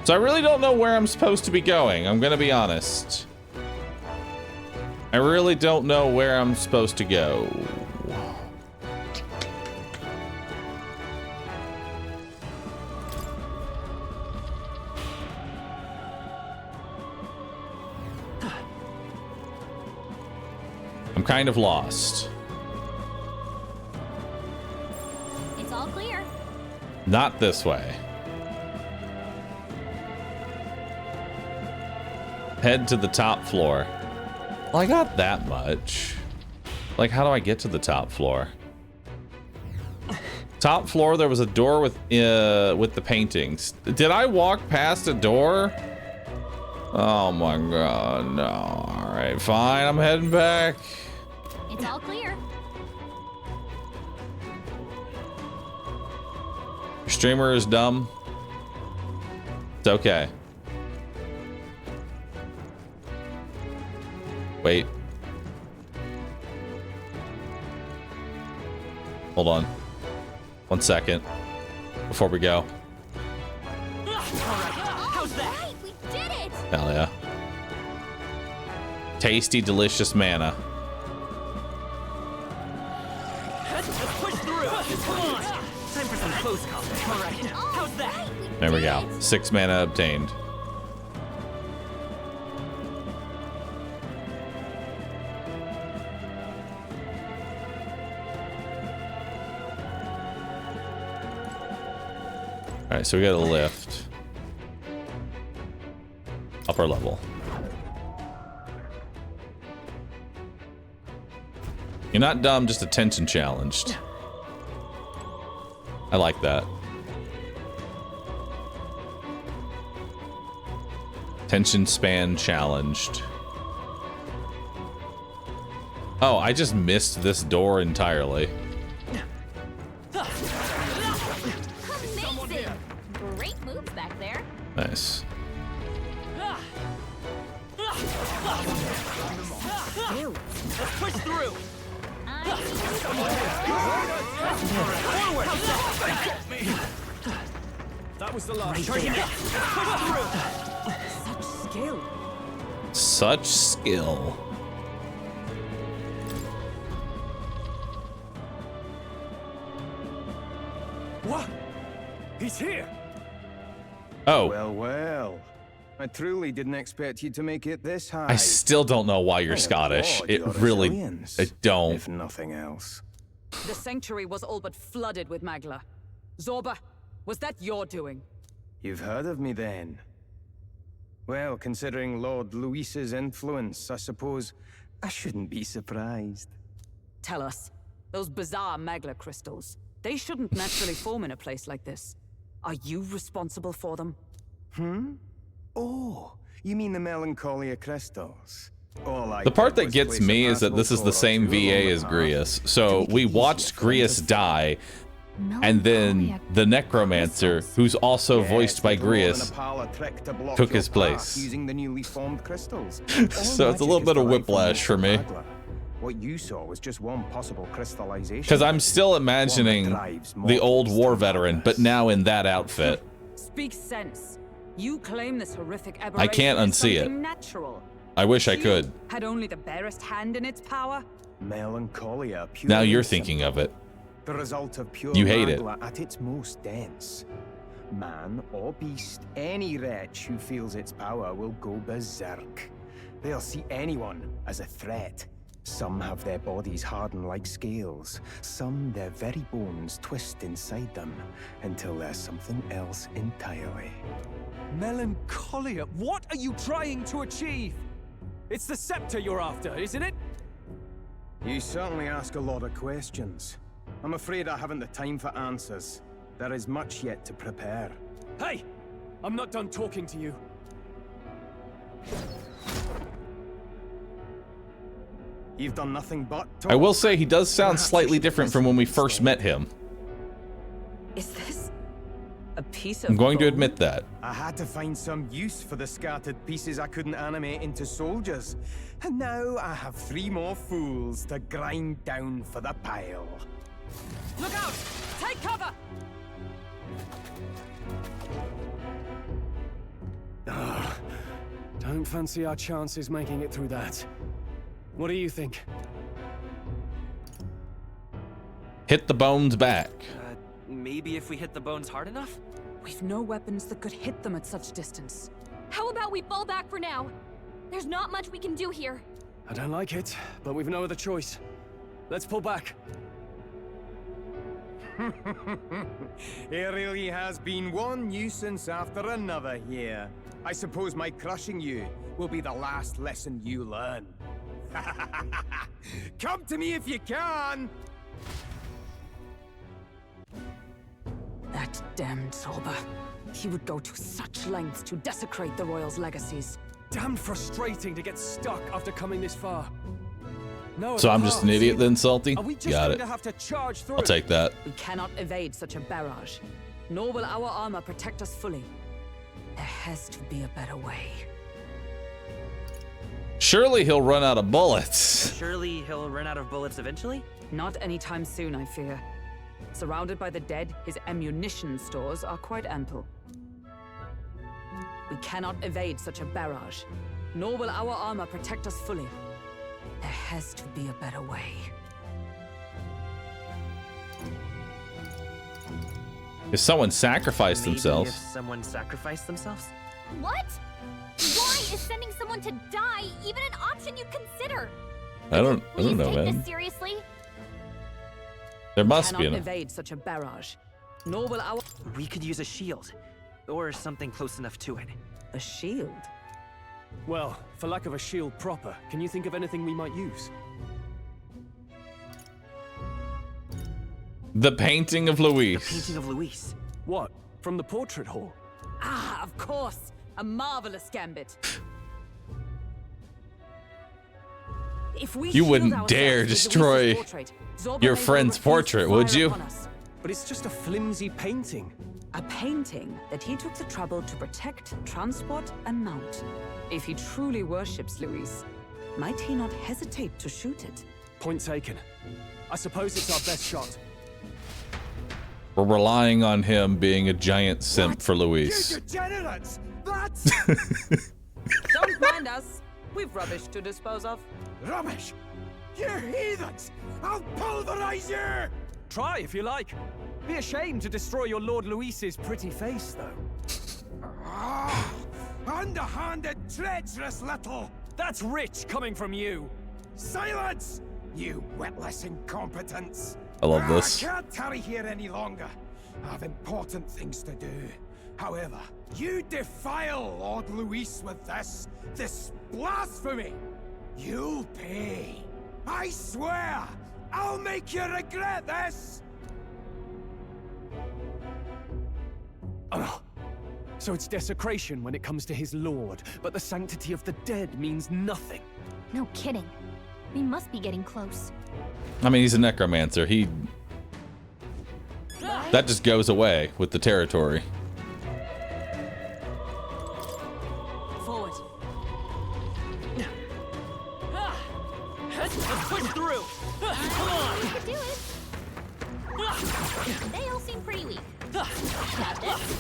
So I really don't know where I'm supposed to be going. I'm gonna be honest. I really don't know where I'm supposed to go. I'm kind of lost. It's all clear. Not this way. Head to the top floor. Well, I got that much. Like, how do I get to the top floor? Top floor, there was a door with the paintings. Did I walk past a door? Oh my god, no. All right, fine, I'm heading back. It's all clear. Your streamer is dumb. It's okay. Wait. Hold on. 1 second before we go. How's that? Right, we did it. Hell yeah. Tasty, delicious mana. Let's push through. Come on. Time for some close combat. All right. How's that? Right, There we did go. it. 6 mana obtained. All right, so we got a lift. Upper level. You're not dumb, just attention challenged. I like that. Attention span challenged. Oh, I just missed this door entirely. Amazing. Great moves back there. Nice. Let's push through. That was the last. Such skill. Such skill. What? He's here. Oh, Well, well. I truly didn't expect you to make it this high. I still don't know why you're I Scottish. applaud It your really, resilience, I don't. If nothing else. The sanctuary was all but flooded with Magla. Zorba, was that your doing? You've heard of me then? Well, considering Lord Luis's influence, I suppose I shouldn't be surprised. Tell us, those bizarre Magla crystals, they shouldn't naturally form in a place like this. Are you responsible for them? Oh, you mean the Melancholia crystals? The part that gets me is that this is the same VA as Grius. So we watched Grius die, and then the Necromancer, who's also voiced by Grius, took his place. Using the newly formed crystals. So it's a little bit of whiplash for me. What you saw was just one possible crystallization. Because I'm still imagining the old war veteran, but now in that outfit. Speak sense. You claim this horrific aberration I can't is unsee it. something natural. I wish I You could. had only the barest hand in its power? Melancholia, pure Now you're and thinking of it. the result of pure You hate it. Magla at its most dense. Man or beast, any wretch who feels its power will go berserk. They'll see anyone as a threat. Some have their bodies harden like scales. Some their very bones twist inside them until there's something else entirely. Melancholia, what are you trying to achieve? It's the scepter you're after, isn't it? You certainly ask a lot of questions. I'm afraid I haven't the time for answers. There is much yet to prepare. Hey! I'm not done talking to you. You've done nothing but talk. I will say he does sound slightly different from when we first met him. Is this a piece of I'm going to bone? admit that. I had to find some use for the scattered pieces I couldn't animate into soldiers. And now I have 3 more fools to grind down for the pile. Look out! Take cover! Don't fancy our chances making it through that. What do you think? Hit the bones back. Maybe if we hit the bones hard enough? We've no weapons that could hit them at such distance. How about we fall back for now? There's not much we can do here. I don't like it, but we've no other choice. Let's pull back. It really has been one nuisance after another here. I suppose my crushing you will be the last lesson you learn. Come to me if you can! That damned Zorba. He would go to such lengths to desecrate the royals' legacies. Damn frustrating to get stuck after coming this far. No, So I'm just an idiot then, Salty? Are we just Got going it. to have to charge through? I'll take that. We cannot evade such a barrage, nor will our armor protect us fully. There has to be a better way. Surely he'll run out of bullets. Surely he'll run out of bullets eventually? Not anytime soon, I fear. Surrounded by the dead, his ammunition stores are quite ample. We cannot evade such a barrage, nor will our armor protect us fully. There has to be a better way. If someone sacrificed Maybe themselves. if someone sacrificed themselves? What? Why is sending someone to die even an option you'd consider? I don't know, Take man. this seriously? There must be Cannot an. evade such a barrage, nor will our... We could use a shield. Or something close enough to it. A shield? Well, for lack of a shield proper, can you think of anything we might use? The painting of Luis. The painting of Luis. What? From the portrait hall? Ah, of course! A marvelous gambit. If we You shield wouldn't ourselves dare with destroy Luis's portrait, Zorba your may well friend's refuse to portrait, would fire you? upon us. But it's just a flimsy painting. A painting that he took the trouble to protect, transport, and mount. If he truly worships Luis, might he not hesitate to shoot it? Point taken. I suppose it's our best shot. We're relying on him being a giant simp for Luis. You degenerates! That's Don't mind us. We've rubbish to dispose of. rubbish! You heathens! I'll pulverize you! Try if you like. Be ashamed to destroy your Lord Luis's pretty face, though. Ah, underhanded, treacherous little! That's rich coming from you. Silence! You witless incompetents! I love this. I can't tarry here any longer. I have important things to do. However, you defile Lord Luis with this blasphemy. You'll pay. I swear, I'll make you regret this. So it's desecration when it comes to his lord, but the sanctity of the dead means nothing. No kidding. We must be getting close. I mean, he's a necromancer. That just goes away with the territory. Forward. Let's push through! Come on! We could do it. They all seem pretty weak. Got this.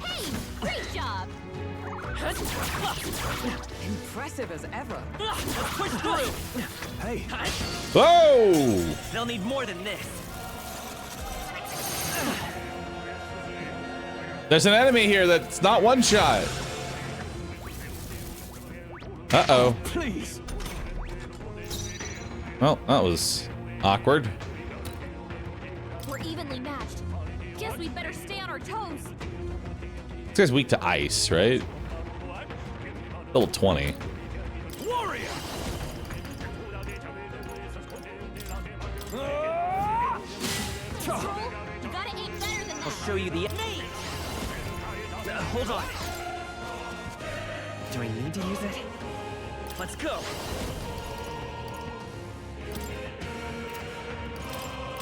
Hey, great job. Impressive as ever. Let's push through! Hey, Whoa! They'll need more than this. There's an enemy here that's not one shot. Uh-oh. please. Well, that was awkward. We're evenly matched. Guess we better stay on our toes. This guy's weak to ice, right? Level 20. Warrior! Troll, you gotta aim better than I'll that. show you the... hold on. Do I need to use it? Let's go.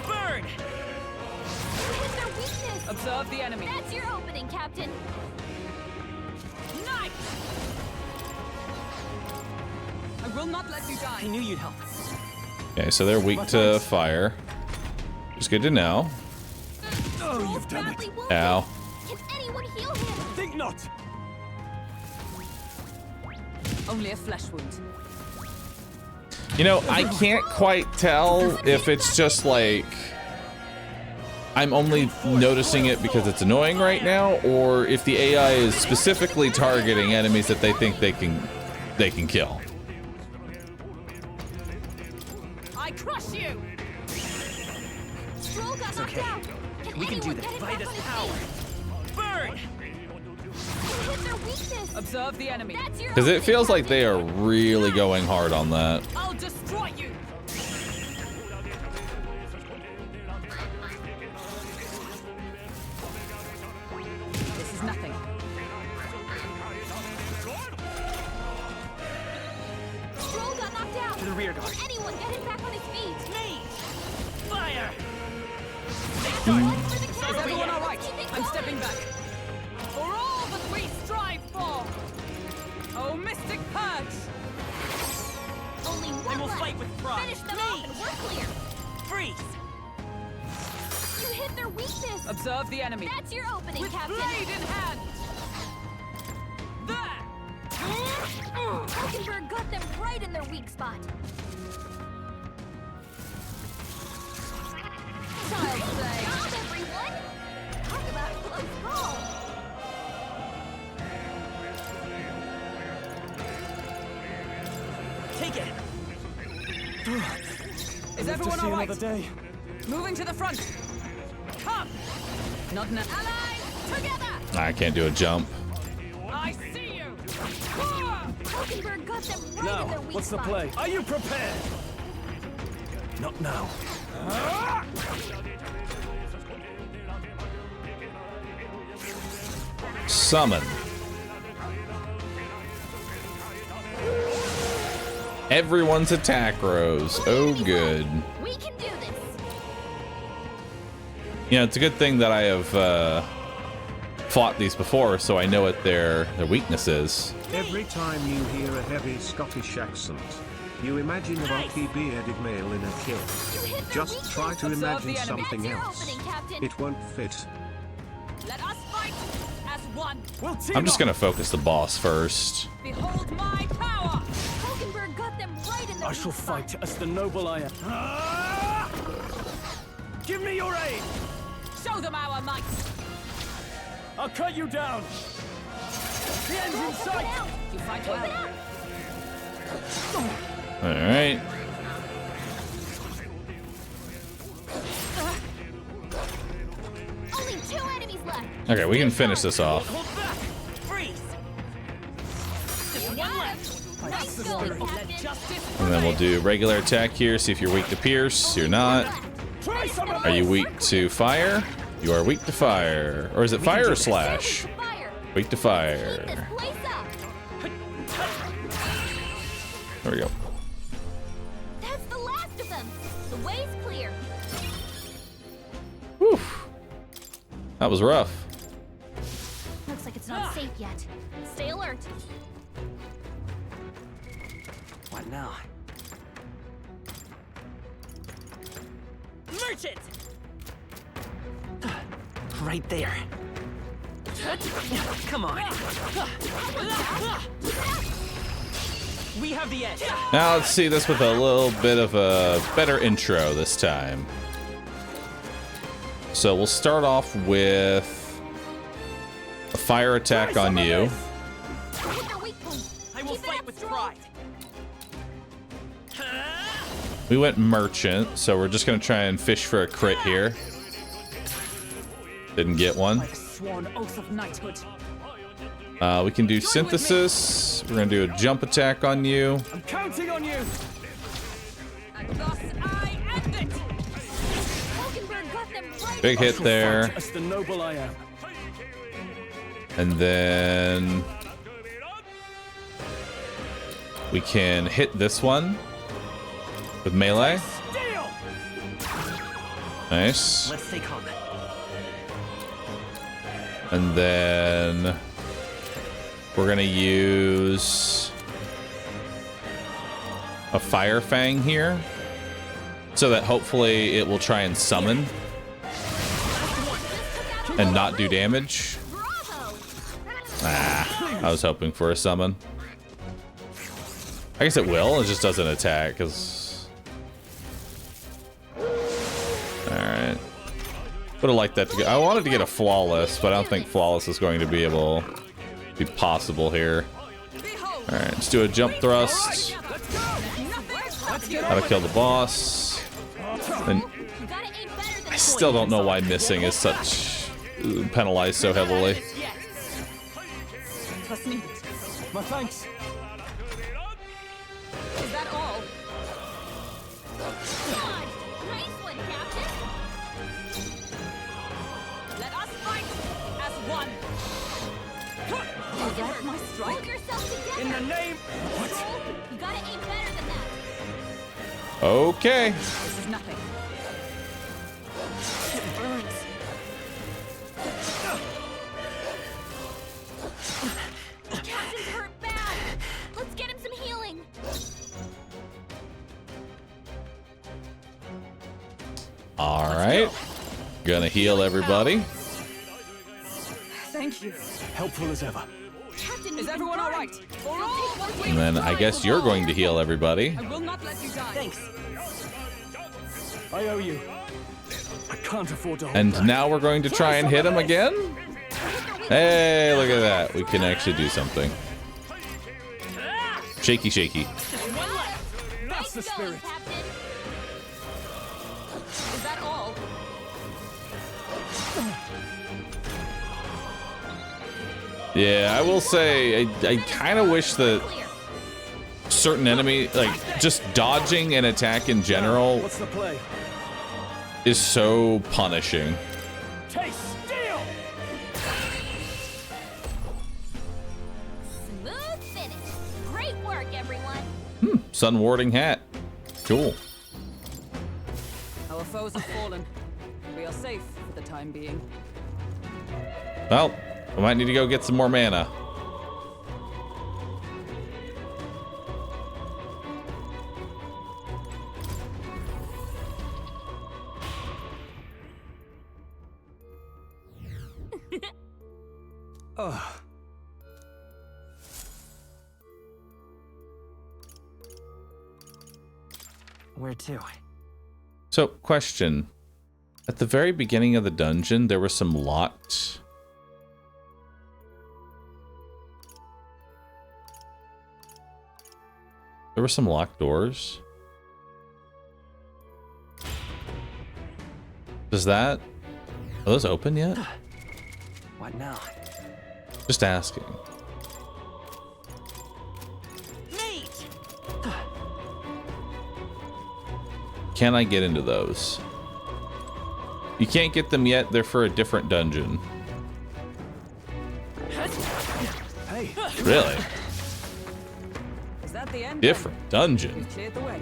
Burn! Hit their weakness. Observe the enemy. That's your opening, Captain. Nice! I will not let you die. I knew you'd help. Okay, so they're weak to fire. It's good to know. Oh, you've done it. Badly wounded. Ow. Can anyone heal him? Think not. Only a flesh wound. You know, I can't quite tell if it's just like I'm only noticing it because it's annoying right now, or if the AI is specifically targeting enemies that they think they can kill. I crush you! Stroll got knocked okay. out. Can We can do anyone this. get him By back this on his power. feet? Burn! Hit their weakness. Observe the enemy. That's your Because it opening, feels like Captain. they are really going hard on that. I'll destroy you! rear guard. Can anyone get him back on his feet? Me! Fire! One for the Is castle. everyone all right? Keep it I'm going. stepping back. For all that we strive for! Oh, Mystic Purge! Only I one will left. fight with pride. Finish them Me! off and we're clear. Freeze! You hit their weakness. Observe the enemy. That's your opening, With Captain. blade in hand! There! Hulkenberg got them right in their weak spot. Child's play. Job, everyone. Talk about a close call. Take it! Is Live to everyone see all right? another day. Moving to the front. Come! Not now. Allies, together! I can't do a jump. I see you! Hulkenberg got them right Now, in their weak what's the spot. play? Are you prepared? Not now. Summon. Everyone's attack rose. Oh, good. We can do this. You know, it's a good thing that I have fought these before, so I know what their weakness is. Every time you hear a heavy Scottish accent, you imagine a bulky bearded male in a kilt. Just try to Observe imagine the enemy. something That's your else. opening, Captain. It won't fit. Let us fight as one. We'll team I'm just up. gonna focus the boss first. Behold my power! Hulkenberg got them right in their I weak shall spot. fight as the noble I am. Give me your aid! Show them our might! I'll cut you down! The end's in sight! You fight Keep it well. up. All right. Only 2 enemies left. Okay, we can finish this off. Hold back! Freeze! Just one left! Nice going, Let Captain. justice And then we'll do regular attack here. See if you're weak to pierce. You're not. Try some of Are you weak to fire? You are weak to fire. Or is it fire or slash? Fire. Weak to Keep this fire. place up. There we go. That's the last of them. The way's clear. Whew. That was rough. Looks like it's not safe yet. Stay alert. What now? Merchant! Right there. Come on. We have the edge. Now let's see this with a little bit of a better intro this time. So we'll start off with a fire attack on you. Hit their weak point. I will Keep it fight up, with Stroll. pride. We went merchant, so we're just gonna try and fish for a crit here. Didn't get one. By the sworn oath of knighthood. We can do synthesis. We're gonna do a jump attack on you. I'm counting on you! And thus I end it! Hulkenberg got them right Big hit there. Fight as the noble I am. And then we can hit this one with melee. Deal! Nice. Let's stay calm. And then we're gonna use a Fire Fang here so that hopefully it will try and summon and not do damage. Bravo. Ah, I was hoping for a summon. I guess it will, it just doesn't attack because... Alright. Would have liked that to go. I wanted to get a flawless, but I don't think flawless is going to be possible here. Alright, let's do a jump thrust. That'll kill the boss. And You gotta aim better than I still don't know why missing is such penalized so heavily. Trust needed. My thanks. Is that all? God. Nice one, Captain. Let us fight as one. Is that my strike? Hold yourself together. In the name... Stroll, you gotta aim better than that. Okay. This is nothing. It burns. Captain's hurt bad. Let's get him some healing. All right. Gonna heal everybody. Thank you. Helpful as ever. Captain, Is everyone all right? All right. And then I guess you're going to heal everybody. I will not let you die. Thanks. I owe you. I can't afford to hold And back. now we're going to try and hit him again. Hey, look at that. We can actually do something. Shaky, shaky. That's the spirit. Captain. Is that all? Yeah, I will say I kind of wish that Clear. certain enemy, like just dodging an attack in general, What's the play? is so punishing. Taste steel! Smooth finish. Great work, everyone. Sun warding hat. Cool. Our foes have fallen. We are safe for the time being. Well, we might need to go get some more mana. Oh, Where to? So, question. At the very beginning of the dungeon, there were some locked... There were some locked doors. Does that... Are those open yet? What now? Just asking. Mate! Can I get into those? You can't get them yet. They're for a different dungeon. hey. Really? Is that the end? Different dungeon. We've cleared the way.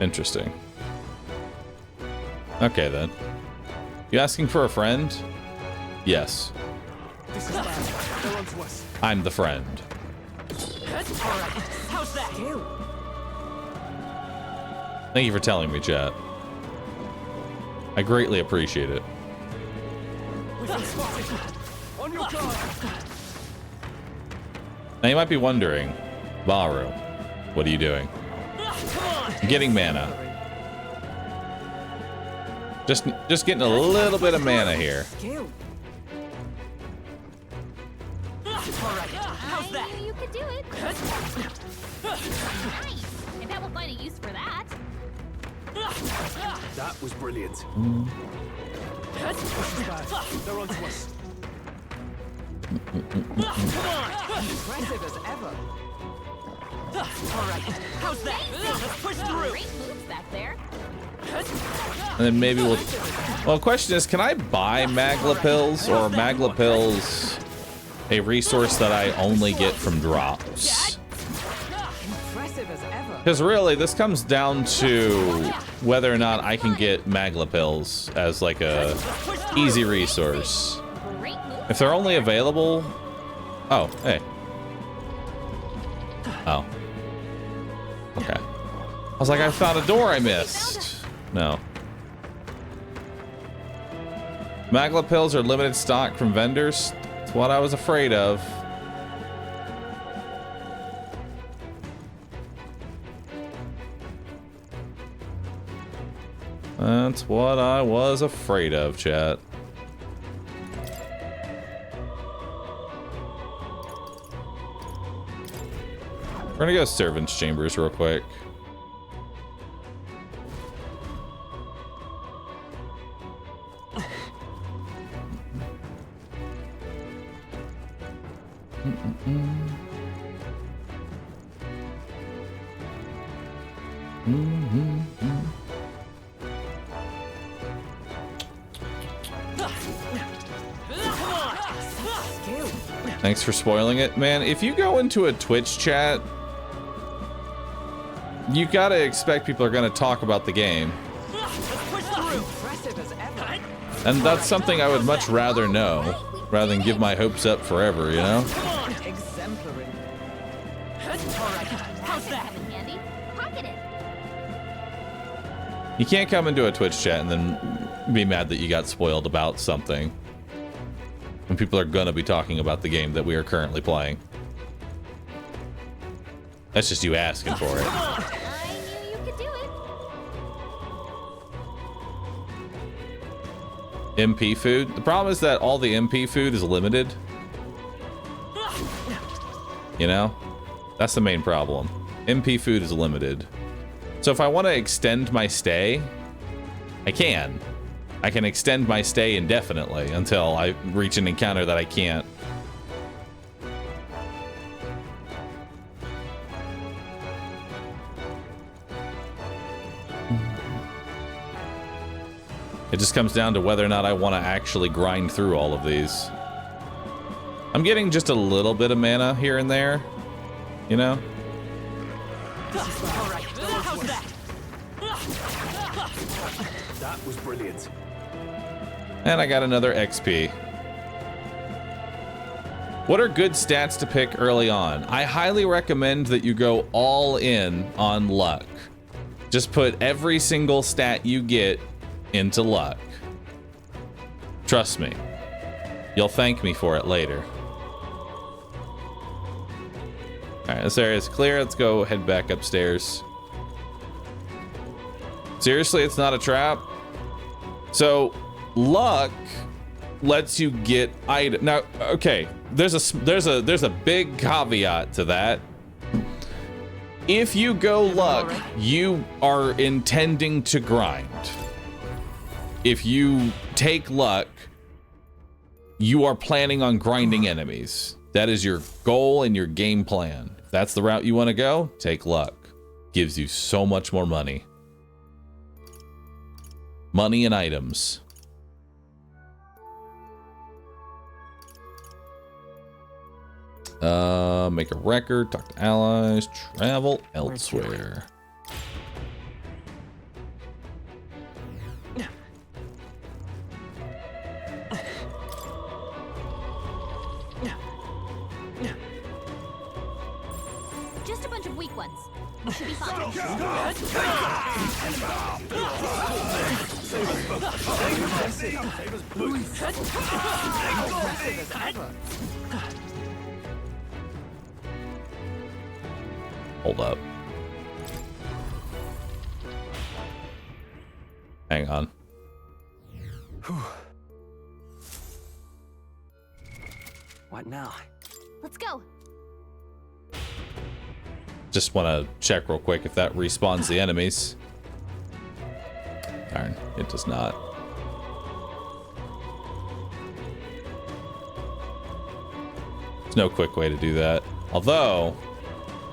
Interesting. Okay, then. You asking for a friend? Yes. This is bad. They're onto us. I'm the friend. How's that? Thank you for telling me, chat. I greatly appreciate it. We've been spotted. On your guard. Now you might be wondering, Bahroo, what are you doing? I'm getting mana. Just getting a little bit of mana here. How's that? I knew you could do it. Nice. And that will find a use for that. That was brilliant. This is bad. They're onto us. Impressive as ever. How's that? Let's push through. Great moves back there. And then maybe we'll... Well, the question is, can I buy Magla pills, or are Magla pills a resource that I only get from drops? Impressive as ever. Because really, this comes down to whether or not I can get Magla pills as like a easy resource. Great move. If they're only available... Oh, hey. Oh. Okay. I was like, I found a door I missed. No. Magla pills are limited stock from vendors. That's what I was afraid of. That's what I was afraid of, chat. We're gonna go servants' chambers real quick. Thanks for spoiling it. Man, if you go into a Twitch chat you gotta expect people are gonna talk about the game. And that's something I would much rather know, rather than give my hopes up forever, you know? Exemplary. How's that? Handy? Pocket it. You can't come into a Twitch chat and then be mad that you got spoiled about something. When people are gonna be talking about the game that we are currently playing. That's just you asking for it. I knew you could do it. MP food. The problem is that all the MP food is limited. You know? That's the main problem. MP food is limited. So if I want to extend my stay, I can. I can extend my stay indefinitely until I reach an encounter that I can't. It just comes down to whether or not I want to actually grind through all of these. I'm getting just a little bit of mana here and there, you know? That was brilliant. And I got another XP. What are good stats to pick early on? I highly recommend that you go all in on luck. Just put every single stat you get into luck. Trust me. You'll thank me for it later. Alright, this area is clear. Let's go head back upstairs. Seriously, it's not a trap? So, luck lets you get item. Now, okay, there's a big caveat to that. If you go luck, you are intending to grind. If you take luck, you are planning on grinding enemies. That is your goal and your game plan. If that's the route you want to go, take luck. Gives you so much more money. Money and items. Make a record, talk to allies, travel elsewhere. Just a bunch of weak ones. You should be fine. Hold up. Hang on. What now? Let's go. Just want to check real quick if that respawns the enemies. Darn, it does not. There's no quick way to do that. Although,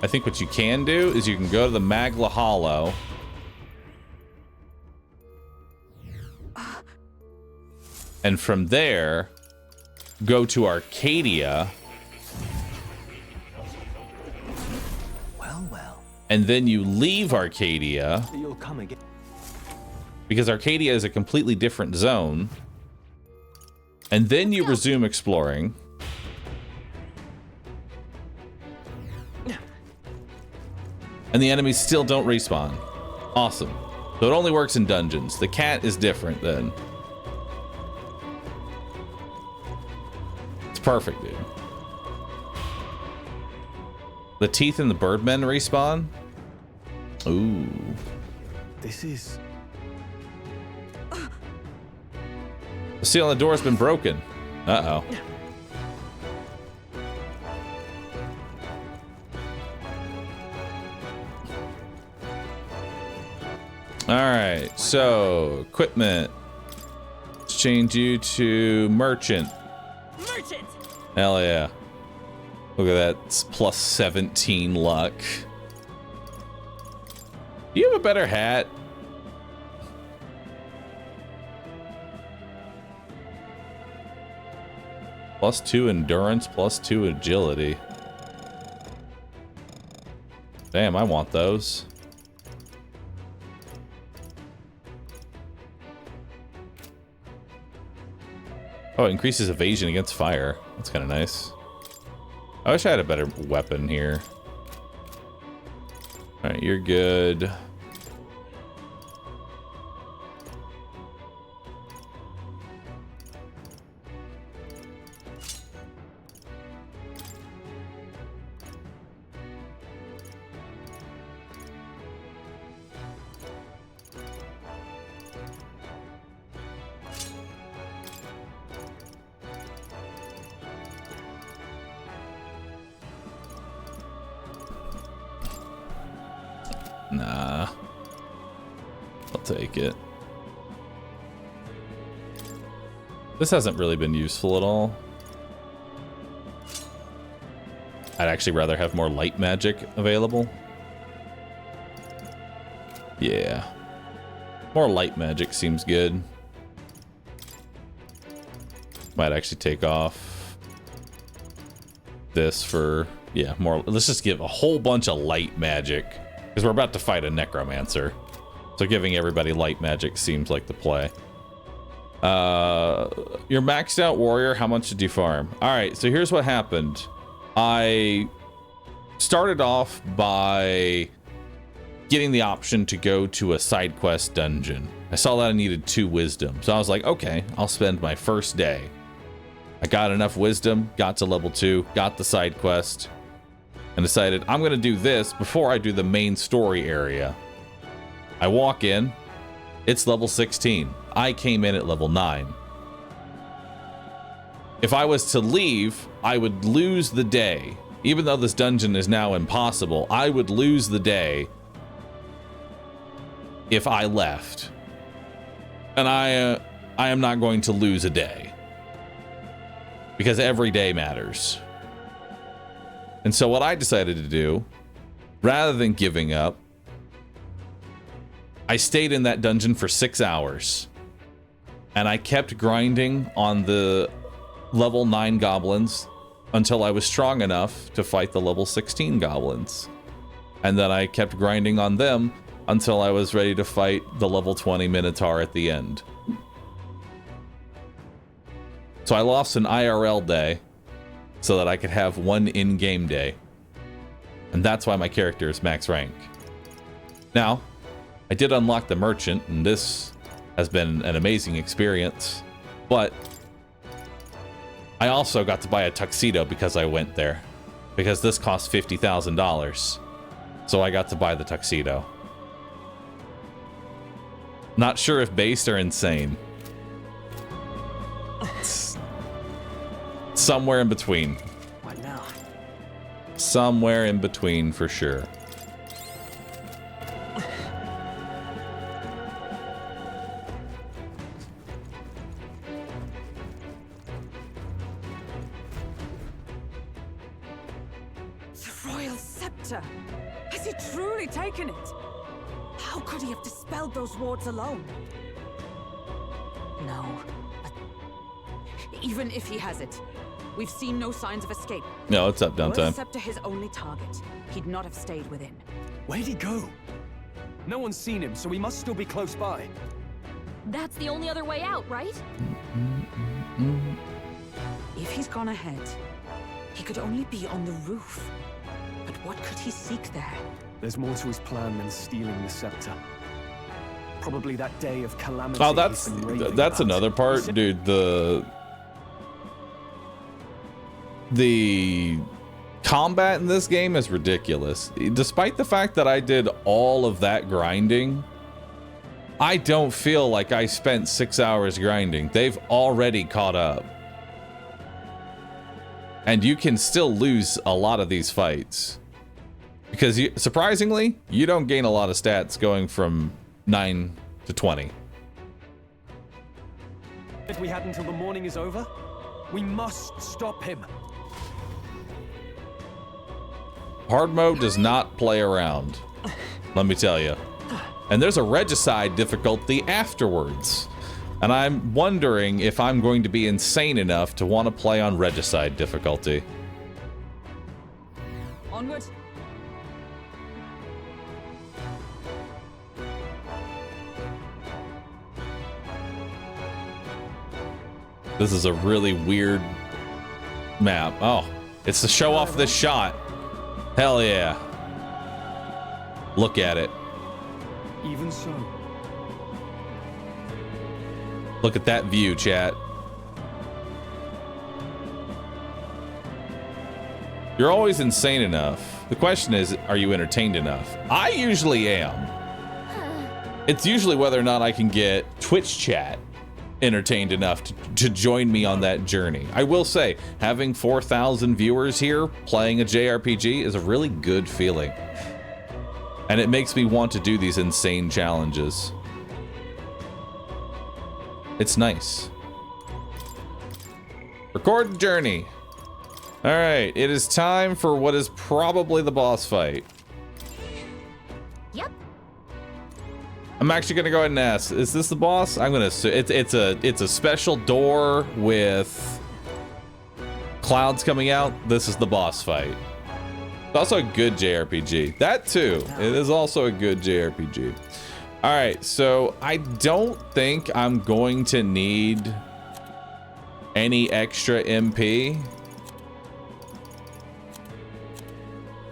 I think what you can do is you can go to the Magla Hollow. And from there, go to Arcadia. And then you leave Arcadia. You'll come again. Because Arcadia is a completely different zone. And then you resume exploring. And the enemies still don't respawn. Awesome. So it only works in dungeons. The cat is different then. It's perfect, dude. The teeth and the birdmen respawn? Ooh. This is... The seal on the door has been broken. Uh-oh. Alright, so equipment. Let's change you to merchant. Merchant! Hell yeah. Look at that, it's plus 17 luck. Do you have a better hat? Plus 2 endurance, plus 2 agility. Damn, I want those. Oh, it increases evasion against fire. That's kind of nice. I wish I had a better weapon here. All right, you're good. Nah. I'll take it. This hasn't really been useful at all. I'd actually rather have more light magic available. Yeah. More light magic seems good. Might actually take off this for, yeah, more. Let's just give a whole bunch of light magic because we're about to fight a necromancer. So giving everybody light magic seems like the play. Your maxed out warrior, how much did you farm? All right, so here's what happened. I started off by getting the option to go to a side quest dungeon. I saw that I needed 2 wisdom. So I was like, okay, I'll spend my first day. I got enough wisdom, got to level 2, got the side quest, and decided I'm gonna do this before I do the main story area. I walk in, it's level 16. I came in at level 9. If I was to leave, I would lose the day. Even though this dungeon is now impossible, I would lose the day if I left. And I am not going to lose a day. Because every day matters. And so what I decided to do, rather than giving up, I stayed in that dungeon for 6 hours. And I kept grinding on the level 9 goblins until I was strong enough to fight the level 16 goblins. And then I kept grinding on them until I was ready to fight the level 20 Minotaur at the end. So I lost an IRL day so that I could have one in-game day. And that's why my character is max rank. Now, I did unlock the merchant, and this has been an amazing experience, but I also got to buy a tuxedo because I went there. Because this cost $50,000. So I got to buy the tuxedo. Not sure if based or insane. It's somewhere in between. What now? Somewhere in between for sure. The royal scepter! Has he truly taken it? How could he have dispelled those wards alone? No, but even if he has it, we've seen no signs of escape. No, it's up Royal downtime. scepter his only target. He'd not have stayed within. Where'd he go? No one's seen him, so he must still be close by. That's the only other way out, right? If he's gone ahead, he could only be on the roof. But what could he seek there? There's more to his plan than stealing the scepter. Probably that day of calamity. Oh, he's been raving that's about. another part, dude. The combat in this game is ridiculous. Despite the fact that I did all of that grinding, I don't feel like I spent 6 hours grinding. They've already caught up. And you can still lose a lot of these fights. Because surprisingly, you don't gain a lot of stats going from 9 to 20. If we had until the morning is over, we must stop him. Hard mode does not play around, let me tell you. And there's a regicide difficulty afterwards. And I'm wondering if I'm going to be insane enough to want to play on regicide difficulty. Onward. This is a really weird map. Oh, it's to show off this shot. Hell yeah. Look at it. Even so. Look at that view, chat. You're always insane enough. The question is, are you entertained enough? I usually am. It's usually whether or not I can get Twitch chat entertained enough to join me on that journey. I will say, having 4,000 viewers here playing a JRPG is a really good feeling. And it makes me want to do these insane challenges. It's nice. Record journey. All right, it is time for what is probably the boss fight. Yep. I'm actually gonna go ahead and ask, is this the boss? I'm gonna assume it's a special door with clouds coming out. This is the boss fight. It's also a good JRPG. That too. It is also a good JRPG. All right, so I don't think I'm going to need any extra MP.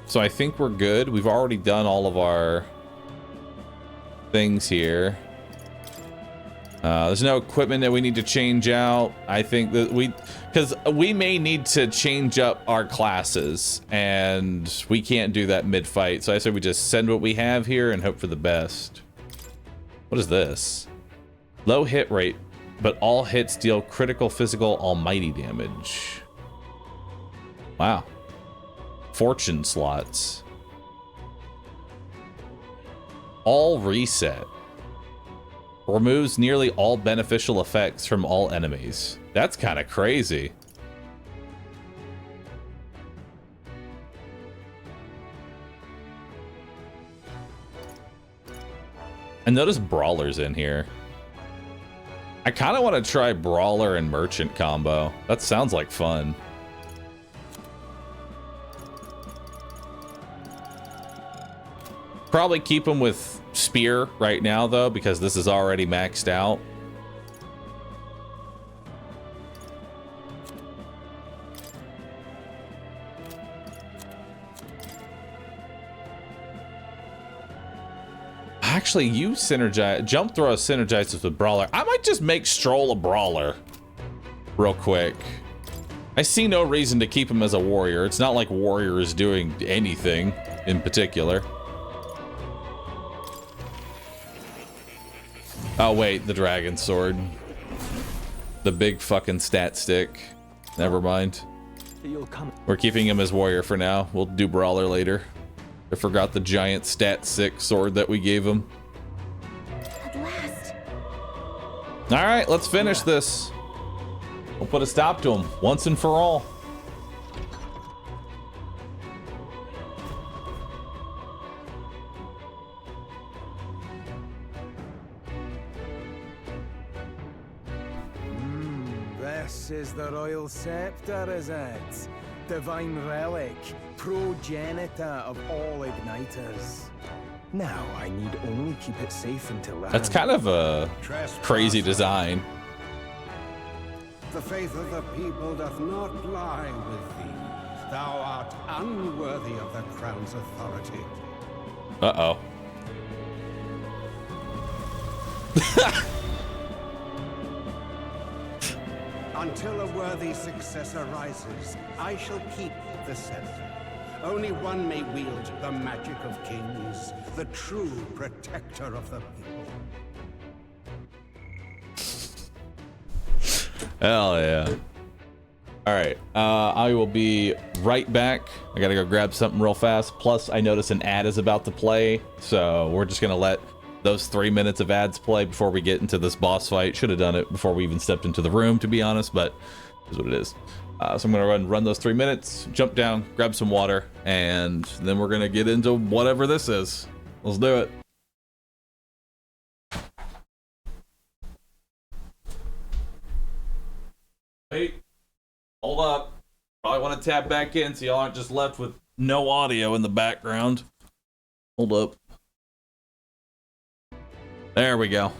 So I think we're good. We've already done all of our things here. There's no equipment that we need to change out. I think that because we may need to change up our classes, and we can't do that mid-fight. So I say we just send what we have here and hope for the best. What is this? Low hit rate, but all hits deal critical physical almighty damage. Wow. Fortune slots. All reset. Removes nearly all beneficial effects from all enemies. That's kind of crazy. And notice Brawler's in here. I kind of want to try Brawler and Merchant combo. That sounds like fun. Probably keep him with Spear right now, though, because this is already maxed out. Actually, you synergize. Jump throw synergizes with Brawler. I might just make Stroll a Brawler real quick. I see no reason to keep him as a warrior. It's not like warrior is doing anything in particular. Oh wait, the dragon sword. The big fucking stat stick. Never mind. We're keeping him as warrior for now. We'll do Brawler later. I forgot the giant stat 6 sword that we gave him. At last. Alright, let's finish this. We'll put a stop to him once and for all. This is the royal scepter, is it? Divine relic, progenitor of all igniters. Now I need only keep it safe until the That's kind of a crazy design. The faith of the people doth not lie with thee. Thou art unworthy of the crown's authority. Uh-oh. Until a worthy successor rises, I shall keep the scepter. Only one may wield the magic of kings, the true protector of the people. Hell yeah. All right, I will be right back. I gotta go grab something real fast. Plus, I notice an ad is about to play, so we're just gonna let those 3 minutes of ads play before we get into this boss fight. Should have done it before we even stepped into the room, to be honest, but it is what it is. So I'm gonna run those 3 minutes, jump down, grab some water, and then we're gonna get into whatever this is. Let's do it. Wait, hold up. Probably want to tap back in so y'all aren't just left with no audio in the background. Hold up. There we go.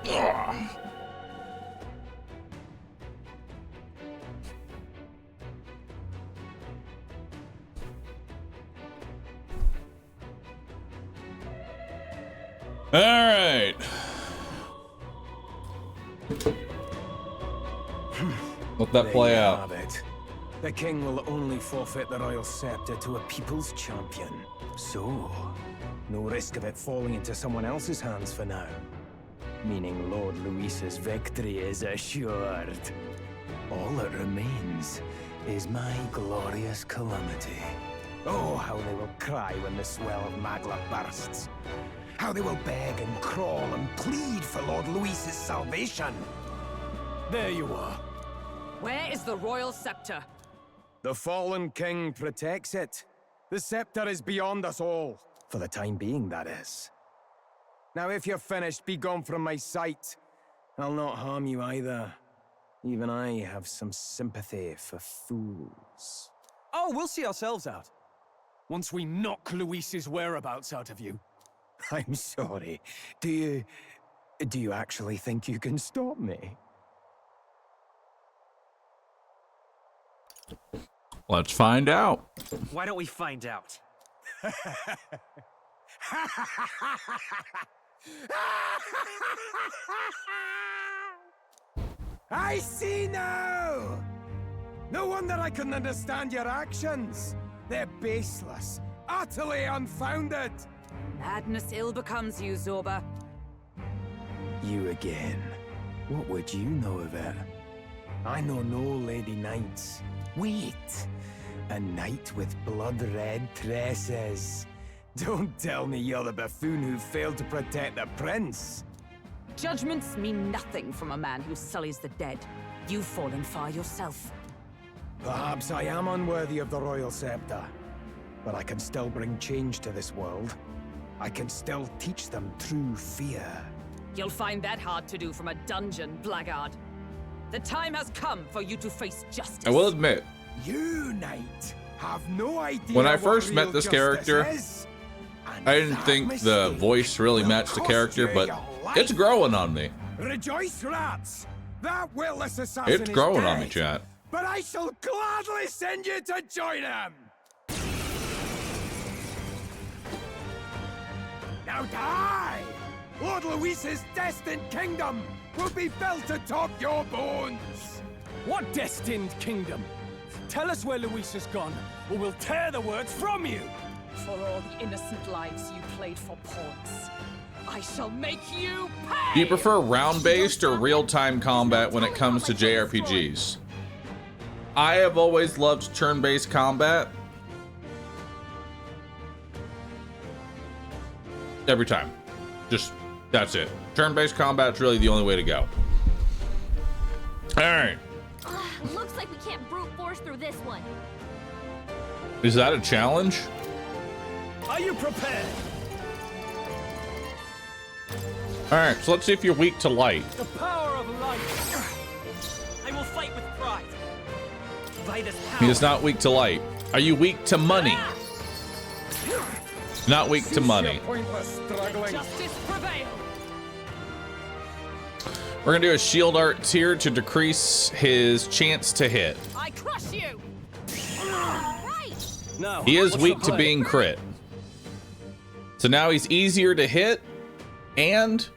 Ugh. All right. Let that play There you out. have it. The king will only forfeit the royal scepter to a people's champion. So, no risk of it falling into someone else's hands for now. Meaning Lord Luis's victory is assured. All that remains is my glorious calamity. Oh, how they will cry when the swell of Magla bursts. How they will beg and crawl and plead for Lord Luis's salvation. There you are. Where is the royal scepter? The fallen king protects it. The scepter is beyond us all. For the time being, that is. Now, if you're finished, be gone from my sight. I'll not harm you either. Even I have some sympathy for fools. Oh, we'll see ourselves out. Once we knock Luis's whereabouts out of you. I'm sorry. Do you actually think you can stop me? Let's find out. Why don't we find out? I see now! No wonder I couldn't understand your actions. They're baseless, utterly unfounded. Madness ill becomes you, Zorba. You again. What would you know of it? I know no lady knights. Wait! A knight with blood-red tresses. Don't tell me you're the buffoon who failed to protect the prince. Judgments mean nothing from a man who sullies the dead. You've fallen far yourself. Perhaps I am unworthy of the royal scepter. But I can still bring change to this world. I can still teach them true fear. You'll find that hard to do from a dungeon, blackguard. The time has come for you to face justice. I will admit, You, knight, have no idea when I what first met real this justice character, is. And I didn't that think the mistake voice really will matched the cost character, you but your life. it's growing on me. Rejoice, rats! That witless assassin It's is growing dead, on me, chat. But I shall gladly send you to join him! Now die! Lord Luis's destined kingdom will be built atop your bones! What destined kingdom? Tell us where Luis has gone, or we'll tear the words from you! For all the innocent lives you played for pawns, I shall make you pay! Do you prefer round-based or real-time combat when it comes to JRPGs? I have always loved turn-based combat. Every time. Just, that's it. Turn-based combat's really the only way to go. Alright. Looks like we can't brute force through this one. Is that a challenge? Are you prepared? Alright, so let's see if you're weak to light. The power of light! I will fight with pride. By this power. He is not weak to light. Are you weak to money? Not weak to money. Pointless struggling. Justice prevail! We're gonna do a shield art here to decrease his chance to hit. I crush you! Right. Now, He is what's weak the to play? being crit. So now he's easier to hit, and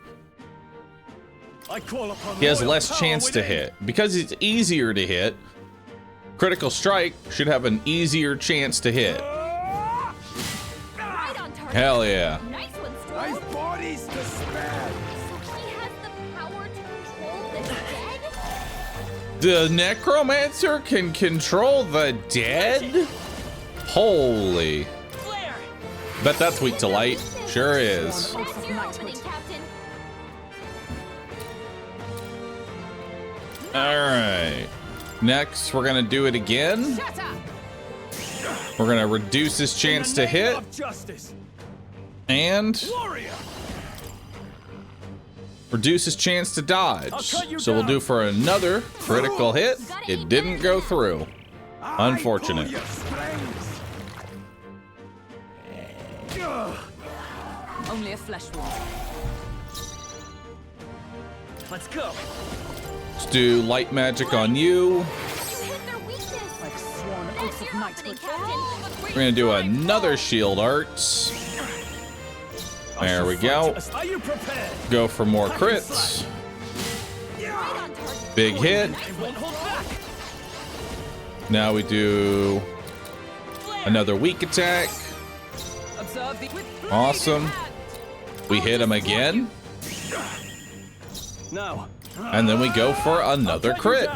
I call upon he has royal less power chance to within. hit. Because he's easier to hit, critical strike should have an easier chance to hit. Right on target. Hell yeah. Nice one, I've Stroll. bodies to spare! So he has the power to control the dead? The necromancer can control the dead? Holy. Flare. Bet that's weak to light. Sure is. That's your opening, Captain. Alright. Next, we're gonna do it again. Shut up! We're gonna reduce his chance to hit, Of justice, and warrior! reduce his chance to dodge. I'll cut you So we'll down. do for another critical hit. It didn't go through. Unfortunate. I pull your strings. Only a flesh wound. Let's go. Let's do light magic on you. You hit their weakness. That's your opening, Captain. We're gonna do another shield arts. There we go. Are you prepared? Go for more crits. Right on target. Big hit. I won't hold back. Now we do another weak attack. Observe the Awesome. We hit him again. No. And then we go for another crit.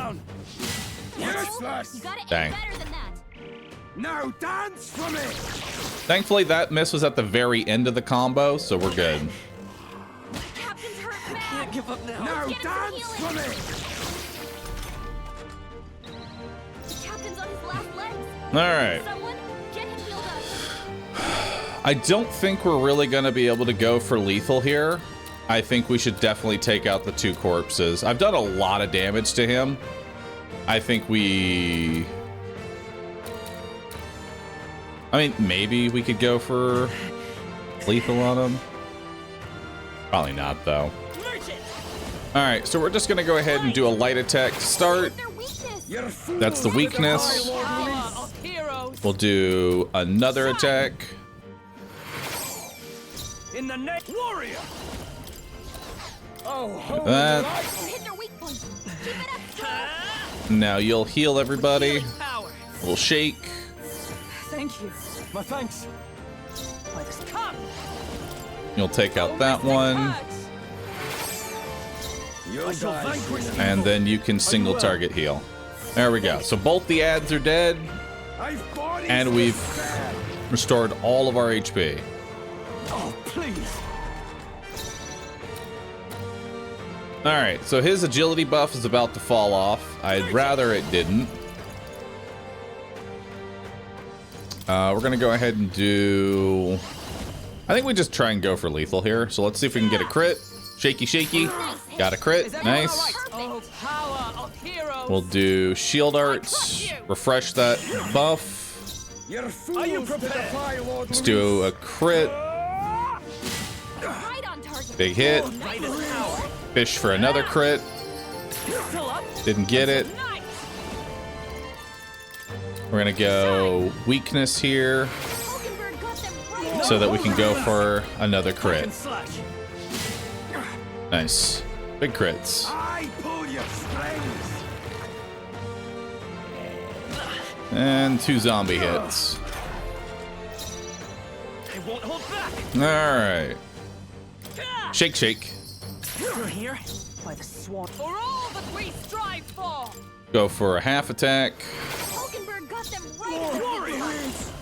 Useless! You gotta aim Dang. better than that. Now dance for me! Thankfully, that miss was at the very end of the combo, so we're good. Captain's hurt bad. Can't give up now. Now Get him some dance for healing. me! The captain's on his last legs. All right. Someone get him healed up. I don't think we're really going to be able to go for lethal here. I think we should definitely take out the 2 corpses. I've done a lot of damage to him. I think we... I mean, maybe we could go for lethal on him. Probably not, though. All right, so we're just going to go ahead and do a light attack to start. Their weakness. That's the weakness. We'll do another attack. In the neck, warrior. Like that. You hit their weak point. Keep it up, Stroll. Now you'll heal everybody. Power. We'll shake. Thank you. My thanks. Why this Come. You'll take out that one. I shall vanquish you. And then you can single target heal. There we go. So both the ads are dead. And we've restored all of our HP. Oh, please. All right, so his agility buff is about to fall off. I'd rather it didn't. We're gonna go ahead and do... I think we just try and go for lethal here. So let's see if we can get a crit. Shaky, shaky. Got a crit. Nice. Oh, power of heroes. We'll do shield arts. Refresh that buff. Are you prepared? Let's do a crit. Right on target. Big hit. Fish for another crit. Didn't get it. We're gonna go weakness here Hulkenberg got them right. so that we can go for another crit. Nice. Big crits. I pull your strings! And 2 zombie hits. I won't hold back. All right. Shake, shake. Through here. By the swan. For all that we strive for. Go for a half attack. Hulkenberg got them right.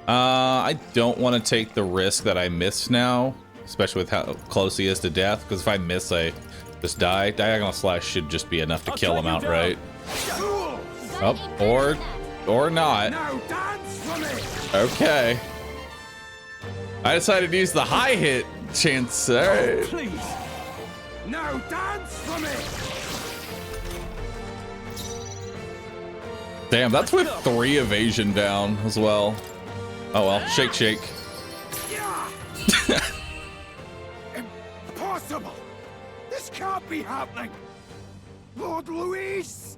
I don't want to take the risk that I miss now, especially with how close he is to death, because if I miss, I just die. Diagonal slash should just be enough to kill him outright. Oh, or not. Now dance for me! Okay. I decided to use the high hit chance. All right. Please! Now dance for me! Damn, that's with 3 evasion down as well. Oh well, shake, shake. Impossible! This can't be happening! Lord Luis!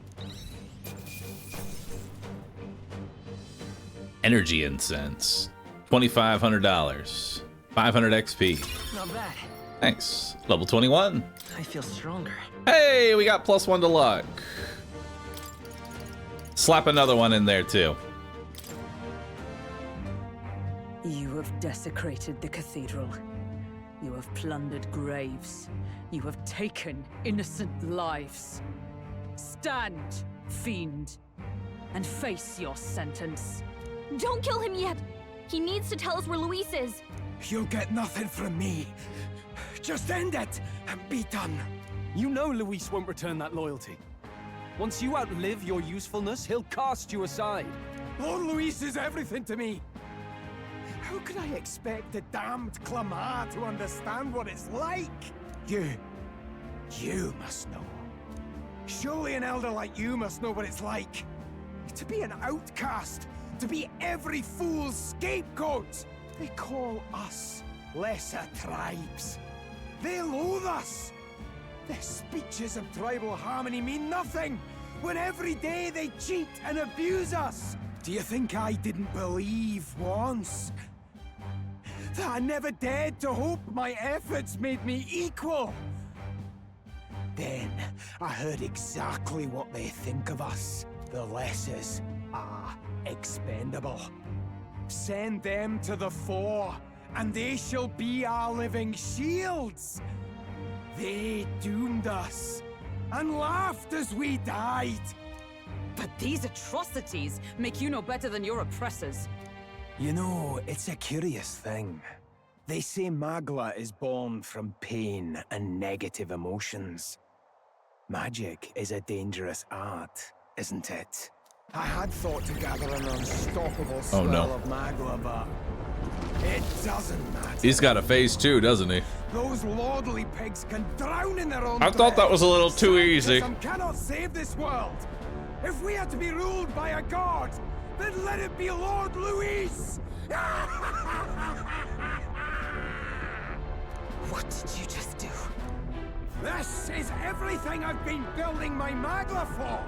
Energy incense. $2,500. 500 XP. Not bad. Thanks. Level 21. I feel stronger. Hey, we got +1 to luck. Slap another one in there too. You have desecrated the cathedral. You have plundered graves. You have taken innocent lives. Stand, fiend, and face your sentence. Don't kill him yet. He needs to tell us where Luis is. You'll get nothing from me. Just end it and be done. You know Luis won't return that loyalty. Once you outlive your usefulness, he'll cast you aside. Lord Luis is everything to me. How could I expect the damned Clamar to understand what it's like? You must know. Surely an elder like you must know what it's like. To be an outcast, to be every fool's scapegoat. They call us lesser tribes. They loathe us. Their speeches of tribal harmony mean nothing, when every day they cheat and abuse us. Do you think I didn't believe once that I never dared to hope my efforts made me equal? Then I heard exactly what they think of us. The lessers are expendable. Send them to the fore, and they shall be our living shields. They doomed us, and laughed as we died. But these atrocities make you no better than your oppressors. You know, it's a curious thing. They say Magla is born from pain and negative emotions. Magic is a dangerous art, isn't it? I had thought to gather an unstoppable swell of Magla, but it doesn't matter. He's got a phase 2, doesn't he? Those lordly pigs can drown in their own I thought that was a little too easy. Cannot save this world. If we are to be ruled by a god, then let it be Lord Luis. What did you just do? This is everything I've been building my Magla for.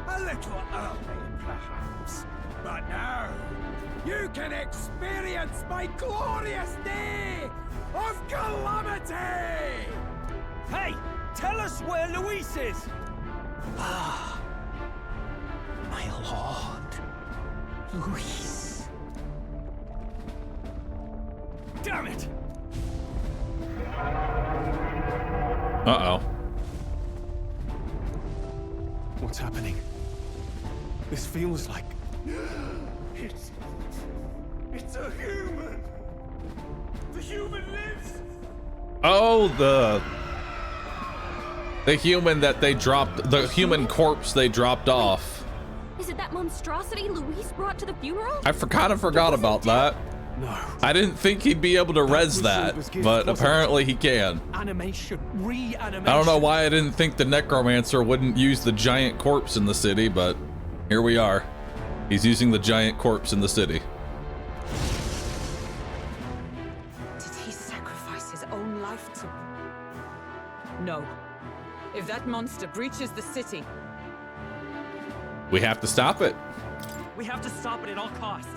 A little early, perhaps. But now, you can experience my glorious day of calamity! Hey, tell us where Luis is! Ah, my lord, Luis. Damn it! Uh-oh. What's happening? This feels like... It's a human! The human lives! Oh, the human that they dropped, the human corpse they dropped off. Is it that monstrosity Luis brought to the funeral? I kind of forgot about that. No. I didn't think he'd be able to res that, but apparently he can. Animation, reanimation. I don't know why I didn't think the necromancer wouldn't use the giant corpse in the city, but here we are. He's using the giant corpse in the city. Did he sacrifice his own life to... No. If that monster breaches the city... We have to stop it. We have to stop it at all costs.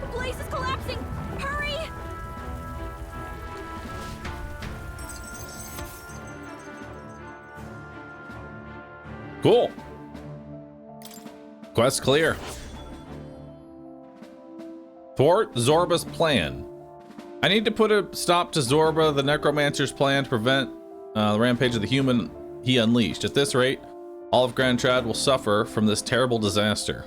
The place is collapsing! Hurry! Cool. Quest clear. Thwart Zorba's plan. I need to put a stop to Zorba, the necromancer's plan to prevent the rampage of the human he unleashed. At this rate, all of Grand Trad will suffer from this terrible disaster.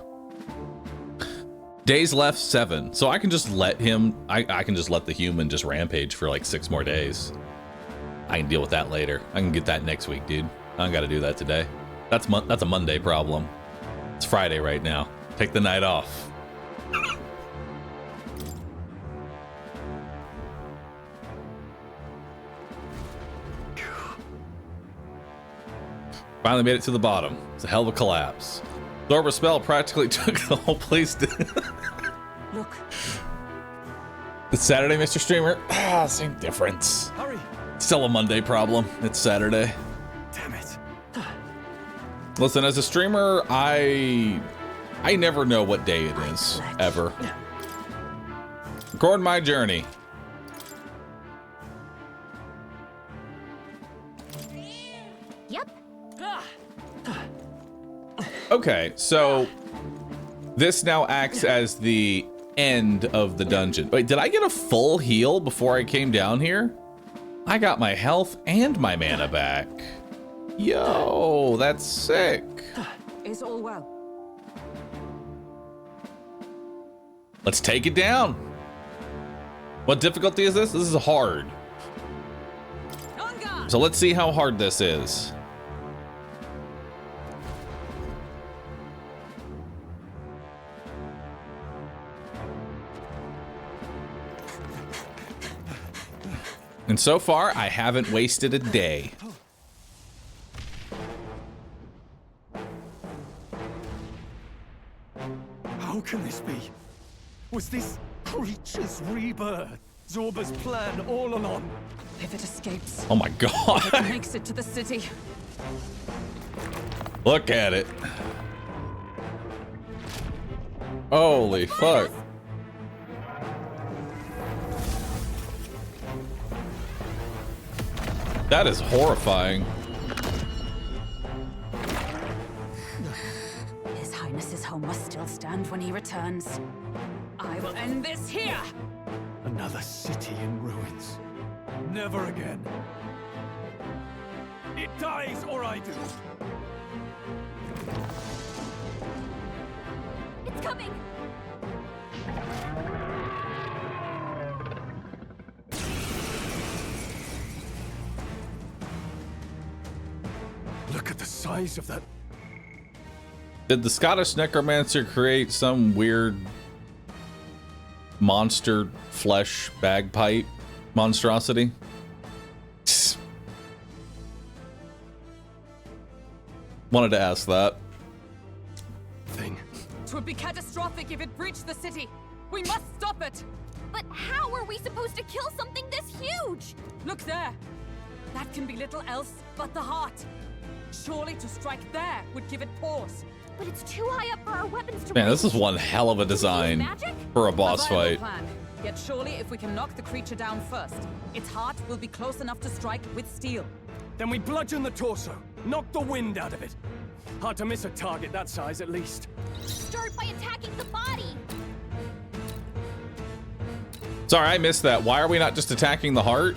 Days left 7, so I can just let him, I can just let the human just rampage for like 6 more days. I can deal with that later. I can get that next week, dude. I don't gotta do that today. That's a Monday problem. It's Friday right now. Take the night off. Finally made it to the bottom. It's a hell of a collapse. Zorba's spell practically took the whole place down. Look. It's Saturday, Mr. Streamer. Ah, same difference. Hurry. Still a Monday problem. It's Saturday. Damn it. Listen, as a streamer, I never know what day it is, ever. Record my journey. Yep. Okay, so this now acts as the end of the dungeon. Wait, did I get a full heal before I came down here? I got my health and my mana back. Yo, that's sick. Is all well? Let's take it down. What difficulty is this? This is hard. So let's see how hard this is. And so far, I haven't wasted a day. How can this be? Was this creature's rebirth? Zorba's plan all along. If it escapes, Oh my god. if it makes it to the city. Look at it. Holy fuck. That is horrifying. His Highness's home must still stand when he returns. I will end this here. Another city in ruins. Never again. It dies or I do. It's coming! Look at the size of that. Did the Scottish necromancer create some weird monster flesh bagpipe monstrosity? Wanted to ask that. Thing. It would be catastrophic if it breached the city. We must stop it. But how are we supposed to kill something this huge? Look there. That can be little else but the heart. Surely to strike there would give it pause. But it's too high up for our weapons to Man, reach. this is one hell of a design Magic? for a boss fight. Plan. Yet surely if we can knock the creature down first, its heart will be close enough to strike with steel. Then we bludgeon the torso. Knock the wind out of it. Hard to miss a target that size, at least. Start by attacking the body. Sorry, I missed that. Why are we not just attacking the heart?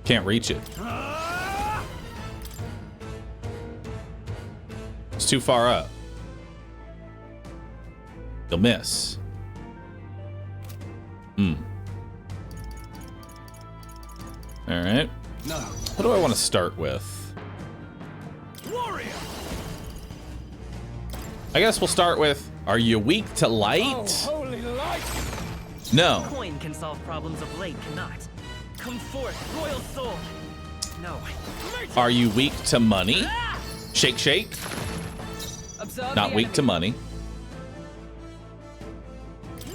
Can't reach it. It's too far up. You'll miss. All right. No. What do I want to start with? Warrior. I guess we'll start with, are you weak to light? Oh, holy light. No. Coin can solve problems of late cannot. Come forth, royal soul. No. Are you weak to money? Shake, shake. Observe Not the weak to enemy. money.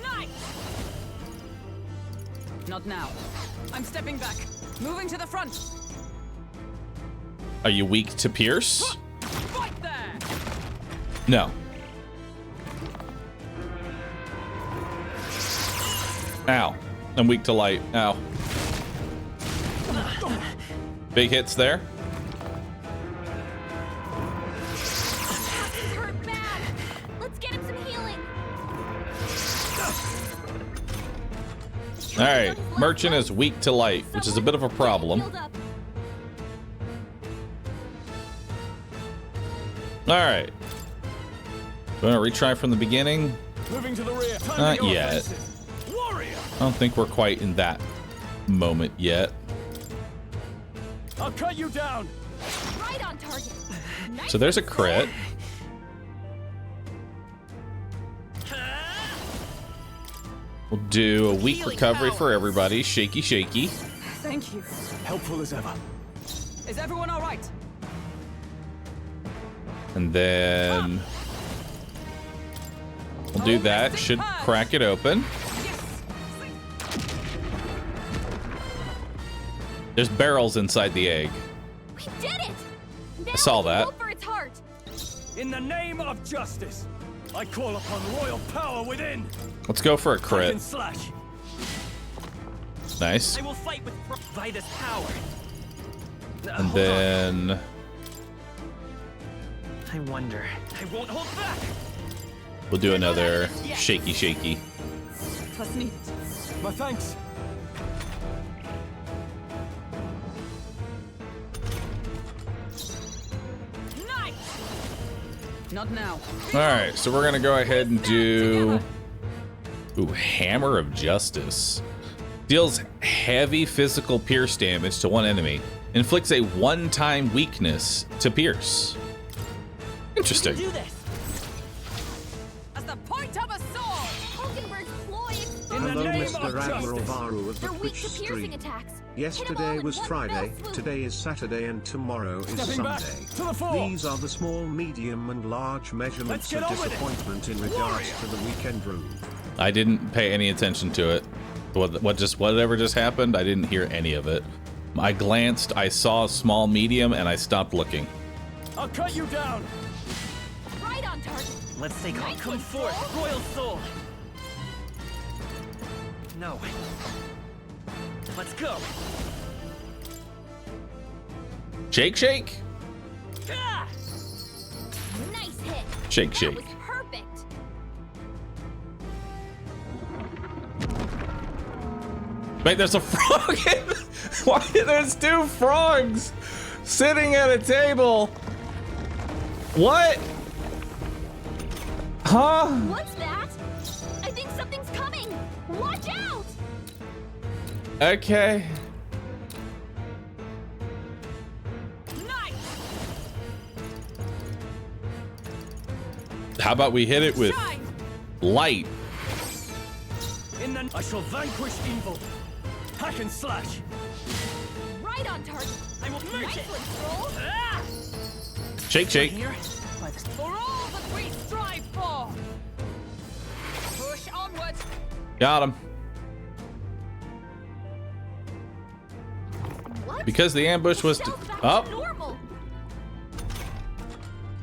Nice. Not now. I'm stepping back. Moving to the front. Are you weak to pierce? Right there. No. Ow. I'm weak to light. Ow. Big hits there. This hurt bad. Let's get him some healing. All right. Merchant is weak to light, which is a bit of a problem. Healed up. All right. Want to retry from the beginning? Moving to the rear. Time Not to go yet. offensive. Warrior. I don't think we're quite in that moment yet. I'll cut you down. Right on target. Nice So there's a crit. We'll do a weak recovery for everybody. Shaky, shaky. Thank you. Helpful as ever. Is everyone all right? And then we'll do that. Should crack it open. Yes. There's barrels inside the egg. We did it. Now I saw we can that. go for its heart. In the name of justice, I call upon royal power within. Let's go for a Hack crit. and slash. Nice. I will fight with Vitus power. And Hold then on. I wonder. I won't hold back. we'll do another shaky, shaky. Plus needed. My thanks. Nice. Not now. All right, so we're gonna go ahead and do Hammer of Justice. Deals heavy physical pierce damage to one enemy. Inflicts a one-time weakness to pierce. Interesting. Do this. As the point of a sword. Hulkenberg's ploy. In Hello, Mr. AdmiralBahroo of the They're weak Twitch to piercing stream. attacks. Yesterday was Friday, today is Saturday, and tomorrow is Sunday. These are the small, medium, and large measurements of disappointment in regards to the weekend room. I didn't pay any attention to it. Whatever just happened, I didn't hear any of it. I glanced, I saw small, medium, and I stopped looking. I'll cut you down. Right on target. Let's take Nice Come one, forth, Soul. Royal Soul. No. Let's go. Shake, shake. Ah! Nice hit. Shake, That shake. was perfect. Wait, there's a frog in. Why? There's 2 frogs sitting at a table. What? Huh? What's that? I think something's coming. Watch out! Okay. Nice. How about we hit it with light? I shall vanquish evil. Hack and slash. Right on target. I will merge Nice it. one, Stroll. Ah! Shake, shake. Here? By the For all that we strive for. Push onward. Got him. What? Because the ambush was Shell's back up. to normal.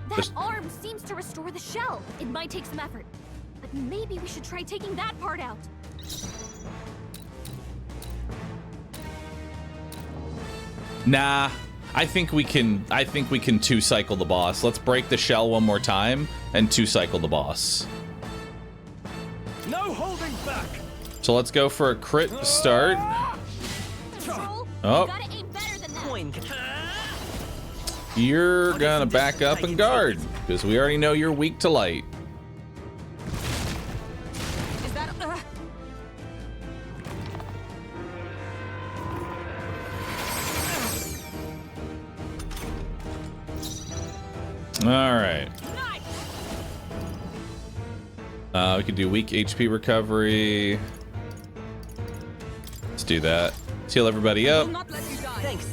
That Just- arm seems to restore the shell. It might take some effort, but maybe we should try taking that part out. Nah, I think we can 2-cycle the boss. Let's break the shell one more time and 2-cycle the boss. No holding back. So let's go for a crit to start. Stroll, Oh. you gotta aim better than that. coin. You're gonna back up and guard because we already know you're weak to light. Is that? All right. Nice. We could do weak HP recovery. Let's do that. Let's heal everybody up. Not let you die. Thanks.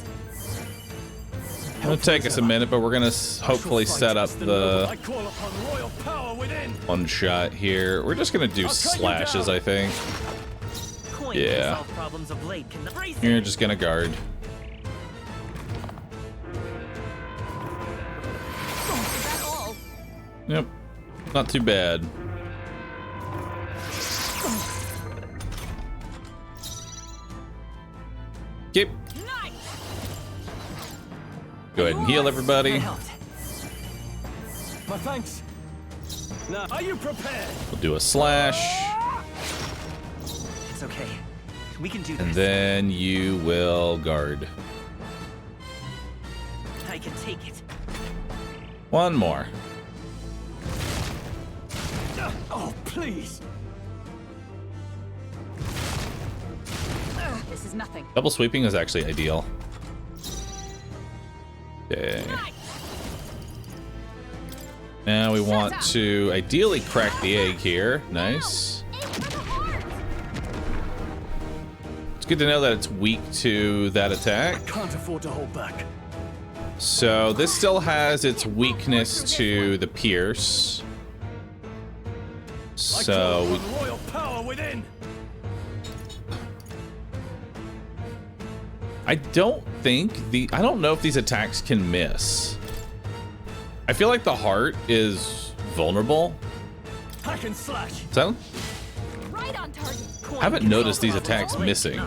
It'll take us a minute, but we're gonna hopefully set up the I call upon royal power within. one shot here. We're just gonna do slashes, I think. Coin Yeah. can solve problems of late. Can the You're just gonna guard. Is that all? Yep. Not too bad. Keep. Nice. Go ahead and heal everybody. My thanks. Now, are you prepared? We'll do a slash. It's okay. We can do this. And then you will guard. I can take it. One more. Oh, please. This is nothing. Double sweeping is actually ideal. Okay. Now we want to ideally crack the egg here. Nice. It's good to know that it's weak to that attack. Can't afford to hold back. So this still has its weakness to the pierce. So we Royal power within. I don't know if these attacks can miss. I feel like the heart is vulnerable. Hack and slash. So Right on target. I haven't noticed these attacks missing.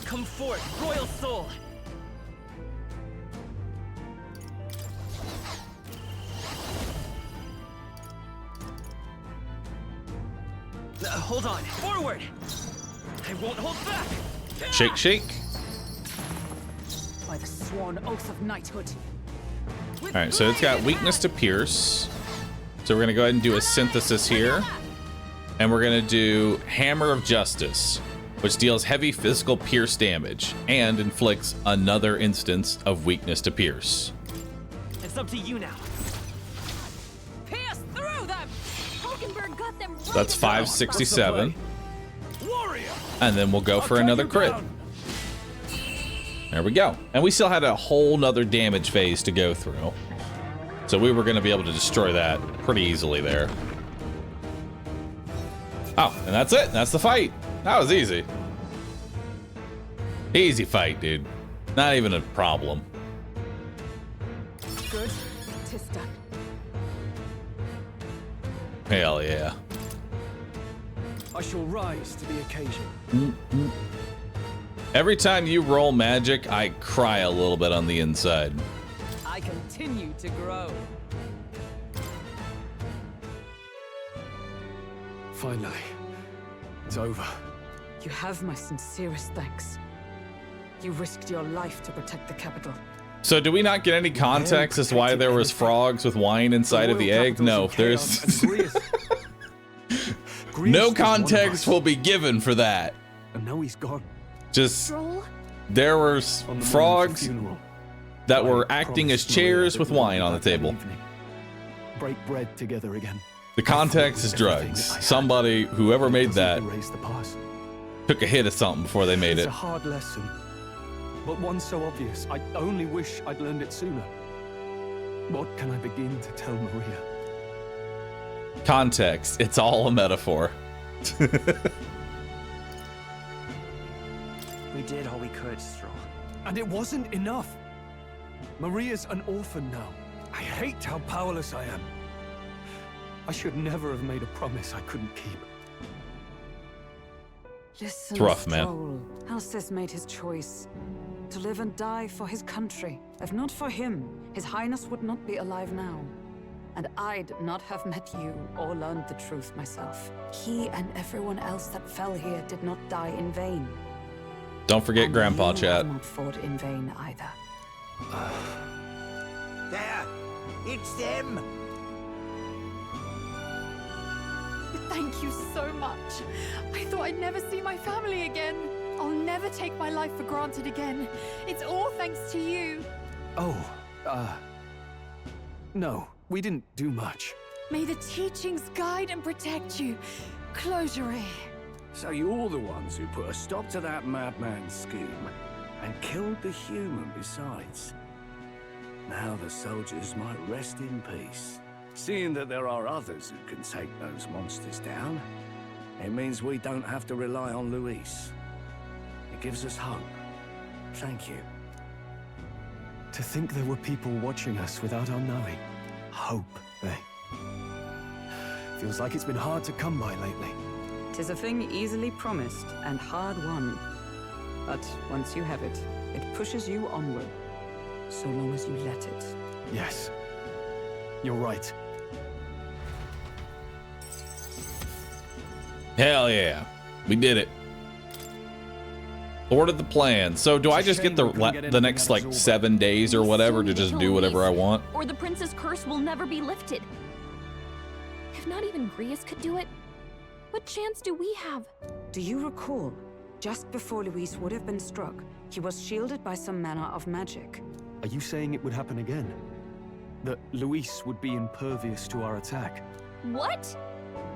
Come forth, Royal Soul. Hold on. Forward. I won't hold back. Shake, shake. By the sworn oath of knighthood. All right, so it's got weakness to pierce. So we're gonna go ahead and do a synthesis here. And we're gonna do Hammer of Justice, which deals heavy physical pierce damage and inflicts another instance of weakness to pierce. It's up to you now. Pierce through them. Hulkenberg got them That's 567. And then we'll go for another crit. There we go. And we still had a whole nother damage phase to go through. So we were going to be able to destroy that pretty easily there. Oh, and that's it. That's the fight. That was easy. Easy fight, dude. Not even a problem. Good. 'Tis done. Hell yeah. I shall rise to the occasion. Every time you roll magic, I cry a little bit on the inside. I continue to grow. Finally, it's over. You have my sincerest thanks. You risked your life to protect the capital. So do we not get any context as to why there was frogs with wine inside of the egg? No, there's no context will be given for that. And now he's gone. Just there were frogs that were acting as chairs with wine on the table. Break bread together again. The context is drugs. Somebody, whoever made that, took a hit of something before they made it. It's a hard lesson, but one so obvious. I only wish I'd learned it sooner. What can I begin to tell Maria? Context. It's all a metaphor. We did all we could, Stroll. And it wasn't enough. Maria's an orphan now. I hate how powerless I am. I should never have made a promise I couldn't keep. Listen, it's rough, man. Stroll. Alcest made his choice. To live and die for his country. If not for him, His Highness would not be alive now. And I'd not have met you or learned the truth myself. He and everyone else that fell here did not die in vain. Don't forget Grandpa, chat. Not fought in vain either. There! It's them! Thank you so much. I thought I'd never see my family again. I'll never take my life for granted again. It's all thanks to you. Oh, no, we didn't do much. May the teachings guide and protect you. Closure. So you're the ones who put a stop to that madman's scheme and killed the human besides. Now the soldiers might rest in peace. Seeing that there are others who can take those monsters down, it means we don't have to rely on Luis. It gives us hope. Thank you. To think there were people watching us without our knowing. Hope, eh? Feels like it's been hard to come by lately. 'Tis a thing easily promised and hard won. But once you have it, it pushes you onward. So long as you let it. Yes. You're right. Hell yeah. We did it. Thwarted the plan. So do I just get the next like 7 days or whatever to just do whatever I want? Or the prince's curse will never be lifted. If not even Grius could do it, what chance do we have? Do you recall? Just before Luis would have been struck, he was shielded by some manner of magic. Are you saying it would happen again? That Luis would be impervious to our attack? What?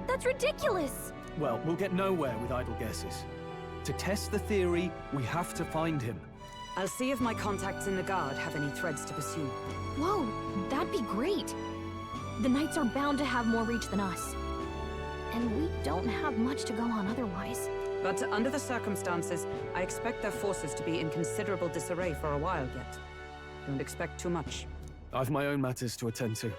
That's ridiculous. Well, we'll get nowhere with idle guesses. To test the theory, we have to find him. I'll see if my contacts in the Guard have any threads to pursue. Whoa, that'd be great. The Knights are bound to have more reach than us. And we don't have much to go on otherwise. But under the circumstances, I expect their forces to be in considerable disarray for a while yet. Don't expect too much. I've my own matters to attend to.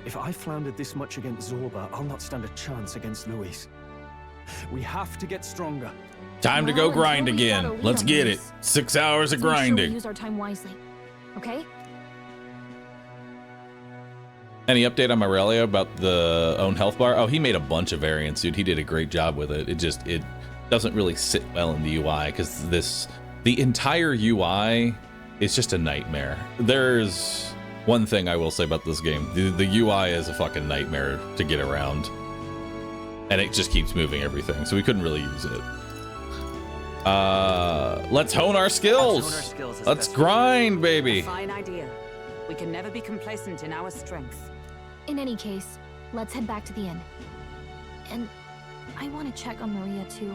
If I floundered this much against Zorba, I'll not stand a chance against Luis. We have to get stronger. Time to go grind again. Let's get it. 6 hours of grinding. Sure we use our time wisely. Okay? Any update on Morelio about the own health bar? Oh, he made a bunch of variants, dude. He did a great job with it. It doesn't really sit well in the UI because the entire UI is just a nightmare. There's one thing I will say about this game. The UI is a fucking nightmare to get around. And it just keeps moving everything. So we couldn't really use it. Let's hone our skills. Let's grind, baby. A fine idea. We can never be complacent in our strength. In any case, let's head back to the inn. And I want to check on Maria too.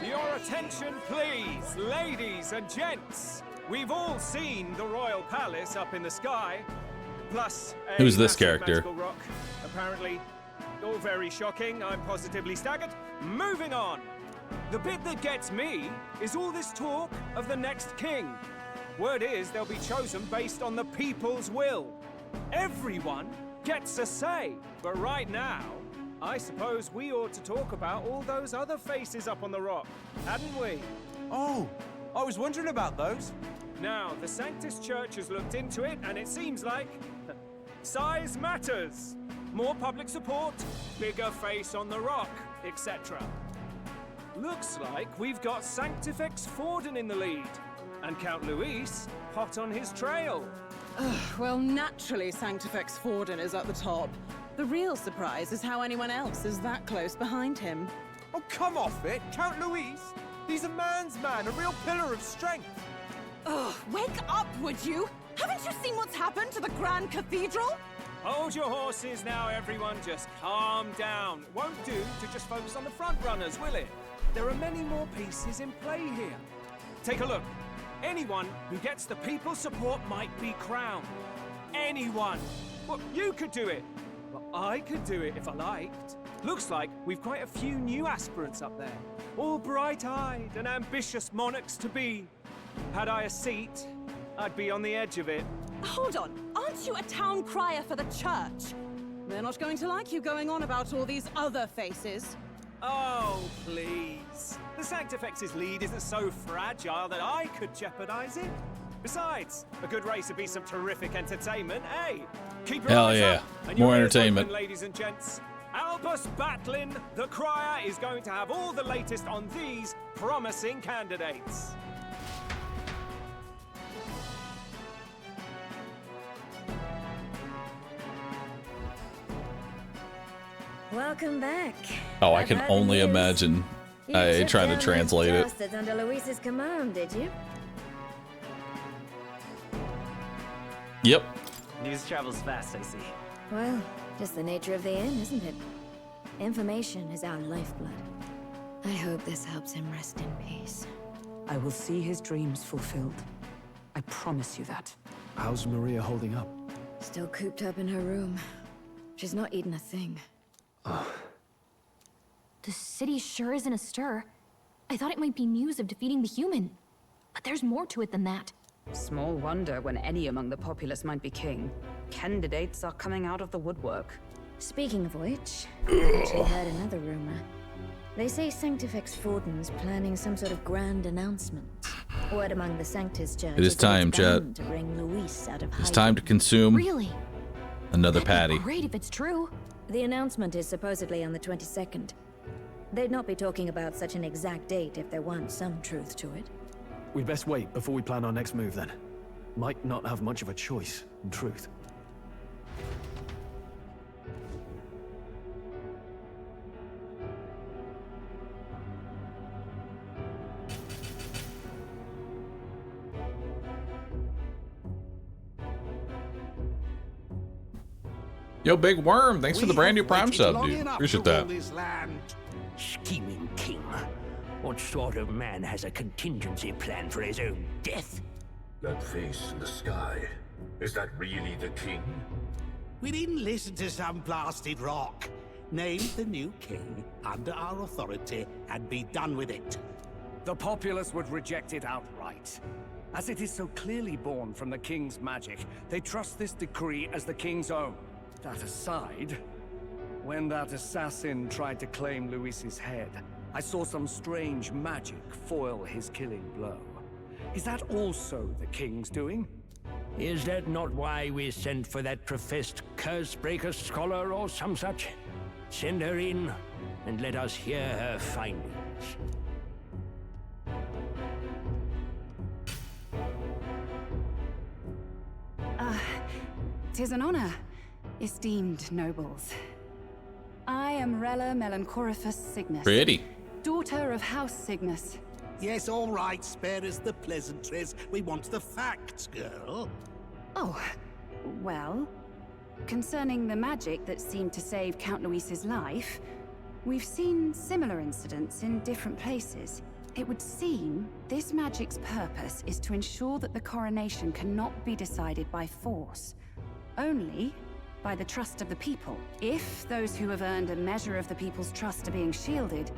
Your attention, please, ladies and gents. We've all seen the royal palace up in the sky. Plus, who's this character? Rock. Apparently, all very shocking. I'm positively staggered. Moving on. The bit that gets me is all this talk of the next king. Word is they'll be chosen based on the people's will. Everyone gets a say. But right now, I suppose we ought to talk about all those other faces up on the rock, hadn't we? Oh, I was wondering about those. Now, the Sanctus Church has looked into it, and it seems like size matters. More public support, bigger face on the rock, etc. Looks like we've got Sanctifex Forden in the lead, and Count Luis hot on his trail. Well, naturally, Sanctifex Forden is at the top. The real surprise is how anyone else is that close behind him. Oh, come off it, Count Luis. He's a man's man, a real pillar of strength. Ugh, wake up, would you? Haven't you seen what's happened to the Grand Cathedral? Hold your horses now, everyone. Just calm down. It won't do to just focus on the front runners, will it? There are many more pieces in play here. Take a look. Anyone who gets the people's support might be crowned. Anyone. Well, you could do it. But I could do it if I liked. Looks like we've quite a few new aspirants up there. All bright-eyed and ambitious monarchs to be. Had I a seat, I'd be on the edge of it. Hold on, aren't you a town crier for the church? They're not going to like you going on about all these other faces. Oh, please. The Sanctifex's lead isn't so fragile that I could jeopardize it. Besides, a good race would be some terrific entertainment, eh? Keep your Hell eyes yeah. up and More your ears entertainment. open, ladies and gents. Albus Batlin, the crier, is going to have all the latest on these promising candidates. Welcome back. Oh, I can only imagine. I tried to translate it. Under Luis's command, did you? Yep. News travels fast, I see. Well, just the nature of the inn, isn't it? Information is our lifeblood. I hope this helps him rest in peace. I will see his dreams fulfilled. I promise you that. How's Maria holding up? Still cooped up in her room. She's not eaten a thing. The city sure isn't astir. I thought it might be news of defeating the human. But there's more to it than that. Small wonder when any among the populace might be king. Candidates are coming out of the woodwork. Speaking of which, I actually heard another rumor. They say Sanctifex Forden's planning some sort of grand announcement. Word among the Sanctus Church. It is time, chat. To bring Luis out of It's time to consume Really? another patty. Great if it's true. The announcement is supposedly on the 22nd. They'd not be talking about such an exact date if there weren't some truth to it. We'd best wait before we plan our next move then. Might not have much of a choice, in truth. Yo, Big Worm, thanks for the brand new Prime sub, dude. Appreciate that. Scheming king. What sort of man has a contingency plan for his own death? That face in the sky, is that really the king? We didn't listen to some blasted rock. Name the new king under our authority and be done with it. The populace would reject it outright. As it is so clearly born from the king's magic, they trust this decree as the king's own. That aside, when that assassin tried to claim Luis's head, I saw some strange magic foil his killing blow. Is that also the king's doing? Is that not why we sent for that professed curse-breaker scholar or some such? Send her in, and let us hear her findings. 'Tis an honor, esteemed nobles. I am Rella Melanchorophus Cygnus. Pretty. Daughter of House Cygnus. Yes, all right, spare us the pleasantries. We want the facts, girl. Oh, well, concerning the magic that seemed to save Count Luis's life, we've seen similar incidents in different places. It would seem this magic's purpose is to ensure that the coronation cannot be decided by force, only by the trust of the people. If those who have earned a measure of the people's trust are being shielded,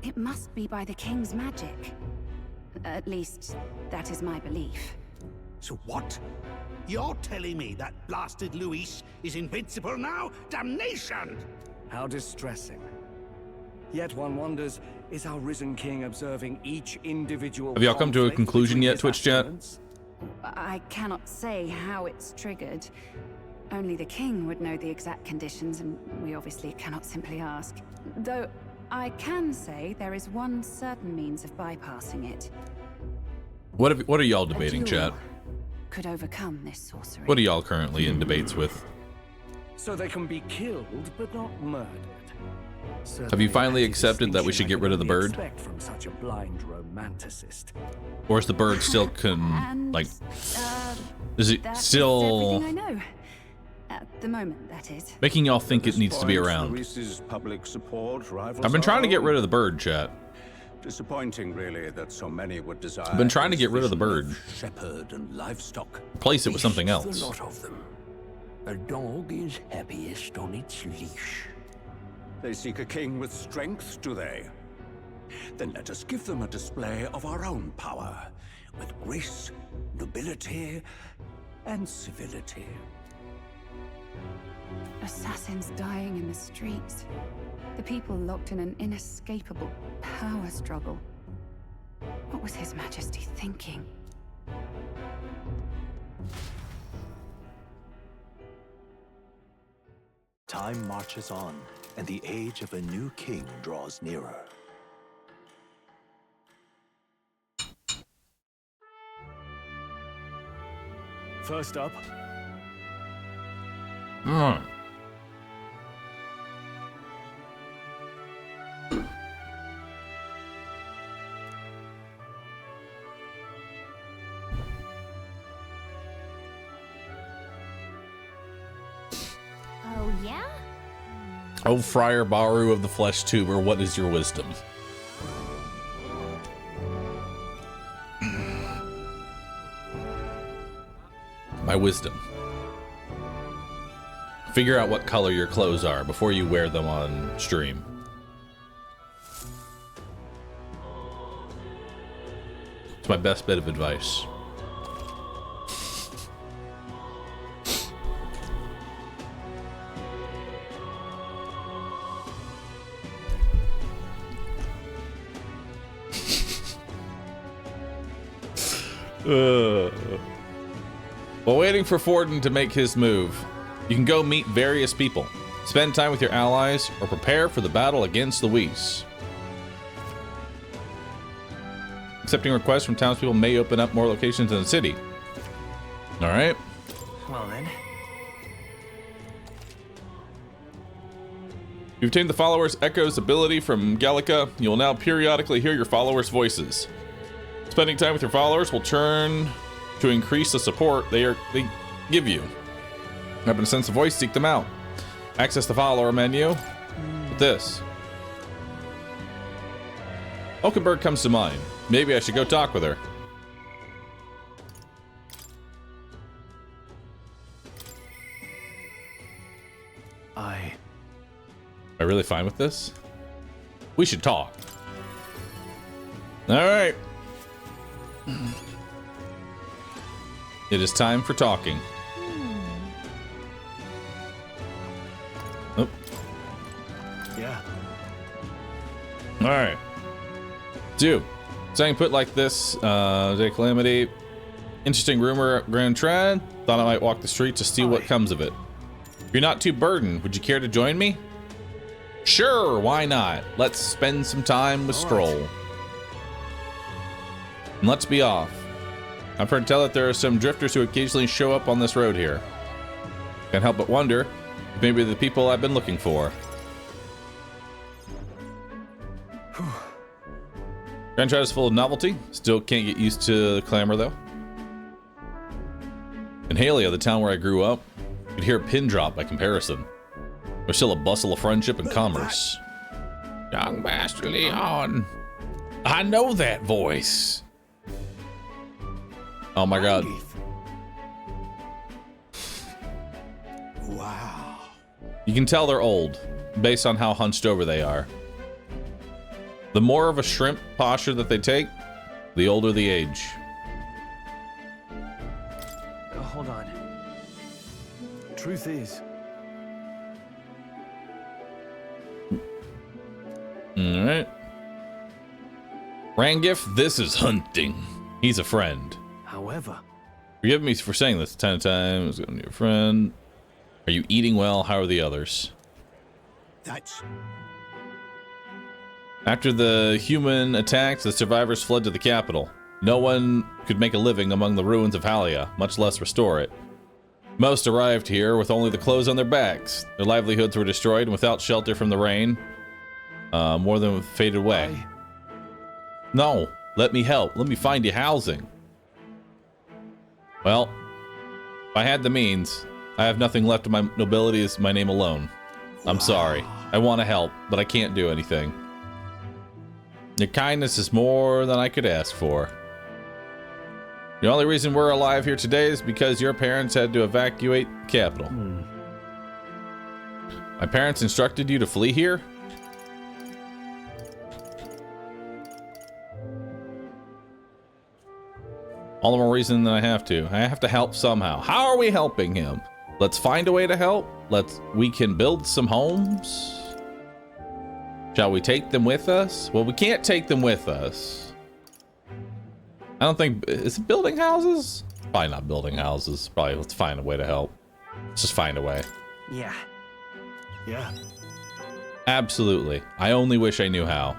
it must be by the king's magic. At least, that is my belief. So what? You're telling me that blasted Luis is invincible now? Damnation! How distressing. Yet one wonders, is our risen king observing each individual... Have y'all come to a conclusion yet, Twitch chat? I cannot say how it's triggered. Only the king would know the exact conditions, and we obviously cannot simply ask. Though, I can say there is one certain means of bypassing it. What are y'all debating, chat? Could overcome this sorcery. What are y'all currently in debates with? So they can be killed, but not murdered. Have you finally accepted that we should get rid of the bird? From such a blind romanticist. Or is the bird still is it still everything I know. At the moment, that is. making y'all think it needs to be around? Luis's public support rivals I've been trying to get rid of the bird, chat. Disappointing, really, that so many would desire. I've been trying to get rid of the bird. Shepherd and livestock. Replace it with something else. There's a lot of them. A dog is happiest on its leash. They seek a king with strength, do they? Then let us give them a display of our own power, with grace, nobility, and civility. Assassins dying in the streets. The people locked in an inescapable power struggle. What was His Majesty thinking? Time marches on, and the age of a new king draws nearer. First up. Oh, yeah? Oh, Friar Bahroo of the Flesh Tuber, what is your wisdom? My wisdom. Figure out what color your clothes are before you wear them on stream. It's my best bit of advice. While waiting for Forden to make his move, you can go meet various people, spend time with your allies, or prepare for the battle against Luis. Accepting requests from townspeople may open up more locations in the city. Alright. Well then. You've obtained the follower's Echo's ability from Gallica. You will now periodically hear your followers' voices. Spending time with your followers will turn to increase the support they give you. Happen to sense a voice, seek them out. Access the follower menu with this. Hulkenberg comes to mind. Maybe I should go talk with her. Am I really fine with this? We should talk. All right. It is time for talking. Oh. Yeah. All right. So I can put like this. Day Calamity. Interesting rumor, Grand Trend. Thought I might walk the streets to see what comes of it. If you're not too burdened, would you care to join me? Sure, why not? Let's spend some time with Stroll. And let's be off. I've heard tell that there are some drifters who occasionally show up on this road here. Can't help but wonder if maybe the people I've been looking for. Franchise is full of novelty. Still can't get used to the clamor, though. In Halia, the town where I grew up, you could hear a pin drop by comparison. There's still a bustle of friendship and commerce. Young Master Leon. I know that voice. Oh my god. Wow. You can tell they're old, based on how hunched over they are. The more of a shrimp posture that they take, the older the age. Hold on. Truth is, alright. Rangif, this is hunting. He's a friend. however, Forgive me for saying this 10 times. Going to your friend. Are you eating well? How are the others? That's... After the human attacks, the survivors fled to the capital. No one could make a living among the ruins of Halia, much less restore it. Most arrived here with only the clothes on their backs. Their livelihoods were destroyed, and without shelter from the rain, more than faded away. No, let me help. Let me find you housing. Well, if I had the means, I have nothing left of my nobility is my name alone. I'm sorry. I want to help, but I can't do anything. Your kindness is more than I could ask for. The only reason we're alive here today is because your parents had to evacuate the capital. My parents instructed you to flee here? All the more reason that I have to. I have to help somehow. How are we helping him? Let's find a way to help. We can build some homes. Shall we take them with us? Well, we can't take them with us. I don't think, is it building houses? Probably not building houses. Probably let's find a way to help. Let's just find a way. yeah. Absolutely. I only wish I knew how.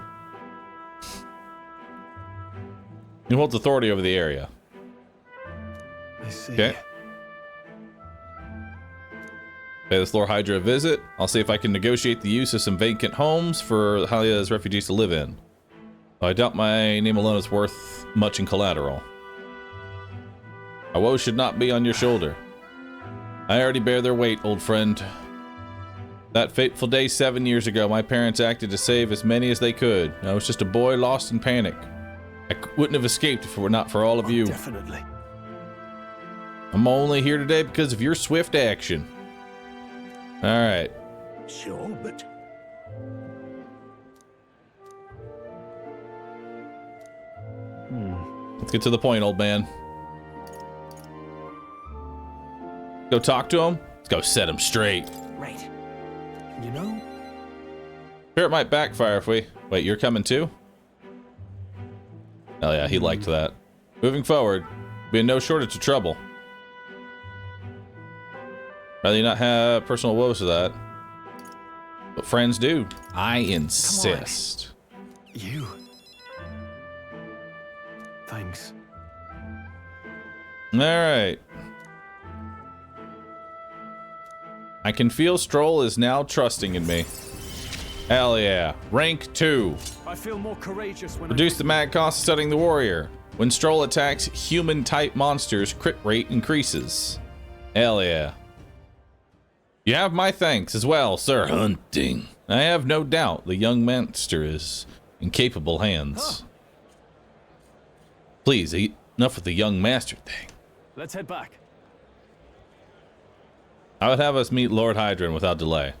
He holds authority over the area. I see. Okay. Pay this Lord Hydra a visit. I'll see if I can negotiate the use of some vacant homes for Halia's refugees to live in. I doubt my name alone is worth much in collateral. Our woes should not be on your shoulder. I already bear their weight, old friend. That fateful day 7 years ago, my parents acted to save as many as they could. I was just a boy lost in panic. I wouldn't have escaped if it were not for all of you. Definitely. I'm only here today because of your swift action. All right. Sure, but... Let's get to the point, old man. Go talk to him. Let's go set him straight. Right. You know? Sure, it might backfire if we... Wait, you're coming too? Oh yeah, he liked that. Moving forward, be in no shortage of trouble. Rather you not have personal woes to that. But friends do. I insist. You. Thanks. Alright. I can feel Stroll is now trusting in me. Hell yeah. Rank 2. I feel more courageous when Reduce the mag cost of studying the warrior. When Stroll attacks human-type monsters, crit rate increases. Hell yeah. You have my thanks as well, Sir Hunting. I have no doubt the young master is in capable hands. Please, enough with the young master thing. Let's head back. I would have us meet Lord Hydron without delay.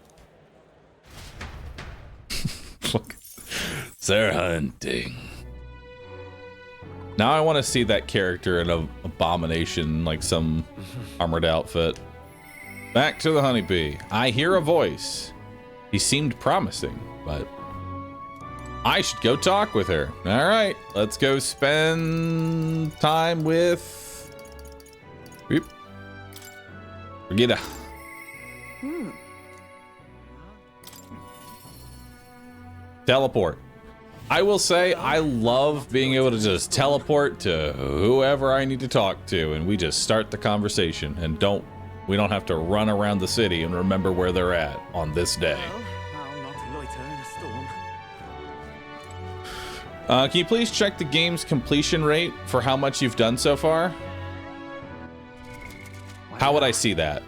Sir Hunting. Now I want to see that character in an abomination, like some armored outfit. Back to the honeybee. I hear a voice. He seemed promising, but I should go talk with her. All right, let's go spend time with Brigida. Teleport. I will say I love being able to just teleport to whoever I need to talk to, and we just start the conversation and we don't have to run around the city and remember where they're at on this day. I'll not loiter in a storm. Can you please check the game's completion rate for how much you've done so far? How would I see that?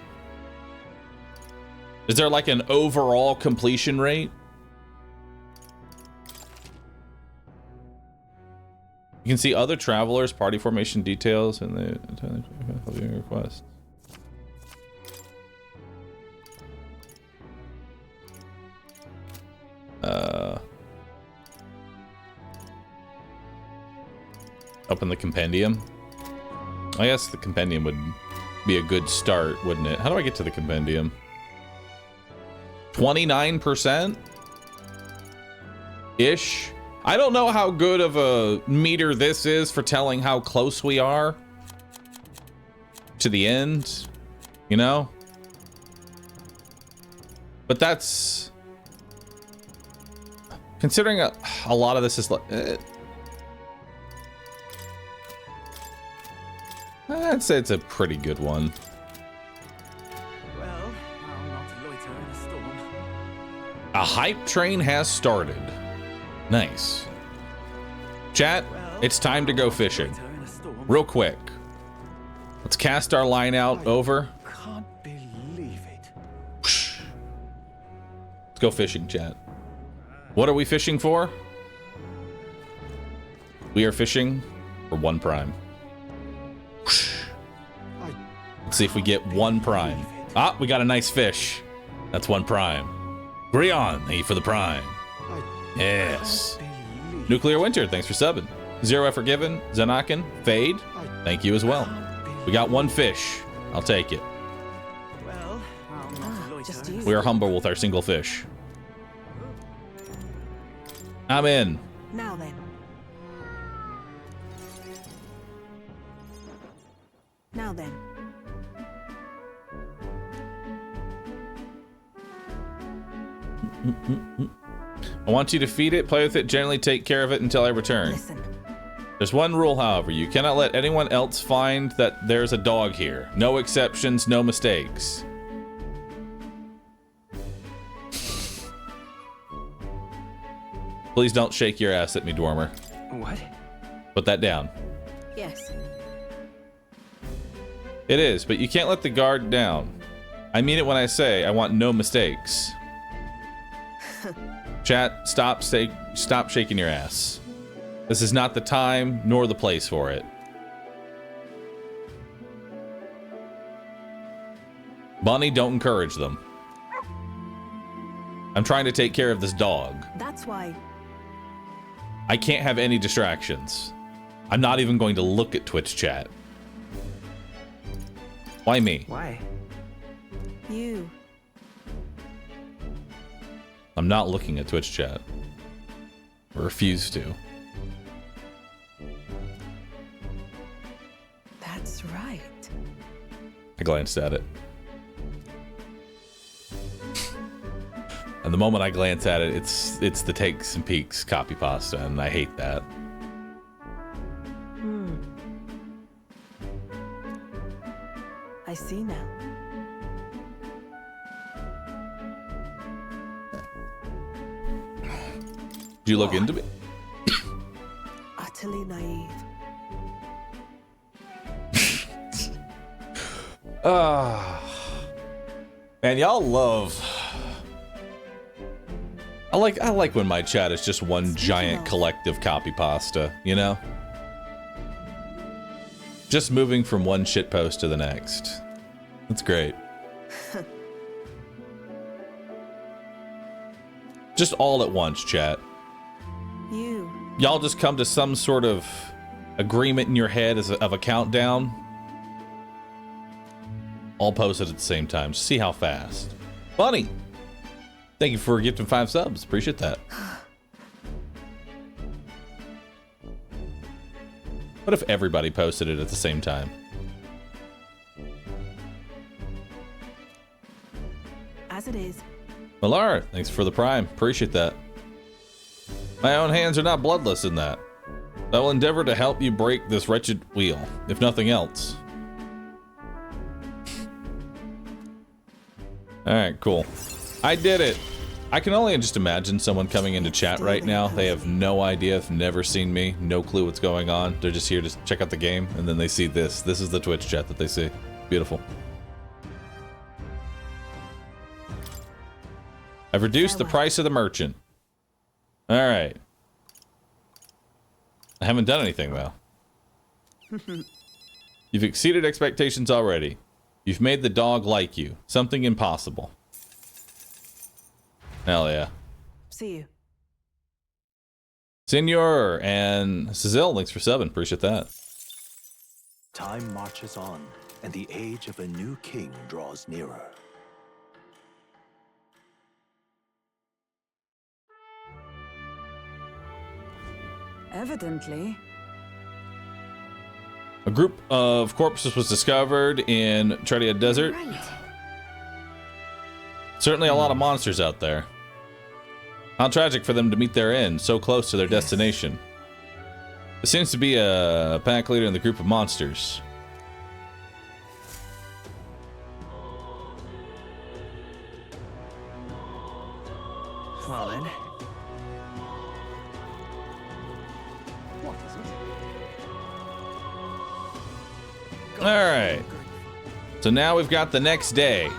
Is there like an overall completion rate? You can see other travelers, party formation details, and the request. Open the compendium. I guess the compendium would be a good start, wouldn't it? How do I get to the compendium? 29%? Ish. I don't know how good of a meter this is for telling how close we are to the end, you know? But that's... Considering a lot of this is like... I'd say it's a pretty good one. Well, I'll not loiter in a storm. A hype train has started. Nice. Chat, it's time to go fishing. Real quick. Let's cast our line out over. Can't believe it. Let's go fishing, chat. What are we fishing for? We are fishing for 1 prime. Let's see if we get 1 prime. Ah, we got a nice fish. That's 1 prime. Grion, thank you for the prime. Yes. Nuclear Winter, thanks for subbing. Zero effort given. Zanakin, Fade, thank you as well. We got 1 fish. I'll take it. Well, I'll not loiter. We are humble with our single fish. I'm in. Now then. Now then. I want you to feed it, play with it, generally take care of it until I return. Listen. There's one rule, however. You cannot let anyone else find that there's a dog here. No exceptions, no mistakes. Please don't shake your ass at me, Dwarmer. What? Put that down. Yes. It is, but you can't let the guard down. I mean it when I say I want no mistakes. Chat, stop shaking your ass. This is not the time nor the place for it. Bunny, don't encourage them. I'm trying to take care of this dog. That's why. I can't have any distractions. I'm not even going to look at Twitch chat. Why me? Why? You. I'm not looking at Twitch chat. I refuse to. That's right. I glanced at it. And the moment I glance at it, it's the Takes and Peaks copy pasta, and I hate that. I see now. Did you look into me? Utterly naive. Man, y'all love... I like when my chat is just one giant collective copy pasta, you know? Just moving from one shitpost to the next. That's great. Just all at once, chat. You. Y'all just come to some sort of agreement in your head of a countdown. All posted at the same time. See how fast. Bunny! Thank you for gifting 5 subs. Appreciate that. What if everybody posted it at the same time? As it is. Malara, thanks for the prime. Appreciate that. My own hands are not bloodless in that. I will endeavor to help you break this wretched wheel, if nothing else. Alright, cool. I did it. I can only just imagine someone coming into chat right now. They have no idea, have never seen me, no clue what's going on. They're just here to check out the game, and then they see this. This is the Twitch chat that they see. Beautiful. I've reduced the price of the merchant. All right. I haven't done anything, though. You've exceeded expectations already. You've made the dog like you. Something impossible. Hell yeah. See you. Senor and Cecil, thanks for subbing. Appreciate that. Time marches on, and the age of a new king draws nearer. Evidently. A group of corpses was discovered in Tredia Desert. Right. Certainly a lot of monsters out there. How tragic for them to meet their end, so close to their destination. There seems to be a pack leader in the group of monsters. Well then. Alright. So now we've got the next day.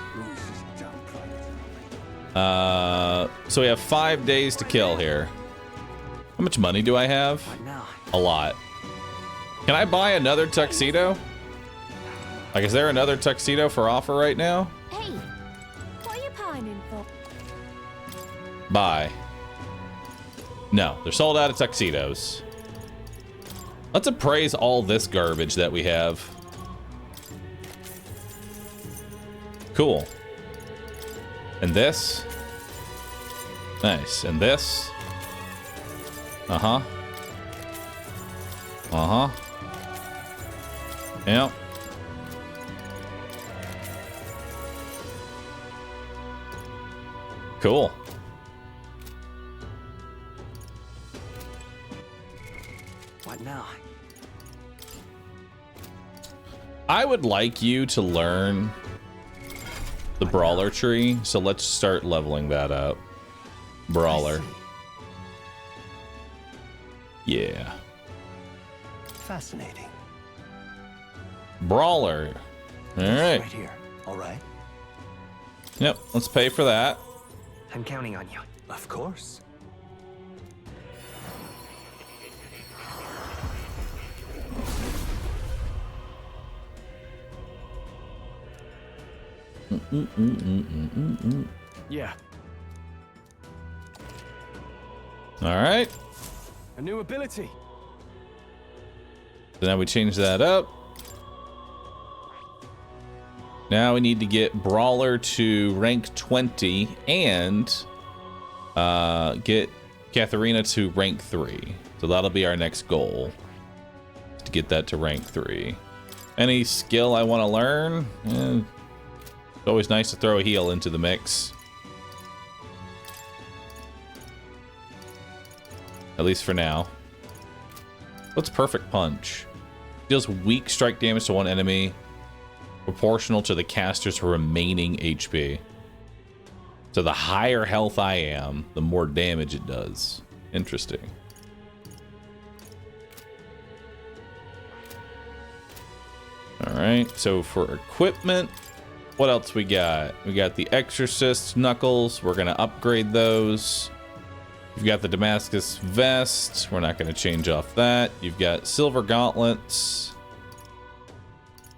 So we have 5 days to kill here. How much money do I have? A lot. Can I buy another tuxedo? Like, is there another tuxedo for offer right now? Hey, what are you pining for? Buy. No, they're sold out of tuxedos. Let's appraise all this garbage that we have. Cool. And this. Nice. And this. Uh-huh. Uh-huh. Yep. Cool. What now? I would like you to learn the brawler tree, so let's start leveling that up. Brawler. Yeah. Fascinating. Brawler. All right. Right here. All right. Yep, let's pay for that. I'm counting on you. Of course. Yeah. All right. A new ability. So now we change that up. Now we need to get Brawler to rank 20 and get Katharina to rank 3. So that'll be our next goal, to get that to rank 3. Any skill I want to learn? It's always nice to throw a heal into the mix. At least for now. What's Perfect Punch? Deals weak strike damage to one enemy, proportional to the caster's remaining HP. So the higher health I am, the more damage it does. Interesting. Alright, so for equipment, what else we got? We got the Exorcist Knuckles. We're going to upgrade those. You've got the Damascus Vest. We're not going to change off that. You've got Silver Gauntlets.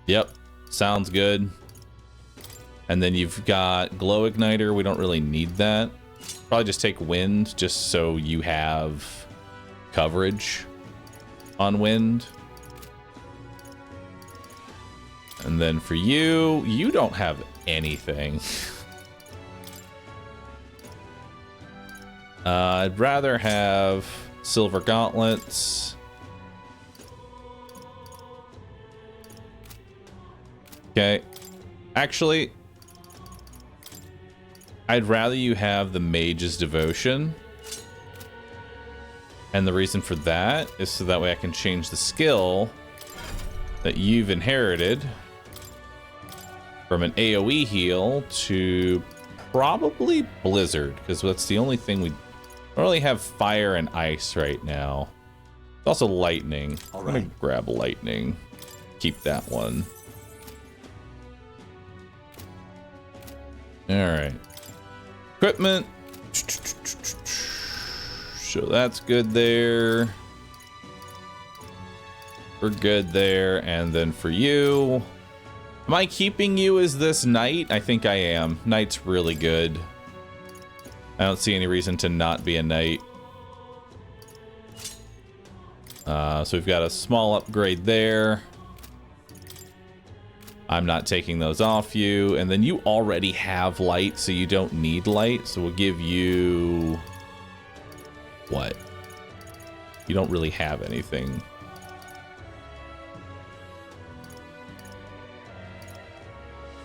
Yep, sounds good. And then you've got Glow Igniter. We don't really need that. Probably just take Wind, just so you have coverage on Wind. And then for you, you don't have anything. I'd rather have Silver Gauntlets. Okay. Actually, I'd rather you have the Mage's Devotion. And the reason for that is so that way I can change the skill that you've inherited from an AoE heal to probably Blizzard, because that's the only thing we don't really have. Fire and ice right now. Also lightning. I'm gonna grab lightning. Keep that one. All right. Equipment. So that's good there. We're good there. And then for you, am I keeping you as this knight? I think I am. Knight's really good. I don't see any reason to not be a knight. So we've got a small upgrade there. I'm not taking those off you. And then you already have light, so you don't need light. So we'll give you... what? You don't really have anything.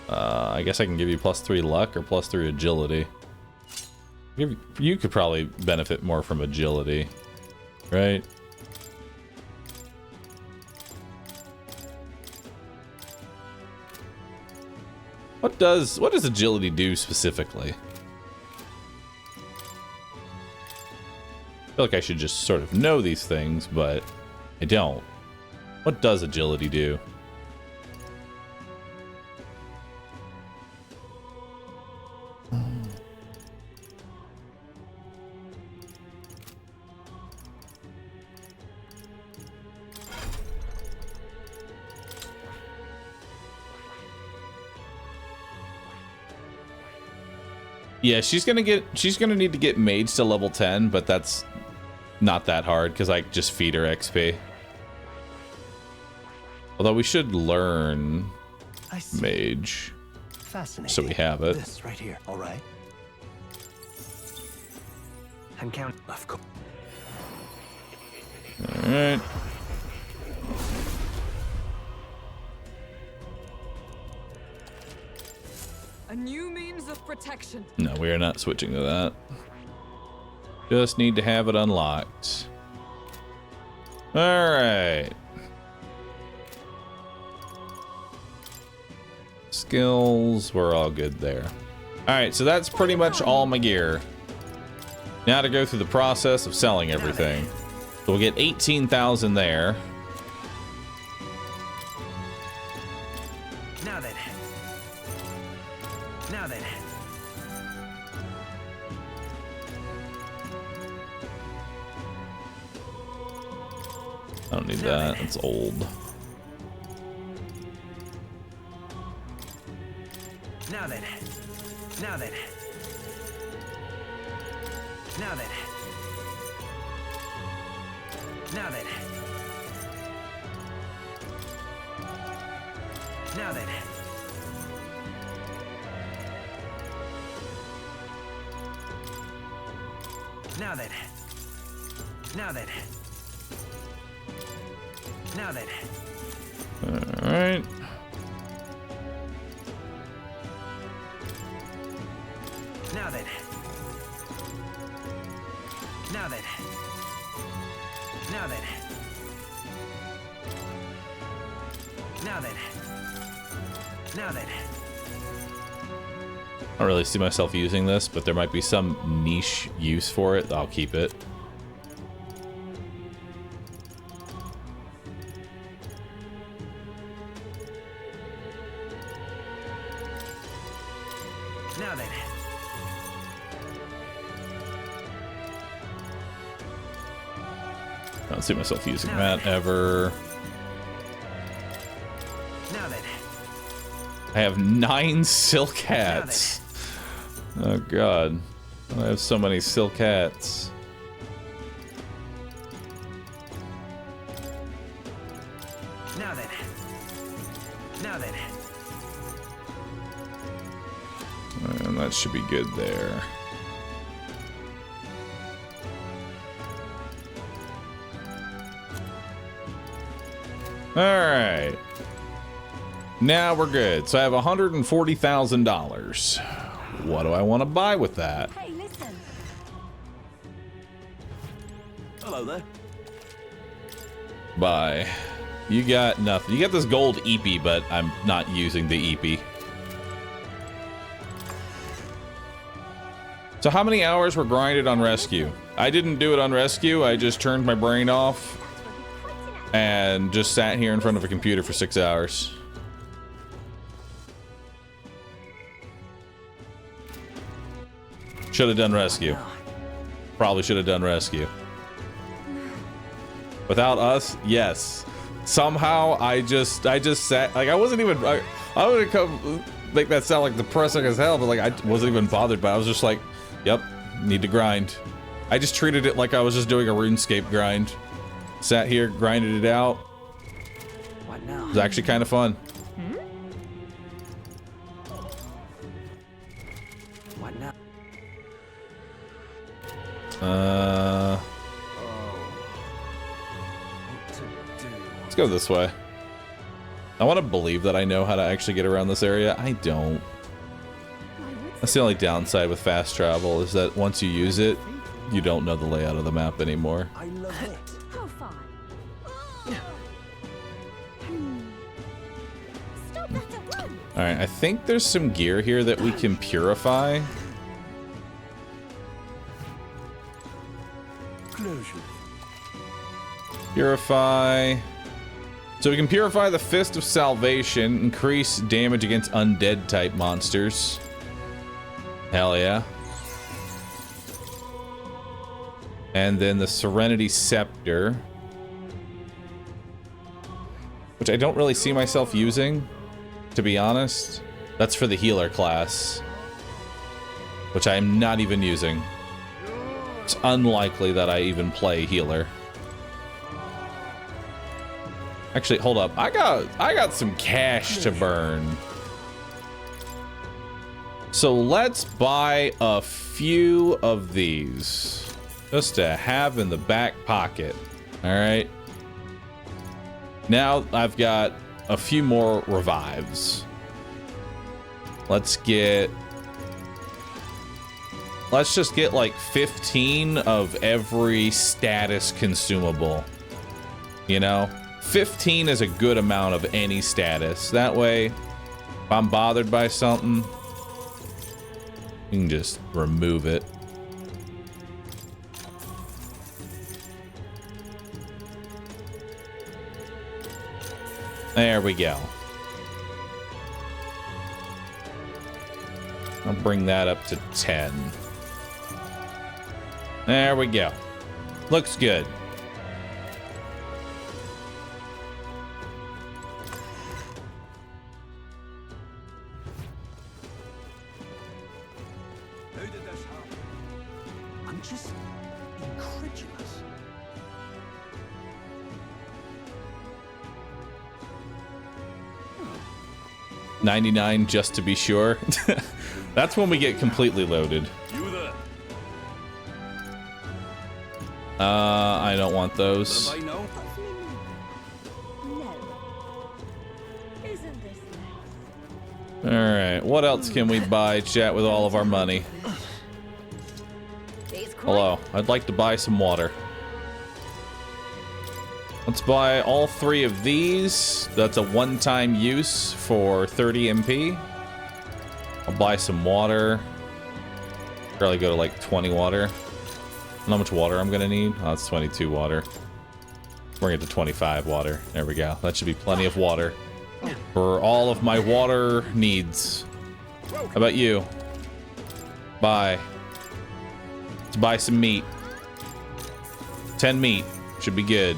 I guess I can give you +3 luck or +3 agility. You could probably benefit more from agility, right? What does agility do specifically? I feel like I should just sort of know these things, but I don't. What does agility do? Yeah, she's gonna need to get mage to level 10, but that's not that hard because I just feed her XP. Although we should learn mage. Fascinating. So we have it. This right here, all right? I'm counting. Of course. All right. A new means of protection. No, we are not switching to that. Just need to have it unlocked. All right. Skills, we're all good there. All right, so that's pretty much all my gear. Now to go through the process of selling everything. So we'll get 18,000 there. Now then. Now then. I don't need that. It's old. Now then. Now then. Now then. Now then. Now then. Now then. Now then. Now then. All right. Now then. Now then. Now then. Now then. Now then. I don't really see myself using this, but there might be some niche use for it. I'll keep it. Now then. I don't see myself using that ever. Now then. I have 9 silk hats. Oh god. I have so many silk hats. Now then. Now then. And that should be good there. Alright. Now we're good. So I have $140,000. What do I want to buy with that? Hey, listen. Hello there. Buy. You got nothing. You got this gold EP, but I'm not using the EP. So how many hours were grinded on rescue? I didn't do it on rescue. I just turned my brain off and just sat here in front of a computer for 6 hours. Should have done rescue. Probably should have done rescue. Without us, yes. Somehow I just sat, like I wasn't even, I would come make that sound like depressing as hell, but like I wasn't even bothered by it. I was just like, yep, need to grind. I just treated it like I was just doing a RuneScape grind. Sat here, grinded it out. What now? It was actually kind of fun. What now? Let's go this way. I want to believe that I know how to actually get around this area. I don't. That's the only downside with fast travel, is that once you use it, you don't know the layout of the map anymore. I love it. How far? Stop that to run! Alright, I think there's some gear here that we can purify. Purify. So we can purify the Fist of Salvation, increase damage against undead type monsters. Hell yeah. And then the Serenity Scepter, which I don't really see myself using, to be honest. That's for the healer class, which I'm not even using. It's unlikely that I even play healer. Actually, hold up. I got some cash to burn. So let's buy a few of these just to have in the back pocket. All right. Now I've got a few more revives. Let's just get like 15 of every status consumable. You know? 15 is a good amount of any status. That way, if I'm bothered by something, you can just remove it. There we go. I'll bring that up to 10. There we go. Looks good. I'm just incredulous. $99 just to be sure. That's when we get completely loaded. I don't want those. All right, what else can we buy, chat, with all of our money? Hello, I'd like to buy some water. Let's buy all 3 of these. That's a one-time use for 30 MP. I'll buy some water. Probably go to like 20 water. How much water I'm gonna need? Oh, it's 22 water. Bring it to 25 water. There we go. That should be plenty of water for all of my water needs. How about you? Buy. Let's buy some meat. 10 meat. Should be good.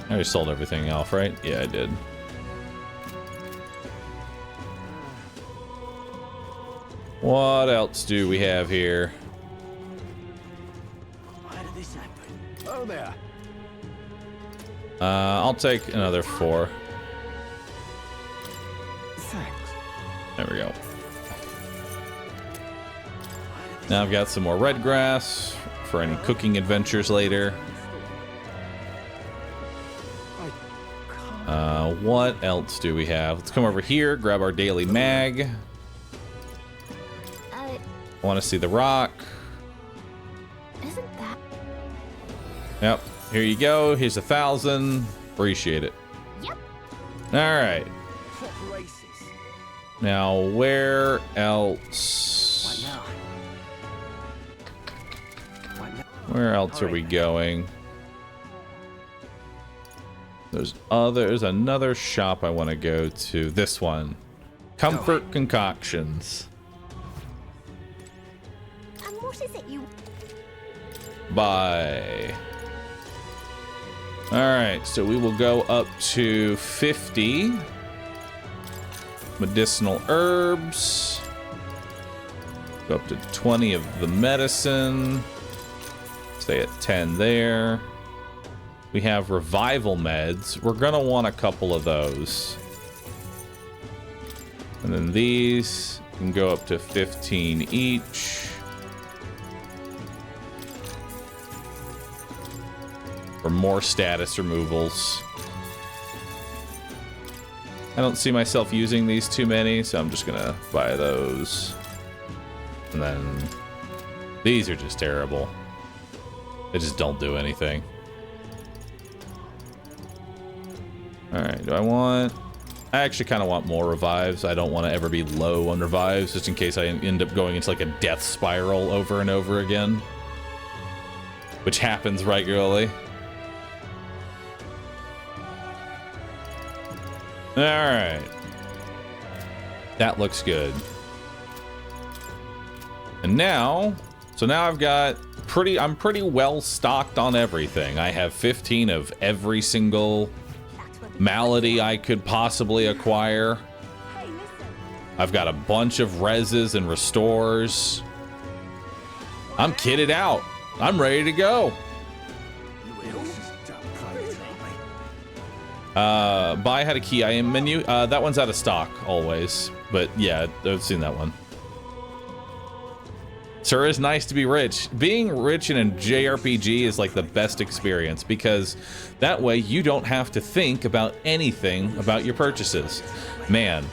I already sold everything off, right? Yeah, I did. What else do we have here? Why did this happen? Oh, there. I'll take another 4. Thanks. There we go. Now I've got some more red grass for any cooking adventures later. What else do we have? Let's come over here, grab our daily mag. I want to see the rock. Isn't that? Yep. Here you go. Here's 1,000. Appreciate it. Yep. All right. races. Now, where else? What now? Where else are we going? There's another shop I want to go to. This one. Comfort Concoctions. And what is it you... Buy. Alright, so we will go up to 50 medicinal herbs. Go up to 20 of the medicine. Stay at 10 there. We have revival meds. We're gonna want a couple of those. And then these can go up to 15 each. For more status removals. I don't see myself using these too many, so I'm just gonna buy those. And then these are just terrible. They just don't do anything. Alright, I actually kind of want more revives. I don't want to ever be low on revives, just in case I end up going into like a death spiral over and over again. Which happens regularly. Alright. That looks good. And now, so now I've got I'm pretty well stocked on everything. I have 15 of every single malady I could possibly acquire. I've got a bunch of reses and restores. I'm kitted out. I'm ready to go. Buy had a key item menu. That one's out of stock always, but yeah, I've seen that one. Sure is nice to be rich. Being rich in a JRPG is like the best experience because that way you don't have to think about anything about your purchases. Man,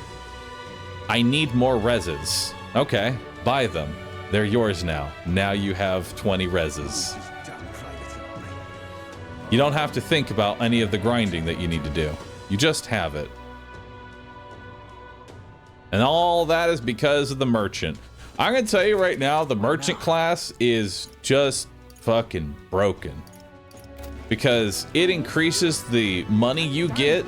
I need more reses. Okay, buy them. They're yours now. Now you have 20 reses. You don't have to think about any of the grinding that you need to do. You just have it. And all that is because of the merchant. I'm gonna tell you right now, the merchant class is just fucking broken. Because it increases the money you get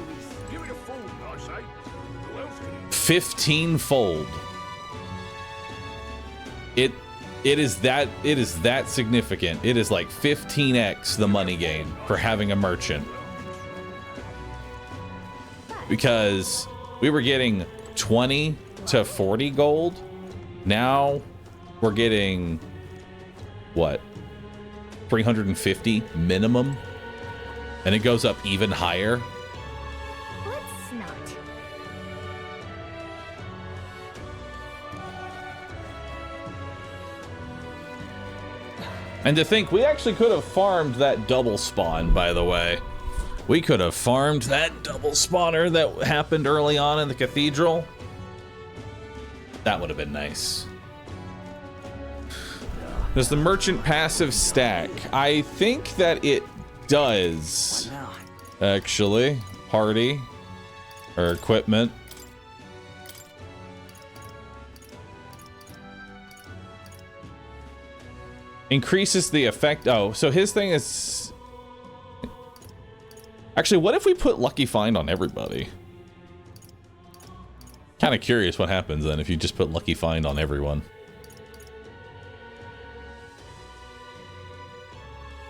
15-fold. It is that significant. It is like 15x the money gain for having a merchant. Because we were getting 20 to 40 gold. Now we're getting what? 350 minimum. And it goes up even higher. Let's not. And to think, we actually could have farmed that double spawn, by the way. We could have farmed that double spawner that happened early on in the cathedral. That would have been nice. Does the merchant passive stack? I think that it does. Actually, party or equipment. Increases the effect. Oh, so his thing is... Actually, what if we put Lucky Find on everybody? Kind of curious what happens then if you just put Lucky Find on everyone.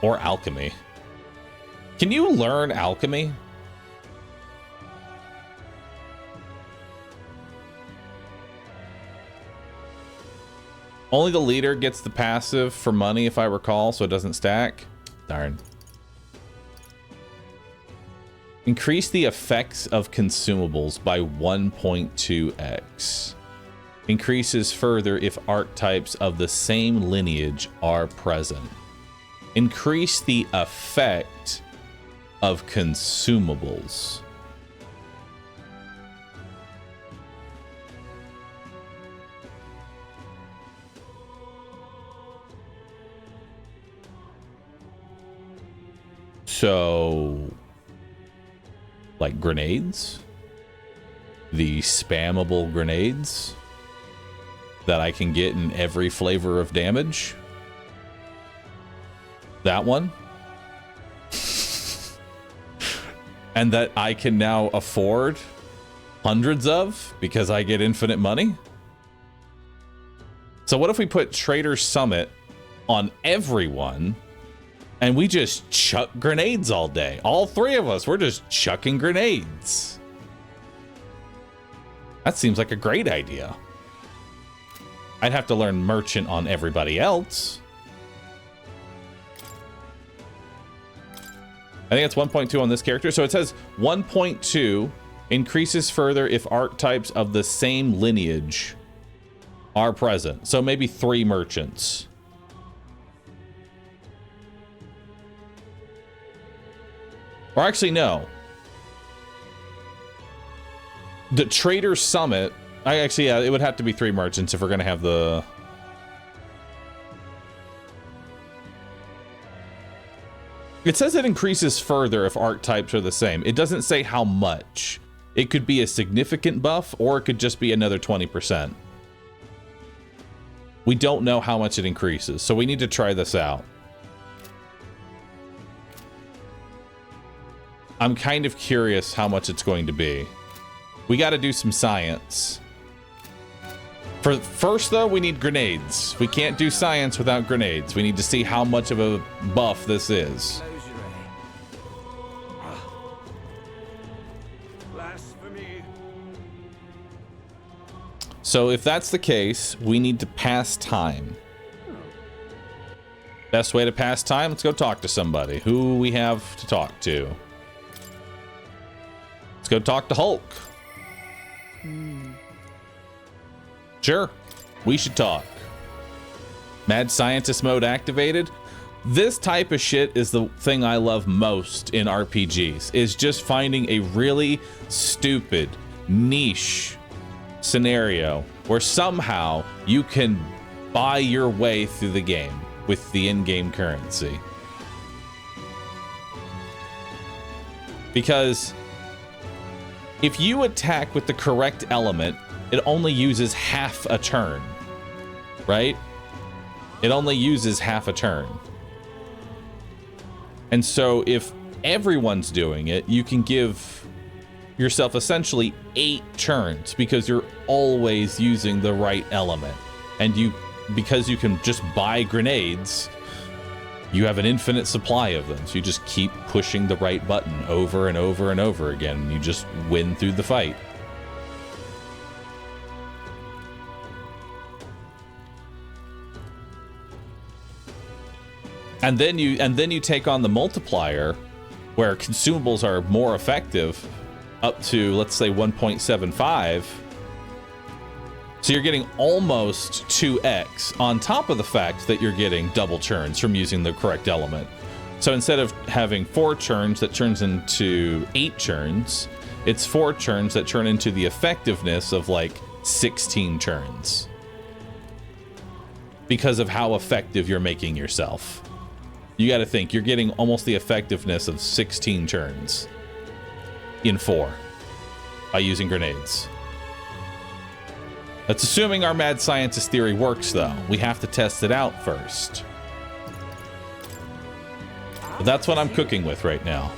Or Alchemy. Can you learn Alchemy? Only the leader gets the passive for money, if I recall, so it doesn't stack. Darn. Increase the effects of consumables by 1.2x. Increases further if archetypes of the same lineage are present. Increase the effect of consumables. So, like grenades? the spammable grenades that I can get in every flavor of damage. That one. And that I can now afford hundreds of because I get infinite money. So what if we put Trader Summit on everyone and we just chuck grenades all day? All three of us, we're just chucking grenades. That seems like a great idea. I'd have to learn Merchant on everybody else. I think it's 1.2 on this character. So it says 1.2 increases further if archetypes of the same lineage are present. So maybe 3 merchants. Or actually, no. The Trader Summit, yeah, it would have to be 3 merchants if we're going to have the... It says it increases further if archetypes are the same. It doesn't say how much. It could be a significant buff, or it could just be another 20%. We don't know how much it increases, so we need to try this out. I'm kind of curious how much it's going to be. We got to do some science. First, though, we need grenades. We can't do science without grenades. We need to see how much of a buff this is. So if that's the case, we need to pass time. Best way to pass time? Let's go talk to somebody. Who we have to talk to? Let's go talk to Hulk. Sure, we should talk. Mad Scientist mode activated. This type of shit is the thing I love most in RPGs, is just finding a really stupid, niche scenario where somehow you can buy your way through the game with the in-game currency. Because if you attack with the correct element, it only uses half a turn, right? It only uses half a turn. And so if everyone's doing it, you can give yourself essentially 8 turns because you're always using the right element. And because you can just buy grenades, you have an infinite supply of them. So you just keep pushing the right button over and over and over again. And you just win through the fight. And then you take on the multiplier where consumables are more effective up to, let's say, 1.75. So you're getting almost 2x on top of the fact that you're getting double turns from using the correct element. So instead of having 4 turns that turns into 8 turns, it's 4 turns that turn into the effectiveness of like 16 turns. Because of how effective you're making yourself. You got to think, you're getting almost the effectiveness of 16 turns in 4 by using grenades. That's assuming our mad scientist theory works, though. We have to test it out first. But that's what I'm cooking with right now.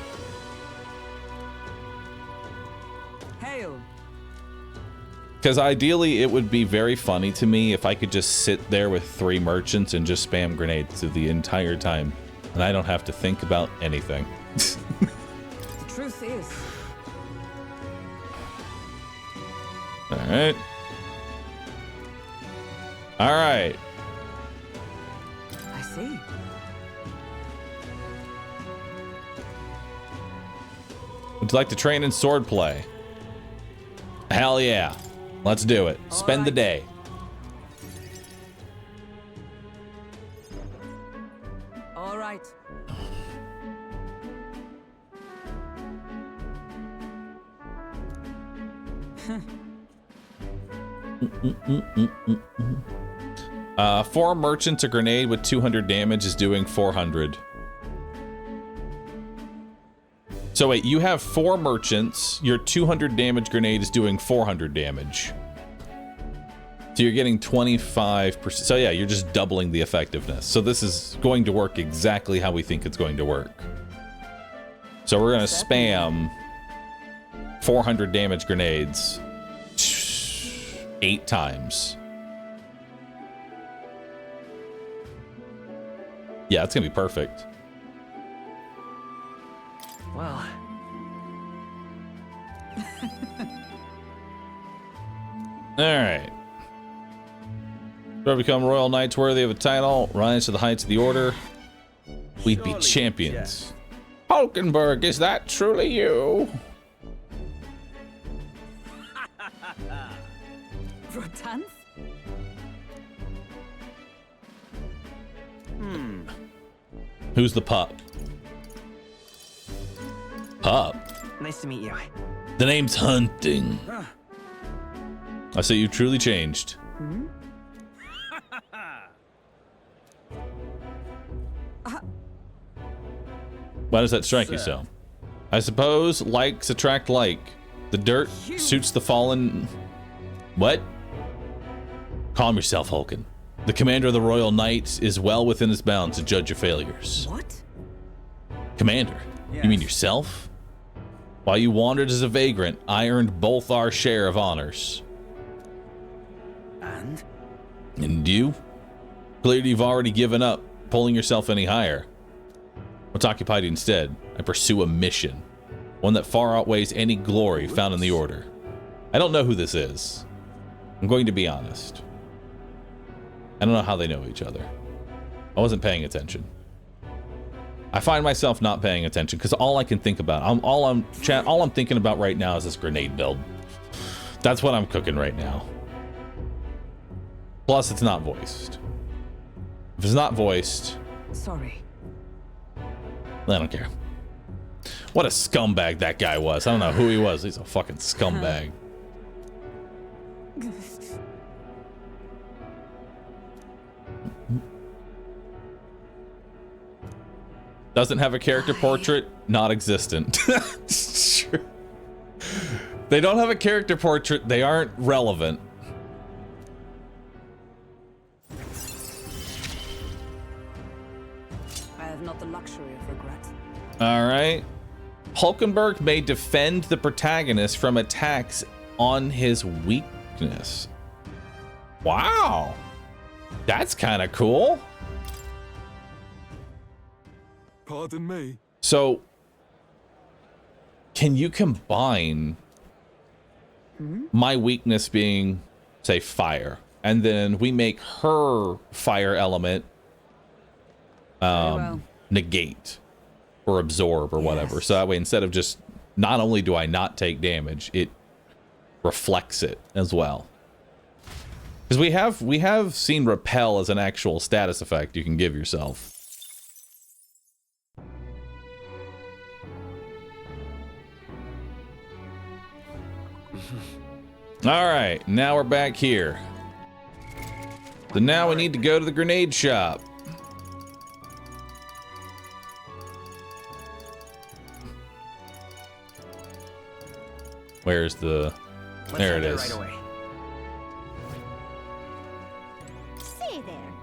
Because ideally, it would be very funny to me if I could just sit there with 3 merchants and just spam grenades the entire time. And I don't have to think about anything. The truth is... Alright. Alright. I see. Would you like to train in swordplay? Hell yeah. Let's do it. Spend the day. All right. Four merchants, a grenade with 200 damage is doing 400. So wait, you have 4 merchants. Your 200 damage grenade is doing 400 damage. So you're getting 25%. So yeah, you're just doubling the effectiveness. So this is going to work exactly how we think it's going to work. So we're going to spam 400 damage grenades 8 times. Yeah, it's going to be perfect. Well. Alright. To become royal knights worthy of a title, rise to the heights of the order. We'd be champions. Hulkenberg, is that truly you? Brotato? Who's the pup? Pup? Nice to meet you. The name's Hunting. I say you've truly changed. Why does that strike you so? I suppose likes attract like. The dirt suits the fallen. What? Calm yourself, Hulken. The commander of the Royal Knights is well within his bounds to judge your failures. What? Commander? Yes. You mean yourself? While you wandered as a vagrant, I earned both our share of honors. And you? Clearly you've already given up pulling yourself any higher. What's occupied you instead? I pursue a mission. One that far outweighs any glory found in the Order. I don't know who this is. I'm going to be honest. I don't know how they know each other. I wasn't paying attention. I find myself not paying attention because all I can think about, all I'm thinking about right now is this grenade build. That's what I'm cooking right now. Plus, it's not voiced. If it's not voiced, Sorry. I don't care. What a scumbag that guy was. I don't know who he was. He's a fucking scumbag. Doesn't have a character portrait, not existent. It's true. They don't have a character portrait, they aren't relevant. I have not the luxury of regret. All right. Hulkenberg may defend the protagonist from attacks on his weakness. Wow. That's kind of cool. Pardon me. So, can you combine my weakness being, say, fire, and then we make her fire element negate or absorb or whatever. So that way, instead of just, not only do I not take damage, it reflects it as well. Because we have seen repel as an actual status effect you can give yourself. All right, now we're back here. So now we need to go to the grenade shop. Where's the... There it is. Right away. Say there.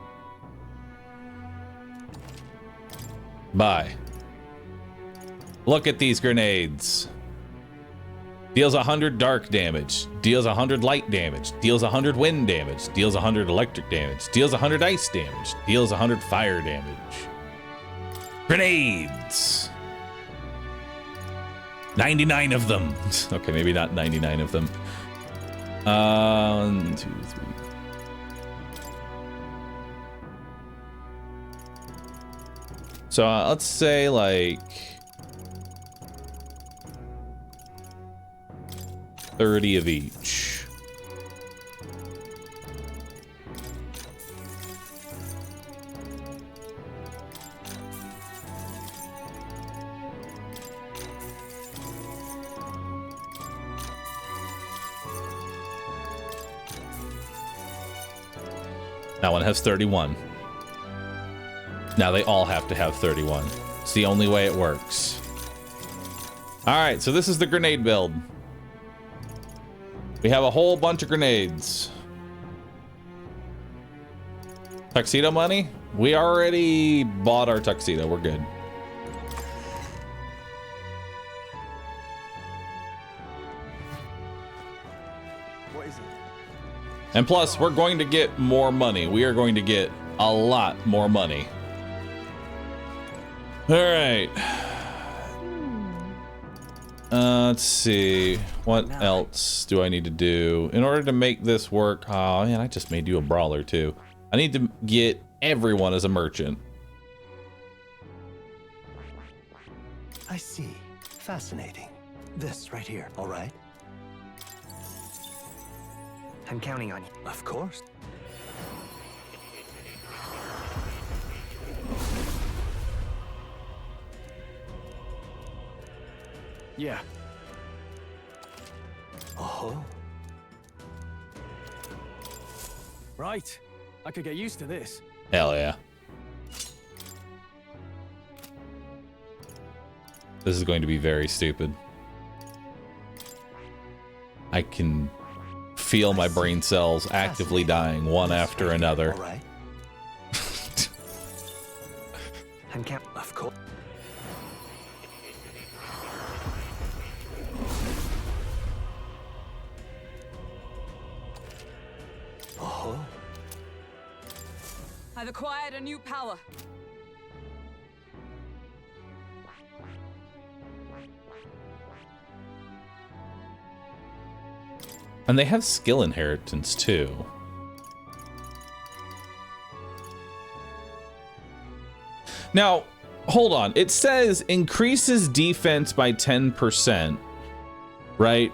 Bye. Look at these grenades. Deals 100 dark damage, deals 100 light damage, deals 100 wind damage, deals 100 electric damage, deals 100 ice damage, deals 100 fire damage. Grenades! 99 of them. Okay, maybe not 99 of them. 1, 2, 3. So let's say like 30 of each. That one has 31. Now they all have to have 31. It's the only way it works. All right, so this is the grenade build. We have a whole bunch of grenades. Tuxedo money? We already bought our tuxedo. We're good. What is it? And plus, we're going to get more money. We are going to get a lot more money. All right. Let's see. What else do I need to do in order to make this work? Oh, man, I just made you a brawler too. I need to get everyone as a merchant. I see. Fascinating. This right here, all right? I'm counting on you. Of course. Yeah. Oh. Right. I could get used to this. Hell yeah. This is going to be very stupid. I can feel my brain cells actively dying one after another. All right. I'm counting. Of course. Oh. I've acquired a new power. And they have skill inheritance too. Now, hold on. It says increases defense by 10%, right?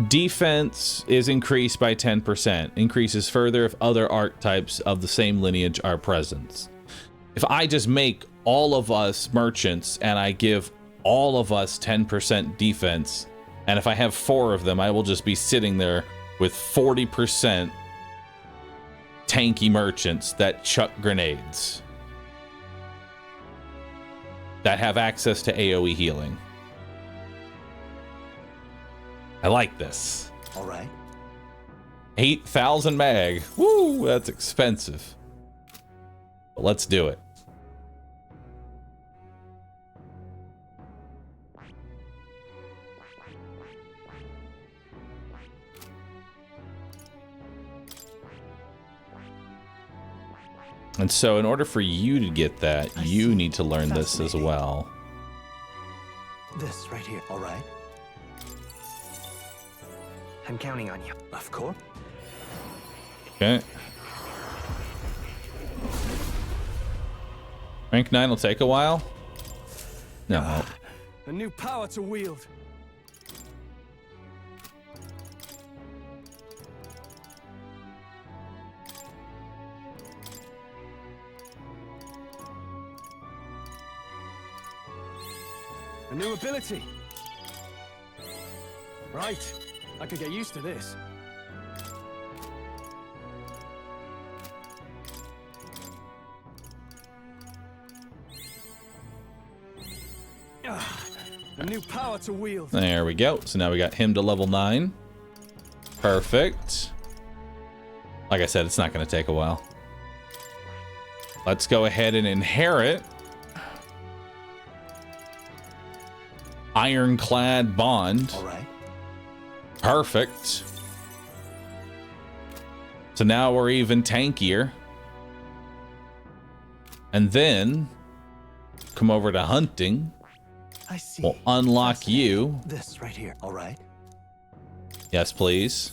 Defense is increased by 10%. Increases further if other archetypes of the same lineage are present. If I just make all of us merchants and I give all of us 10% defense, and if I have 4 of them, I will just be sitting there with 40% tanky merchants that chuck grenades, that have access to AoE healing. I like this. All right. 8,000 mag. Woo, that's expensive. But let's do it. And so in order for you to get that, you need to learn this as well. This right here, all right? I'm counting on you. Of course. Okay. Rank 9 will take a while. No, it won't. A new power to wield. A new ability. Right. I could get used to this. A new power to wield. There we go. So now we got him to level 9. Perfect. Like I said, it's not going to take a while. Let's go ahead and inherit Ironclad Bond. All right. Perfect. So now we're even tankier. And then come over to hunting. I see. We'll unlock you. This right here, all right? Yes, please.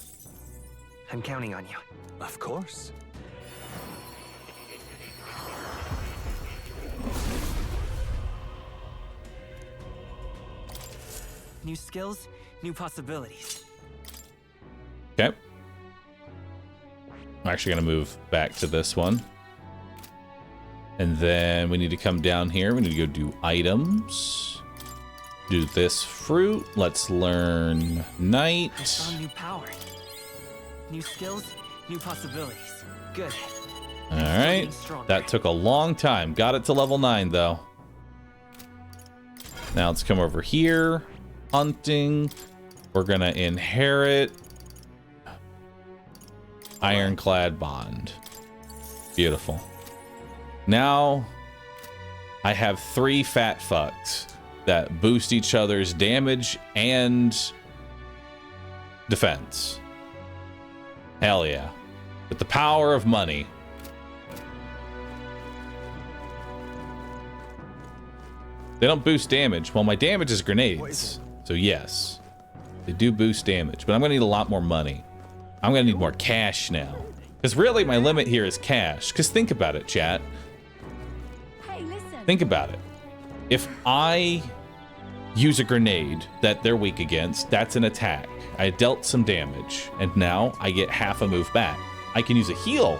I'm counting on you. Of course. New skills, new possibilities. Okay. I'm actually going to move back to this one. And then we need to come down here. We need to go do items. Do this fruit. Let's learn night. I found new power. New skills, new possibilities. Good. All right. That took a long time. Got it to level 9 though. Now let's come over here. hunting. We're gonna inherit Ironclad Bond. Beautiful. Now I have 3 fat fucks that boost each other's damage and defense. Hell yeah. With the power of money. They don't boost damage. Well, my damage is grenades. So yes, they do boost damage, but I'm gonna need a lot more money. I'm gonna need more cash now. Because really my limit here is cash. Because think about it, chat. Think about it. If I use a grenade that they're weak against, that's an attack. I dealt some damage, and now I get half a move back. I can use a heal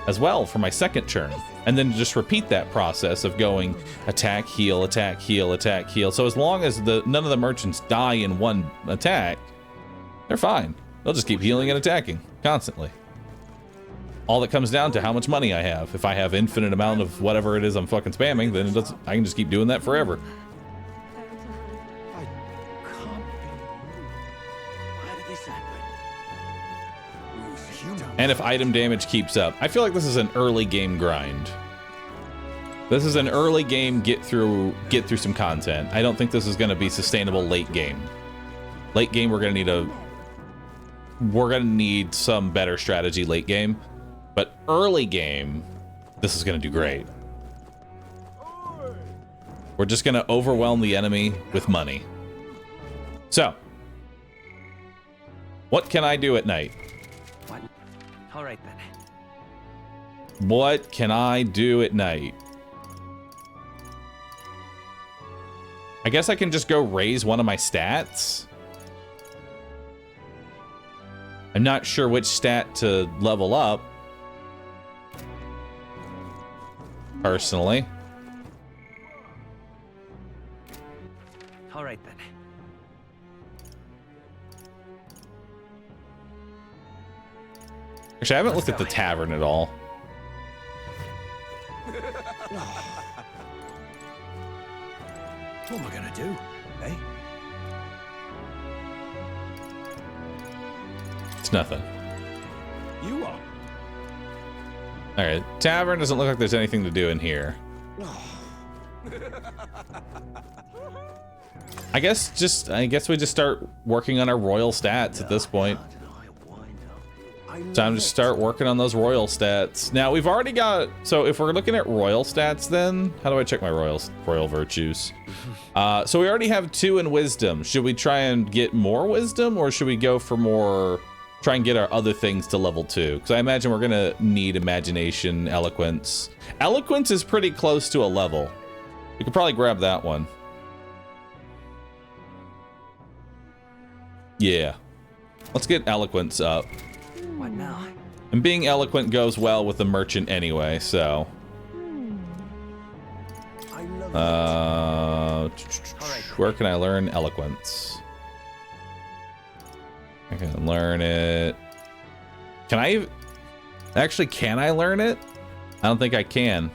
as well for my second turn, and then just repeat that process of going attack, heal, attack, heal, attack, heal. So as long as none of the merchants die in one attack, they're fine. They'll just keep healing and attacking constantly. All that comes down to how much money I have. If I have infinite amount of whatever it is I'm fucking spamming, then I can just keep doing that forever. And if item damage keeps up. I feel like this is an early game grind. This is an early game get through some content. I don't think this is going to be sustainable late game. Late game we're going to need some better strategy late game. But early game, this is going to do great. We're just going to overwhelm the enemy with money. So, what can I do at night? What? All right then. What can I do at night? I guess I can just go raise one of my stats. I'm not sure which stat to level up. Personally. All right then. Actually, I haven't looked at the tavern at all. What am I gonna do, eh? It's nothing. You are. All right, tavern doesn't look like there's anything to do in here. I guess we just start working on our royal stats at this point. Time to start working on those royal stats. Now we've already got, so if we're looking at royal stats, then how do I check my royal virtues? So we already have 2 in wisdom. Should we try and get more wisdom, or should we go for more? Try and get our other things to level 2, because I imagine we're gonna need imagination, eloquence. Eloquence is pretty close to a level. We could probably grab that one. Yeah, let's get eloquence up. What now? And being eloquent goes well with the merchant anyway, so. Where can I learn eloquence? I can learn it. Can I learn it? I don't think I can.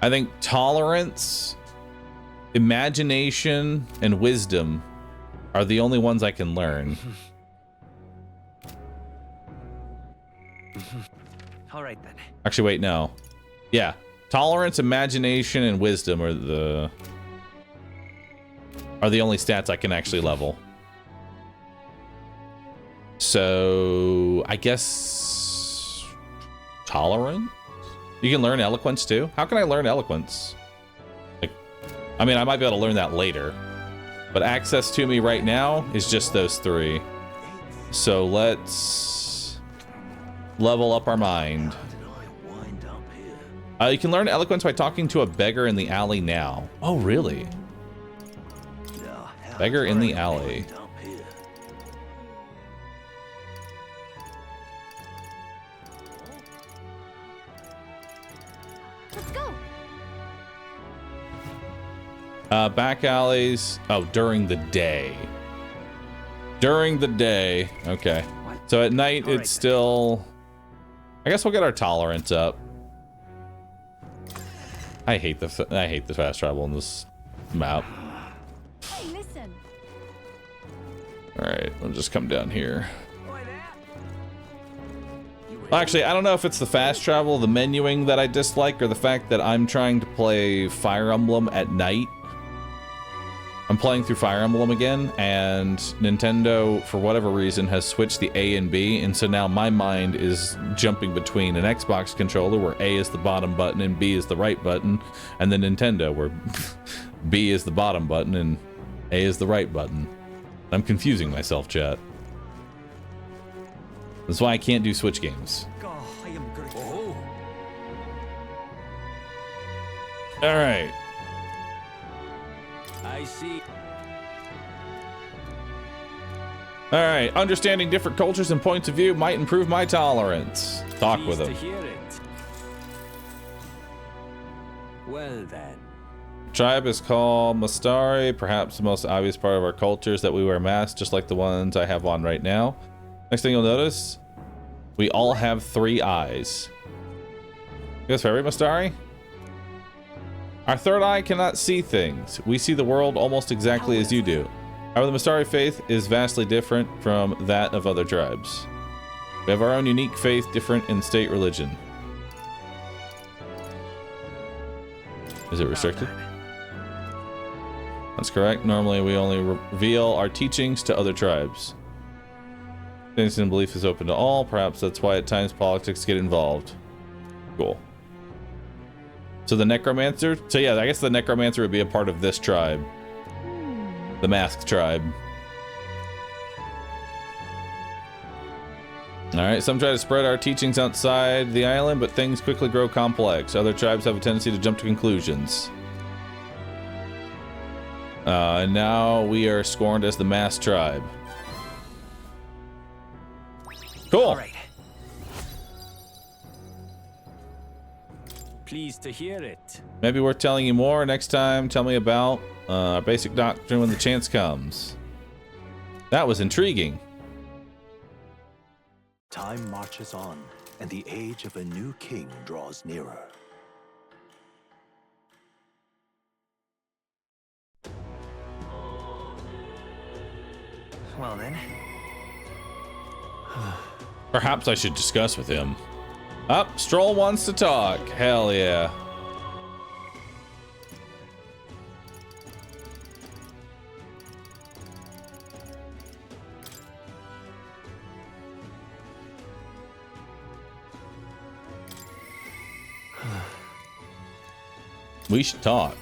I think tolerance, imagination, and wisdom are the only ones I can learn. All right then. Actually, wait, no. Yeah, tolerance, imagination, and wisdom are the only stats I can actually level. So I guess tolerance. You can learn eloquence too. How can I learn eloquence? Like, I mean, I might be able to learn that later, but access to me right now is just those 3. So let's level up our mind. You can learn eloquence by talking to a beggar in the alley now. Oh, really? Beggar in the alley. Let's go. Back alleys. Oh, during the day. During the day. Okay. So at night, it's still. I guess we'll get our tolerance up. I hate the fast travel in this map. listen. Alright, I'll just come down here. Actually, I don't know if it's the fast travel, the menuing that I dislike, or the fact that I'm trying to play Fire Emblem at night. I'm playing through Fire Emblem again, and Nintendo, for whatever reason, has switched the A and B, and so now my mind is jumping between an Xbox controller where A is the bottom button and B is the right button, and then Nintendo where B is the bottom button and A is the right button. I'm confusing myself, chat. That's why I can't do Switch games. Alright. I see. Alright, understanding different cultures and points of view might improve my tolerance. Talk with him. Hear it. Well then. Tribe is called Mastari. Perhaps the most obvious part of our culture is that we wear masks just like the ones I have on right now. Next thing you'll notice, we all have 3 eyes. Yes, very Mastari? Our third eye cannot see things. We see the world almost exactly as you do. However, the Mastari faith is vastly different from that of other tribes. We have our own unique faith, different in state religion. Is it restricted? That's correct. Normally, we only reveal our teachings to other tribes. Faith and belief is open to all. Perhaps that's why at times politics get involved. Cool. So the necromancer. So yeah, I guess the necromancer would be a part of this tribe, the masked tribe. All right. Some try to spread our teachings outside the island, but things quickly grow complex. Other tribes have a tendency to jump to conclusions. And now we are scorned as the masked tribe. Cool. All right. Pleased to hear it. Maybe worth telling you more next time. Tell me about our basic doctrine when the chance comes. That was intriguing. Time marches on, and the age of a new king draws nearer. Well then. Perhaps I should discuss with him. Up, Stroll wants to talk. Hell yeah. We should talk.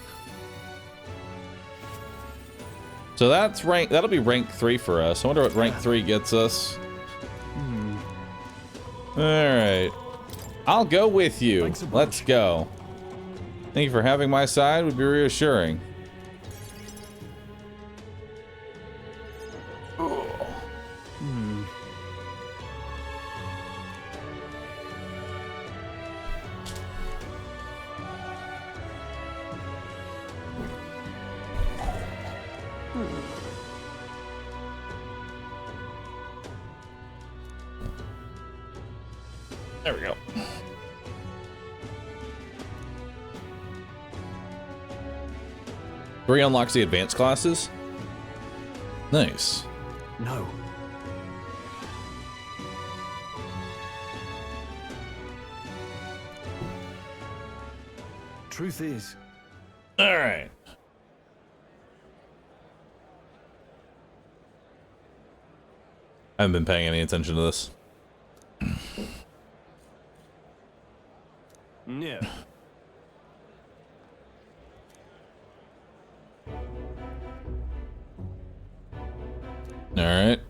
So that's rank. That'll be rank 3 for us. I wonder what rank 3 gets us. All right. I'll go with you. Let's go. Thank you for having my side. Would be reassuring. There we go. Three unlocks the advanced classes. Nice. No. Truth is. All right. I haven't been paying any attention to this. No. All right.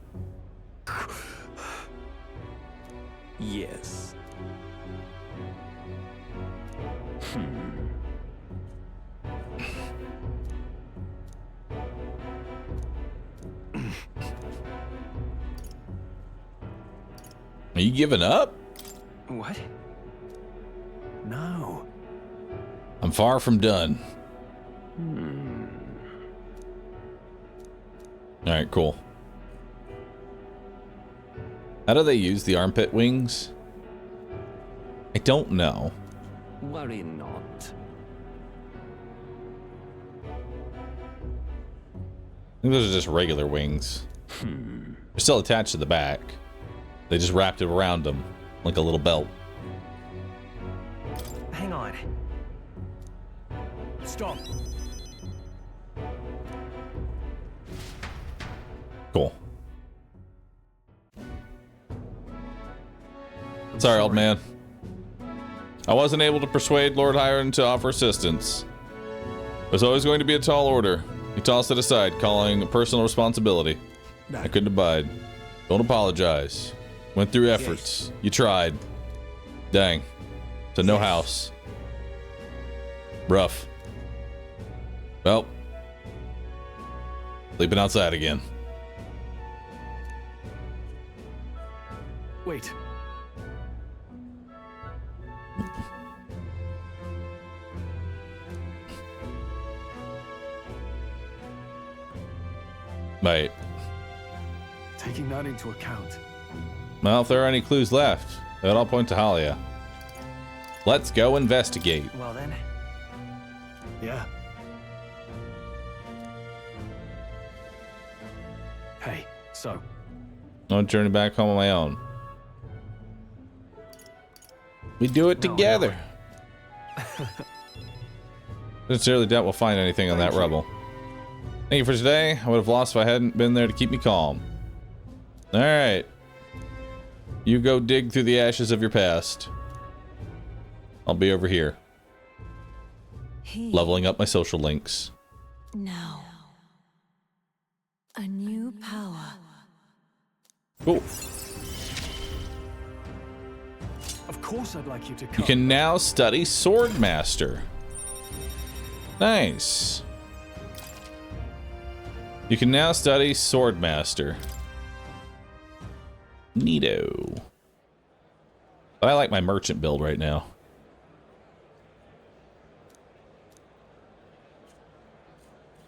Yes. Are you giving up? What? No. I'm far from done. All right, cool. How do they use the armpit wings? I don't know. Worry not. think those are just regular wings. They're still attached to the back. They just wrapped it around them like a little belt. Hang on. Stop. Cool. Sorry, old man. I wasn't able to persuade Lord Hiron to offer assistance. There's always going to be a tall order. He tossed it aside, calling it personal responsibility. I couldn't abide. Don't apologize. Went through efforts. You tried. Dang. So no house. Rough. Well. Sleeping outside again. Wait. Right. Taking that into account. Well, if there are any clues left, that all point to Halia. Let's go investigate. Well then. Yeah. Hey, so. I'm journey back home on my own. We do it together. Sincerely doubt we'll find anything on that rubble. Thank you for today. I would have lost if I hadn't been there to keep me calm. Alright. You go dig through the ashes of your past. I'll be over here. Leveling up my social links. Now. A new power. Cool. Of course I'd like you to come. You can now study Swordmaster. Nice. You can now study Swordmaster. Neato. But I like my merchant build right now.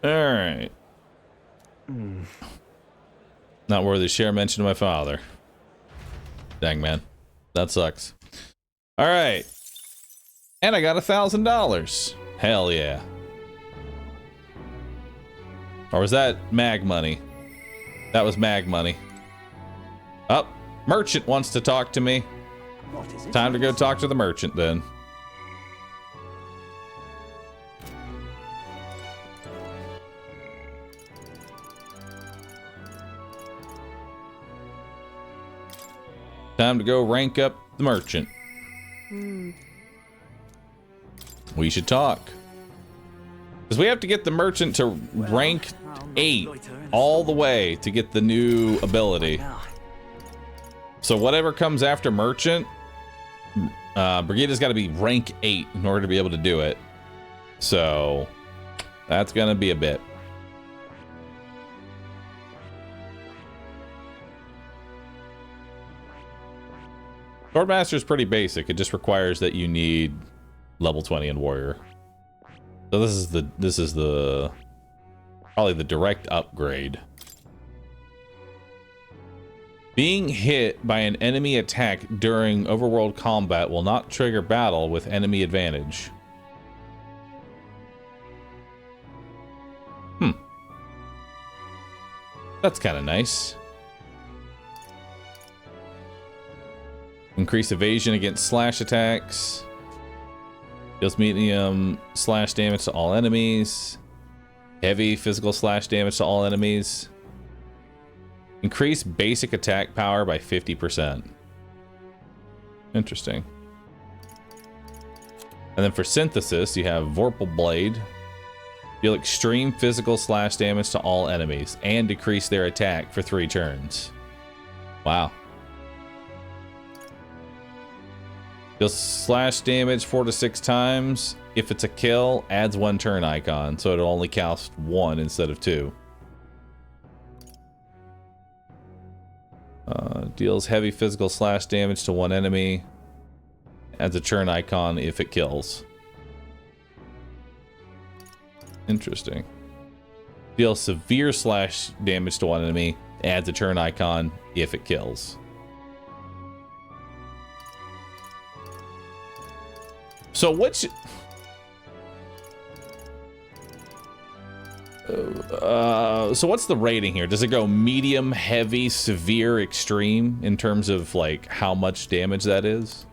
Alright. Not worthy to share mention to my father. Dang, man. That sucks. Alright. And I got $1,000. Hell yeah. Or was that mag money? That was mag money. Oh, merchant wants to talk to me. Time to go talk to the merchant then. Time to go rank up the merchant. We should talk. Because we have to get the merchant to rank 8 all the way to get the new ability. So whatever comes after merchant, Brigida's got to be rank 8 in order to be able to do it. So that's going to be a bit. Swordmaster is pretty basic. It just requires that you need level 20 in warrior. So this is the probably the direct upgrade. Being hit by an enemy attack during overworld combat will not trigger battle with enemy advantage. That's kind of nice. Increase evasion against slash attacks. Deals medium slash damage to all enemies. Heavy physical slash damage to all enemies. Increase basic attack power by 50%. Interesting. And then for synthesis, you have Vorpal Blade. Deal extreme physical slash damage to all enemies and decrease their attack for 3 turns. Wow. Deals slash damage 4 to 6 times. If it's a kill, adds 1 turn icon, so it'll only cost 1 instead of 2. Deals heavy physical slash damage to 1 enemy. Adds a turn icon if it kills. Interesting. Deals severe slash damage to 1 enemy. Adds a turn icon if it kills. So which... So what's the rating here? Does it go medium, heavy, severe, extreme in terms of like how much damage that is?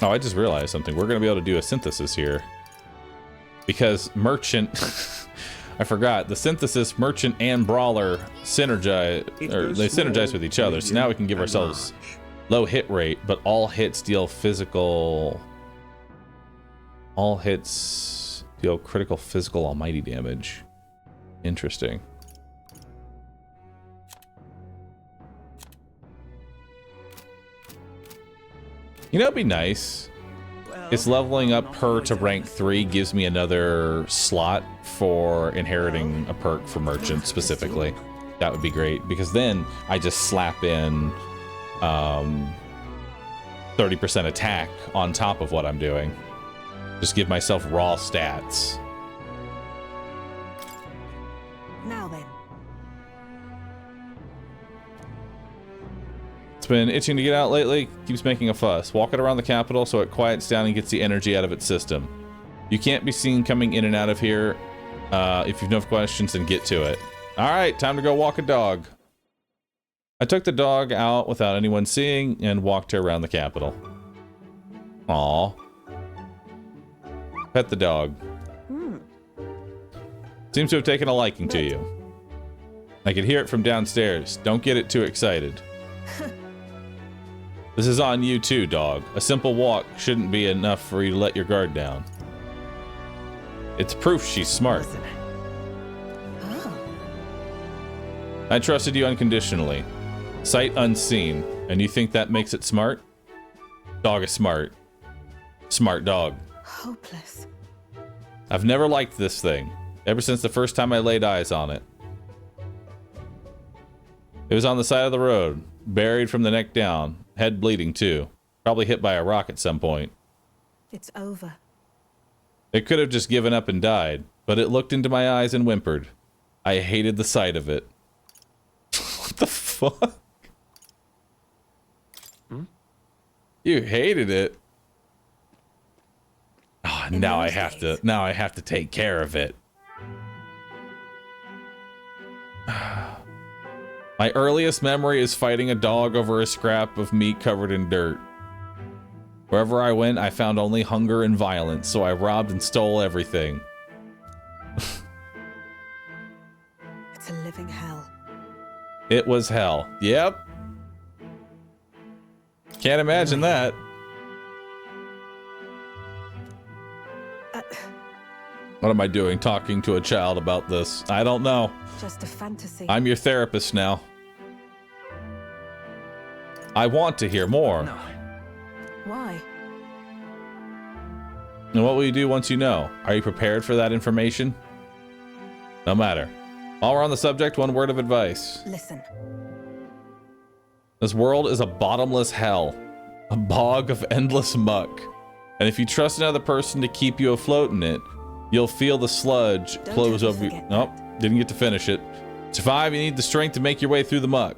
Oh, I just realized something. We're going to be able to do a synthesis here. Because Merchant... I forgot. The Synthesis, Merchant, and Brawler synergize... Or they synergize with each other. So now we can give ourselves low hit rate, but all hits deal physical... All hits deal critical physical almighty damage. Interesting. You know, it'd be nice. It's leveling up her to rank 3 gives me another slot for inheriting a perk for Merchant specifically. That would be great, because then I just slap in 30% attack on top of what I'm doing. Just give myself raw stats. Now then. It's been itching to get out lately, keeps making a fuss. Walk it around the capital so it quiets down and gets the energy out of its system. You can't be seen coming in and out of here. If you've no questions, then get to it. Alright, time to go walk a dog. I took the dog out without anyone seeing and walked her around the capital. Aww. Pet the dog. Seems to have taken a liking to you. I could hear it from downstairs. Don't get it too excited. This is on you too, dog. A simple walk shouldn't be enough for you to let your guard down. It's proof she's smart. I trusted you unconditionally. Sight unseen. And you think that makes it smart? Dog is smart. Smart dog. Hopeless. I've never liked this thing. Ever since the first time I laid eyes on it. It was on the side of the road. Buried from the neck down. Head bleeding too. Probably hit by a rock at some point. It's over. It could have just given up and died, but it looked into my eyes and whimpered. I hated the sight of it. What the fuck? You hated it? Oh, now I have to take care of it. My earliest memory is fighting a dog over a scrap of meat covered in dirt. Wherever I went, I found only hunger and violence, so I robbed and stole everything. It's a living hell. It was hell. Yep. Can't imagine that. What am I doing talking to a child about this? I don't know. Just a fantasy. I'm your therapist now. I want to hear more. No. Why? And what will you do once you know? Are you prepared for that information? No matter. While we're on the subject, one word of advice. Listen. This world is a bottomless hell. A bog of endless muck. And if you trust another person to keep you afloat in it, you'll feel the sludge close over you. Nope, didn't get to finish it. To survive, you need the strength to make your way through the muck.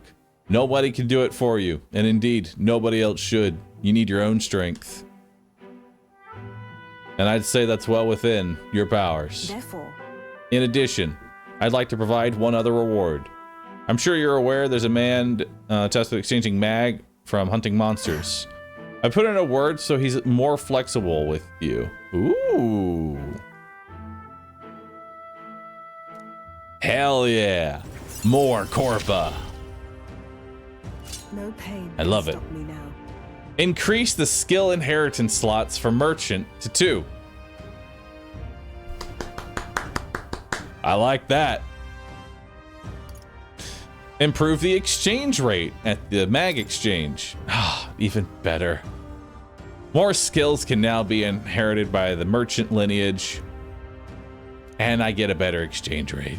Nobody can do it for you. And indeed, nobody else should. You need your own strength. And I'd say that's well within your powers. Therefore. In addition, I'd like to provide one other reward. I'm sure you're aware there's a man tasked with exchanging mag from hunting monsters. I put in a word so he's more flexible with you. Ooh. Hell yeah. More Corpa. No pain. I love it. Stop me now. Increase the skill inheritance slots for Merchant to 2. I like that. Improve the exchange rate at the mag exchange. Ah, even better. More skills can now be inherited by the Merchant lineage. And I get a better exchange rate.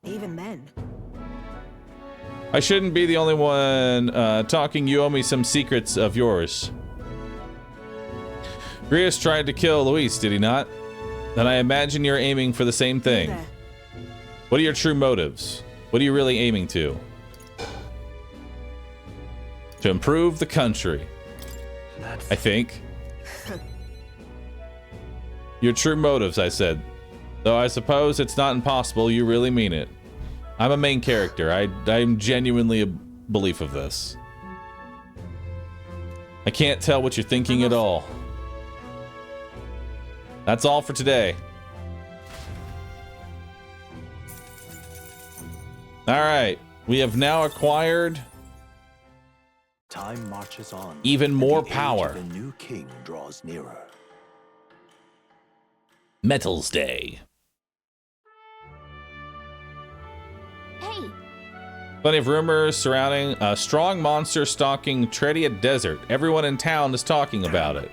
Even then. I shouldn't be the only one talking. You owe me some secrets of yours. Grius tried to kill Luis, did he not? Then I imagine you're aiming for the same thing. What are your true motives? What are you really aiming to? to improve the country. I think. Your true motives, I said. Though I suppose it's not impossible, you really mean it. I'm a main character. I'm genuinely a belief of this. I can't tell what you're thinking at all. That's all for today. All right, we have now acquired time marches on. Even more the age power. of a new king draws nearer. Metals Day. Hey, Plenty of rumors surrounding a strong monster stalking Tredia Desert. Everyone in town is talking about it.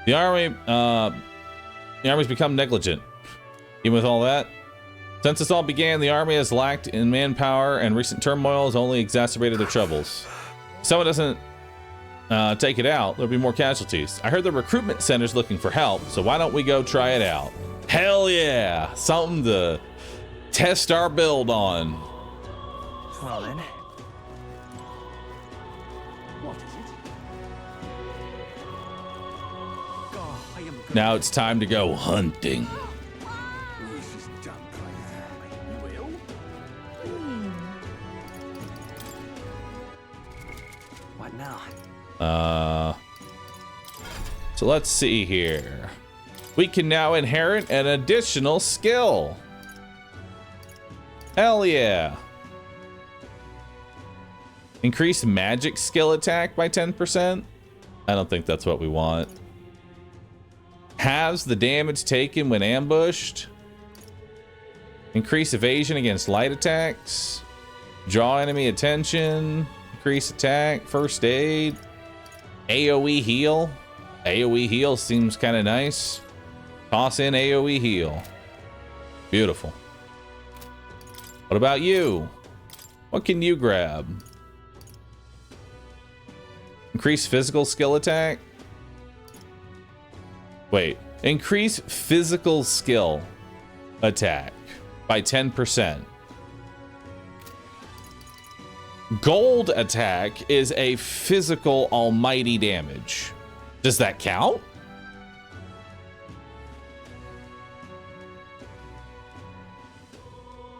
The army's become negligent. Even with all that, since this all began, the army has lacked in manpower, and recent turmoil has only exacerbated their troubles. If someone doesn't take it out, there'll be more casualties. I heard the recruitment center's looking for help, so why don't we go try it out? Hell yeah! Something to test our build on. Well then. What is it? God, I am good. Now it's time to go hunting. This is done. You will? What now? So let's see here. We can now inherit an additional skill. Hell yeah. Increase magic skill attack by 10%. I don't think that's what we want. Halves the damage taken when ambushed. Increase evasion against light attacks. Draw enemy attention. Increase attack. First aid. AoE heal. AoE heal seems kind of nice. Toss in AoE heal. Beautiful. What about you? What can you grab? Increase physical skill attack. Wait, increase physical skill attack by 10%. Gold attack is a physical almighty damage. Does that count?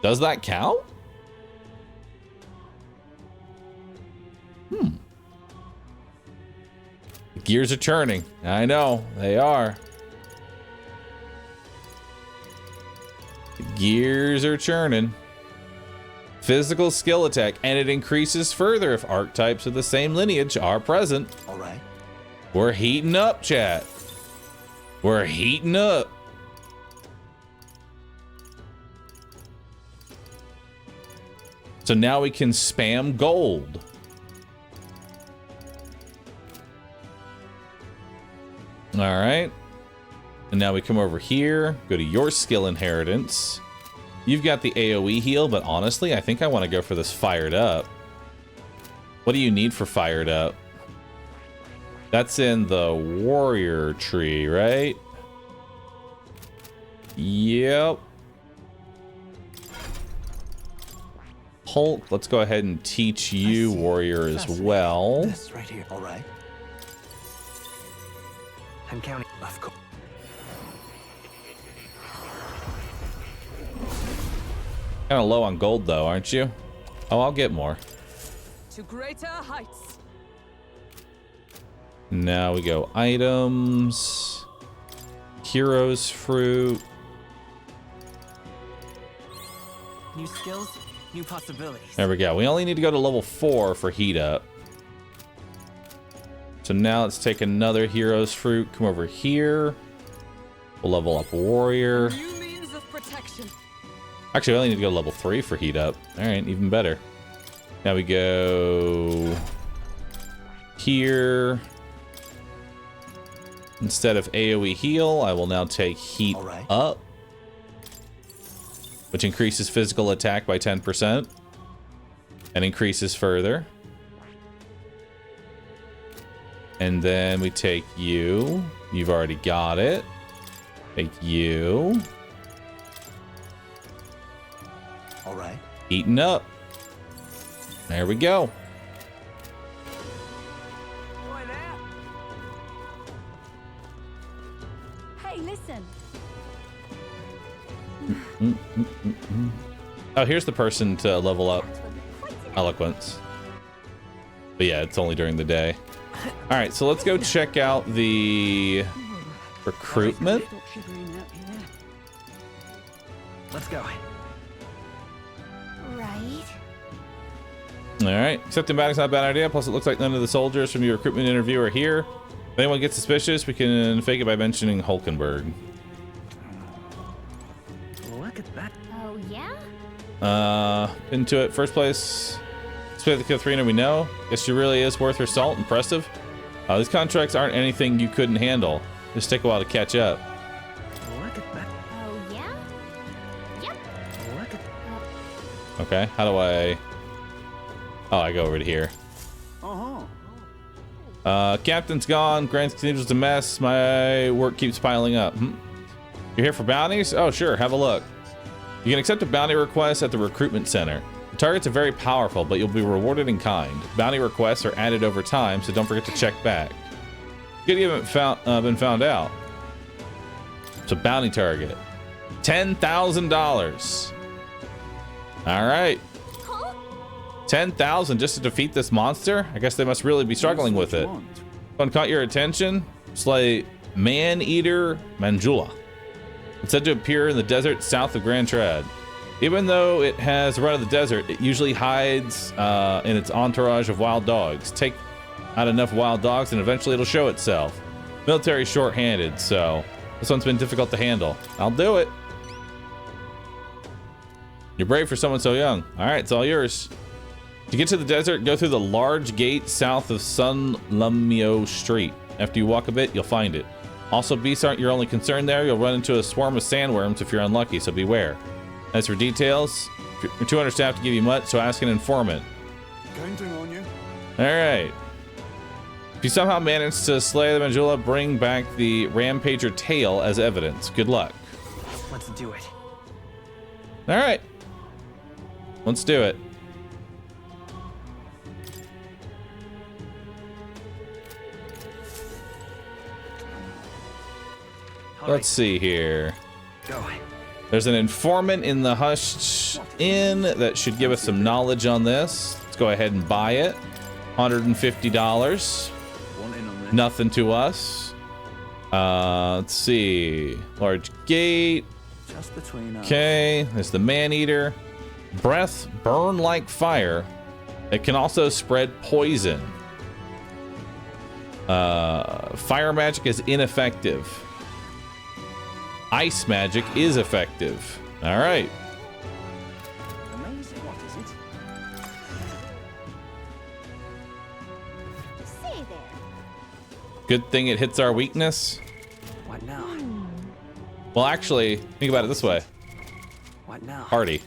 Does that count? Gears are turning. I know, they are. The gears are churning. Physical skill attack, and it increases further if archetypes of the same lineage are present. All right. We're heating up, chat. We're heating up. So now we can spam gold. All right. And now we come over here, go to your skill inheritance. You've got the AoE heal, but honestly, I think I want to go for this fired up. What do you need for fired up? That's in the warrior tree, right? Yep. Hulk, let's go ahead and teach you warrior as well. This right here. All right. I'm counting. Of course. Kind of low on gold though, aren't you? Oh, I'll get more. To greater heights. Now we go items, heroes fruit. New skills, new possibilities. There we go. We only need to go to level 4 for heat up. So now let's take another heroes fruit. Come over here. We'll level up warrior. New means of protection. Actually, we only need to go to level 3 for heat up. All right, even better. Now we go here. Instead of AoE heal, I will now take heat up, which increases physical attack by 10% and increases further. And then we take you. You've already got it. Take you. All right. Heating up. There we go. Hey, listen. Oh, here's the person to level up eloquence. But yeah, it's only during the day. All right, so let's go check out the recruitment. Let's go. Right. All right, accepting batting's not a bad idea. Plus, it looks like none of the soldiers from your recruitment interview are here. If anyone gets suspicious, we can fake it by mentioning Hulkenberg. Look at that. Oh, yeah? Into it. First place. Display the Katharina we know. Guess she really is worth her salt. Impressive. These contracts aren't anything you couldn't handle. Just take a while to catch up. Look at that. Oh, yeah? Yep. Look at Okay, how do I... Oh, I go over to here. Captain's gone. Grant's Cathedral's a mess. My work keeps piling up. You're here for bounties? Oh, sure. Have a look. You can accept a bounty request at the recruitment center. The targets are very powerful, but you'll be rewarded in kind. Bounty requests are added over time, so don't forget to check back. Good you haven't been found out. It's a bounty target. $10,000. All right. 10,000 just to defeat this monster? I guess they must really be struggling with it. One caught your attention? Slay Man-Eater Manjula. It's said to appear in the desert south of Grand Trad. Even though it has the run of the desert, it usually hides in its entourage of wild dogs. Take out enough wild dogs and eventually it'll show itself. Military's short-handed, so this one's been difficult to handle. I'll do it. You're brave for someone so young. All right, it's all yours. To get to the desert, go through the large gate south of Sun Lumio Street. After you walk a bit, you'll find it. Also, beasts aren't your only concern there. You'll run into a swarm of sandworms if you're unlucky, so beware. As for details, you're too understaffed to give you much, so ask an informant. Counting on you. All right. If you somehow manage to slay the Manjula, bring back the Rampager tail as evidence. Good luck. Let's do it. All right. Let's do it. Let's see here. Go. There's an informant in the Hushed Inn that should give us some knowledge on this. Let's go ahead and buy it. $150. Nothing to us. Let's see. Large gate. Just between us. Okay, there's the Man-Eater. Breath burn like fire. It can also spread poison. Fire magic is ineffective. Ice magic is effective. All right. Amazing. What is it? Say there. Good thing it hits our weakness. What now? Well, actually, think about it this way. What now? Party.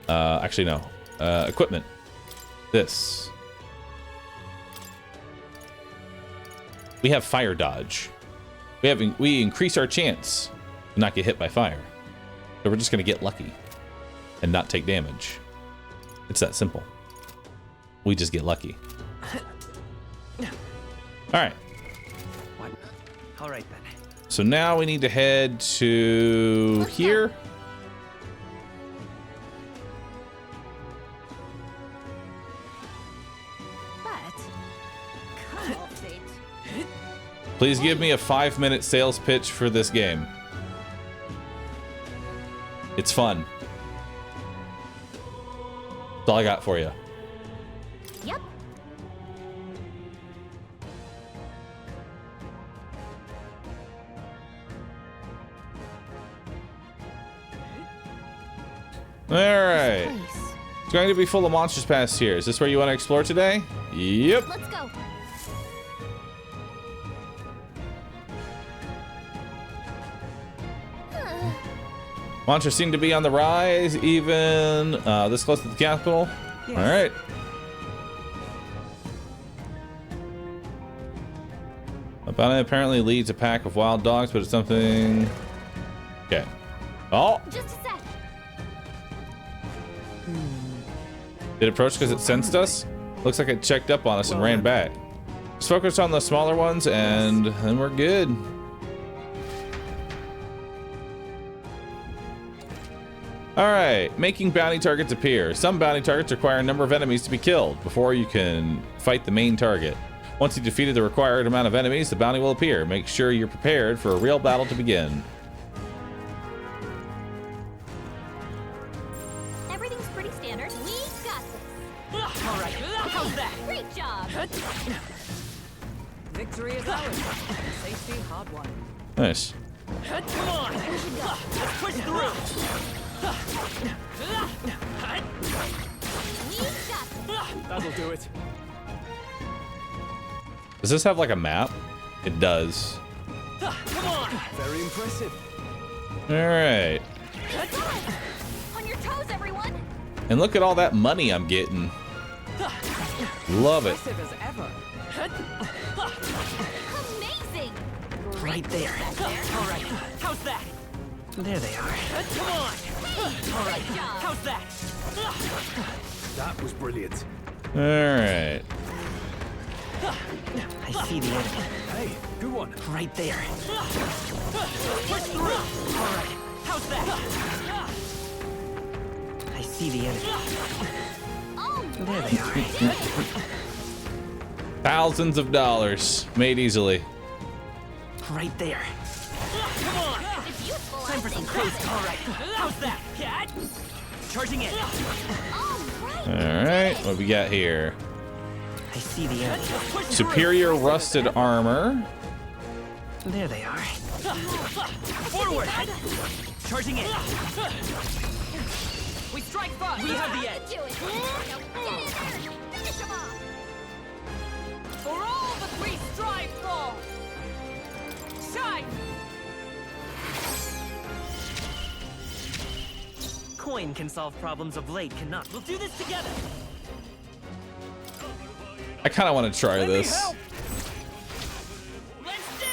Actually, no. Equipment. This. We have fire dodge. We increase our chance to not get hit by fire. So we're just gonna get lucky and not take damage. It's that simple. We just get lucky. All right. All right then. So now we need to head to here. Please give me a 5-minute sales pitch for this game. It's fun. That's all I got for you. Yep. All right. It's going to be full of monsters past here. Is this where you want to explore today? Yep. Let's go. Monsters seem to be on the rise, even this close to the capital. Yes. All right. A bounty apparently leads a pack of wild dogs, but it's something. Okay. Oh. Just a sec. Did it approach because it sensed us? Looks like it checked up on us and ran back. Just focus on the smaller ones and then we're good. Alright, making bounty targets appear. Some bounty targets require a number of enemies to be killed before you can fight the main target. Once you've defeated the required amount of enemies, the bounty will appear. Make sure you're prepared for a real battle to begin. Everything's pretty standard. We got this. All right, how's that? Great job. Victory is ours. Safety hard won. Nice. Come on! Let's push through! That'll do it. Does this have like a map? It does. Come on! Very impressive. Alright. On your toes, everyone. And look at all that money I'm getting. Love it. Impressive as ever. Amazing. Right there. All right, how's that? There they are. Come on! All right, how's that? That was brilliant. Alright. I see the enemy. Hey, good one. Right there. Push through! All right, how's that? I see the enemy. There they are. Thousands of dollars made easily. Right there. Come on! Time for some close. All right, how's that, cat? Charging in. Alright, what we got here? I see the enemy. Superior rusted armor. There they are. Forward! Charging in. We strike first. We have the edge. Do it. Now get in there. Finish him off. For all that we strive for! Shine! Coin can solve problems of blade cannot. We'll do this together. I kind of want to try this. Let's do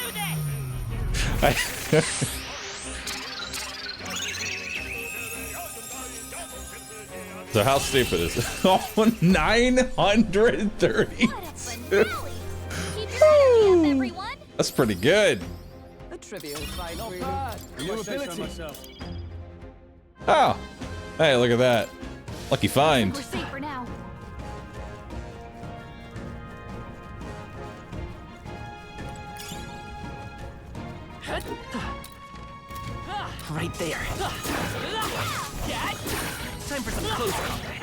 this. So how stupid is it? Oh, 930. That's pretty good. A trivial fight, really. New ability. Oh, hey, look at that. Lucky find. We're safe for now. Right there. Time for some close combat.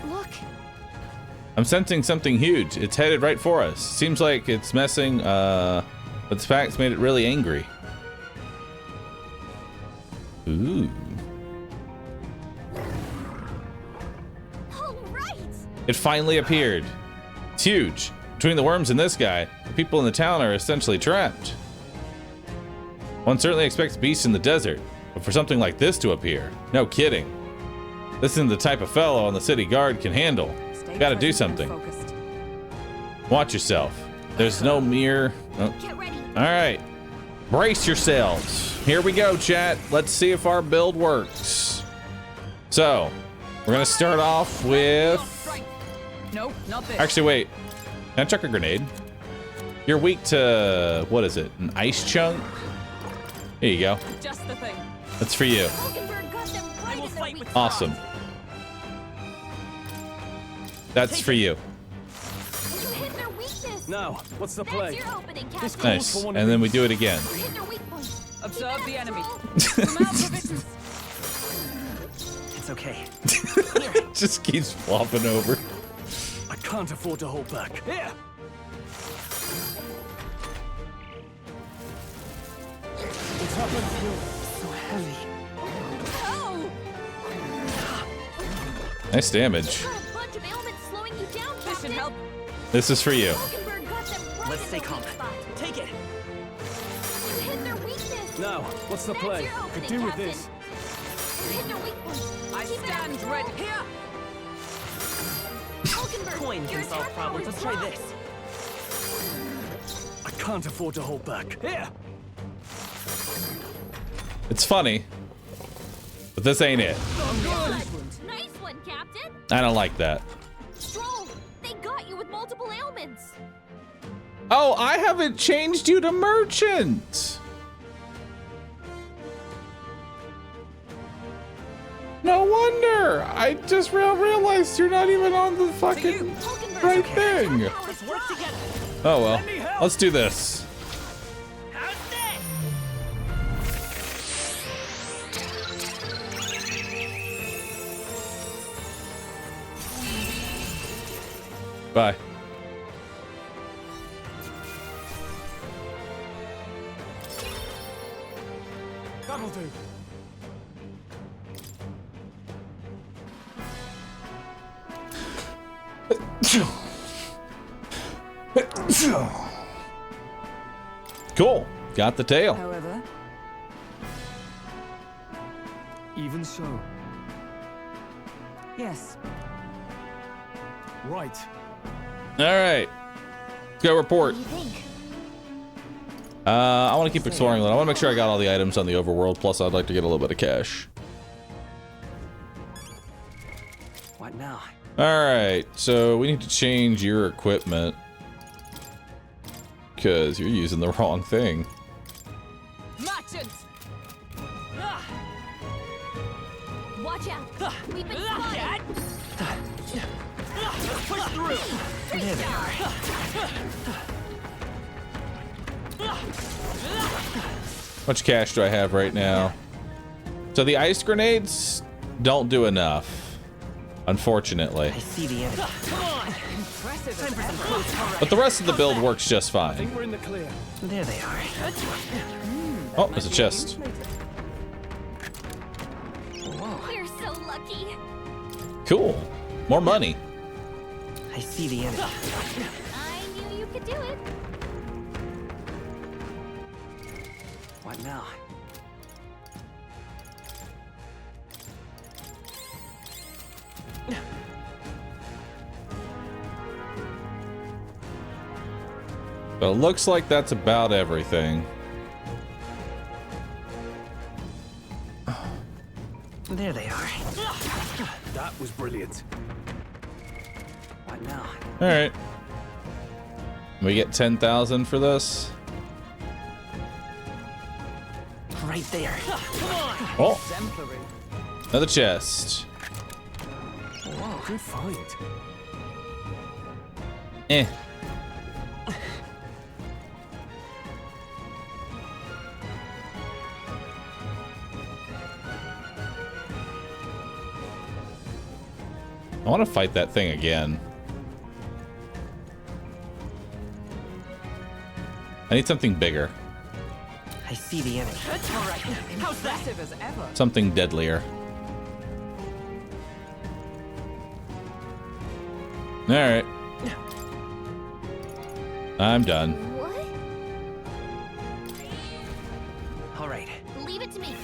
Look. I'm sensing something huge. It's headed right for us. Seems like it's messing, but the facts made it really angry. Ooh. All right. It finally appeared. It's huge. Between the worms and this guy, the people in the town are essentially trapped. One certainly expects beasts in the desert, but for something like this to appear, no kidding. This isn't the type of fellow on the city guard can handle. Gotta do something. Watch yourself. There's no mere... Oh. Alright. Brace yourselves. Here we go, chat. Let's see if our build works. So, we're gonna start off with... Nope, not this. Actually, wait. Can I chuck a grenade? You're weak to... what is it? An ice chunk? Here you go. Just the thing. That's for you. Awesome. That's for you. Now, what's the play? This calls Nice. for one And of then we these. do it again. Observe the enemy. It's okay. Just keeps flopping over. I can't afford to hold back. Here. What's happened? So heavy. Nice damage. This should help. This is for you. Let's stay calm. Take it. Now, what's the play? Could do with this. I stand ready. Here. Coin can solve problems. Let's try this. I can't afford to hold back. Here. It's funny, but this ain't it. Nice one, Captain. again? I don't like that. Stroll, they got you with multiple ailments. Oh, I haven't changed you to merchant. No wonder. I just realized you're not even on the fucking right thing. Let's work together. Oh well. Let's do this. Bye. That'll do. Cool. Got the tail. However, Even so. yes. Right. All right. Let's go report. What do you think? I want to keep exploring. I want to make sure I got all the items on the overworld. Plus, I'd like to get a little bit of cash. What now? All right. So we need to change your equipment because you're using the wrong thing. Merchant! Watch out! We've been spotted! Let's push through. There they are! How much cash do I have right now? So the ice grenades don't do enough, unfortunately. I see the enemy. Come on! Impressive. Time for some close combat. But the rest of the build works just I fine. think we're in the clear. There they are. Oh, there's a chest. We're so lucky! Cool. More money. I see the enemy. I knew you could do it! What now? But it looks like that's about everything. There they are. That was brilliant. What now? All right. We get 10,000 for this. Right there. Come on. Oh, Exemplary. another chest. Wow, good find. Eh. I want to fight that thing again. I need something bigger. I see the enemy. All right. How's that? As ever. Something deadlier. All right. I'm done. What? All right. Leave it to me.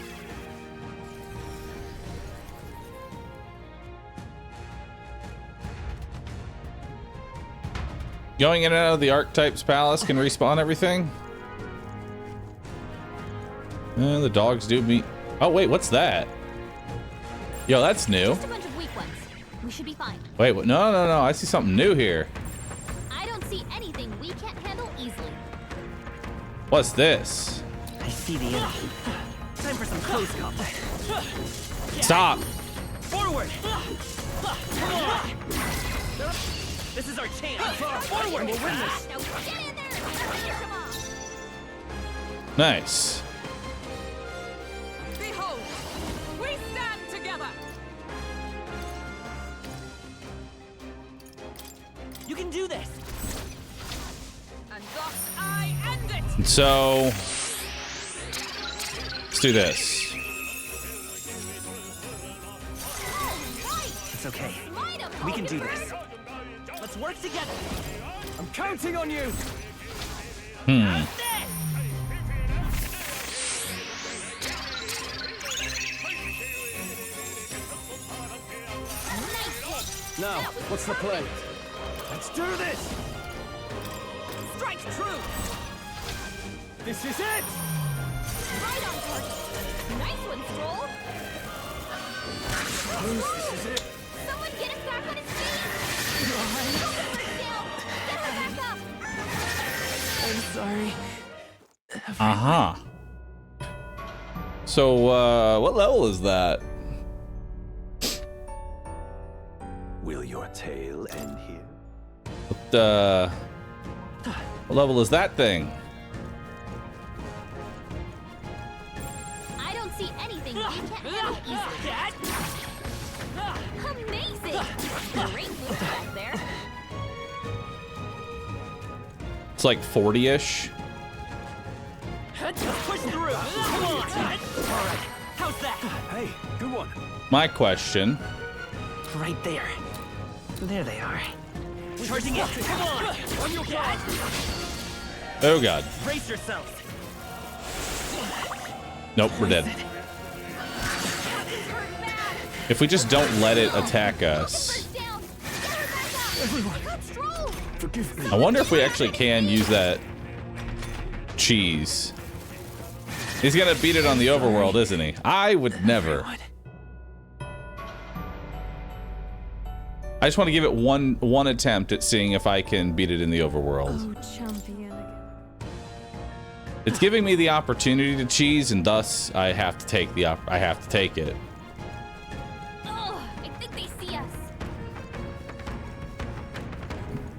Going in and out of the Archetype's palace can respawn everything. And the dogs do meet. Oh wait, what's that? Yo, that's new. Just a bunch of weak ones. We should be fine. Wait, what? No, no, no. I see something new here. I don't see anything we can't handle easily. What's this? I see the enemy. Time for some close combat. Stop. Forward. Come on. This is our chance. Forward. We'll win this. Now get in there and finish him off. Nice. Behold, we stand together. You can do this. And thus I end it. And so let's do this. It's okay. We can do this. Let's work together. I'm counting on you. Now, what's the play? Let's do this. Strike true. This is it. Right on target. Nice one, Stroll. This is it. Someone get him back on his feet! Help down! Get her back up! I'm sorry. Uh-huh. So, what level is that? Will your tale end here? What level is that thing? I don't see anything you can't handle easily. Amazing! Great move back there. It's like 40-ish. Push through. Come on. All right. How's that? Hey, good one. My question. Right there. There they are. Charging it. Come on. On your guard. Oh god. Brace yourselves. Nope, we're dead. If we just don't let it attack us. Forgive me. I wonder if we actually can use that cheese. He's gonna beat it on the overworld, isn't he? I would never. I just want to give it one attempt at seeing if I can beat it in the overworld. Oh, champion. It's giving me the opportunity to cheese, and thus I have to take it. Ugh, I think they see us.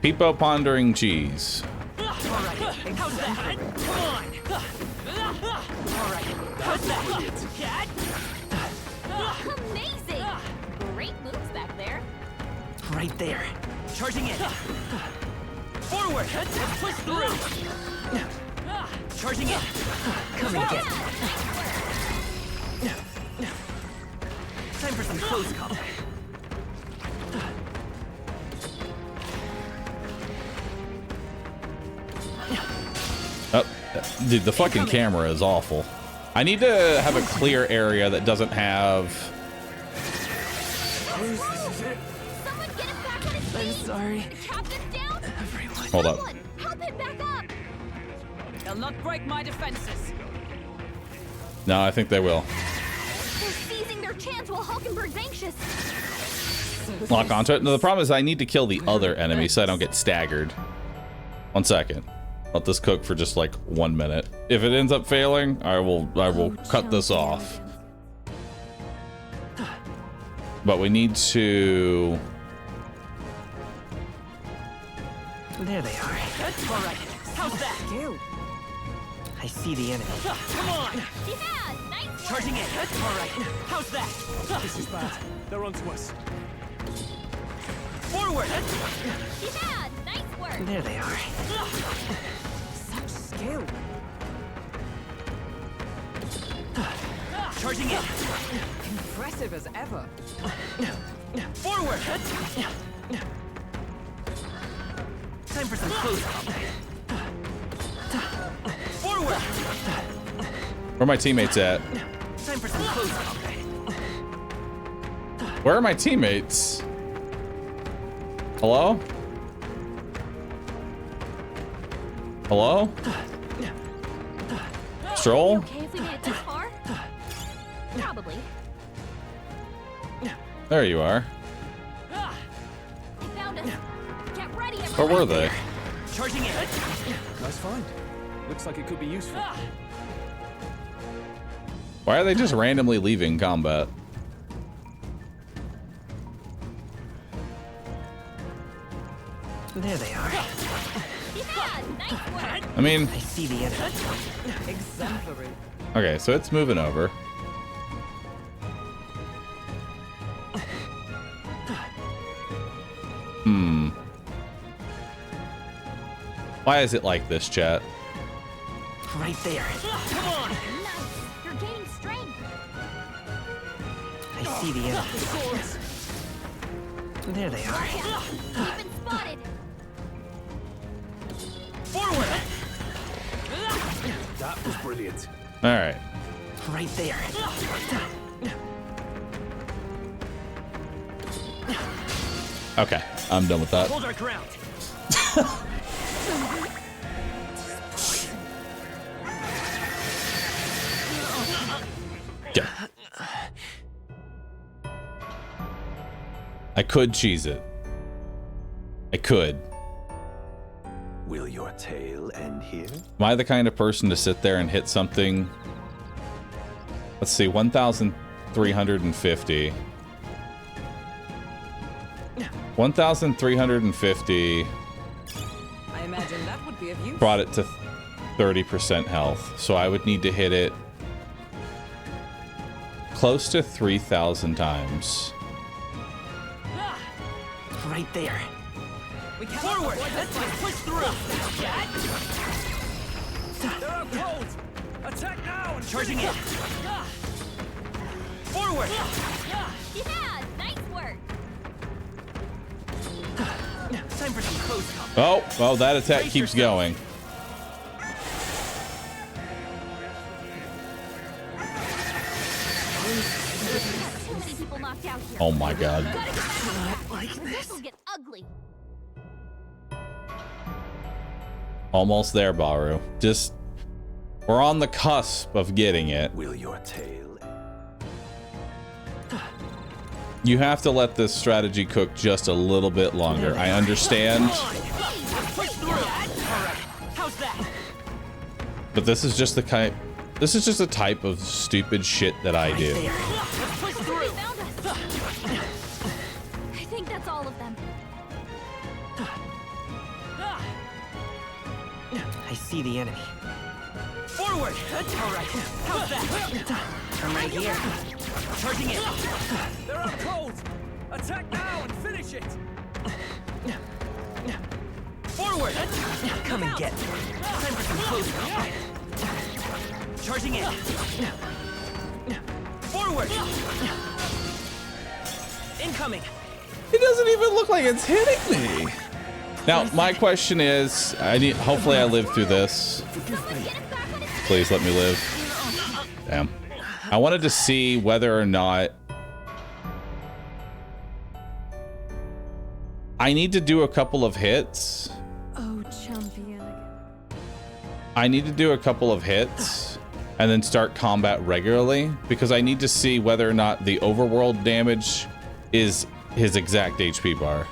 Peepo pondering cheese. How's that? Come on. All right. How's that? Amazing! Great moves back there. Right there. Charging it. Forward. Let's push through. Charging it. Come and get. Time for some close call. Oh, dude, the fucking camera is awful. I need to have a clear area that doesn't have... I'm sorry. Hold up. Help him back up! They'll not break my defenses. No, I think they will. They're seizing their chance while Hulkenberg's anxious. Lock onto it. No, the problem is I need to kill the other enemy so I don't get staggered. 1 second. Let this cook for just like 1 minute. If it ends up failing, I will cut this off. But we need to... There they are. All right. How's that? I see the enemy. Come on. Yeah, nice. Charging it. All right. How's that? This is bad. They're onto us. Forward. Yeah, nice work. There they are. Such skill. Charging it. Impressive as ever. Forward. Time for some close up. Forward. Where are my teammates at? Time for some close up. Where are my teammates? Hello? Hello? Stroll? Okay if we made it this far? Probably. There you are. They found us. Get ready, Where were they? Charging it. Nice find. Looks like it could be useful. Why are they just randomly leaving combat? There they are. Yeah, nice work. I mean... I see the enemy. Exemplary. Okay, so it's moving over. Why is it like this, chat? Right there. Come on. Nice. You're gaining strength. I see the enemy. There they are. You've been spotted. Forward. That was brilliant. All right. Right there. Okay, I'm done with that. Hold our ground. Okay. I could cheese it. I could. Will your tale end here? Am I the kind of person to sit there and hit something? Let's see, 1,350. 1,350. I imagine that would be of use. Brought it to 30% health. So I would need to hit it close to 3,000 times. Right there. We forward! Let's push through! They're out cold! Attack now and Charging in! Forward! Yeah, nice work. Time for some close combat. Oh, well, that attack keeps going. Too many people knocked out here. Oh my god. This'll get ugly. Almost there, Bahroo. Just, we're on the cusp of getting it. Will your tale? You have to let this strategy cook just a little bit longer. I understand. But this is just the kind. This is just a type of stupid shit that I do. I think that's all of them. I see the enemy. Forward! All right. How's that? I'm right here. Charging in. They're out cold! Attack now and finish it! Forward! Come and get me. Time for some close combat. Charging in. Forward! Incoming! It doesn't even look like it's hitting me. Now, my question is, hopefully I live through this. Please let me live. Damn. I wanted to see whether or not I need to do a couple of hits. Oh, champion. I need to do a couple of hits and then start combat regularly because I need to see whether or not the overworld damage is his exact HP bar.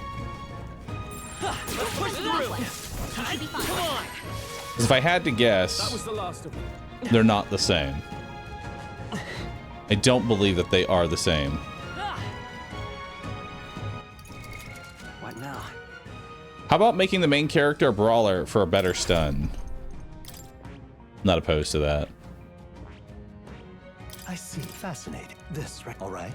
Let's push through! Come on! Because if I had to guess, they're not the same. I don't believe that they are the same. What now? How about making the main character a brawler for a better stun? Not opposed to that. I see. Fascinating. This, right? All right.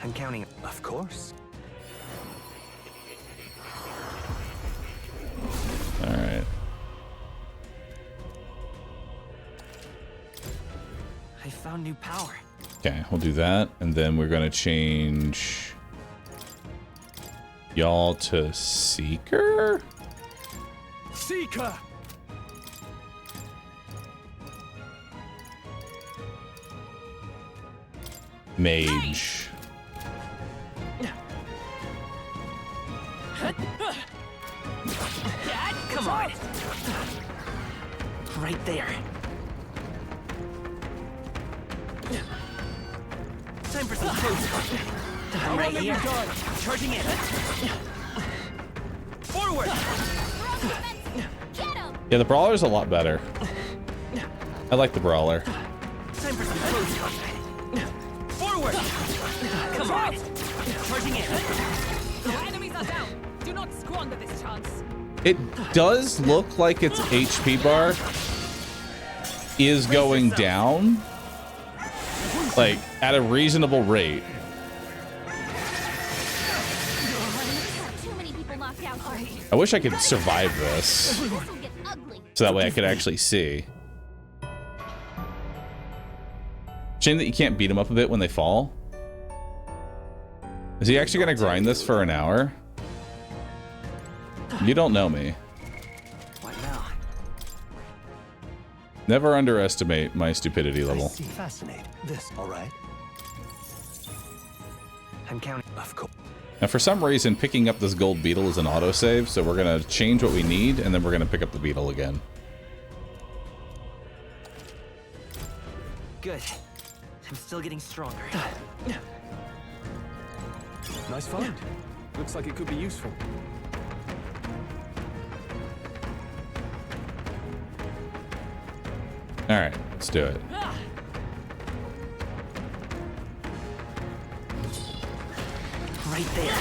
I'm counting. Of course. All right. I found new power. Okay, we'll do that. And then we're going to change y'all to Seeker? Seeker! Mage. Come on! Right there. Time for some close combat. I'm right here. Charging in. Forward! Yeah, the brawler's a lot better. I like the brawler. Time for some close combat. Forward! Come on! Charging in. Our enemies are down. Do not squander this chance. It does look like its HP bar is going down, like at a reasonable rate. Too many people knocked out here. I wish I could survive this, This'll get ugly. so that way I could actually see. Shame that you can't beat them up a bit when they fall. Is he actually gonna grind this for an hour? You don't know me. What now? Never underestimate my stupidity level. I see. Fascinating. This, all right. I'm counting. Of course. Now, for some reason, picking up this gold beetle is an autosave, so we're gonna change what we need, and then we're gonna pick up the beetle again. Good. I'm still getting stronger. Nice find. Looks like it could be useful. All right, let's do it. Right there.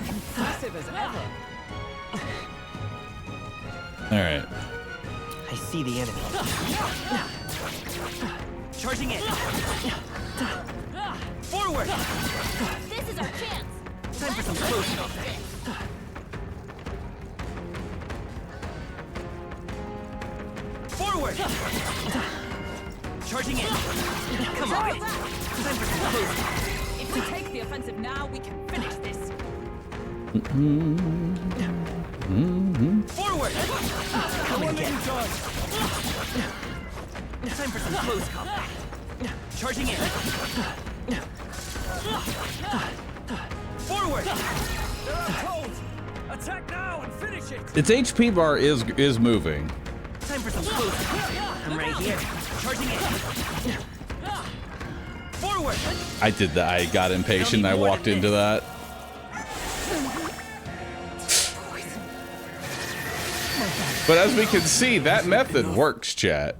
Impressive as ever. All right. I see the enemy. Charging in. Forward. This is our chance. Time for some close combat. Forward. Charging in. Come on. Time for some close combat. If we take the offensive now, we can finish this. Forward. Come and get. Time for some close combat. Charging in. Forward. There are cold. Attack now and finish it. Its HP bar is moving. Time for some close combat. I'm right here. Charging in. Forward. I did that. I got impatient. I walked into that. But as we can see, that method works, chat.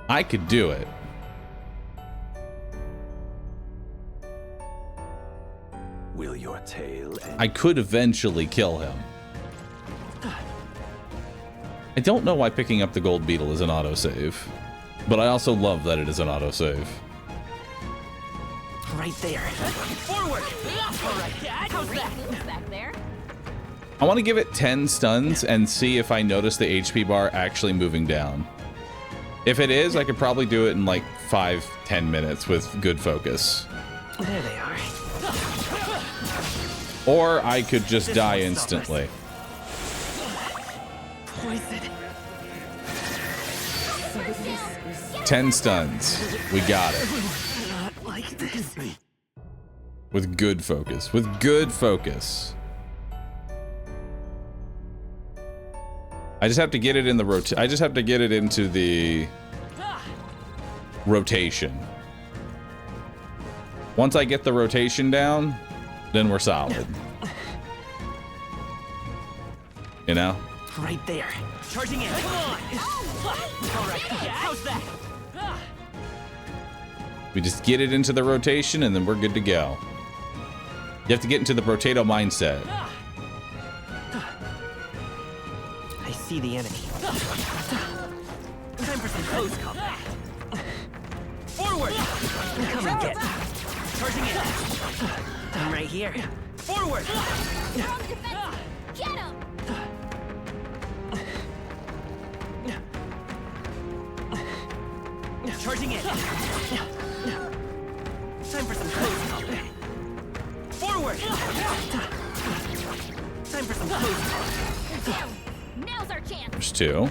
I could do it. Will your tale end? I could eventually kill him. I don't know why picking up the gold beetle is an autosave, but I also love that it is an autosave. Right there. Forward. All right. How's that? Back there. I want to give it 10 stuns and see if I notice the HP bar actually moving down. If it is, I could probably do it in like 5-10 minutes with good focus. There they are. Or I could just die instantly. Poison. 10 stuns. We got it. Not like this. With good focus. With good focus. I just have to get it in the I just have to get it into the rotation. Once I get the rotation down, then we're solid. You know? Right there. Charging in. Come on. All right. How's that? We just get it into the rotation and then we're good to go. You have to get into the Brotato mindset. I see the enemy. Time for some close combat. Forward. Come and get. Charging in. I'm right here. Forward. Get him. Charging in. Time for some close combat. Forward. Time for some close combat. Now's our chance. There's 2.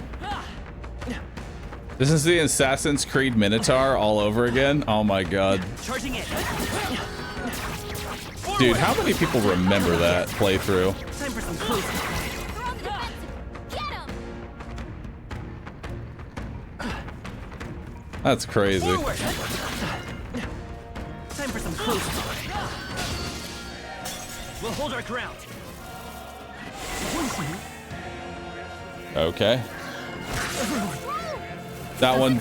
This is the Assassin's Creed Minotaur all over again. Oh my god. Charging in. Dude, how many people remember that playthrough? Time for some close combat. That's crazy. Forward. Time for some close combat. We'll hold our ground. Okay. That one.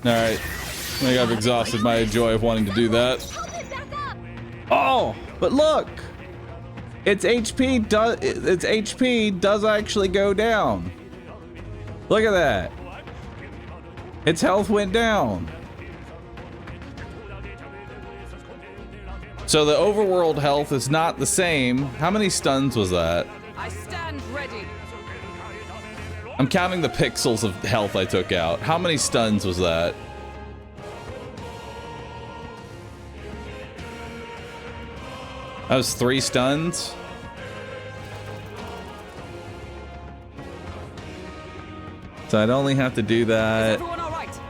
Alright. I think I've exhausted my joy of wanting to do that. Oh, but look! Its HP does actually go down. Look at that. Its health went down. So the overworld health is not the same. How many stuns was that? I stand ready. I'm counting the pixels of health I took out. How many stuns was that? That was 3 stuns. So I'd only have to do that. Everyone all right?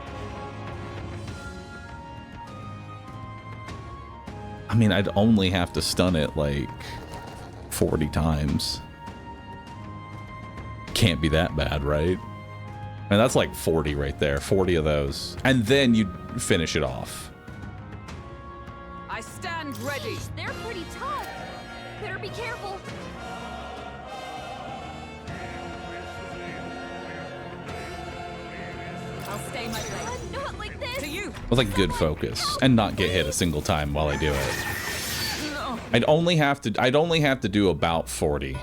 I mean, I'd only have to stun it like 40 times. Can't be that bad, right? And that's like 40 right there. 40 of those. And then you finish it off. ready. Yeesh, they're pretty tough. Better be careful. I'll stay my blade. Not like this. To you. With like good focus and not get hit a single time while I do it. I'd only have to do about 40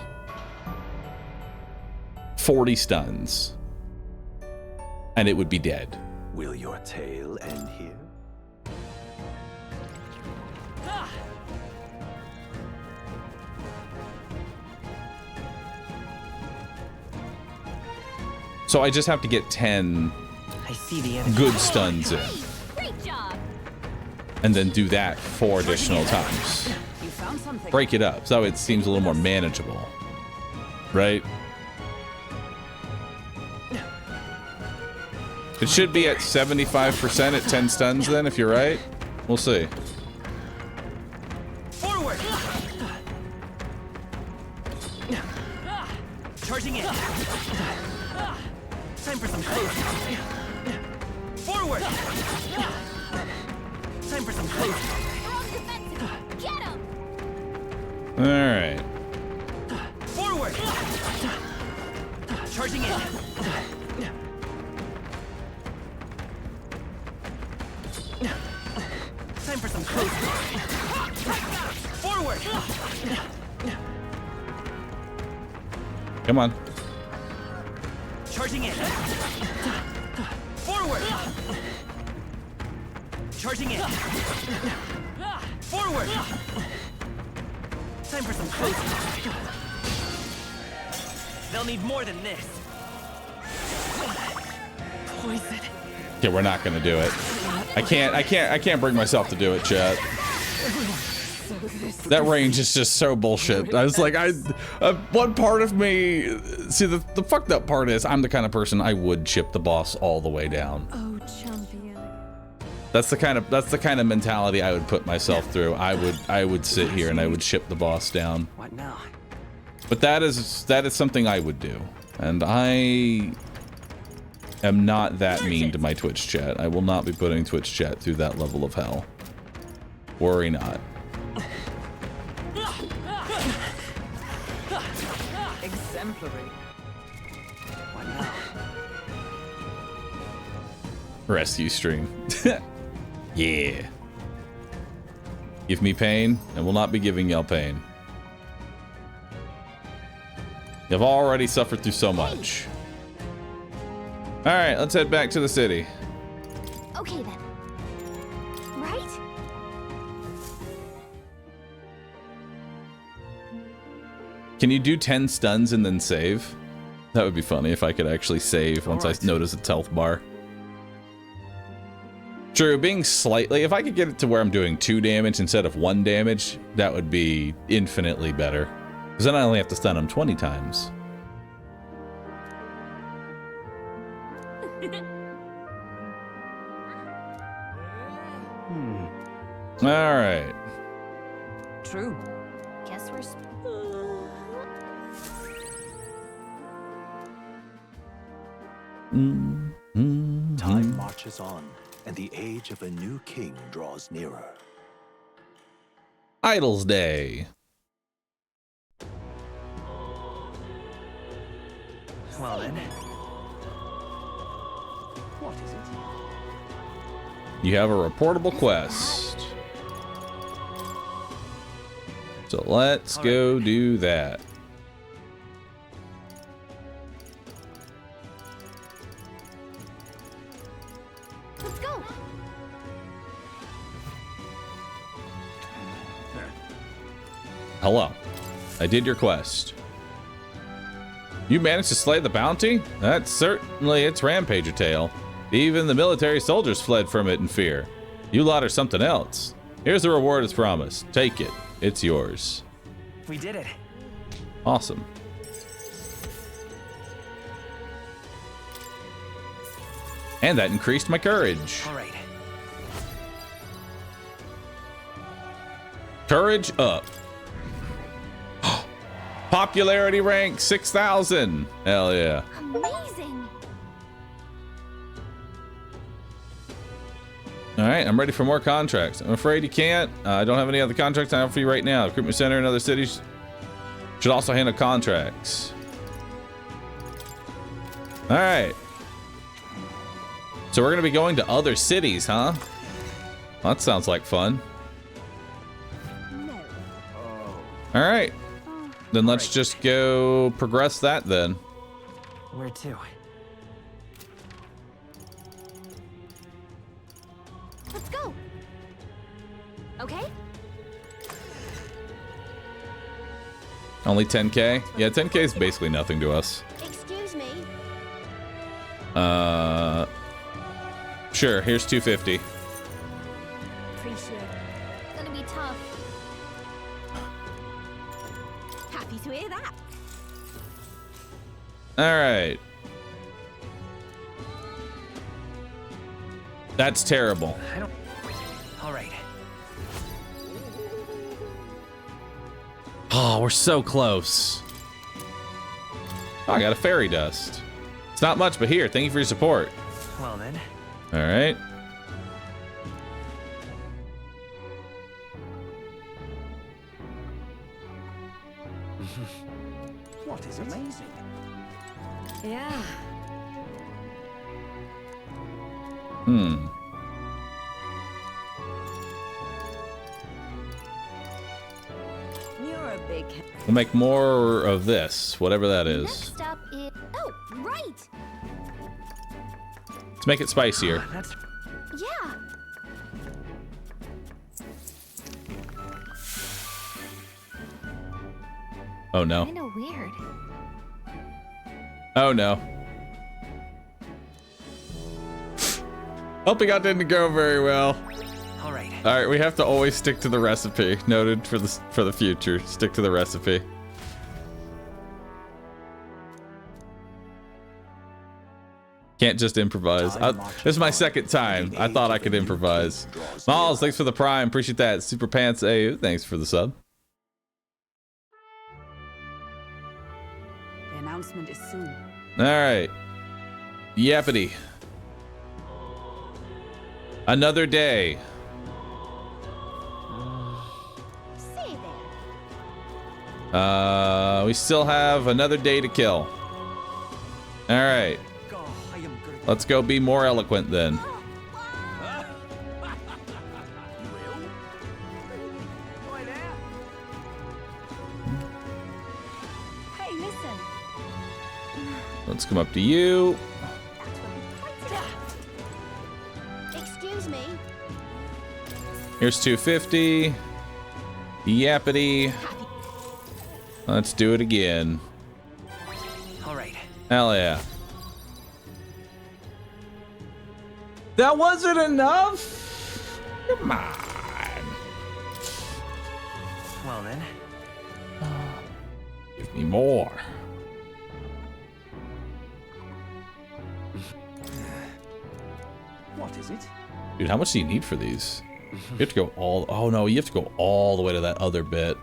stuns. And it would be dead. Will your tale end here? So I just have to get 10 I see the enemy. good stuns in. Great job. And then do that 4 additional times. You found something. Break it up so it seems a little more manageable. Right? It should be at 75% at 10 stuns then, if you're right. We'll see. Forward. Charging in. Time for some close. Forward. Time for some close. Get him. All right. Forward. Charging in. Time for some close. Forward. Come on. Charging in. Forward. Charging in. Forward. Time for some close. They'll need more than this. Poison. Yeah, we're not gonna do it. I can't bring myself to do it, chat. That range is just so bullshit. I was like, one part of me, see the fucked up part is I'm the kind of person I would chip the boss all the way down. Oh, champion. That's the kind of mentality I would put myself through. I would sit here and I would chip the boss down. What now? But that is something I would do. And I am not that mean to my Twitch chat. I will not be putting Twitch chat through that level of hell. Worry not. Exemplary. What now? Rescue stream. Yeah. Give me pain, and will not be giving y'all pain. You've already suffered through so much. Alright, let's head back to the city. Okay then. Right? Can you do 10 stuns and then save? That would be funny if I could actually save once I notice its health bar. True, being slightly... If I could get it to where I'm doing 2 damage instead of 1 damage, that would be infinitely better. Because then I only have to stun him 20 times. Alright. True. Guess we're... Time marches on, and the age of a new king draws nearer. Idol's Day. Well then. What is it? You have a reportable quest. So let's go do that. Let's go. Hello. I did your quest. You managed to slay the bounty? That's certainly its rampager tale. Even the military soldiers fled from it in fear. You lot are something else. Here's the reward as promised. Take it. It's yours. We did it. Awesome. And that increased my courage. All right. Courage up. Popularity rank 6,000. Hell yeah. Amazing. All right. right, I'm ready for more contracts. I'm afraid you can't. I don't have any other contracts I offer you right now. Recruitment center in other cities should also handle contracts. All right. So we're gonna be going to other cities, huh? Well, that sounds like fun. All right. Then let's just go progress that then. Where to? Let's go. Okay? Only 10K? Yeah, 10K is basically nothing to us. Excuse me. Sure, here's 250. Appreciate it. It's gonna be tough. Happy to hear that. All right. That's terrible. I don't. All right. Oh, we're so close. Oh, I got a fairy dust. It's not much, but here, thank you for your support. Well then. All right. What is amazing? Yeah. Hmm. You're a big. We'll make more of this, whatever that is. Next up is... Oh, right! Let's make it spicier. Yeah. Oh no. Kinda weird. Oh no. Helping out didn't go very well. All right. All right, we have to always stick to the recipe. Noted for the future. Stick to the recipe. Can't just improvise. This is my second time. I thought I could improvise. Miles, thanks for the prime. Appreciate that. Super Pants AU, thanks for the sub. The announcement is soon. All right. Yappity. Another day. Say there. We still have another day to kill. All right. Let's go be more eloquent then. Hey, listen. Let's come up to you. Excuse me. Here's 250. Yappity. Let's do it again. All right. Hell yeah. That wasn't enough? Come on. Well then. Give me more. What is it? Dude, how much do you need for these? You have to go all... Oh no, you have to go all the way to that other bit.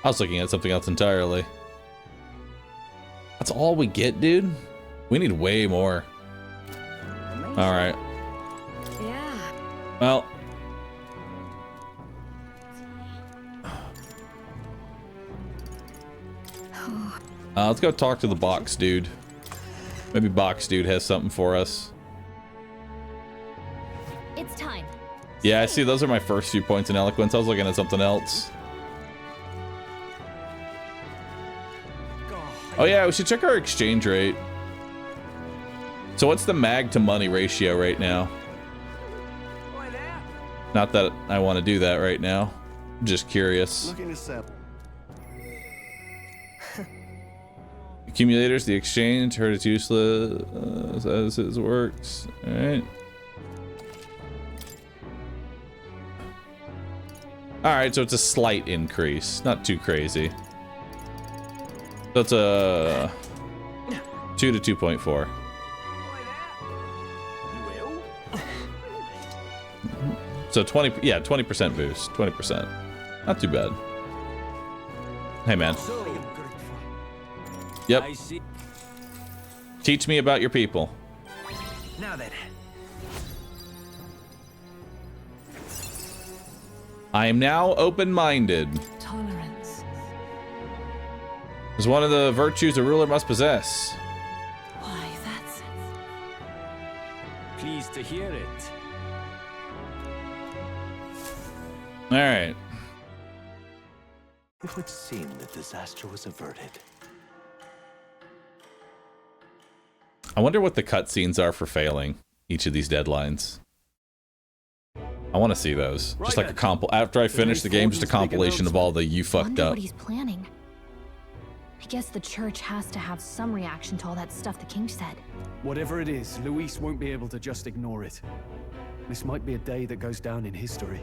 I was looking at something else entirely. That's all we get, dude? We need way more. All right. Yeah. Well. Let's go talk to the box dude. Maybe box dude has something for us. It's time. Yeah, I see. Those are my first few points in eloquence. I was looking at something else. Oh yeah, we should check our exchange rate. So what's the mag to money ratio right now? Not that I want to do that right now. I'm just curious. Looking to sell. Accumulators, the exchange, heard it's useless as it works. All right. All right, so it's a slight increase, not too crazy. So it's a 2 to 2.4. So 20% boost, 20%. Not too bad. Hey man. Yep. Teach me about your people. Now then. I am now open-minded. Tolerance. Is one of the virtues a ruler must possess. Why, that's... Pleased to hear it. All right. It would seem that disaster was averted. I wonder what the cutscenes are for failing each of these deadlines. I want to see those. Just like a after I finish the game, just a compilation of all the you fucked Wonder up. what he's planning. I guess the church has to have some reaction to all that stuff the king said. Whatever it is, Luis won't be able to just ignore it. This might be a day that goes down in history.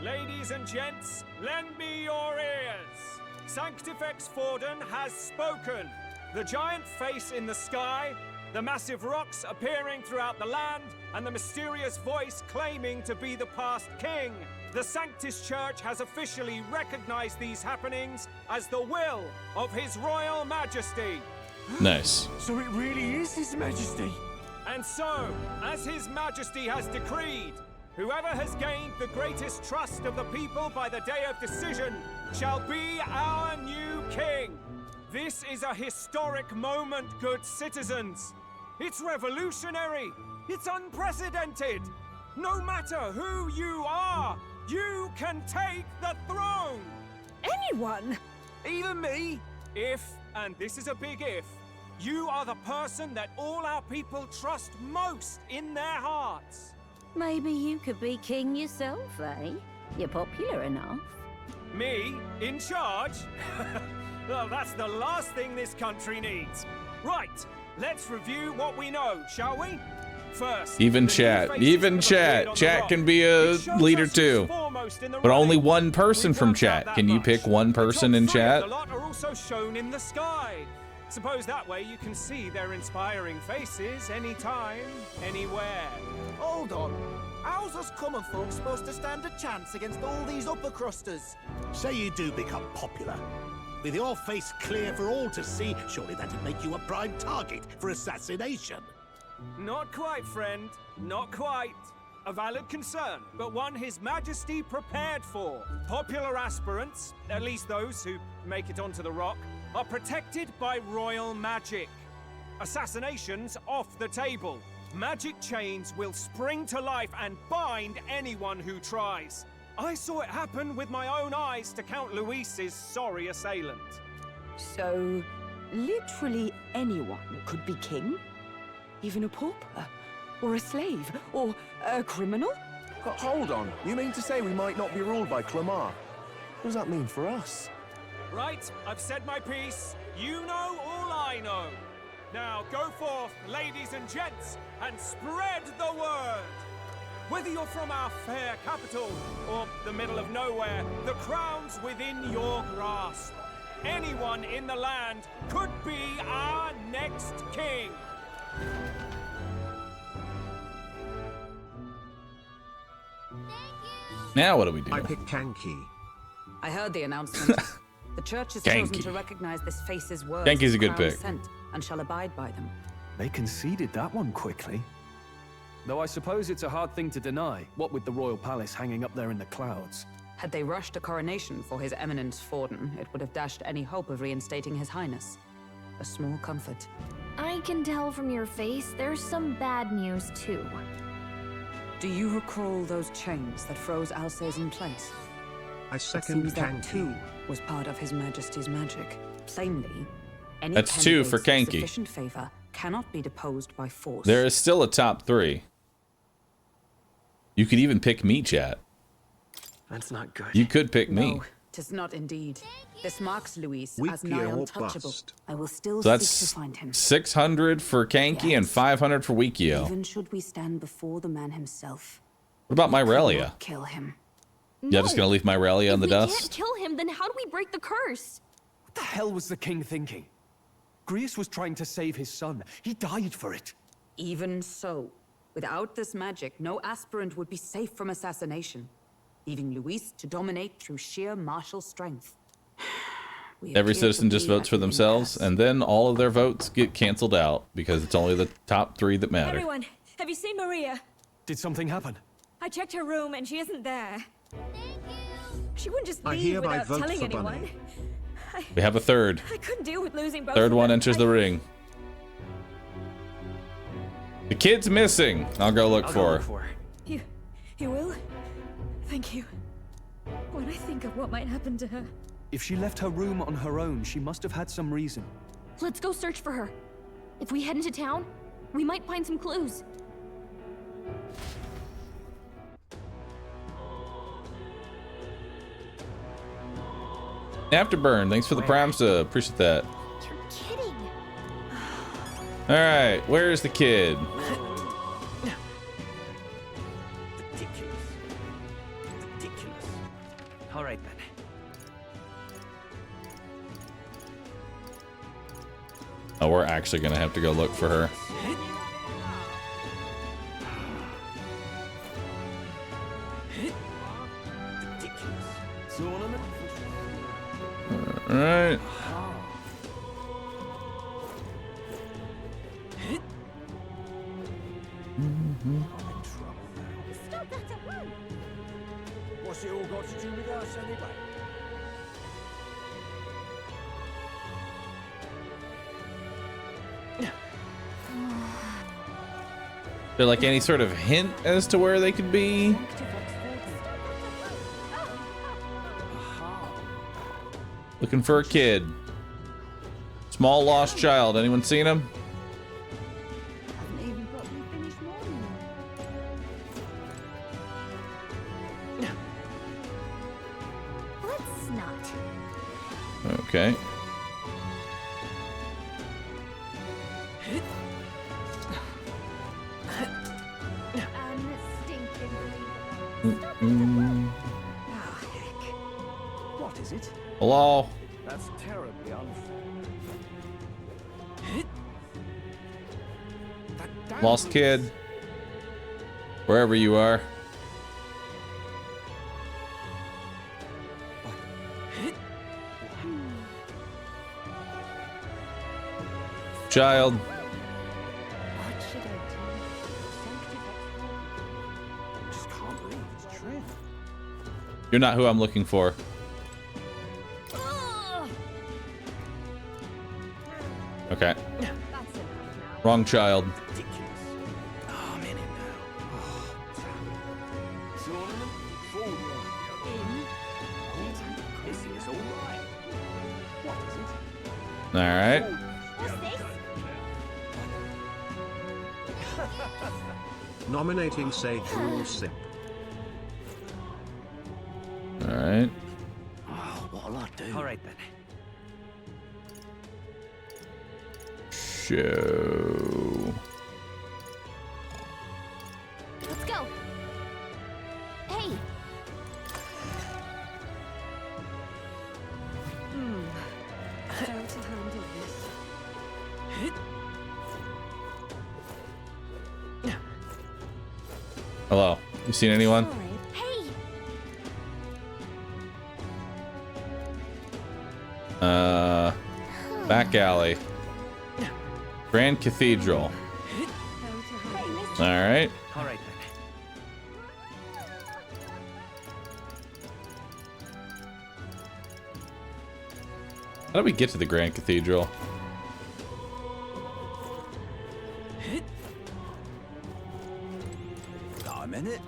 Ladies and gents, lend me your ears. Sanctifex Forden has spoken. The giant face in the sky, the massive rocks appearing throughout the land, and the mysterious voice claiming to be the past king. The Sanctus Church has officially recognized these happenings as the will of His Royal Majesty. Nice. So it really is His Majesty. And so, as His Majesty has decreed, whoever has gained the greatest trust of the people by the day of decision shall be our new king. This is a historic moment, good citizens. It's revolutionary. It's unprecedented. No matter who you are, you can take the throne. Anyone? Even me. If, and this is a big if, you are the person that all our people trust most in their hearts. Maybe you could be king yourself, eh? You're popular enough. Me? In charge? Well, that's the last thing this country needs. Right, let's review what we know, shall we? First, Even chat. Chat can be a leader too. But only one person from chat. Can you pick one person in chat? The lot are also shown in the sky. Suppose that way you can see their inspiring faces anytime, anywhere. Hold on. How's us common folks supposed to stand a chance against all these upper crusters? Say you do become popular. With your face clear for all to see, surely that'd make you a prime target for assassination. Not quite, friend. Not quite. A valid concern, but one His Majesty prepared for. Popular aspirants, at least those who make it onto the rock, are protected by royal magic. Assassinations off the table. Magic chains will spring to life and bind anyone who tries. I saw it happen with my own eyes to Count Luis's sorry assailant. So, literally anyone could be king? Even a pauper? Or a slave? Or a criminal? Hold on. You mean to say we might not be ruled by Clamar? What does that mean for us? Right, I've said my piece. You know all I know. Now go forth, ladies and gents, and spread the word. Whether you're from our fair capital or the middle of nowhere, the crown's within your grasp. Anyone in the land could be our next king. Now what do we do? I pick Kanki. I heard the announcement. The church has chosen to recognize this face's words. Kanki's a good crown pick. sent, and shall abide by them. They conceded that one quickly. Though I suppose it's a hard thing to deny, what with the royal palace hanging up there in the clouds. Had they rushed a coronation for His Eminence Forden, it would have dashed any hope of reinstating His Highness. A small comfort. I can tell from your face there's some bad news too. Do you recall those chains that froze Alsace in place? I It second seems that Kanki. too was part of His Majesty's magic. Plainly, any That's two for candidate of Kanki. sufficient favor cannot be deposed by force. There is still a top 3. You could even pick me, chat. That's not good. You could pick me. No, 'tis not indeed. This marks Luis Weak as nigh or untouchable. bust. I will still So seek that's to find him. 600 for Kanki and 500 for Wikio. Even should we stand before the man himself, What about Myrelia? cannot kill him. Y'all just gonna leave Myrelia in the If we dust? can't kill him, then how do we break the curse? What the hell was the king thinking? Grius was trying to save his son. He died for it. Even so, without this magic, no aspirant would be safe from assassination, leaving Luis to dominate through sheer martial strength. Every citizen just votes for themselves, and then all of their votes get canceled out because it's only the top 3 that matter. Everyone, have you seen Maria? Did something happen? I checked her room and she isn't there. She wouldn't just I leave hereby without vote telling for anyone. Bunny. We have a third. I couldn't deal with losing both Third of one them. enters the ring. The kid's missing. I'll go look for her. You will? Thank you. When I think of what might happen to her. If she left her room on her own, she must have had some reason. Let's go search for her. If we head into town, we might find some clues. Afterburn, thanks for the prime sub. Appreciate that. You're kidding. All right, where's the kid? All right then. Oh, we're actually gonna have to go look for her. All right. What's it all got to do with us anyway? Is there like any sort of hint as to where they could be? Looking for a kid. Small lost child. Anyone seen him? Let's not. Okay. What is it? Hello? That's terribly unfair. Lost kid. Wherever you are. Child. What should I do? Just can't believe it's true. You're not who I'm looking for. Okay. Wrong child. Oh, I'm in it now. All right. Nominating Sage Rule Sip. All right. Oh, what'll I do? All right then. Show. Let's go. Hey. How to handle this? Hello. You seen anyone? Hey. Back alley. Grand Cathedral. All right. All right then. How do we get to the Grand Cathedral? I'm in it.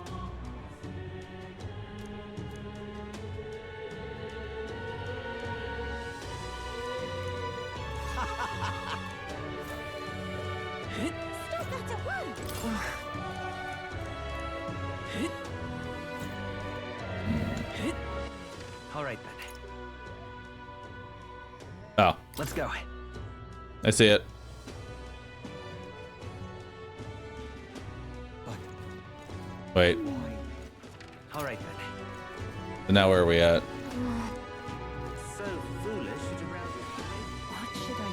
Stop that at once. All right then. Oh, Let's go. I see it. Wait. All right then. So now where are we at? So foolish to rouse his What should I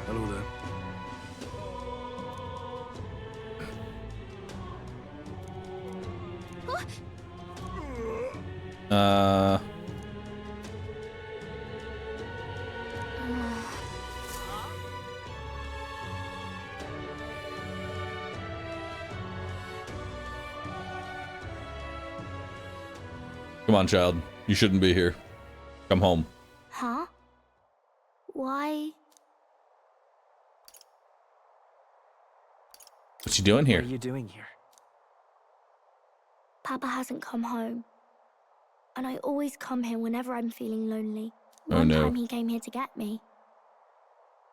Hello there. Come on, child. You shouldn't be here. Come home. Huh? Why? What you doing here? What are you doing here? Papa hasn't come home. And I always come here whenever I'm feeling lonely. Oh, One no. time he came here to get me.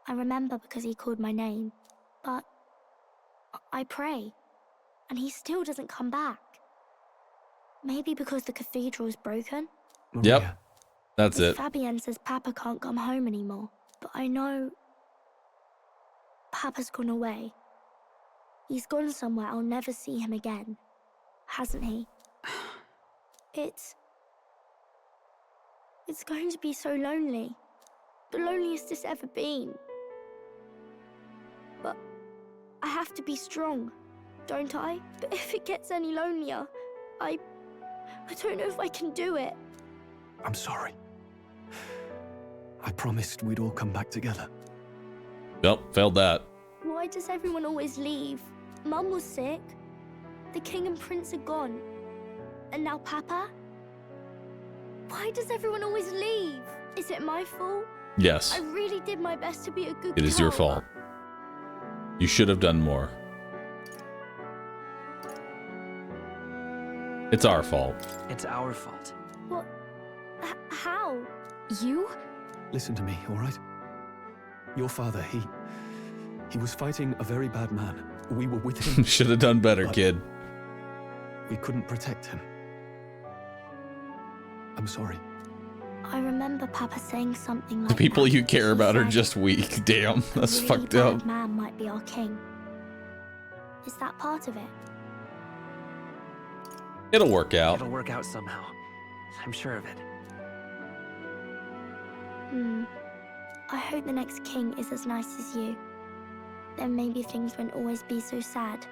I remember because he called my name. But I pray. And he still doesn't come back. Maybe because the cathedral's broken? Yep. That's Miss it. Fabienne says Papa can't come home anymore. But I know... Papa's gone away. He's gone somewhere I'll never see him again. Hasn't he? It's going to be so lonely. The loneliest it's ever been. But I have to be strong, don't I? But if it gets any lonelier, I don't know if I can do it. I'm sorry. I promised we'd all come back together. Yep, failed that. Why does everyone always leave? Mum was sick. The king and prince are gone. And now Papa? Why does everyone always leave? Is it my fault? Yes. I really did my best to be a good It is your girl. fault. You should have done more. It's our fault. It's our fault. What? How? You? Listen to me, all right? Your father, he was fighting a very bad man. We were with him. Should have done better, kid. We couldn't protect him. I'm sorry. I remember Papa saying something like The people that. you care He about are said, just weak. Damn, that's "A really fucked bad up. man might be our king." Is that part of it? It'll work out. It'll work out somehow. I'm sure of it. I hope the next king is as nice as you. Then maybe things won't always be so sad.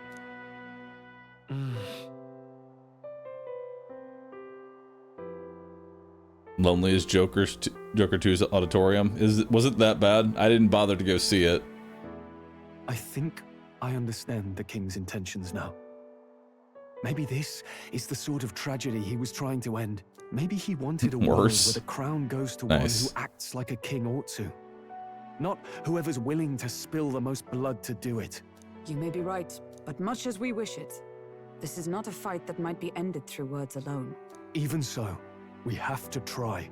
Loneliest Joker 2's auditorium. Was it that bad? I didn't bother to go see it. I think I understand the king's intentions now. Maybe this is the sort of tragedy he was trying to end. Maybe he wanted a world Worse. where the crown goes to Nice. one who acts like a king ought to. Not whoever's willing to spill the most blood to do it. You may be right, but much as we wish it, this is not a fight that might be ended through words alone. Even so, we have to try.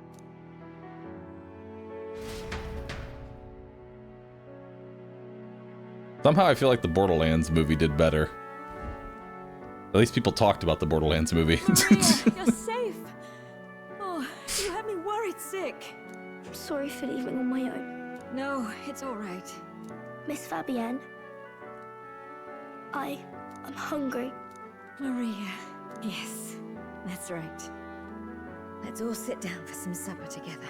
Somehow I feel like the Borderlands movie did better. At least people talked about the Borderlands movie. You're safe. Oh, you had me worried sick. I'm sorry for leaving on my own. No, it's all right. Miss Fabienne, I'm hungry. Maria, yes, that's right. Let's all sit down for some supper together.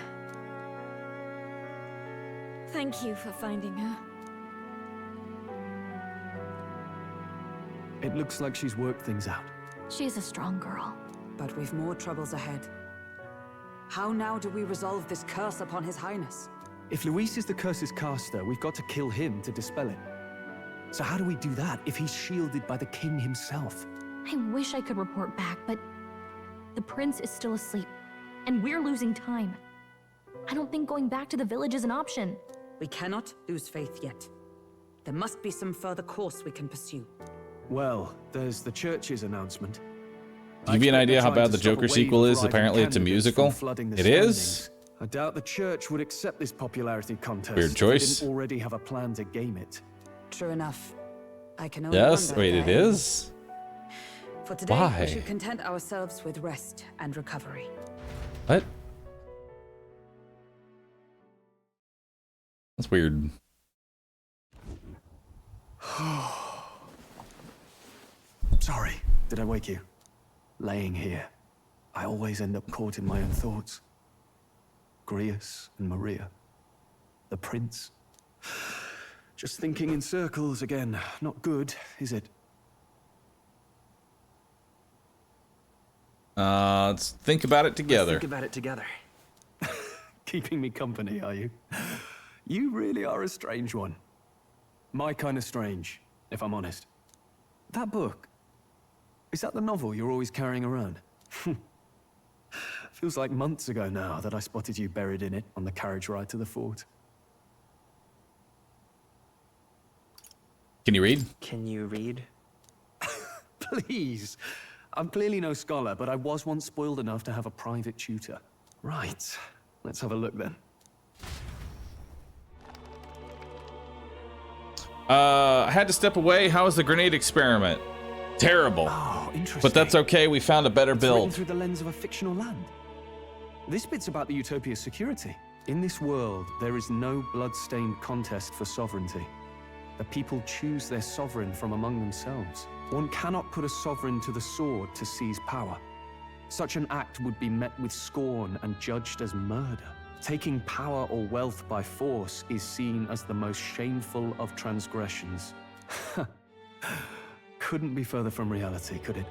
Thank you for finding her. It looks like she's worked things out. She's a strong girl. But we've more troubles ahead. How now do we resolve this curse upon His Highness? If Luis is the curse's caster, we've got to kill him to dispel it. So how do we do that if he's shielded by the king himself? I wish I could report back, but the prince is still asleep, and we're losing time. I don't think going back to the village is an option. We cannot lose faith yet. There must be some further course we can pursue. Well, there's the church's announcement. To give you an idea how bad the Joker sequel is, apparently it's a musical. It is? I doubt the church would accept this popularity contest. Weird choice. If they didn't already have a plan to game it. True enough. I can only Yes? wonder Wait, it there. is? For today, Why? we should content ourselves with rest and recovery. What? That's weird. Sorry, did I wake you? Laying here, I always end up caught in my own thoughts. Grius and Maria. The prince. Just thinking in circles again. Not good, is it? Let's think about it together. Think about it together. Keeping me company, are you? You really are a strange one. My kind of strange, if I'm honest. That book, is that the novel you're always carrying around? Feels like months ago now that I spotted you buried in it on the carriage ride to the fort. Can you read? Can you read? Please. I'm clearly no scholar, but I was once spoiled enough to have a private tutor. Right. Let's have a look then. I had to step away. How was the grenade experiment? Terrible. Oh, interesting. But that's okay. We found a better It's written build. through the lens of a fictional land. This bit's about the Utopia's security. In this world, there is no blood-stained contest for sovereignty. The people choose their sovereign from among themselves. One cannot put a sovereign to the sword to seize power. Such an act would be met with scorn and judged as murder. Taking power or wealth by force is seen as the most shameful of transgressions. Couldn't be further from reality, could it?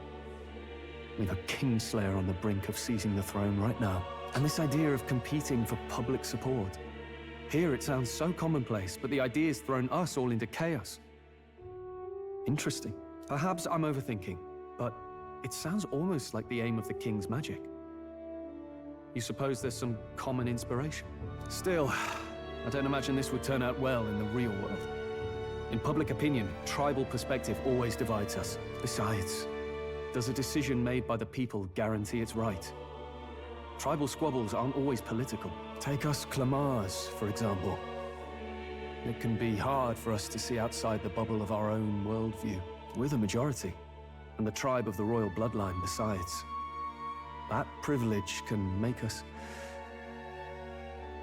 We've a kingslayer on the brink of seizing the throne right now. And this idea of competing for public support. Here it sounds so commonplace, but the idea's thrown us all into chaos. Interesting. Perhaps I'm overthinking, but it sounds almost like the aim of the king's magic. You suppose there's some common inspiration? Still, I don't imagine this would turn out well in the real world. In public opinion, tribal perspective always divides us. Besides, does a decision made by the people guarantee it's right? Tribal squabbles aren't always political. Take us Clamars, for example. It can be hard for us to see outside the bubble of our own worldview. We're the majority, and the tribe of the royal bloodline besides. That privilege can make us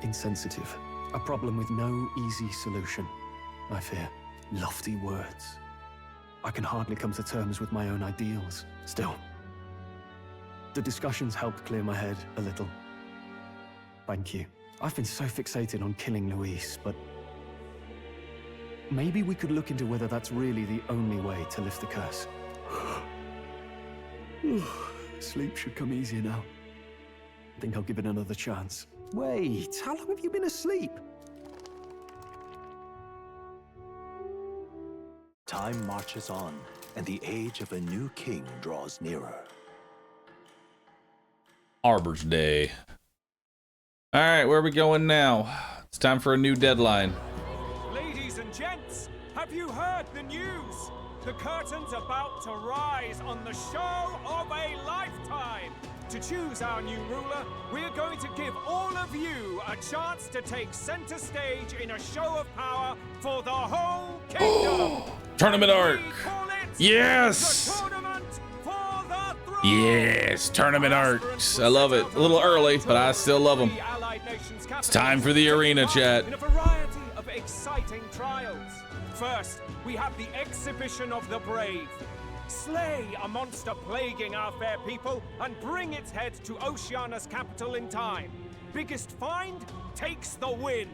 insensitive. A problem with no easy solution, I fear. Lofty words. I can hardly come to terms with my own ideals. Still, the discussions helped clear my head a little. Thank you. I've been so fixated on killing Luis, but maybe we could look into whether that's really the only way to lift the curse. Sleep should come easier now. I think I'll give it another chance. Wait, how long have you been asleep? Time marches on, and the age of a new king draws nearer. Arbor's Day. All right, where are we going now? It's time for a new deadline. Ladies and gents, have you heard the news? The curtain's about to rise on the show of a lifetime. To choose our new ruler, we're going to give all of you a chance to take center stage in a show of power for the whole kingdom. Tournament arc. Yes. The tournament for the throne. Yes, tournament arcs. I love it. A little early, but I still love them. It's time for the arena, chat. In a variety of exciting trials. First, we have the exhibition of the brave. Slay a monster plaguing our fair people and bring its head to Oceania's capital in time. Biggest find takes the win.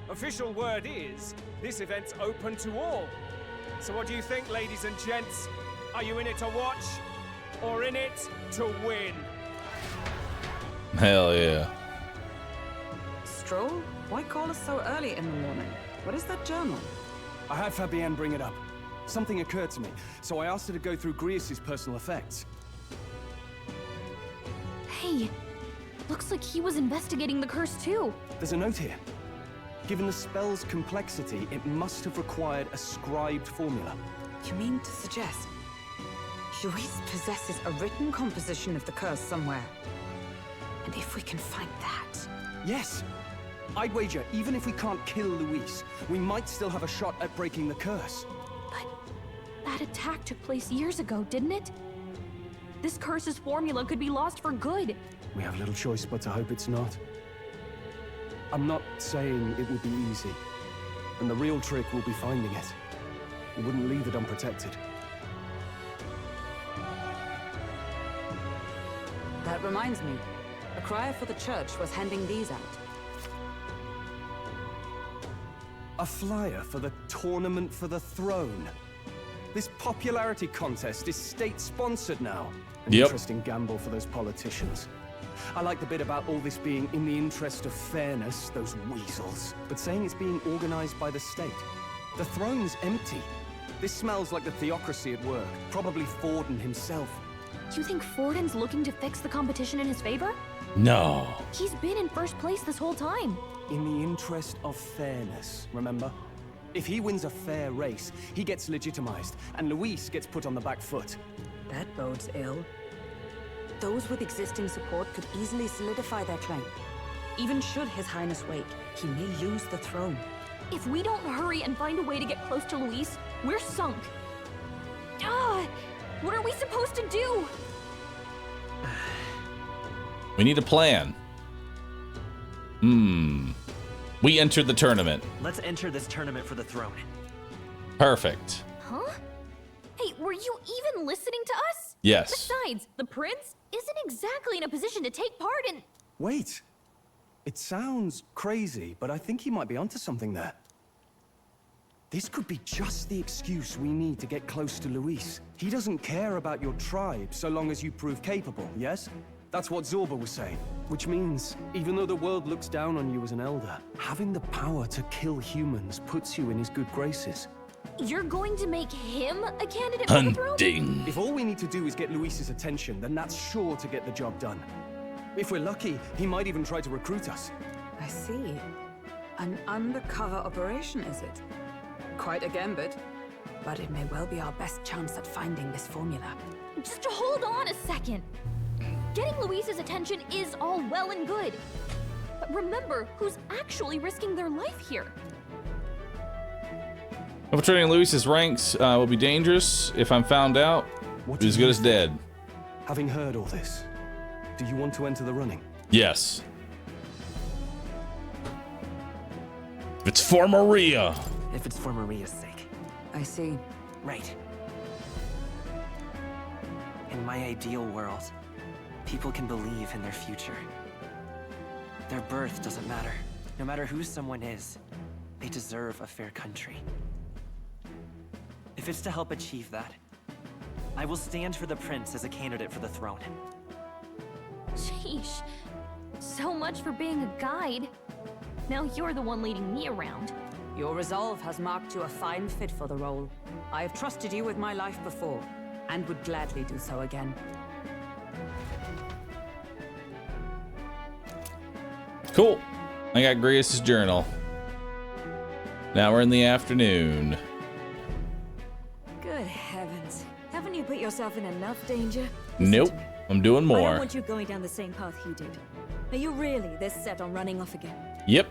Official word is, this event's open to all. So what do you think, ladies and gents? Are you in it to watch or in it to win? Hell yeah. Stroll? Why call us so early in the morning? What is that journal? I had Fabienne bring it up. Something occurred to me, so I asked her to go through Grius' personal effects. Hey, looks like he was investigating the curse too. There's a note here. Given the spell's complexity, it must have required a scribed formula. You mean to suggest Luis possesses a written composition of the curse somewhere? And if we can find that... Yes! I'd wager, even if we can't kill Luis, we might still have a shot at breaking the curse. That attack took place years ago, didn't it? This curse's formula could be lost for good. We have little choice but to hope it's not. I'm not saying it would be easy, and the real trick will be finding it. We wouldn't leave it unprotected. That reminds me. A crier for the church was handing these out. A flyer for the Tournament for the Throne. This popularity contest is state-sponsored now. An interesting gamble for those politicians. I like the bit about all this being in the interest of fairness, those weasels. But saying it's being organized by the state. The throne's empty. This smells like the theocracy at work. Probably Forden himself. You think Forden's looking to fix the competition in his favor? No. He's been in first place this whole time. In the interest of fairness, remember? If he wins a fair race, he gets legitimized, and Luis gets put on the back foot. That bodes ill. Those with existing support could easily solidify their claim. Even should His Highness wake, he may lose the throne. If we don't hurry and find a way to get close to Luis, we're sunk. What are we supposed to do? We need a plan. We entered the tournament. Let's enter this tournament for the throne. Perfect. Huh? Hey, were you even listening to us? Yes. Besides, the prince isn't exactly in a position to take part in... Wait. It sounds crazy, but I think he might be onto something there. This could be just the excuse we need to get close to Luis. He doesn't care about your tribe so long as you prove capable, yes? That's what Zorba was saying. Which means, even though the world looks down on you as an elder, having the power to kill humans puts you in his good graces. You're going to make him a candidate for the throne? Hunting. If all we need to do is get Luis's attention, then that's sure to get the job done. If we're lucky, he might even try to recruit us. I see. An undercover operation, is it? Quite a gambit. But it may well be our best chance at finding this formula. Just hold on a second. Getting Luis's attention is all well and good. But remember who's actually risking their life here. Infiltrating Luis's ranks will be dangerous. If I'm found out, be as good as dead. Having heard all this, do you want to enter the running? Yes. If it's for Maria. If it's for Maria's sake. I see. Right. In my ideal world, people can believe in their future. Their birth doesn't matter. No matter who someone is, they deserve a fair country. If it's to help achieve that, I will stand for the prince as a candidate for the throne. Sheesh. So much for being a guide. Now you're the one leading me around. Your resolve has marked you a fine fit for the role. I have trusted you with my life before, and would gladly do so again. Cool. I got Grius' journal. Now we're in the afternoon. Good heavens. Haven't you put yourself in enough danger? Nope. I'm doing I more. don't want you going down the same path he did. Are you really this set on running off again? Yep.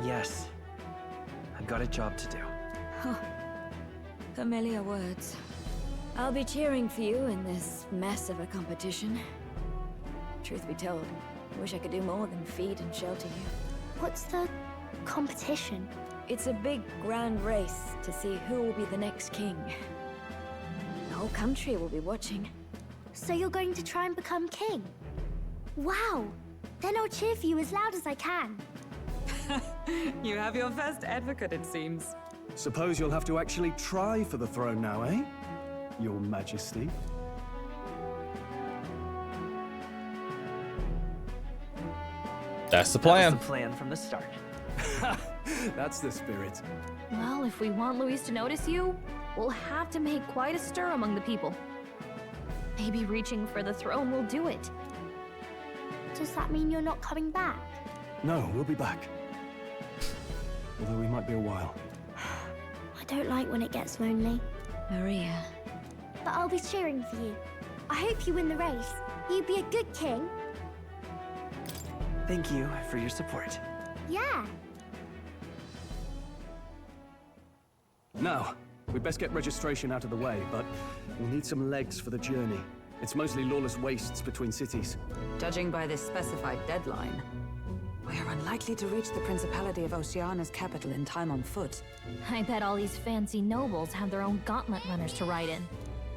Yes. I've got a job to do. Huh. Familiar words. I'll be cheering for you in this mess of a competition. Truth be told, I wish I could do more than feed and shelter you. What's the competition? It's a big, grand race to see who will be the next king. The whole country will be watching. So you're going to try and become king? Wow! Then I'll cheer for you as loud as I can. You have your first advocate, it seems. Suppose you'll have to actually try for the throne now, eh? Your Majesty. That's the plan. That was the plan from the start. That's the spirit. Well, if we want Luis to notice you, we'll have to make quite a stir among the people. Maybe reaching for the throne will do it. Does that mean you're not coming back? No, we'll be back. Although we might be a while. I don't like when it gets lonely. Maria. But I'll be cheering for you. I hope you win the race. You'd be a good king. Thank you for your support. Yeah. Now, we'd best get registration out of the way, but we'll need some legs for the journey. It's mostly lawless wastes between cities. Judging by this specified deadline, we are unlikely to reach the Principality of Oceana's capital in time on foot. I bet all these fancy nobles have their own gauntlet runners to ride in.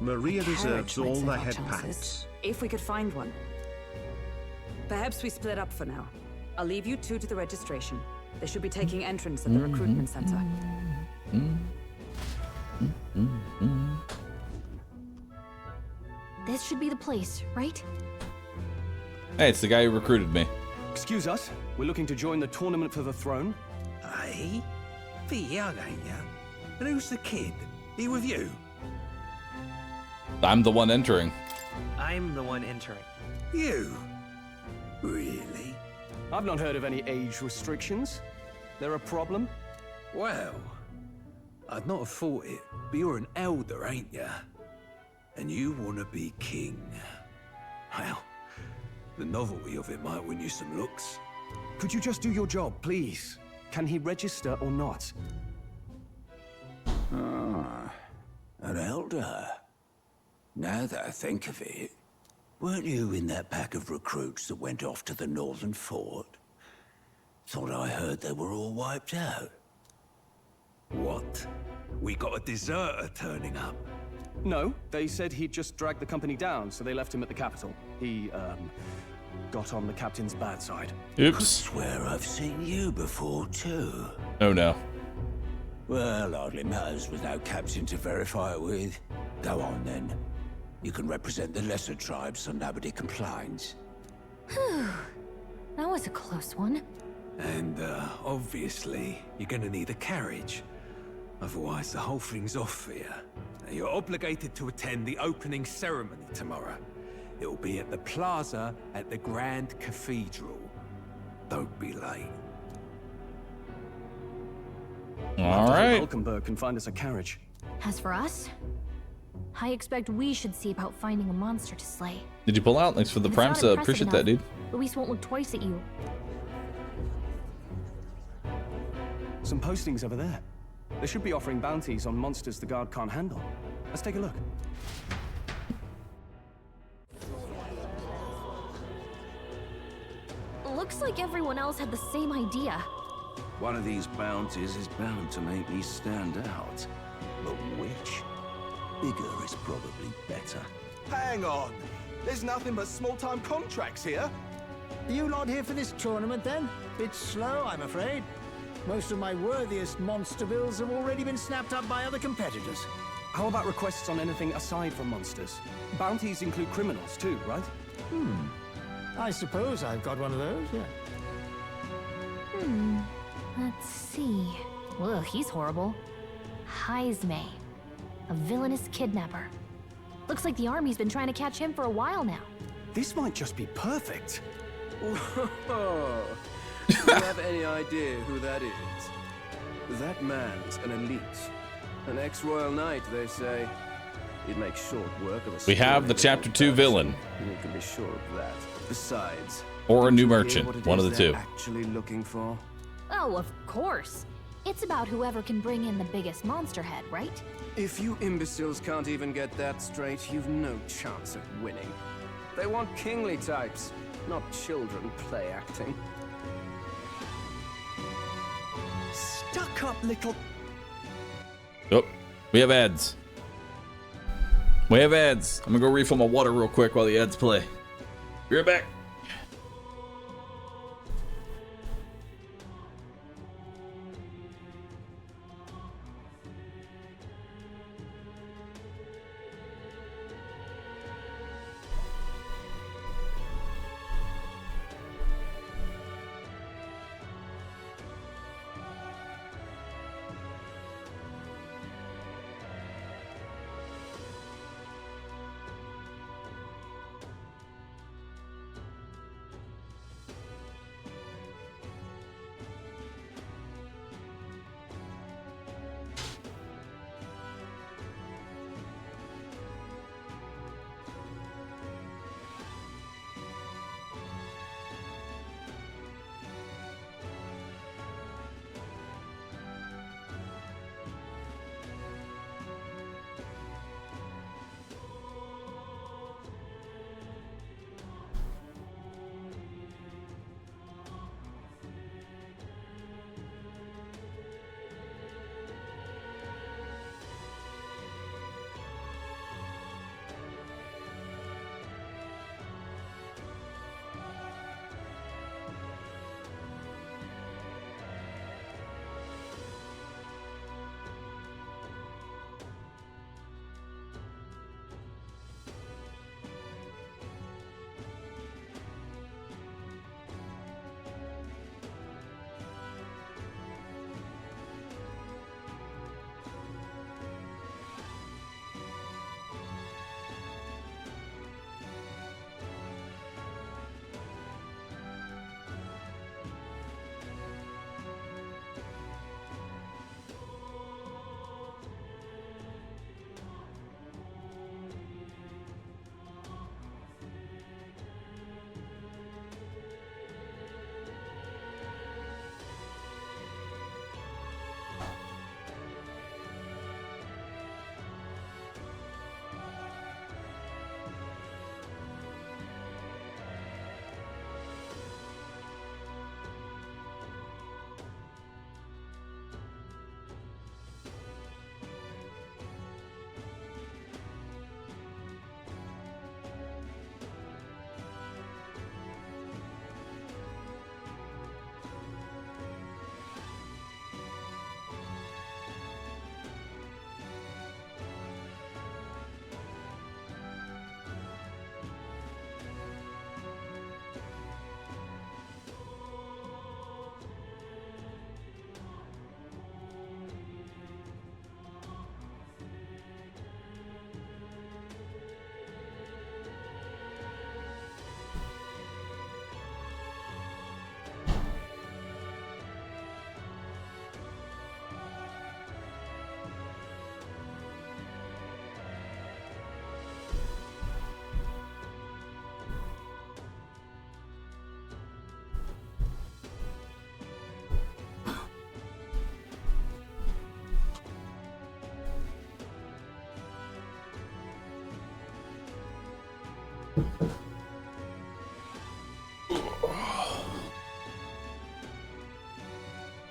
Maria deserves Carriage might all save the our head chances, pats. if we could find one. Perhaps we split up for now. I'll leave you two to the registration. They should be taking entrance at the recruitment center. This should be the place, right? Hey, it's the guy who recruited me. Excuse us, we're looking to join the tournament for the throne. Aye? Be young, ain't ya? And who's the kid? He with you? I'm the one entering. I'm the one entering. You? Really? I've not heard of any age restrictions. There a problem? Well, I'd not have thought it, but you're an elder, ain't ya? And you want to be king. Well, the novelty of it might win you some looks. Could you just do your job, please? Can he register or not? Ah, an elder. Now that I think of it, weren't you in that pack of recruits that went off to the northern fort? Thought I heard they were all wiped out. What? We got a deserter turning up? No, they said he'd just dragged the company down, so they left him at the capital. He, got on the captain's bad side. Oops. Could swear I've seen you before, too. Oh, no. Well, hardly matters without captain to verify it with. Go on, then. You can represent the lesser tribes so nobody complains. Whew. That was a close one. And, obviously, you're gonna need a carriage. Otherwise, the whole thing's off for you. You're obligated to attend the opening ceremony tomorrow. It'll be at the plaza at the Grand Cathedral. Don't be late. All right. Valkenburg can find us a carriage. As for us, I expect we should see about finding a monster to slay. Did you pull out? Thanks for the If it's not primes. impressive Appreciate that, dude. enough, Luis won't look twice at you. Some postings over there. They should be offering bounties on monsters the guard can't handle. Let's take a look. Looks like everyone else had the same idea. One of these bounties is bound to make me stand out. But which? Bigger is probably better. Hang on. There's nothing but small-time contracts here. Are you not here for this tournament, then? Bit slow, I'm afraid. Most of my worthiest monster bills have already been snapped up by other competitors. How about requests on anything aside from monsters? Bounties include criminals, too, right? I suppose I've got one of those, yeah. Let's see. Ugh, he's horrible. Heisme, a villainous kidnapper. Looks like the army's been trying to catch him for a while now. This might just be perfect. Whoa. Do you have any idea who that is? That man's an elite. An ex-royal knight, they say. He'd make short work of a We have the Chapter 2 villain. You can be sure of that. Besides, Or a new did you hear merchant. what it One of is the they're two. actually looking for? Oh, of course. It's about whoever can bring in the biggest monster head, right? If you imbeciles can't even get that straight, you've no chance at winning. They want kingly types, not children play acting. Stuck up little... Oh, we have ads. We have ads. I'm gonna go refill my water real quick while the ads play. Be right back.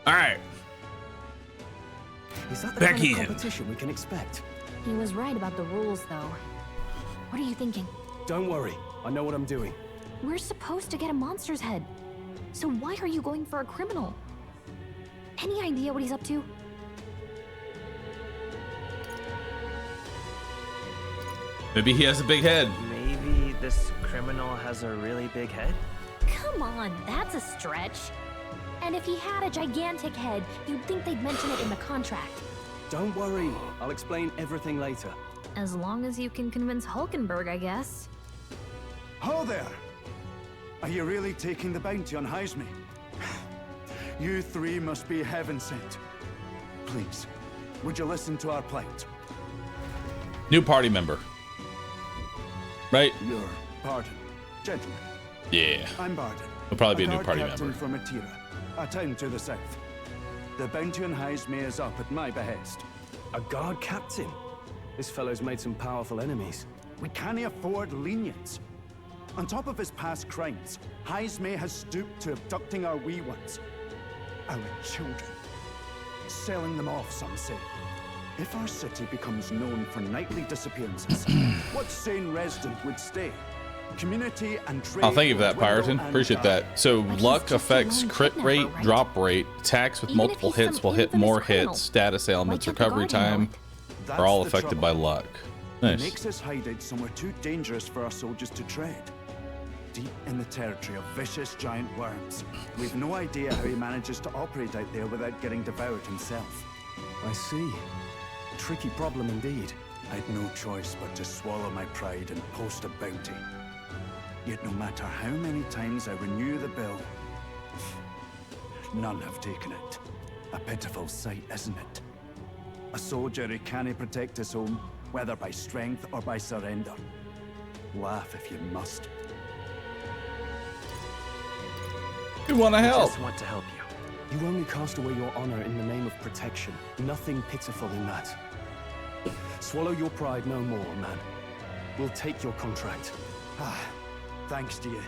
All right. Is that the Back kind in. of competition we can expect? He was right about the rules, though. What are you thinking? Don't worry, I know what I'm doing. We're supposed to get a monster's head. So why are you going for a criminal? Any idea what he's up to? Maybe he has a big head. Maybe this criminal has a really big head? Come on, that's a stretch. And if he had a gigantic head, you'd think they'd mention it in the contract. Don't worry, I'll explain everything later. As long as you can convince Hulkenberg, I guess. Ho there! Are you really taking the bounty on Heisme? You three must be heaven sent. Please, would you listen to our plight? New party member. Right? Your pardon, gentlemen. Yeah. I'm Barden. He'll probably be a new guard party captain member. from Atira, a town to the south. The bounty on Heisme is up at my behest. A guard captain? This fellow's made some powerful enemies. We can't afford lenience. On top of his past crimes, Heisme has stooped to abducting our wee ones. Our children. Selling them off, some say. If our city becomes known for nightly disappearances, what sane resident would stay? Community and trade. I'll thank you for that, will dwindle Piraten. and Appreciate die. that. So luck affects crit rate, drop rate, attacks with multiple hits will hit more hits, status ailments, recovery time are all That's the affected by trouble. luck. He Nice. makes us hideout somewhere too dangerous for our soldiers to tread. Deep in the territory of vicious giant worms. We've no idea how he manages to operate out there without getting devoured himself. I see. Tricky problem indeed. I'd no choice but to swallow my pride and post a bounty. Yet no matter how many times I renew the bill, none have taken it. A pitiful sight, isn't it? A soldier who can't protect his home, whether by strength or by surrender. Laugh if you must. We want to I help. just want to help you. You only cast away your honor in the name of protection. Nothing pitiful in that. Swallow your pride no more, man. We'll take your contract. Thanks to you.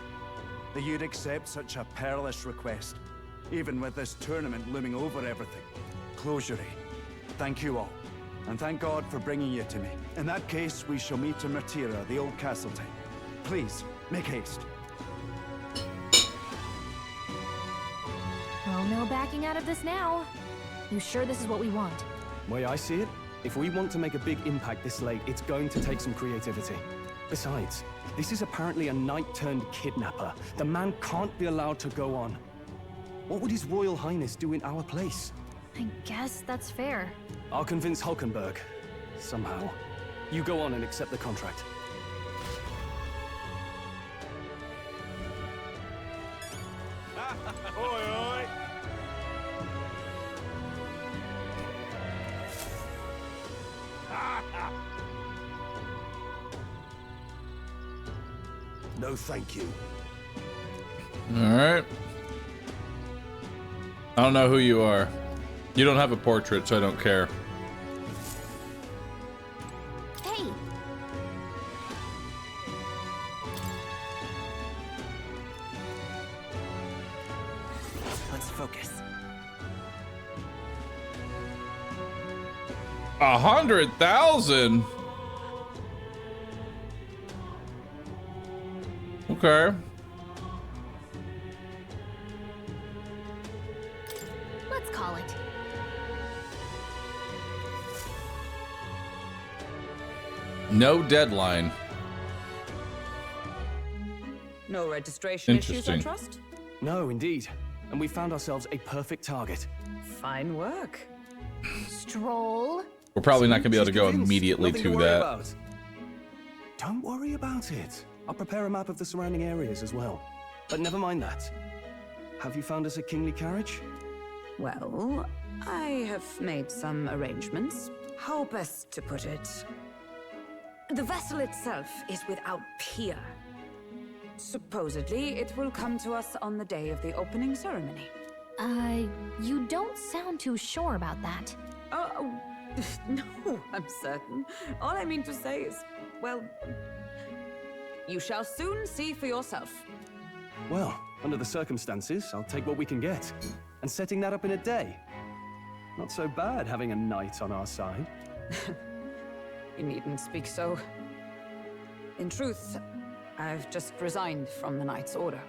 That you'd accept such a perilous request, even with this tournament looming over everything. Closure. Thank you all, and thank God for bringing you to me. In that case, we shall meet in Martira, the old castle town. Please, make haste. Well, no backing out of this now. You sure this is what we want? Way I see it, if we want to make a big impact this late, it's going to take some creativity. Besides, this is apparently a knight-turned-kidnapper. The man can't be allowed to go on. What would His Royal Highness do in our place? I guess that's fair. I'll convince Hulkenberg. Somehow. You go on and accept the contract. Oi, oi! No, thank you. All right. I don't know who you are. You don't have a portrait, so I don't care. Hey! Let's focus. 100,000. Okay. Let's call it. No deadline. No registration issues, I Interesting. trust? No, indeed. And we found ourselves a perfect target. Fine work. Stroll. We're probably not going to be able to go Convinced. immediately Nothing to worry that. about. Don't worry about it. I'll prepare a map of the surrounding areas as well. But never mind that. Have you found us a kingly carriage? Well, I have made some arrangements. How best to put it? The vessel itself is without peer. Supposedly, it will come to us on the day of the opening ceremony. You don't sound too sure about that. Oh, no, I'm certain. All I mean to say is, well, You shall soon see for yourself. Well, under the circumstances, I'll take what we can get. And setting that up in a day. Not so bad having a knight on our side. You needn't speak so. In truth, I've just resigned from the Knight's Order.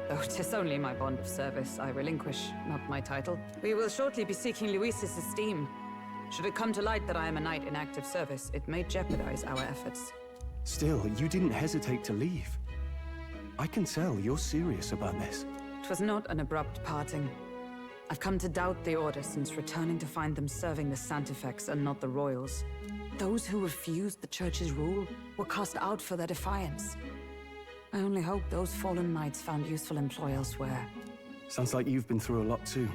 Though 'tis only my bond of service I relinquish, not my title. We will shortly be seeking Luis's esteem. Should it come to light that I am a knight in active service, it may jeopardize our efforts. Still, you didn't hesitate to leave. I can tell you're serious about this. It was not an abrupt parting. I've come to doubt the Order since returning to find them serving the Santifex and not the Royals. Those who refused the Church's rule were cast out for their defiance. I only hope those fallen knights found useful employ elsewhere. Sounds like you've been through a lot too.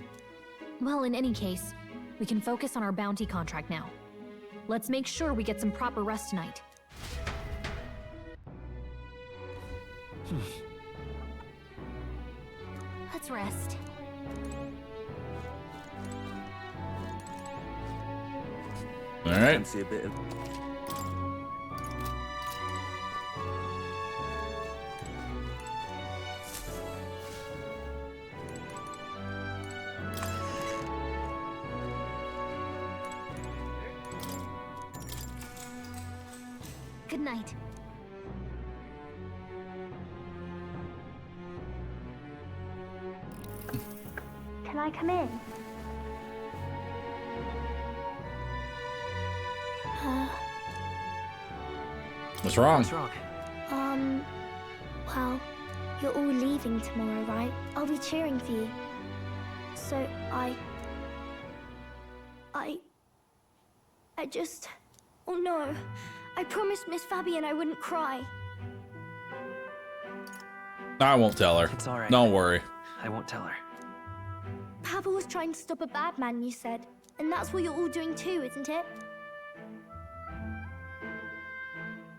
Well, in any case, we can focus on our bounty contract now. Let's make sure we get some proper rest tonight. Let's rest. All right. Fancy a bit of... Good night. Can I come in? What's wrong? What's wrong? Well, you're all leaving tomorrow, right? I'll be cheering for you. So I just... Oh no. I promised Miss Fabian I wouldn't cry. I won't tell her. It's all right. Don't worry. I won't tell her. Papa was trying to stop a bad man, you said. And that's what you're all doing too, isn't it?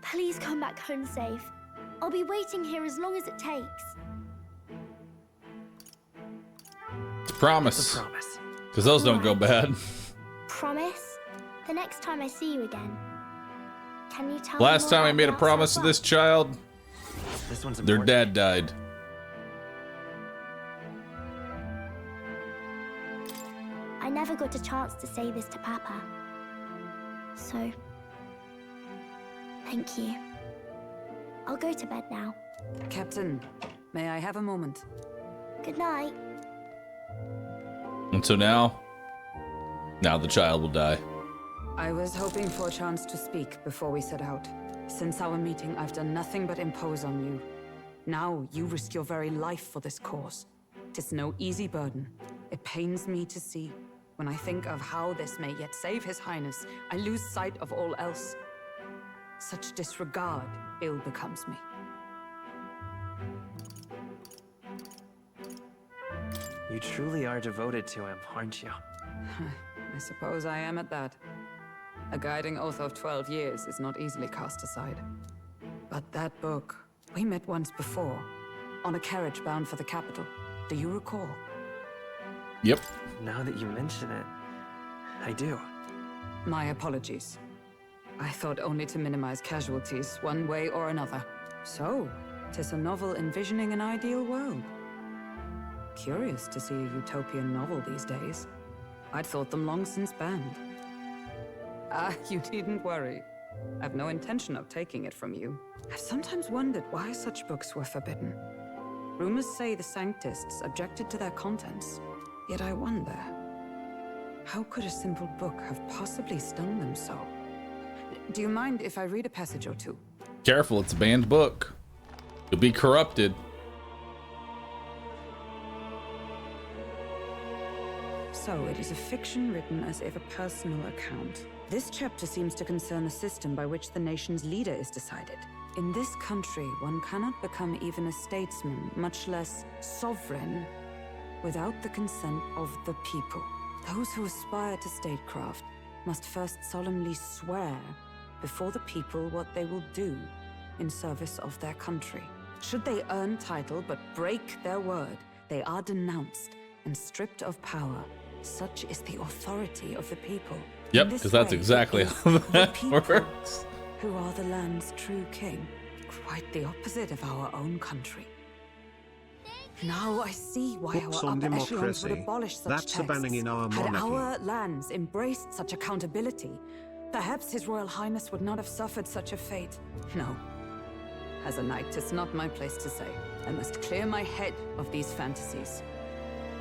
Please come back home safe. I'll be waiting here as long as it takes. It's a promise. It's a promise. Because those don't go bad. Promise? The next time I see you again. Can you tell me Last more time I about made a the promise to outside this child, This one's their important. dad died. I never got a chance to say this to Papa. So, thank you. I'll go to bed now. Captain, may I have a moment? Good night. And so now the child will die. I was hoping for a chance to speak before we set out. Since our meeting, I've done nothing but impose on you. Now you risk your very life for this cause. 'Tis no easy burden. It pains me to see. When I think of how this may yet save His Highness, I lose sight of all else. Such disregard ill becomes me. You truly are devoted to him, aren't you? I suppose I am at that. A guiding oath of 12 years is not easily cast aside. But that book, we met once before, on a carriage bound for the capital. Do you recall? Yep. Now that you mention it, I do. My apologies. I thought only to minimize casualties, one way or another. So, 'tis a novel envisioning an ideal world. Curious to see a utopian novel these days. I'd thought them long since banned. Ah, you needn't worry. I've no intention of taking it from you. I've sometimes wondered why such books were forbidden. Rumors say the Sanctists objected to their contents. Yet I wonder, how could a simple book have possibly stung them so? Do you mind if I read a passage or two? Careful, it's a banned book. You'll be corrupted. So it is a fiction written as if a personal account. This chapter seems to concern the system by which the nation's leader is decided. In this country, one cannot become even a statesman, much less sovereign, without the consent of the people. Those who aspire to statecraft must first solemnly swear before the people what they will do in service of their country. Should they earn title but break their word, they are denounced and stripped of power. Such is the authority of the people. Yep, because that's exactly how that works. who are the land's true king. Quite the opposite of our own country. Now I see why Books our on upper echelons would democracy. abolish such That's a banning in our Had monarchy. our lands embraced such accountability, perhaps His Royal Highness would not have suffered such a fate. No. As a knight, it's not my place to say. I must clear my head of these fantasies.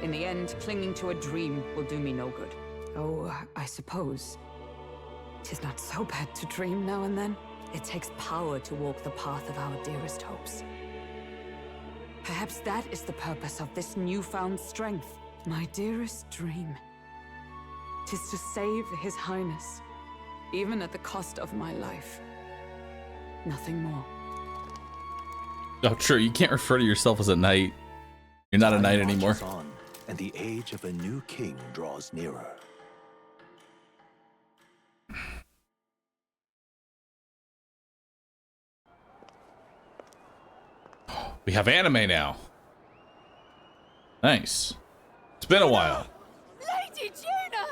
In the end, clinging to a dream will do me no good. Oh, I suppose 'tis not so bad to dream now and then. It takes power to walk the path of our dearest hopes. Perhaps that is the purpose of this newfound strength. My dearest dream. 'Tis to save His Highness, even at the cost of my life. Nothing more. Oh, true. You can't refer to yourself as a knight. You're not a knight anymore. Time marches on, and the age of a new king draws nearer. We have anime now. Nice. It's been a while. Lady Juna!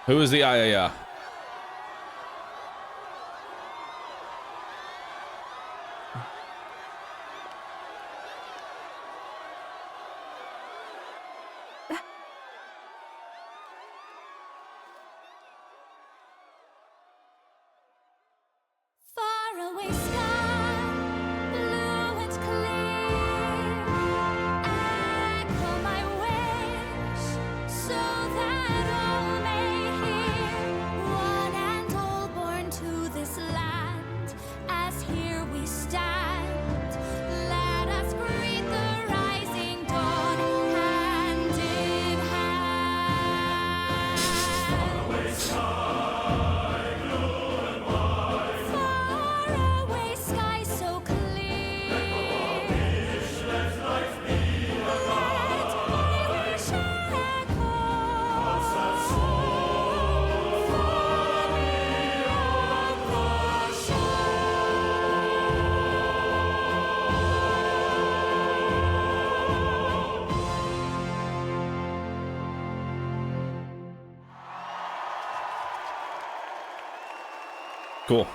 Who is the Ayaya? Faraway sky, blue and clear. Echo my wish, so that all may hear. One and all born to this land, as here we stand. Let us greet the rising dawn, hand in hand. Faraway sky. Faraway sky so clear. Let my wish echo far beyond the Cool.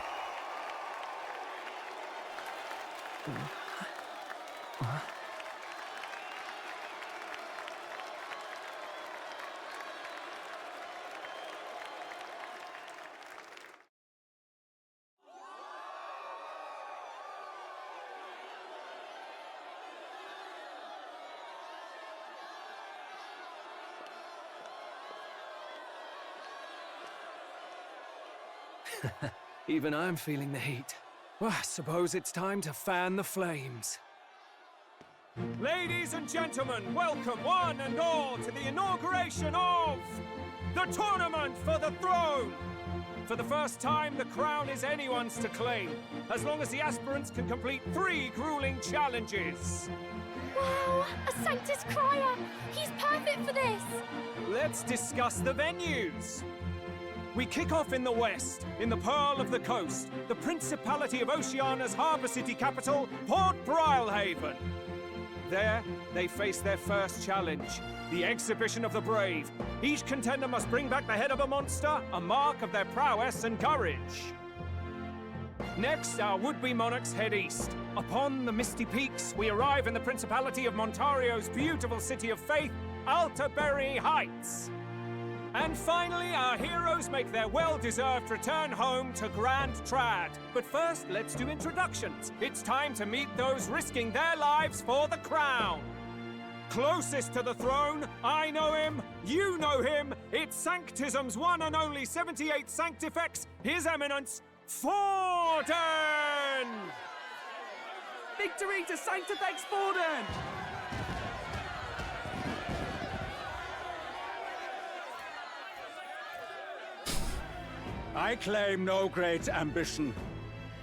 Even I'm feeling the heat. Well, I suppose it's time to fan the flames. Ladies and gentlemen, welcome one and all to the inauguration of the Tournament for the Throne! For the first time, the crown is anyone's to claim, as long as the aspirants can complete 3 grueling challenges. Wow, a Sanctus Crier! He's perfect for this! Let's discuss the venues. We kick off in the west, in the Pearl of the Coast, the Principality of Oceania's harbour city capital, Port Brilehaven. There, they face their first challenge, the Exhibition of the Brave. Each contender must bring back the head of a monster, a mark of their prowess and courage. Next, our would-be monarchs head east. Upon the misty peaks, we arrive in the Principality of Montario's beautiful city of faith, Altaberry Heights. And finally, our heroes make their well-deserved return home to Grand Trad. But first, let's do introductions. It's time to meet those risking their lives for the crown. Closest to the throne, I know him, you know him. It's Sanctism's one and only 78th Sanctifex, His Eminence, Forden! Victory to Sanctifex Forden! I claim no great ambition,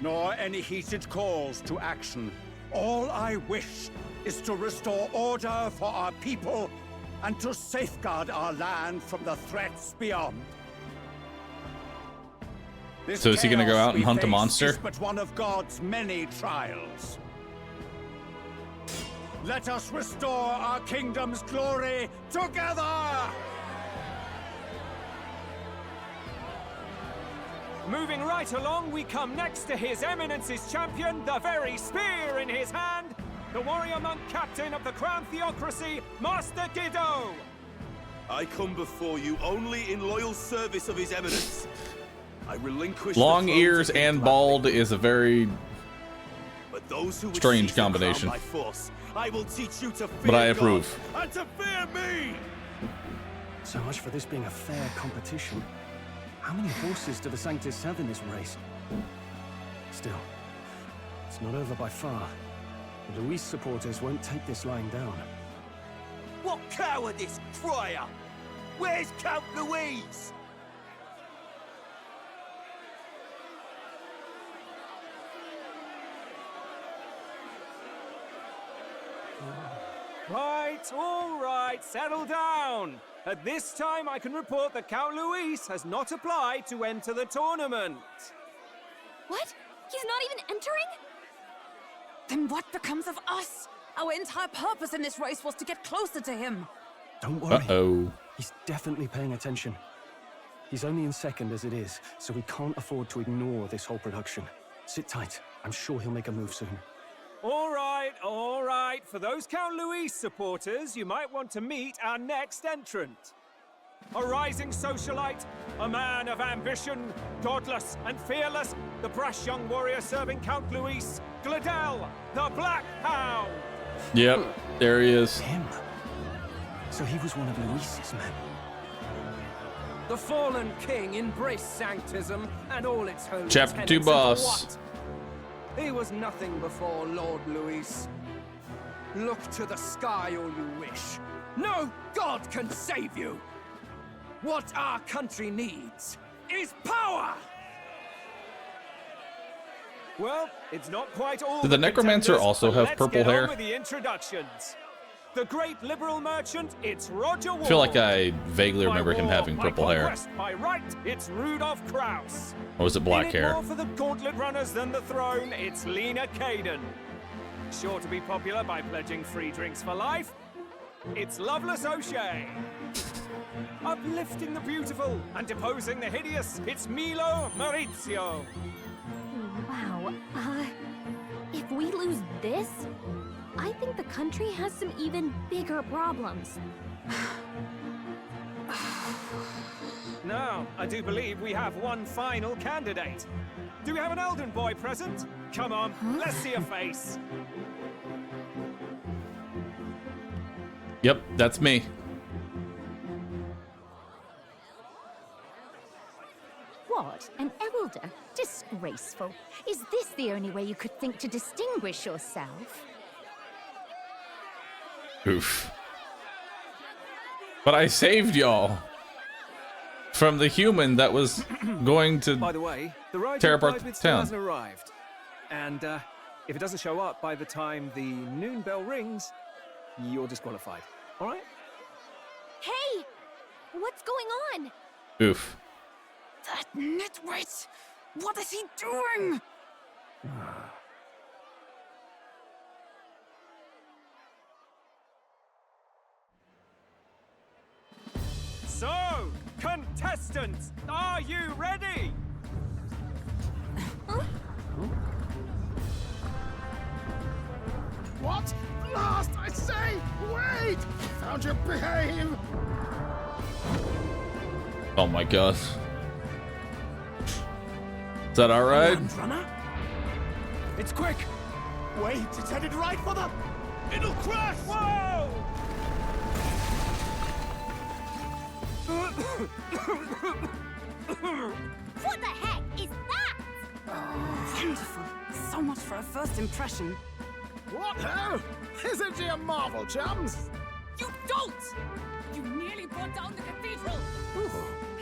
nor any heated calls to action. All I wish is to restore order for our people and to safeguard our land from the threats beyond. This So is he gonna go chaos out and we hunt a face monster? is but one of God's many trials. Let us restore our kingdom's glory together! Moving right along, we come next to His Eminence's champion, the very spear in his hand, the warrior monk captain of the Crown Theocracy, Master Giddo. I come before you only in loyal service of His Eminence. I relinquish Long the throne ears to him and bald is a very but those who would strange seize the crown combination. by force, I will teach you to fear But I approve. God and to fear me. So much for this being a fair competition. How many horses do the Sanctus have in this race? Still, it's not over by far. The Luis supporters won't take this lying down. What cowardice, crier! Where's Count Louise? Right, all right, settle down. At this time, I can report that Count Luis has not applied to enter the tournament. What? He's not even entering? Then what becomes of us? Our entire purpose in this race was to get closer to him. Don't worry. Uh-oh. He's definitely paying attention. He's only in second as it is, so we can't afford to ignore this whole production. Sit tight. I'm sure he'll make a move soon. All right, all right. For those Count Luis supporters, you might want to meet our next entrant. A rising socialite, a man of ambition, godless and fearless, the brash young warrior serving Count Luis, Gladel, the Black Hound. Yep, there he is. Him? So he was one of Luis's men. The fallen king embraced sanctism and all its holy Chapter 2 tenets, and for boss. what? He was nothing before Lord Luis. Look to the sky all you wish. No god can save you. What our country needs is power. Well, it's not quite all. Did the necromancer contenders, also but have let's purple get on hair? with the introductions. The great liberal merchant, it's Roger I feel like I vaguely remember him having purple hair. Conquest, by right, it's Rudolph Kraus. Or was it black In it hair? more for the gauntlet runners than the throne, it's Lena Caden. Sure to be popular by pledging free drinks for life, it's Loveless O'Shea. Uplifting the beautiful and deposing the hideous, it's Milo Maurizio. Wow. If we lose this, I think the country has some even bigger problems. Now, I do believe we have one final candidate. Do we have an Elden boy present? Come on, let's see a face. Yep, that's me. What? An elder? Disgraceful. Is this the only way you could think to distinguish yourself? Oof. But I saved y'all from the human that was going to By the way, the ride tear you apart applied the with still town. hasn't arrived. And if it doesn't show up by the time the noon bell rings, you're disqualified. All right? Hey! What's going on? Oof. That nitwit! What is he doing? So, contestants, are you ready? What? Last, I say! Wait! Found your behave! Oh my god. Is that alright? Runner? It's quick! Wait, it's headed right for the... It'll crash! Whoa! What the heck is that? Wonderful. So much for a first impression. What ho? Isn't she a marvel, chums? You don't! You nearly brought down the cathedral!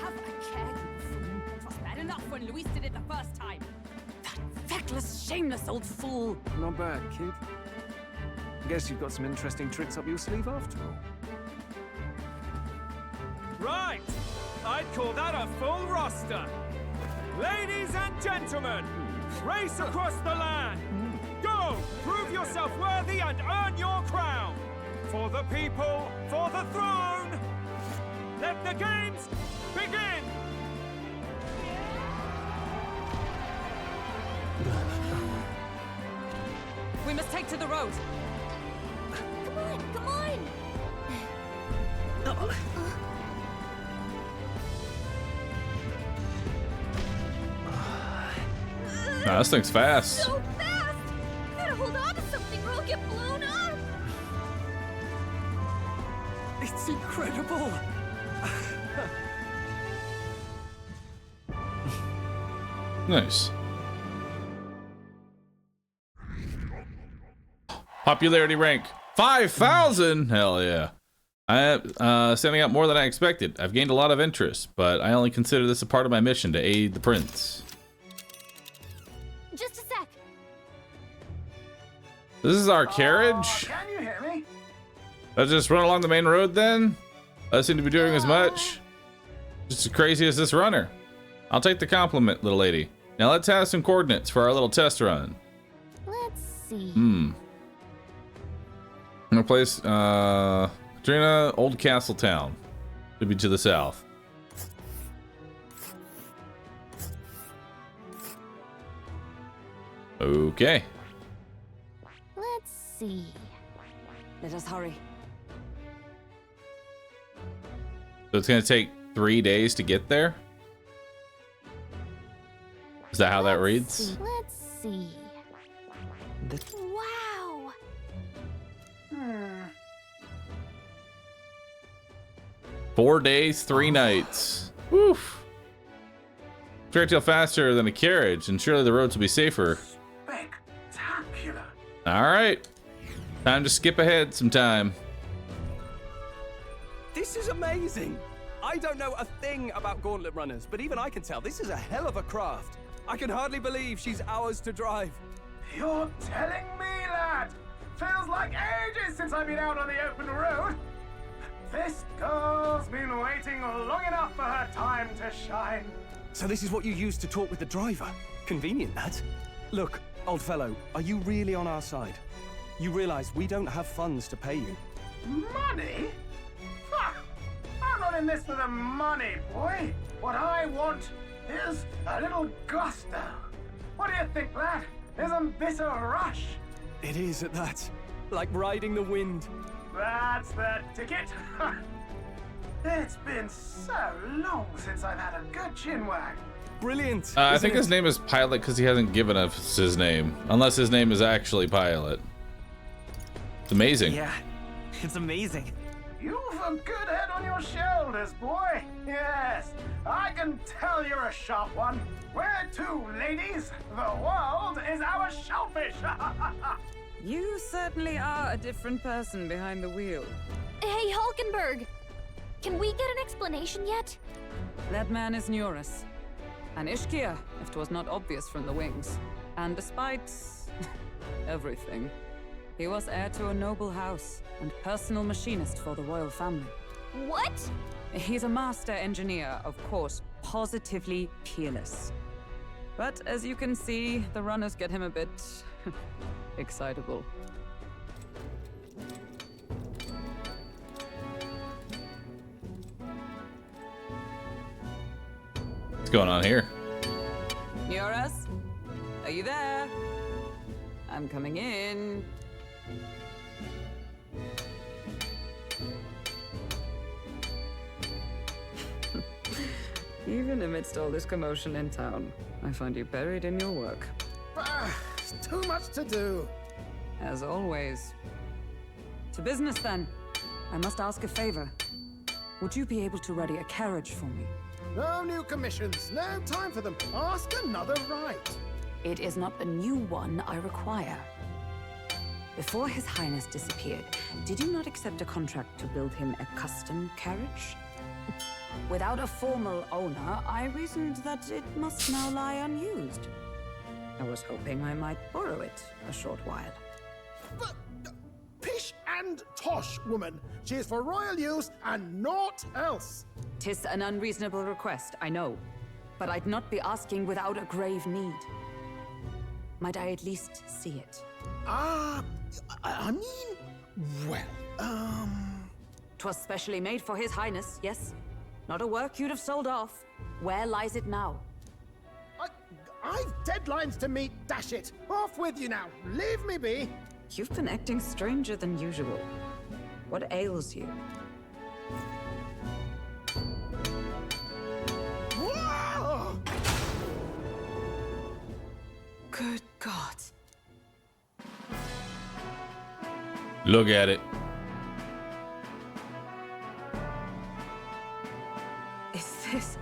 Have a care, you fool. It was bad enough when Luis did it the first time. That feckless, shameless old fool. Not bad, kid. Guess you've got some interesting tricks up your sleeve after all. Right! I'd call that a full roster. Ladies and gentlemen, race across the land. Go! Prove yourself worthy and earn your crown. For the people, for the throne. Let the games begin! We must take to the road. Come on, come on! Nah, this thing's fast. So fast! Gotta hold on to something or I'll get blown up! It's incredible. Nice. Popularity rank 5,000. Hell yeah. I am standing out more than I expected. I've gained a lot of interest, but I only consider this a part of my mission to aid the prince. Just a sec. This is our carriage? Can you hear me? Let's just run along the main road then? I seem to be doing as much. Just as crazy as this runner. I'll take the compliment, little lady. Now let's have some coordinates for our little test run. Let's see. No place, Katrina, Old Castle Town. Should be to the south. Okay. Let's see. Let us hurry. So it's gonna take 3 days to get there? Is that how that reads? Let's see. Wow! 4 days, 3 nights. Woof. Great deal faster than a carriage, and surely the roads will be safer. Spectacular. Alright. Time to skip ahead some time. This is amazing. I don't know a thing about gauntlet runners, but even I can tell this is a hell of a craft. I can hardly believe she's ours to drive. You're telling me, lad? Feels like ages since I've been out on the open road. This girl's been waiting long enough for her time to shine. So this is what you use to talk with the driver? Convenient, that. Look, old fellow, are you really on our side? You realize we don't have funds to pay you. Money? Fuck! I'm not in this for the money, boy. What I want is a little gusto. What do you think, lad? Isn't this a rush? It is at that. Like riding the wind. That's the ticket. It's been so long since I've had a good chinwag. Brilliant. I think his name is Pilot because he hasn't given us his name. Unless his name is actually Pilot. It's amazing. Yeah, it's amazing. You've a good head on your shoulders, boy. Yes, I can tell you're a sharp one. Where to, ladies? The world is our shellfish. You certainly are a different person behind the wheel. Hey, Hulkenberg! Can we get an explanation yet? That man is Neurus. An Ishkia, if 'twas not obvious from the wings. And despite everything, he was heir to a noble house and personal machinist for the royal family. What? He's a master engineer, of course, positively peerless. But as you can see, the runners get him a bit excitable. What's going on here? Neurus, are you there? I'm coming in. Even amidst all this commotion in town, I find you buried in your work. It's too much to do. As always. To business then. I must ask a favor. Would you be able to ready a carriage for me? No new commissions. No time for them. Ask another right. It is not a new one I require. Before His Highness disappeared, did you not accept a contract to build him a custom carriage? Without a formal owner, I reasoned that it must now lie unused. I was hoping I might borrow it a short while. But pish and tosh, woman. She is for royal use and naught else. 'Tis an unreasonable request, I know. But I'd not be asking without a grave need. Might I at least see it? I mean, well, 'Twas specially made for His Highness, yes? Not a work you'd have sold off. Where lies it now? I've deadlines to meet, dash it! Off with you now! Leave me be! You've been acting stranger than usual. What ails you? Whoa! Good God. Look at it. Is this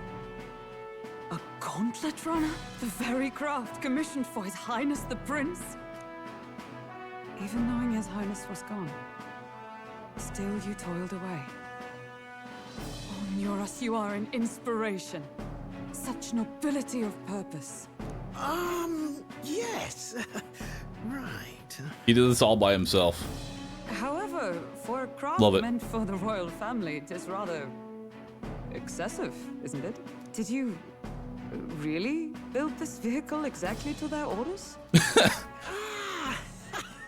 a gauntlet runner? The very craft commissioned for His Highness the Prince? Even knowing His Highness was gone, still you toiled away. Oh, Muras, you are an inspiration. Such nobility of purpose. Yes. Right. He did this all by himself. However, for a craft Love it. meant for the royal family, it is rather excessive, isn't it? Did you really build this vehicle exactly to their orders?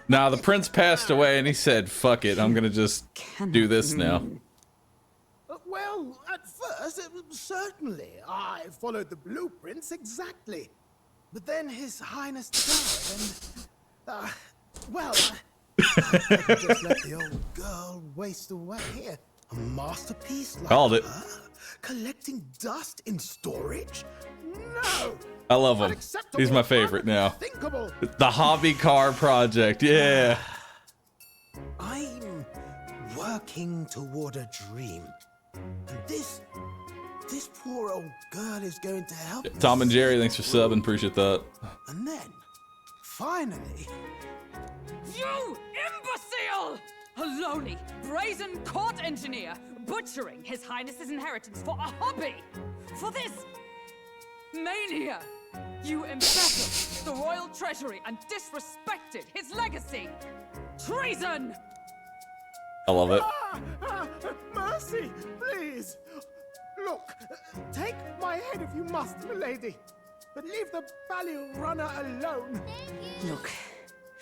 Now the prince passed away and he said, fuck it, I'm gonna just do this now. Well, at first, certainly. I followed the blueprints exactly. But then His Highness died and... well, I could just let the old girl waste away. A masterpiece like Called it. her? Collecting dust in storage? No! I love him. He's my favorite now. The hobby car project, yeah. I'm working toward a dream. And this poor old girl is going to help me. Tom and Jerry, thanks for subbing, appreciate that. And then, finally... You imbecile! A lowly, brazen court engineer butchering His Highness's inheritance for a hobby! For this mania! You embezzled the royal treasury and disrespected his legacy! Treason! I love it. Mercy, please! Look, take my head if you must, milady. But leave the value runner alone. Look,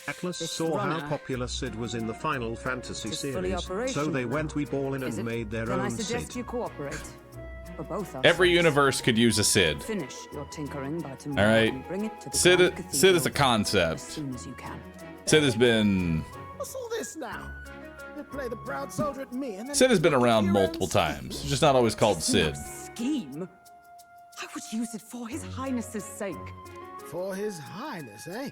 Atlas This saw how runner popular Sid was in the Final Fantasy is fully series, so operational they now. went weeball in Is and it? made their Then I own suggest Sid. you cooperate. For both us. Every universe could use a Sid. Finish your tinkering by tomorrow All right. and bring it to the Sid Grand is a Cathedral as concept. soon as you can. Sid has been What's all this now? You play the proud soldier at me and then... Sid has been around multiple times. Just not always called Sid. Scheme? I would use it for His Highness's sake. For His Highness, eh?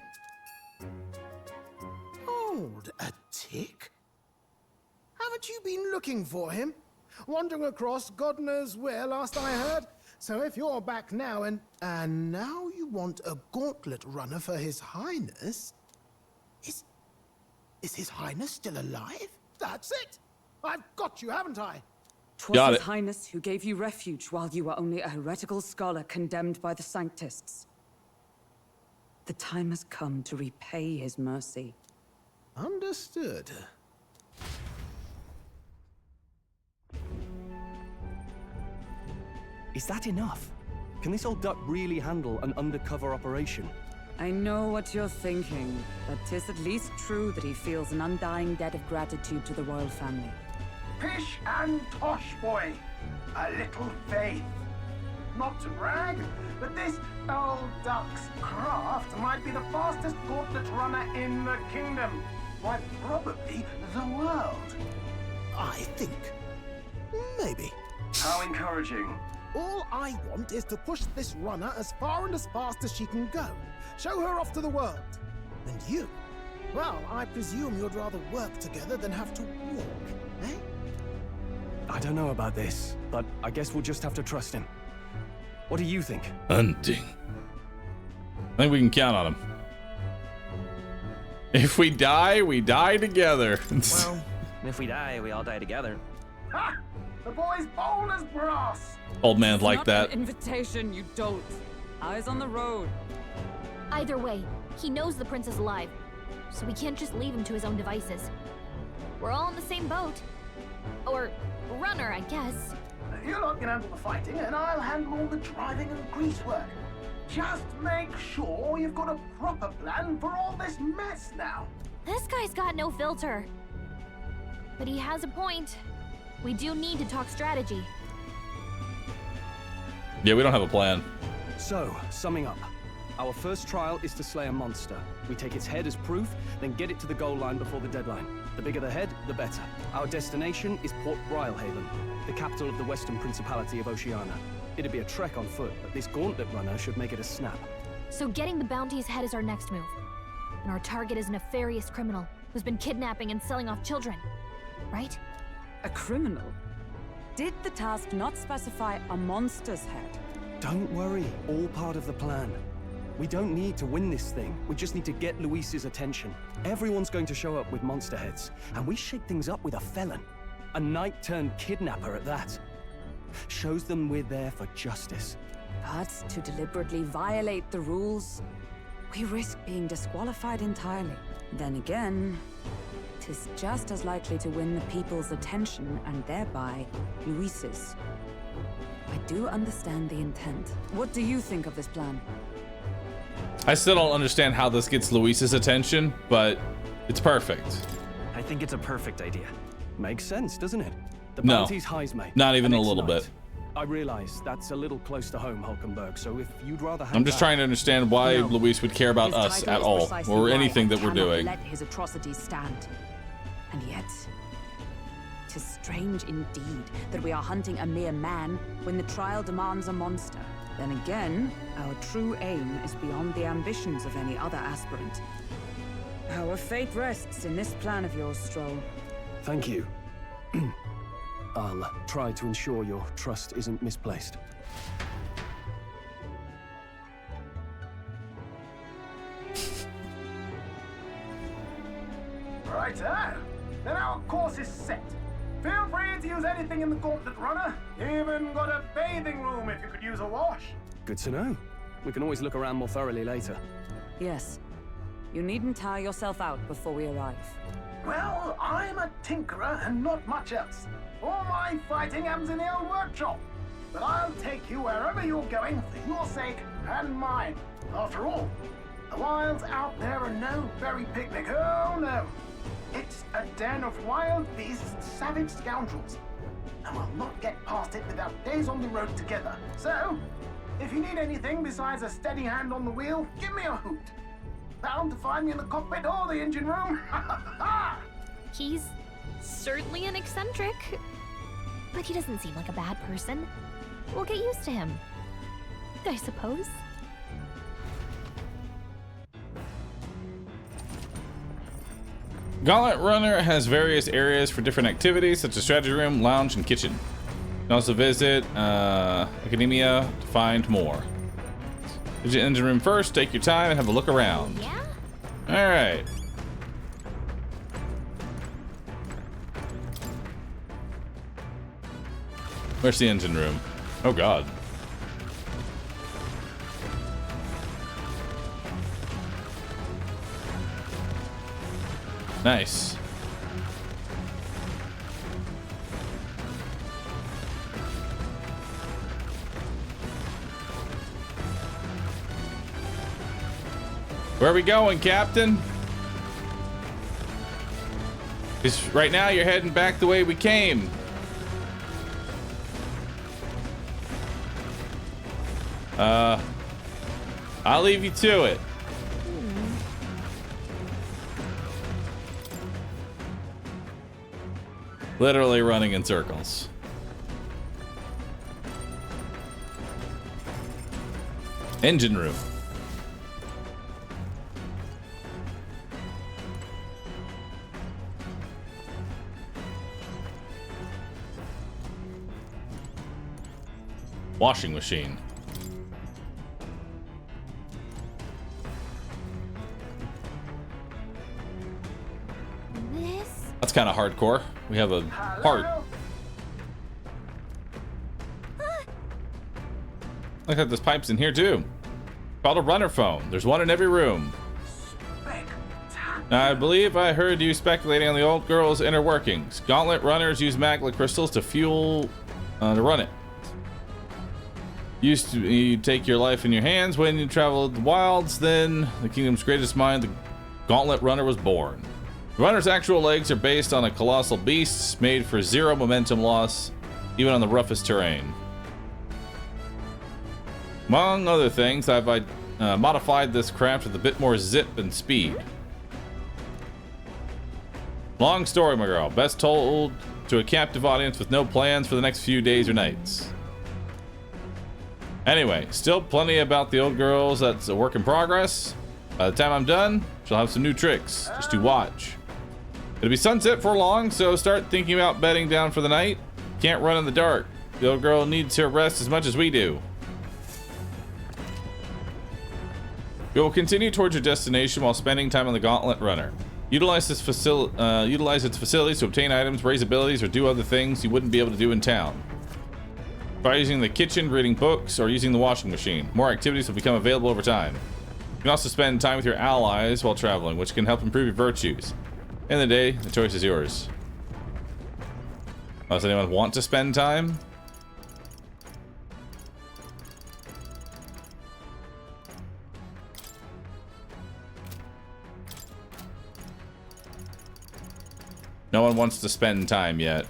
Hold a tick. Haven't you been looking for him? Wandering across God knows where last I heard? So if you're back now and now you want a gauntlet runner for His Highness? Is His Highness still alive? That's it! I've got you, haven't I? 'Twas His Highness who gave you refuge while you were only a heretical scholar condemned by the Sanctists. The time has come to repay his mercy. Understood. Is that enough? Can this old duck really handle an undercover operation? I know what you're thinking, but 'tis at least true that he feels an undying debt of gratitude to the royal family. Pish and tosh, boy. A little faith. Not to brag, but this old duck's craft might be the fastest gauntlet runner in the kingdom. Why, probably the world. I think. Maybe. How encouraging. All I want is to push this runner as far and as fast as she can go. Show her off to the world. And you? Well, I presume you'd rather work together than have to walk, eh? I don't know about this, but I guess we'll just have to trust him. What do you think? Hunting. I think we can count on him. If we die together. Well, if we die, we all die together. Ha! The boy's bold as brass. Old man like Not that. an invitation, you dolt. Eyes on the road. Either way, he knows the prince is alive, so we can't just leave him to his own devices. We're all in the same boat. Or runner, I guess. You lot can handle the fighting, and I'll handle all the driving and grease work. Just make sure you've got a proper plan for all this mess now. This guy's got no filter. But he has a point. We do need to talk strategy. Yeah, we don't have a plan. So, summing up, Our first trial is to slay a monster. We take its head as proof, then get it to the goal line before the deadline. The bigger the head, the better. Our destination is Port Brylehaven, the capital of the Western Principality of Oceania. It'd be a trek on foot, but this gauntlet runner should make it a snap. So getting the bounty's head is our next move. And our target is a nefarious criminal who's been kidnapping and selling off children. Right? A criminal? Did the task not specify a monster's head? Don't worry, all part of the plan. We don't need to win this thing. We just need to get Luis's attention. Everyone's going to show up with monster heads, and we shake things up with a felon. A knight-turned-kidnapper at that. Shows them we're there for justice. But to deliberately violate the rules, we risk being disqualified entirely. Then again, 'tis just as likely to win the people's attention and thereby Luis's. I do understand the intent. What do you think of this plan? I still don't understand how this gets Luis's attention, but it's perfect. I think it's a perfect idea. Makes sense, doesn't it? The No, bounty's Heismay. not even a little bit. I realize that's a little close to home, Hulkenberg, so if you'd rather have I'm just trying to understand why No. Luis would care about His us title at is all, precisely or why anything I that we're cannot doing. let his atrocities stand. And yet, 'tis strange indeed that we are hunting a mere man when the trial demands a monster. Then again, our true aim is beyond the ambitions of any other aspirant. Our fate rests in this plan of yours, Stroll. Thank you. I'll try to ensure your trust isn't misplaced. Righto. Then our course is set. Feel free to use anything in the gauntlet runner. Even got a bathing room if you could use a wash. Good to know. We can always look around more thoroughly later. Yes. You needn't tire yourself out before we arrive. Well, I'm a tinkerer and not much else. All my fighting happens in the old workshop. But I'll take you wherever you're going for your sake and mine. After all, the wilds out there are no berry picnic. Oh no. It's a den of wild beasts and savage scoundrels. And we'll not get past it without days on the road together. So, if you need anything besides a steady hand on the wheel, give me a hoot. Bound to find me in the cockpit or the engine room. He's certainly an eccentric, but he doesn't seem like a bad person. We'll get used to him, I suppose. Gauntlet Runner has various areas for different activities, such as strategy room, lounge, and kitchen. You can also visit Academia to find more. Visit engine room first, take your time, and have a look around. Yeah? All right. Where's the engine room? Oh, God. Nice. Where are we going, Captain? Because right now you're heading back the way we came. I'll leave you to it. Literally running in circles. Engine room. Washing machine. This? That's kind of hardcore. We have a heart. Look at this pipes in here too. Called a runner phone. There's one in every room. Now, I believe I heard you speculating on the old girl's inner workings. Gauntlet runners use magma crystals to fuel to run it. You take your life in your hands when you travel the wilds. Then the kingdom's greatest mind, the Gauntlet runner, was born. The runner's actual legs are based on a colossal beast made for zero momentum loss, even on the roughest terrain. Among other things, I've modified this craft with a bit more zip and speed. Long story, my girl. Best told to a captive audience with no plans for the next few days or nights. Anyway, still plenty about the old girls that's a work in progress. By the time I'm done, she'll have some new tricks just to watch. It'll be sunset for long, so start thinking about bedding down for the night. Can't run in the dark. The old girl needs her rest as much as we do. You will continue towards your destination while spending time on the Gauntlet Runner. Utilize its facilities to obtain items, raise abilities, or do other things you wouldn't be able to do in town. By using the kitchen, reading books, or using the washing machine. More activities will become available over time. You can also spend time with your allies while traveling, which can help improve your virtues. End of the day, the choice is yours. Does anyone want to spend time? No one wants to spend time yet.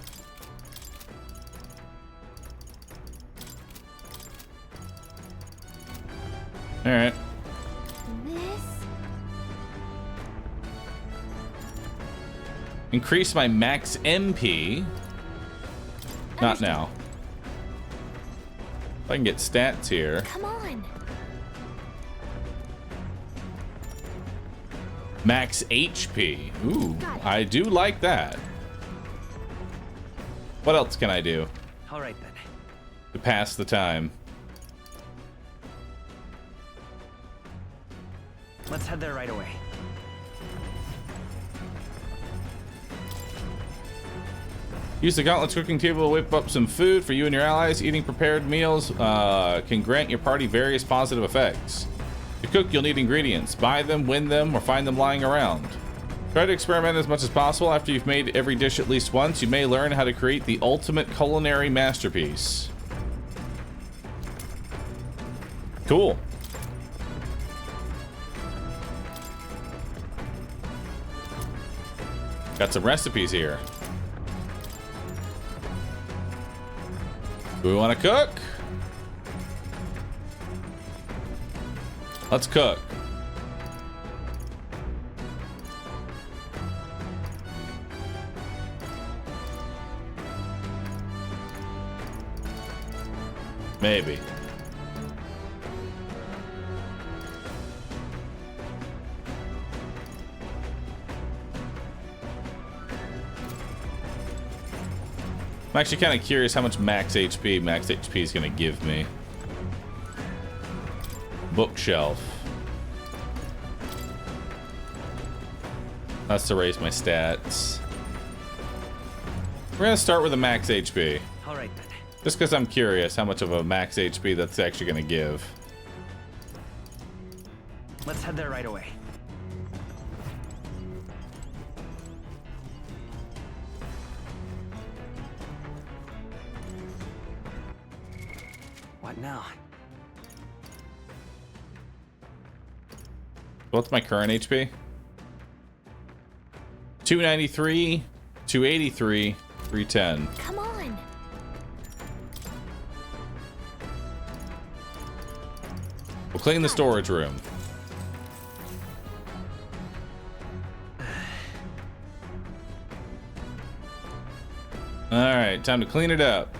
All right. Increase my max MP. Not now. If I can get stats here. Come on. Max HP. Ooh, I do like that. What else can I do? All right then. To pass the time. Let's head there right away. Use the Gauntlet's cooking table to whip up some food for you and your allies. Eating prepared meals can grant your party various positive effects. To cook, you'll need ingredients. Buy them, win them, or find them lying around. Try to experiment as much as possible. After you've made every dish at least once, you may learn how to create the ultimate culinary masterpiece. Cool. Got some recipes here. Do we want to cook? Let's cook. Maybe. I'm actually kind of curious how much max HP is going to give me. Bookshelf. That's to raise my stats. We're going to start with a max HP. All right then. Just because I'm curious how much of a max HP that's actually going to give. Let's head there right away. What now? What's my current HP? 293, 283, 310. Come on. We'll clean the storage room. All right, time to clean it up.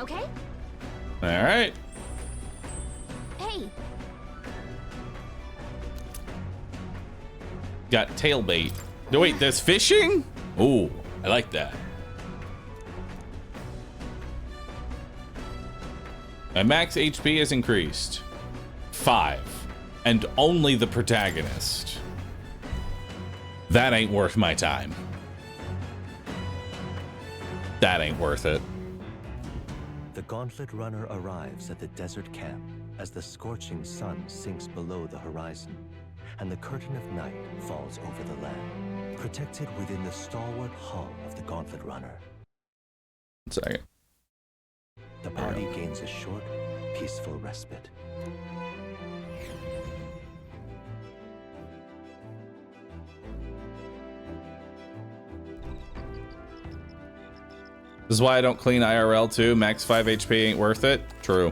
Okay? All right. Hey. Got tail bait. No, wait, there's fishing? Ooh, I like that. My max HP has increased. 5. And only the protagonist. That ain't worth my time. That ain't worth it. The Gauntlet Runner arrives at the desert camp as the scorching sun sinks below the horizon, and the curtain of night falls over the land, protected within the stalwart hull of the Gauntlet Runner. 1 second. The party gains a short, peaceful respite. This is why I don't clean IRL too. Max 5 HP ain't worth it. True.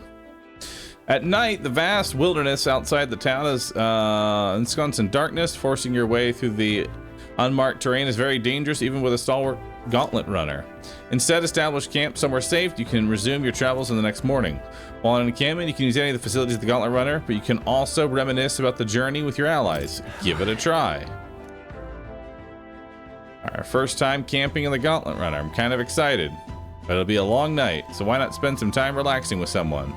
At night, the vast wilderness outside the town is ensconced in darkness. Forcing your way through the unmarked terrain is very dangerous, even with a stalwart gauntlet runner. Instead, establish camp somewhere safe. You can resume your travels in the next morning. While in encampment, you can use any of the facilities of the gauntlet runner, but you can also reminisce about the journey with your allies. Give it a try. Our first time camping in the gauntlet runner. I'm kind of excited, but it'll be a long night, so why not spend some time relaxing with someone?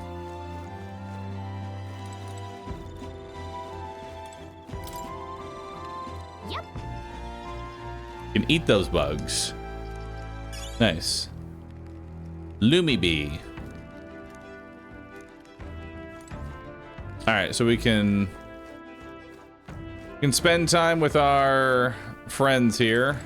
Yep. You can eat those bugs. Nice. Lumi Bee. All right, so we can spend time with our friends here.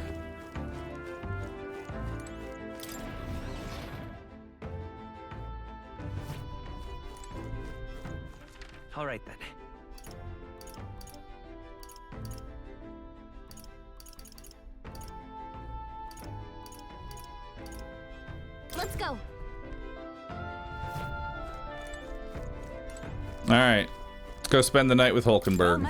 All right then. Let's go. All right, let's go spend the night with Hulkenberg.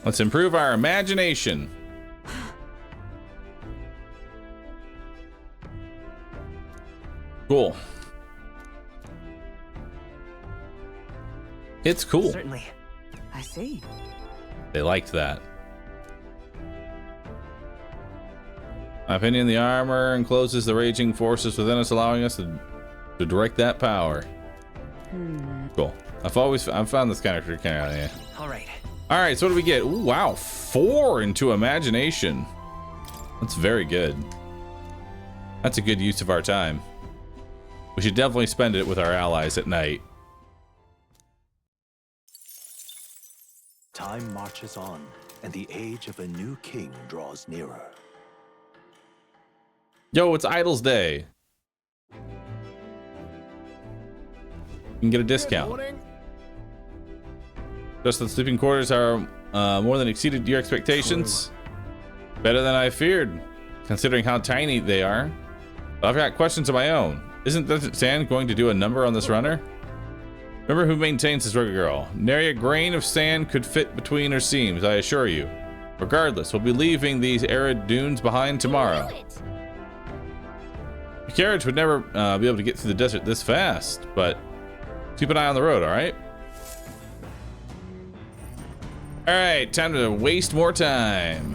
Let's improve our imagination. Cool. It's cool. Certainly. I see. They liked that. My opinion, the armor encloses the raging forces within us, allowing us to direct that power. Cool. I've found this character kind of, yeah. All right. All right, so what do we get? Ooh, wow, 4 into imagination. That's very good. That's a good use of our time. We should definitely spend it with our allies at night. Time marches on, and the age of a new king draws nearer. Yo, it's Idol's Day. You can get a discount. Just the sleeping quarters are more than exceeded your expectations. Better than I feared, considering how tiny they are. But I've got questions of my own. Isn't Desert Sand going to do a number on this runner? Remember who maintains this rugged girl. Nary a grain of sand could fit between her seams, I assure you. Regardless, we'll be leaving these arid dunes behind tomorrow. The carriage would never be able to get through the desert this fast, but keep an eye on the road, all right? All right, time to waste more time.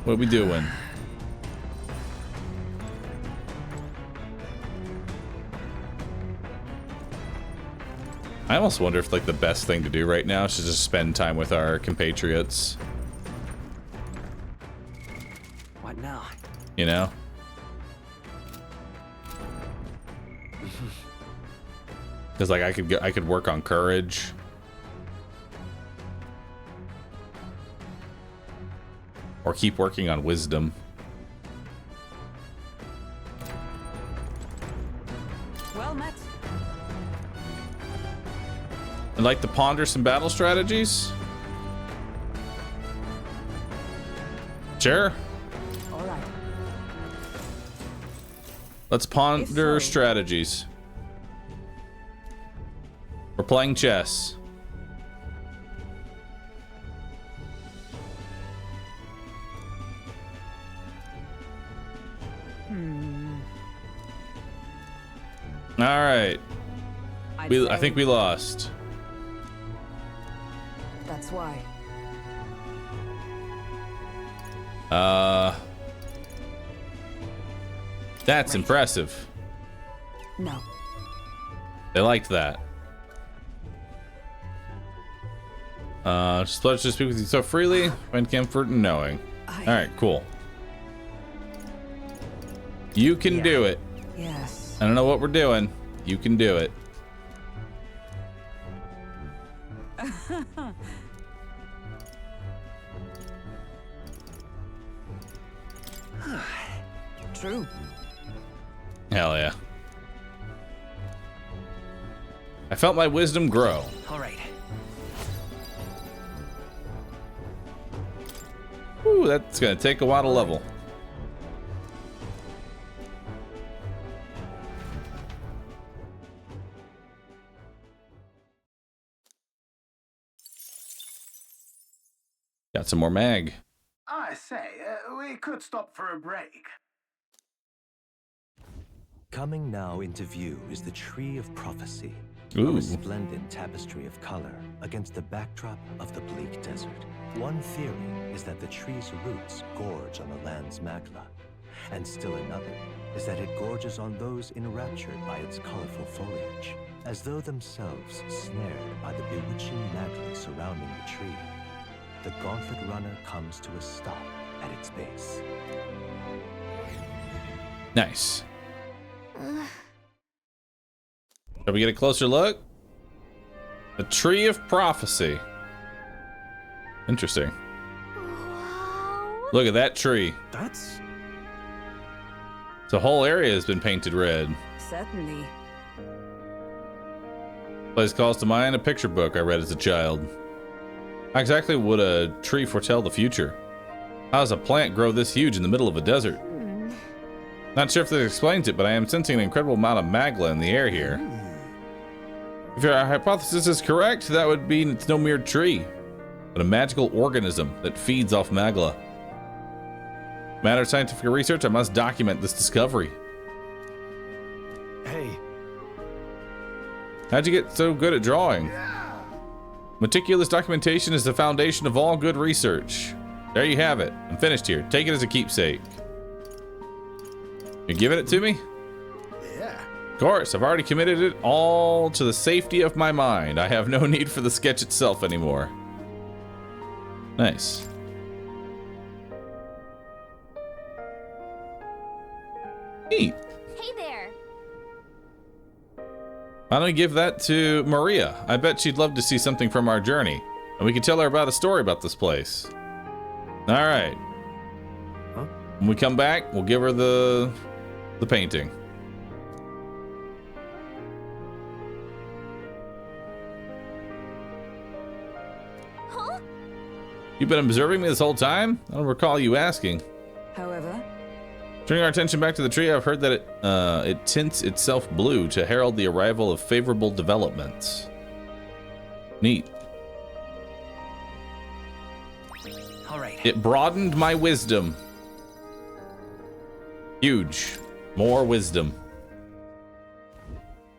What are we doing? I almost wonder if like the best thing to do right now is to just spend time with our compatriots. What now? You know? Because like I could work on courage. Or keep working on wisdom. Well met. I'd like to ponder some battle strategies. Sure. All right. Let's ponder strategies. We're playing chess. All right. I think we lost. That's why. That's impressive. No. They liked that. Just pleasure to speak with you so freely. Find comfort in knowing. All right, cool. You can do it. Yes. I don't know what we're doing. You can do it. True. Hell yeah. I felt my wisdom grow. All right. that's gonna take a while to level. Got some more mag. I say, we could stop for a break. Coming now into view is the Tree of Prophecy, a Ooh. resplendent tapestry of color against the backdrop of the bleak desert. One theory is that the tree's roots gorge on the land's magla, and still another is that it gorges on those enraptured by its colorful foliage, as though themselves snared by the bewitching magla surrounding the tree. The Gauntlet Runner comes to a stop at its base. Nice. Shall we get a closer look? The Tree of Prophecy. Interesting. Look at that tree. That's... The whole area has been painted red. Certainly. Place calls to mind a picture book I read as a child. How exactly would a tree foretell the future? How does a plant grow this huge in the middle of a desert? Not sure if this explains it, but I am sensing an incredible amount of magla in the air here. If your hypothesis is correct, that would mean it's no mere tree, but a magical organism that feeds off magla. Matter of scientific research, I must document this discovery. Hey. How'd you get so good at drawing? Meticulous documentation is the foundation of all good research. There you have it. I'm finished here. Take it as a keepsake. You giving it to me? Yeah. Of course, I've already committed it all to the safety of my mind. I have no need for the sketch itself anymore. Nice. Neat. Hey there. Why don't we give that to Maria? I bet she'd love to see something from our journey. And we can tell her about a story about this place. All right. Huh? When we come back, we'll give her the painting. Huh? You've been observing me this whole time? I don't recall you asking. However, Turning our attention back to the tree, I've heard that it tints itself blue to herald the arrival of favorable developments. Neat. All right. It broadened my wisdom. Huge. More wisdom.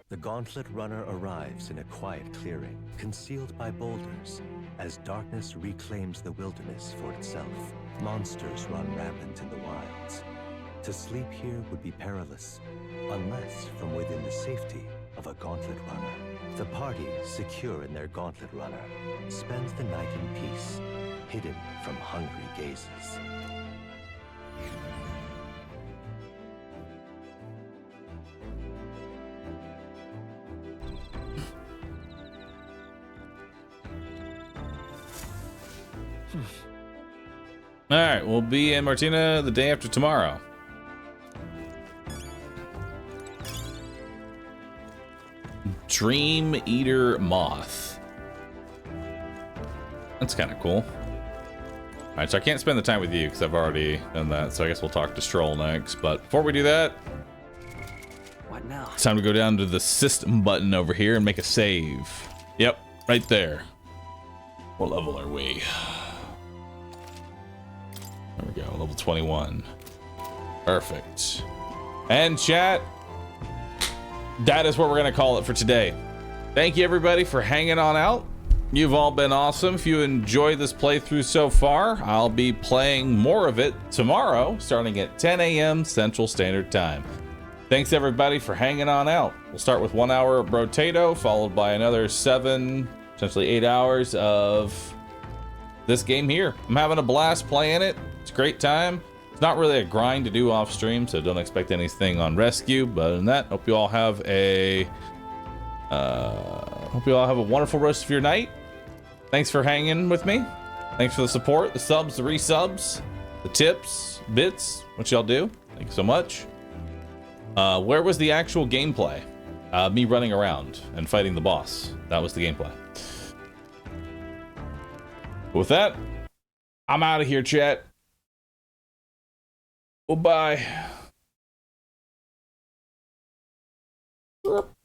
The Gauntlet Runner arrives in a quiet clearing, concealed by boulders, as darkness reclaims the wilderness for itself. Monsters run rampant in the wilds. To sleep here would be perilous, unless from within the safety of a Gauntlet Runner. The party, secure in their Gauntlet Runner, spends the night in peace, hidden from hungry gazes. All right, we'll be in Martina the day after tomorrow. Dream Eater Moth. That's kind of cool. All right, so I can't spend the time with you because I've already done that. So I guess we'll talk to Stroll next. But before we do that, What now? it's time to go down to the system button over here and make a save. Yep, right there. What level are we? There we go, level 21. Perfect. And chat, that is what we're gonna call it for today. Thank you everybody for hanging on out. You've all been awesome. If you enjoyed this playthrough so far, I'll be playing more of it tomorrow, starting at 10 a.m. Central Standard Time. Thanks everybody for hanging on out. We'll start with 1 hour of Brotato, followed by another 7, potentially 8 hours of this game here. I'm having a blast playing it. It's a great time. It's not really a grind to do off stream, so don't expect anything on rescue. But other than that, hope you all have a wonderful rest of your night. Thanks for hanging with me. Thanks for the support, the subs, the resubs, the tips, bits, what y'all do. Thank you so much. Where was the actual gameplay? Me running around and fighting the boss. That was the gameplay. With that, I'm out of here, chat. Well, bye. Whoop.